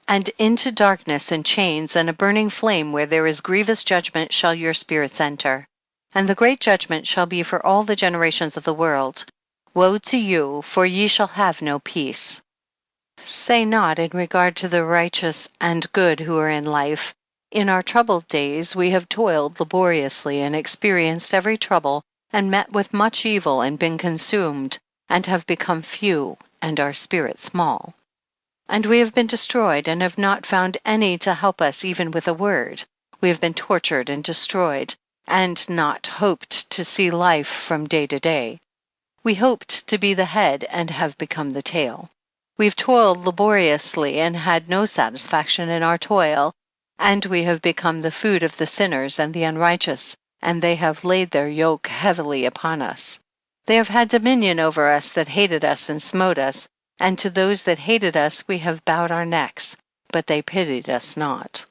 and into darkness and chains and a burning flame, where there is grievous judgment shall your spirits enter. And the great judgment shall be for all the generations of the world. Woe to you, for ye shall have no peace. Say not in regard to the righteous and good who are in life, In our troubled days we have toiled laboriously and experienced every trouble, and met with much evil and been consumed, and have become few, and our spirit small. And we have been destroyed, and have not found any to help us even with a word. We have been tortured and destroyed, and not hoped to see life from day to day. We hoped to be the head, and have become the tail. We've toiled laboriously, and had no satisfaction in our toil, and we have become the food of the sinners and the unrighteous, and they have laid their yoke heavily upon us. They have had dominion over us that hated us and smote us, and to those that hated us we have bowed our necks, but they pitied us not.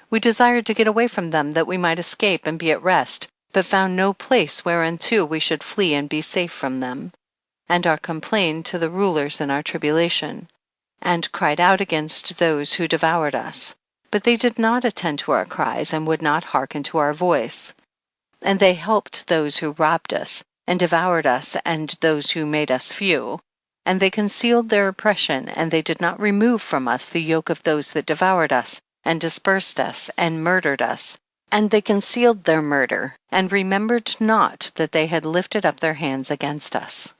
We desired to get away from them, that we might escape and be at rest, but found no place whereunto we should flee and be safe from them. And are complained to the rulers in our tribulation, and cried out against those who devoured us. But they did not attend to our cries, and would not hearken to our voice. And they helped those who robbed us, and devoured us, and those who made us few. And they concealed their oppression, and they did not remove from us the yoke of those that devoured us, and dispersed us, and murdered us. And they concealed their murder, and remembered not that they had lifted up their hands against us.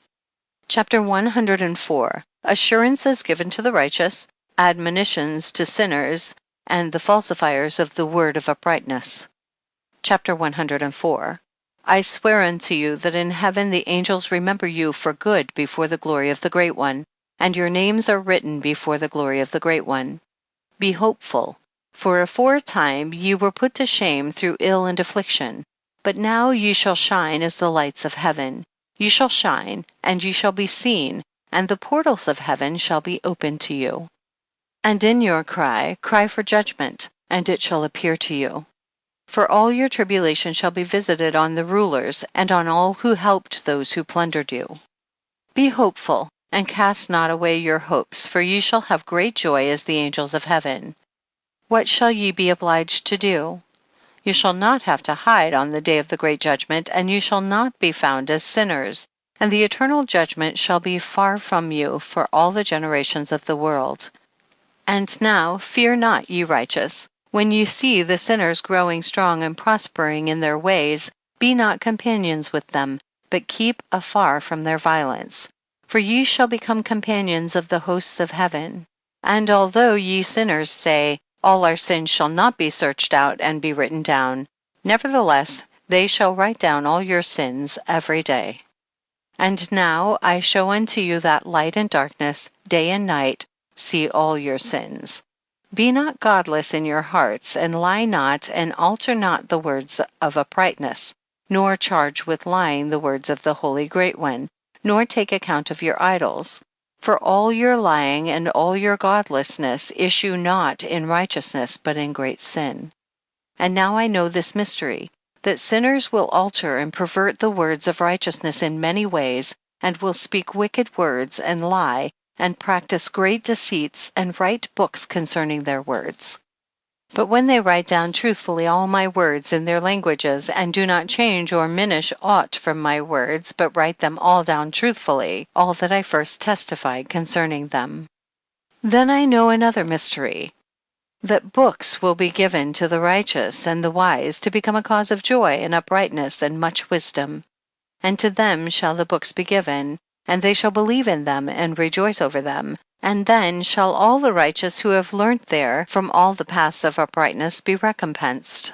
Chapter 104. Assurances given to the righteous, admonitions to sinners, and the falsifiers of the word of uprightness. Chapter 104. I swear unto you that in heaven the angels remember you for good before the glory of the Great One, and your names are written before the glory of the Great One. Be hopeful, for aforetime ye were put to shame through ill and affliction, but now ye shall shine as the lights of heaven. Ye shall shine, and ye shall be seen, and the portals of heaven shall be opened to you. And in your cry for judgment, and it shall appear to you. For all your tribulation shall be visited on the rulers, and on all who helped those who plundered you. Be hopeful, and cast not away your hopes, for ye shall have great joy as the angels of heaven. What shall ye be obliged to do? You shall not have to hide on the day of the great judgment, and you shall not be found as sinners, and the eternal judgment shall be far from you for all the generations of the world. And now fear not, ye righteous, when you see the sinners growing strong and prospering in their ways, be not companions with them, but keep afar from their violence. For ye shall become companions of the hosts of heaven. And although ye sinners say, all our sins shall not be searched out and be written down, nevertheless they shall write down all your sins every day. And now I show unto you that light and darkness, day and night, see all your sins. Be not godless in your hearts, and lie not, and alter not the words of uprightness, nor charge with lying the words of the Holy Great One, nor take account of your idols. For all your lying and all your godlessness issue not in righteousness, but in great sin. And now I know this mystery, that sinners will alter and pervert the words of righteousness in many ways, and will speak wicked words and lie, and practice great deceits, and write books concerning their words. But when they write down truthfully all my words in their languages, and do not change or minish aught from my words, but write them all down truthfully, all that I first testified concerning them. Then I know another mystery, that books will be given to the righteous and the wise to become a cause of joy and uprightness and much wisdom. And to them shall the books be given, and they shall believe in them and rejoice over them. And then shall all the righteous who have learnt there from all the paths of uprightness be recompensed.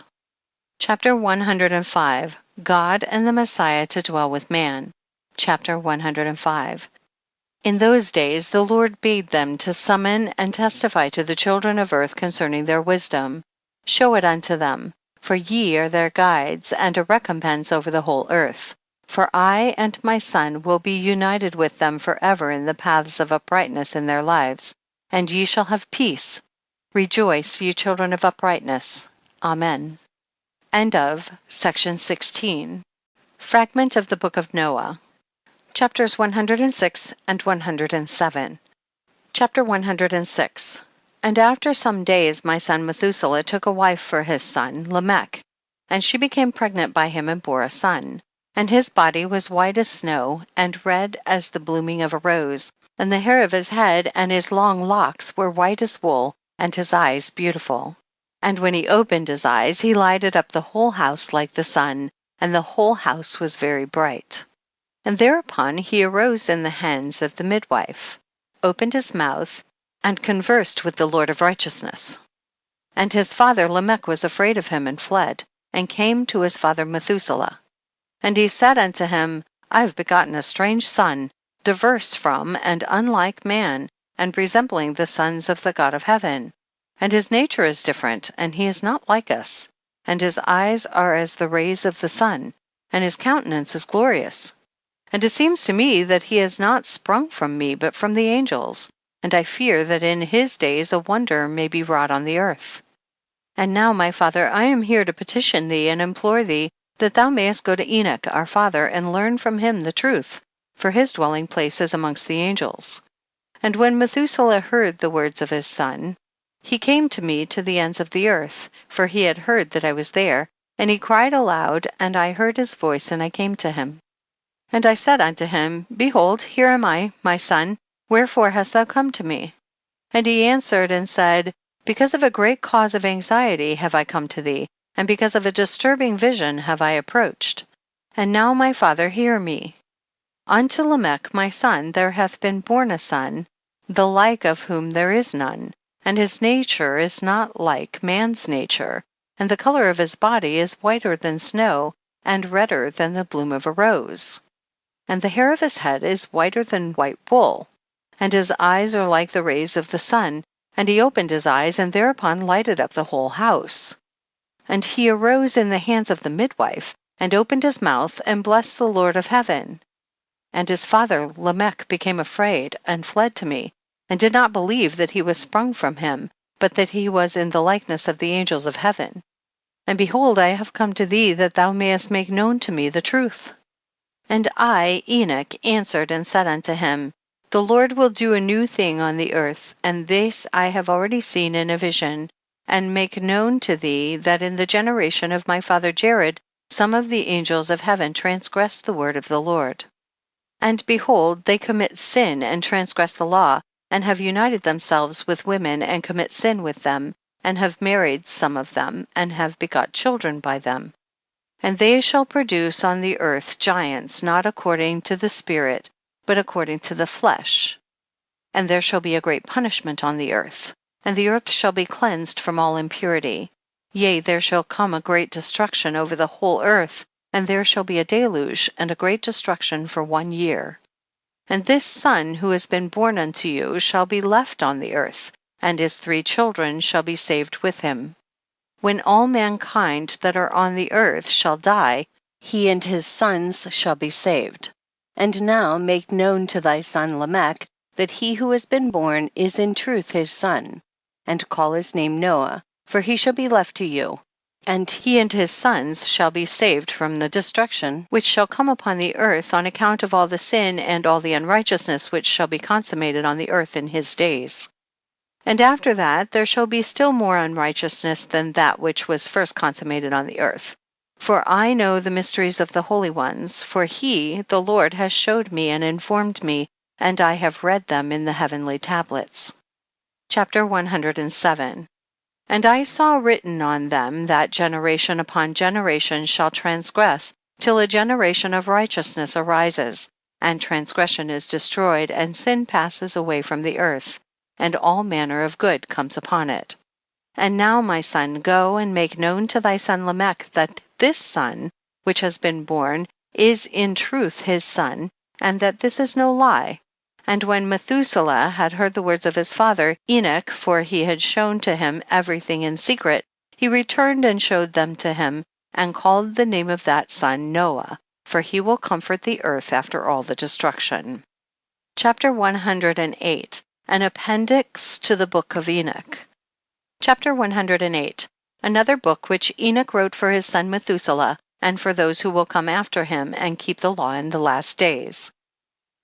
Chapter 105. God and the Messiah to dwell with man. Chapter 105. In those days the Lord bade them to summon and testify to the children of earth concerning their wisdom. Show it unto them, for ye are their guides, and a recompense over the whole earth. For I and my Son will be united with them forever in the paths of uprightness in their lives, and ye shall have peace. Rejoice, ye children of uprightness. Amen. End of section 16. Fragment of the Book of Noah. Chapters 106 and 107. Chapter 106. And after some days my son Methuselah took a wife for his son Lamech, and she became pregnant by him and bore a son. And his body was white as snow, and red as the blooming of a rose, and the hair of his head and his long locks were white as wool, and his eyes beautiful. And when he opened his eyes, he lighted up the whole house like the sun, and the whole house was very bright. And thereupon he arose in the hands of the midwife, opened his mouth, and conversed with the Lord of righteousness. And his father Lamech was afraid of him and fled, and came to his father Methuselah. And he said unto him, I have begotten a strange son, diverse from and unlike man, and resembling the sons of the God of heaven. And his nature is different, and he is not like us. And his eyes are as the rays of the sun, and his countenance is glorious. And it seems to me that he is not sprung from me, but from the angels. And I fear that in his days a wonder may be wrought on the earth. And now, my father, I am here to petition thee and implore thee that thou mayest go to Enoch our father and learn from him the truth, for his dwelling place is amongst the angels. And when Methuselah heard the words of his son, he came to me to the ends of the earth, for he had heard that I was there, and he cried aloud, and I heard his voice, and I came to him. And I said unto him, Behold, here am I, my son, wherefore hast thou come to me? And he answered and said, Because of a great cause of anxiety have I come to thee, and because of a disturbing vision have I approached. And now, my father, hear me. Unto Lamech my son there hath been born a son, the like of whom there is none, and his nature is not like man's nature, and the color of his body is whiter than snow, and redder than the bloom of a rose. And the hair of his head is whiter than white wool, and his eyes are like the rays of the sun, and he opened his eyes, and thereupon lighted up the whole house. And he arose in the hands of the midwife, and opened his mouth, and blessed the Lord of heaven. And his father Lamech became afraid, and fled to me, and did not believe that he was sprung from him, but that he was in the likeness of the angels of heaven. And behold, I have come to thee that thou mayest make known to me the truth. And I, Enoch, answered and said unto him, The Lord will do a new thing on the earth, and this I have already seen in a vision, and make known to thee that in the generation of my father Jared some of the angels of heaven transgressed the word of the Lord. And behold, they commit sin and transgress the law, and have united themselves with women and commit sin with them, and have married some of them, and have begot children by them. And they shall produce on the earth giants, not according to the spirit, but according to the flesh. And there shall be a great punishment on the earth, and the earth shall be cleansed from all impurity. Yea, there shall come a great destruction over the whole earth, and there shall be a deluge and a great destruction for 1 year. And this son who has been born unto you shall be left on the earth, and his 3 children shall be saved with him. When all mankind that are on the earth shall die, he and his sons shall be saved. And now make known to thy son Lamech that he who has been born is in truth his son, and call his name Noah, for he shall be left to you, and he and his sons shall be saved from the destruction which shall come upon the earth on account of all the sin and all the unrighteousness which shall be consummated on the earth in his days. And after that there shall be still more unrighteousness than that which was first consummated on the earth. For I know the mysteries of the holy ones, for he, the Lord, has showed me and informed me, and I have read them in the heavenly tablets. Chapter 107. And I saw written on them that generation upon generation shall transgress, till a generation of righteousness arises, and transgression is destroyed, and sin passes away from the earth, and all manner of good comes upon it. And now, my son, go and make known to thy son Lamech that this son, which has been born, is in truth his son, and that this is no lie. And when Methuselah had heard the words of his father Enoch, for he had shown to him everything in secret, he returned and showed them to him, and called the name of that son Noah, for he will comfort the earth after all the destruction. Chapter 108. An appendix to the Book of Enoch. Chapter 108. Another book which Enoch wrote for his son Methuselah, and for those who will come after him and keep the law in the last days.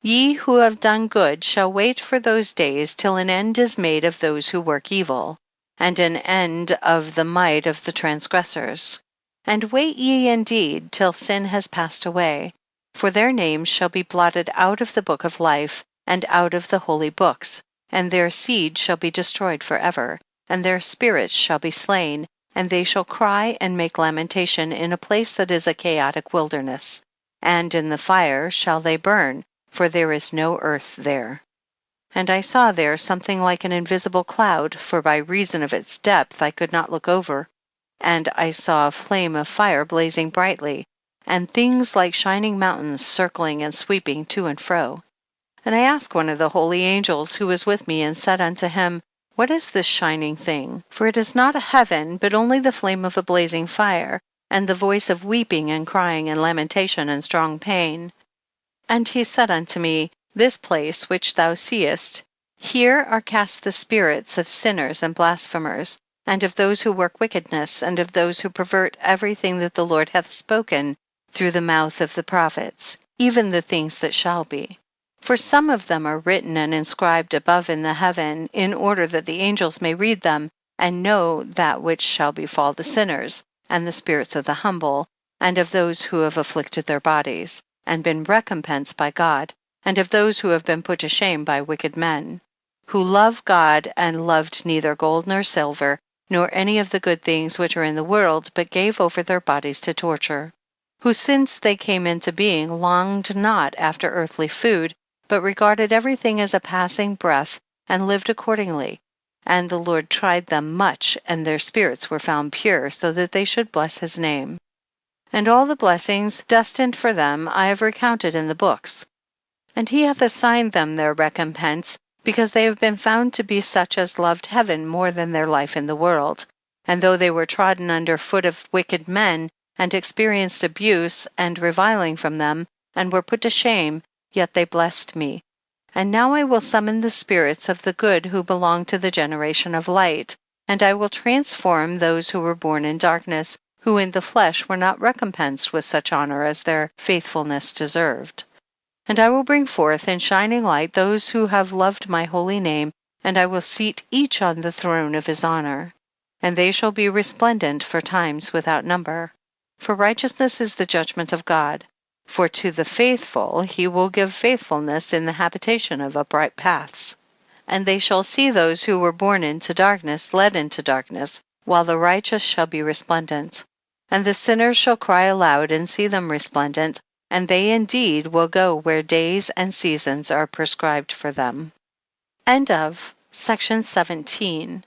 Ye who have done good shall wait for those days till an end is made of those who work evil, and an end of the might of the transgressors. And wait ye indeed till sin has passed away, for their names shall be blotted out of the book of life, and out of the holy books, and their seed shall be destroyed forever, and their spirits shall be slain, and they shall cry and make lamentation in a place that is a chaotic wilderness, and in the fire shall they burn, for there is no earth there. And I saw there something like an invisible cloud, for by reason of its depth I could not look over. And I saw a flame of fire blazing brightly, and things like shining mountains circling and sweeping to and fro. And I asked one of the holy angels who was with me, and said unto him, What is this shining thing? For it is not a heaven, but only the flame of a blazing fire, and the voice of weeping and crying and lamentation and strong pain. And he said unto me, This place which thou seest, here are cast the spirits of sinners and blasphemers, and of those who work wickedness, and of those who pervert everything that the Lord hath spoken through the mouth of the prophets, even the things that shall be. For some of them are written and inscribed above in the heaven, in order that the angels may read them, and know that which shall befall the sinners, and the spirits of the humble, and of those who have afflicted their bodies, and been recompensed by God, and of those who have been put to shame by wicked men, who love God and loved neither gold nor silver, nor any of the good things which are in the world, but gave over their bodies to torture, who since they came into being longed not after earthly food, but regarded everything as a passing breath, and lived accordingly. And the Lord tried them much, and their spirits were found pure, so that they should bless his name. And all the blessings destined for them I have recounted in the books. And he hath assigned them their recompense, because they have been found to be such as loved heaven more than their life in the world. And though they were trodden under foot of wicked men, and experienced abuse and reviling from them, and were put to shame, yet they blessed me. And now I will summon the spirits of the good who belong to the generation of light, and I will transform those who were born in darkness, who in the flesh were not recompensed with such honor as their faithfulness deserved. And I will bring forth in shining light those who have loved my holy name, and I will seat each on the throne of his honor. And they shall be resplendent for times without number. For righteousness is the judgment of God. For to the faithful he will give faithfulness in the habitation of upright paths. And they shall see those who were born into darkness led into darkness, while the righteous shall be resplendent. And the sinners shall cry aloud and see them resplendent, and they indeed will go where days and seasons are prescribed for them. End of section 17.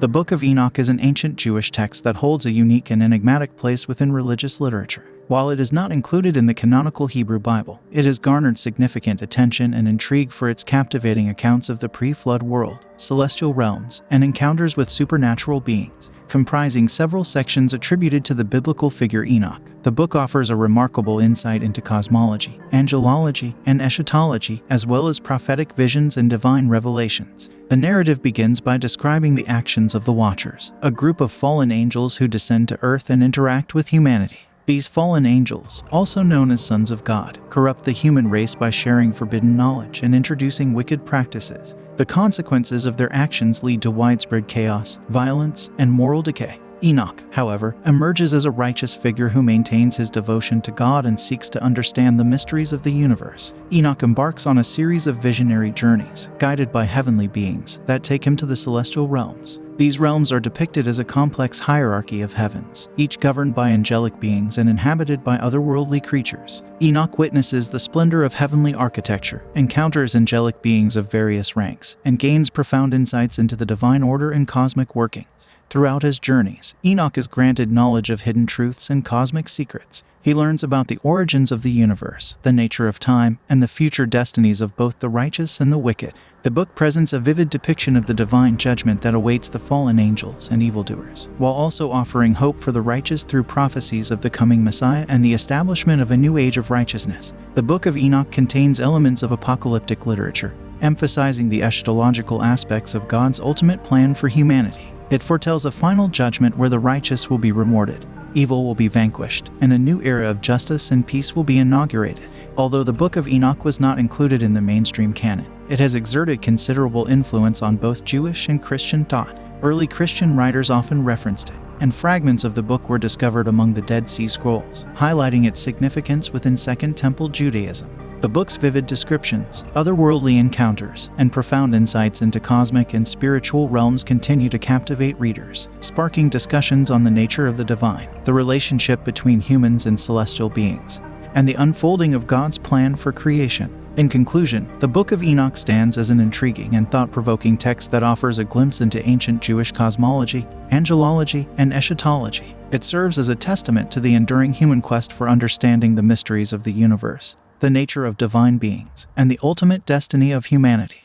The Book of Enoch is an ancient Jewish text that holds a unique and enigmatic place within religious literature. While it is not included in the canonical Hebrew Bible, it has garnered significant attention and intrigue for its captivating accounts of the pre-flood world, celestial realms, and encounters with supernatural beings. Comprising several sections attributed to the biblical figure Enoch, the book offers a remarkable insight into cosmology, angelology, and eschatology, as well as prophetic visions and divine revelations. The narrative begins by describing the actions of the Watchers, a group of fallen angels who descend to earth and interact with humanity. These fallen angels, also known as sons of God, corrupt the human race by sharing forbidden knowledge and introducing wicked practices. The consequences of their actions lead to widespread chaos, violence, and moral decay. Enoch, however, emerges as a righteous figure who maintains his devotion to God and seeks to understand the mysteries of the universe. Enoch embarks on a series of visionary journeys, guided by heavenly beings, that take him to the celestial realms. These realms are depicted as a complex hierarchy of heavens, each governed by angelic beings and inhabited by otherworldly creatures. Enoch witnesses the splendor of heavenly architecture, encounters angelic beings of various ranks, and gains profound insights into the divine order and cosmic workings. Throughout his journeys, Enoch is granted knowledge of hidden truths and cosmic secrets. He learns about the origins of the universe, the nature of time, and the future destinies of both the righteous and the wicked. The book presents a vivid depiction of the divine judgment that awaits the fallen angels and evildoers, while also offering hope for the righteous through prophecies of the coming Messiah and the establishment of a new age of righteousness. The Book of Enoch contains elements of apocalyptic literature, emphasizing the eschatological aspects of God's ultimate plan for humanity. It foretells a final judgment where the righteous will be rewarded, evil will be vanquished, and a new era of justice and peace will be inaugurated. Although the Book of Enoch was not included in the mainstream canon, it has exerted considerable influence on both Jewish and Christian thought. Early Christian writers often referenced it, and fragments of the book were discovered among the Dead Sea Scrolls, highlighting its significance within Second Temple Judaism. The book's vivid descriptions, otherworldly encounters, and profound insights into cosmic and spiritual realms continue to captivate readers, sparking discussions on the nature of the divine, the relationship between humans and celestial beings, and the unfolding of God's plan for creation. In conclusion, the Book of Enoch stands as an intriguing and thought-provoking text that offers a glimpse into ancient Jewish cosmology, angelology, and eschatology. It serves as a testament to the enduring human quest for understanding the mysteries of the universe, the nature of divine beings, and the ultimate destiny of humanity.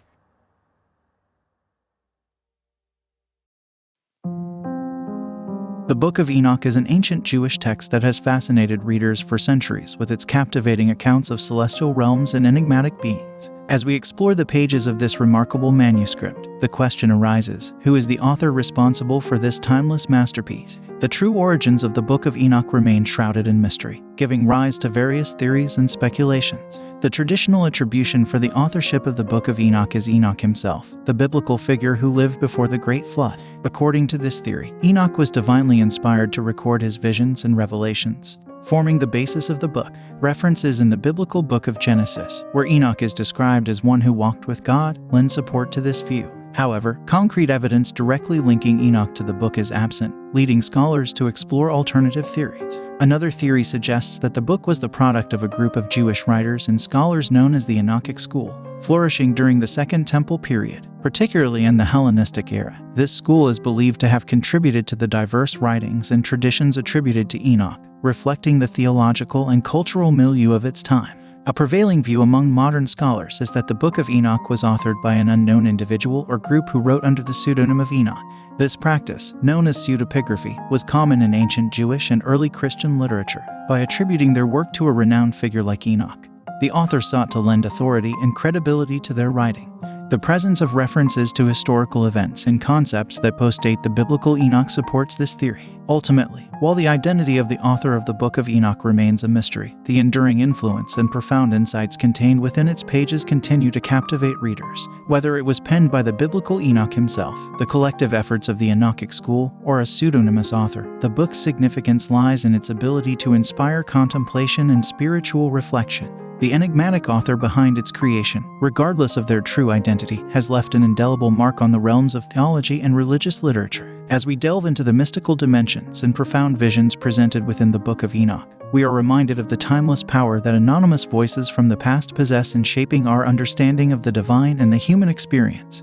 The Book of Enoch is an ancient Jewish text that has fascinated readers for centuries with its captivating accounts of celestial realms and enigmatic beings. As we explore the pages of this remarkable manuscript, the question arises, who is the author responsible for this timeless masterpiece? The true origins of the Book of Enoch remain shrouded in mystery, giving rise to various theories and speculations. The traditional attribution for the authorship of the Book of Enoch is Enoch himself, the biblical figure who lived before the Great Flood. According to this theory, Enoch was divinely inspired to record his visions and revelations, forming the basis of the book. References in the biblical book of Genesis, where Enoch is described as one who walked with God, lend support to this view. However, concrete evidence directly linking Enoch to the book is absent, leading scholars to explore alternative theories. Another theory suggests that the book was the product of a group of Jewish writers and scholars known as the Enochic school, flourishing during the Second Temple period, particularly in the Hellenistic era. This school is believed to have contributed to the diverse writings and traditions attributed to Enoch, reflecting the theological and cultural milieu of its time. A prevailing view among modern scholars is that the Book of Enoch was authored by an unknown individual or group who wrote under the pseudonym of Enoch. This practice, known as pseudepigraphy, was common in ancient Jewish and early Christian literature. By attributing their work to a renowned figure like Enoch, the author sought to lend authority and credibility to their writing. The presence of references to historical events and concepts that postdate the biblical Enoch supports this theory. Ultimately, while the identity of the author of the Book of Enoch remains a mystery, the enduring influence and profound insights contained within its pages continue to captivate readers. Whether it was penned by the biblical Enoch himself, the collective efforts of the Enochic school, or a pseudonymous author, the book's significance lies in its ability to inspire contemplation and spiritual reflection. The enigmatic author behind its creation, regardless of their true identity, has left an indelible mark on the realms of theology and religious literature. As we delve into the mystical dimensions and profound visions presented within the Book of Enoch, we are reminded of the timeless power that anonymous voices from the past possess in shaping our understanding of the divine and the human experience.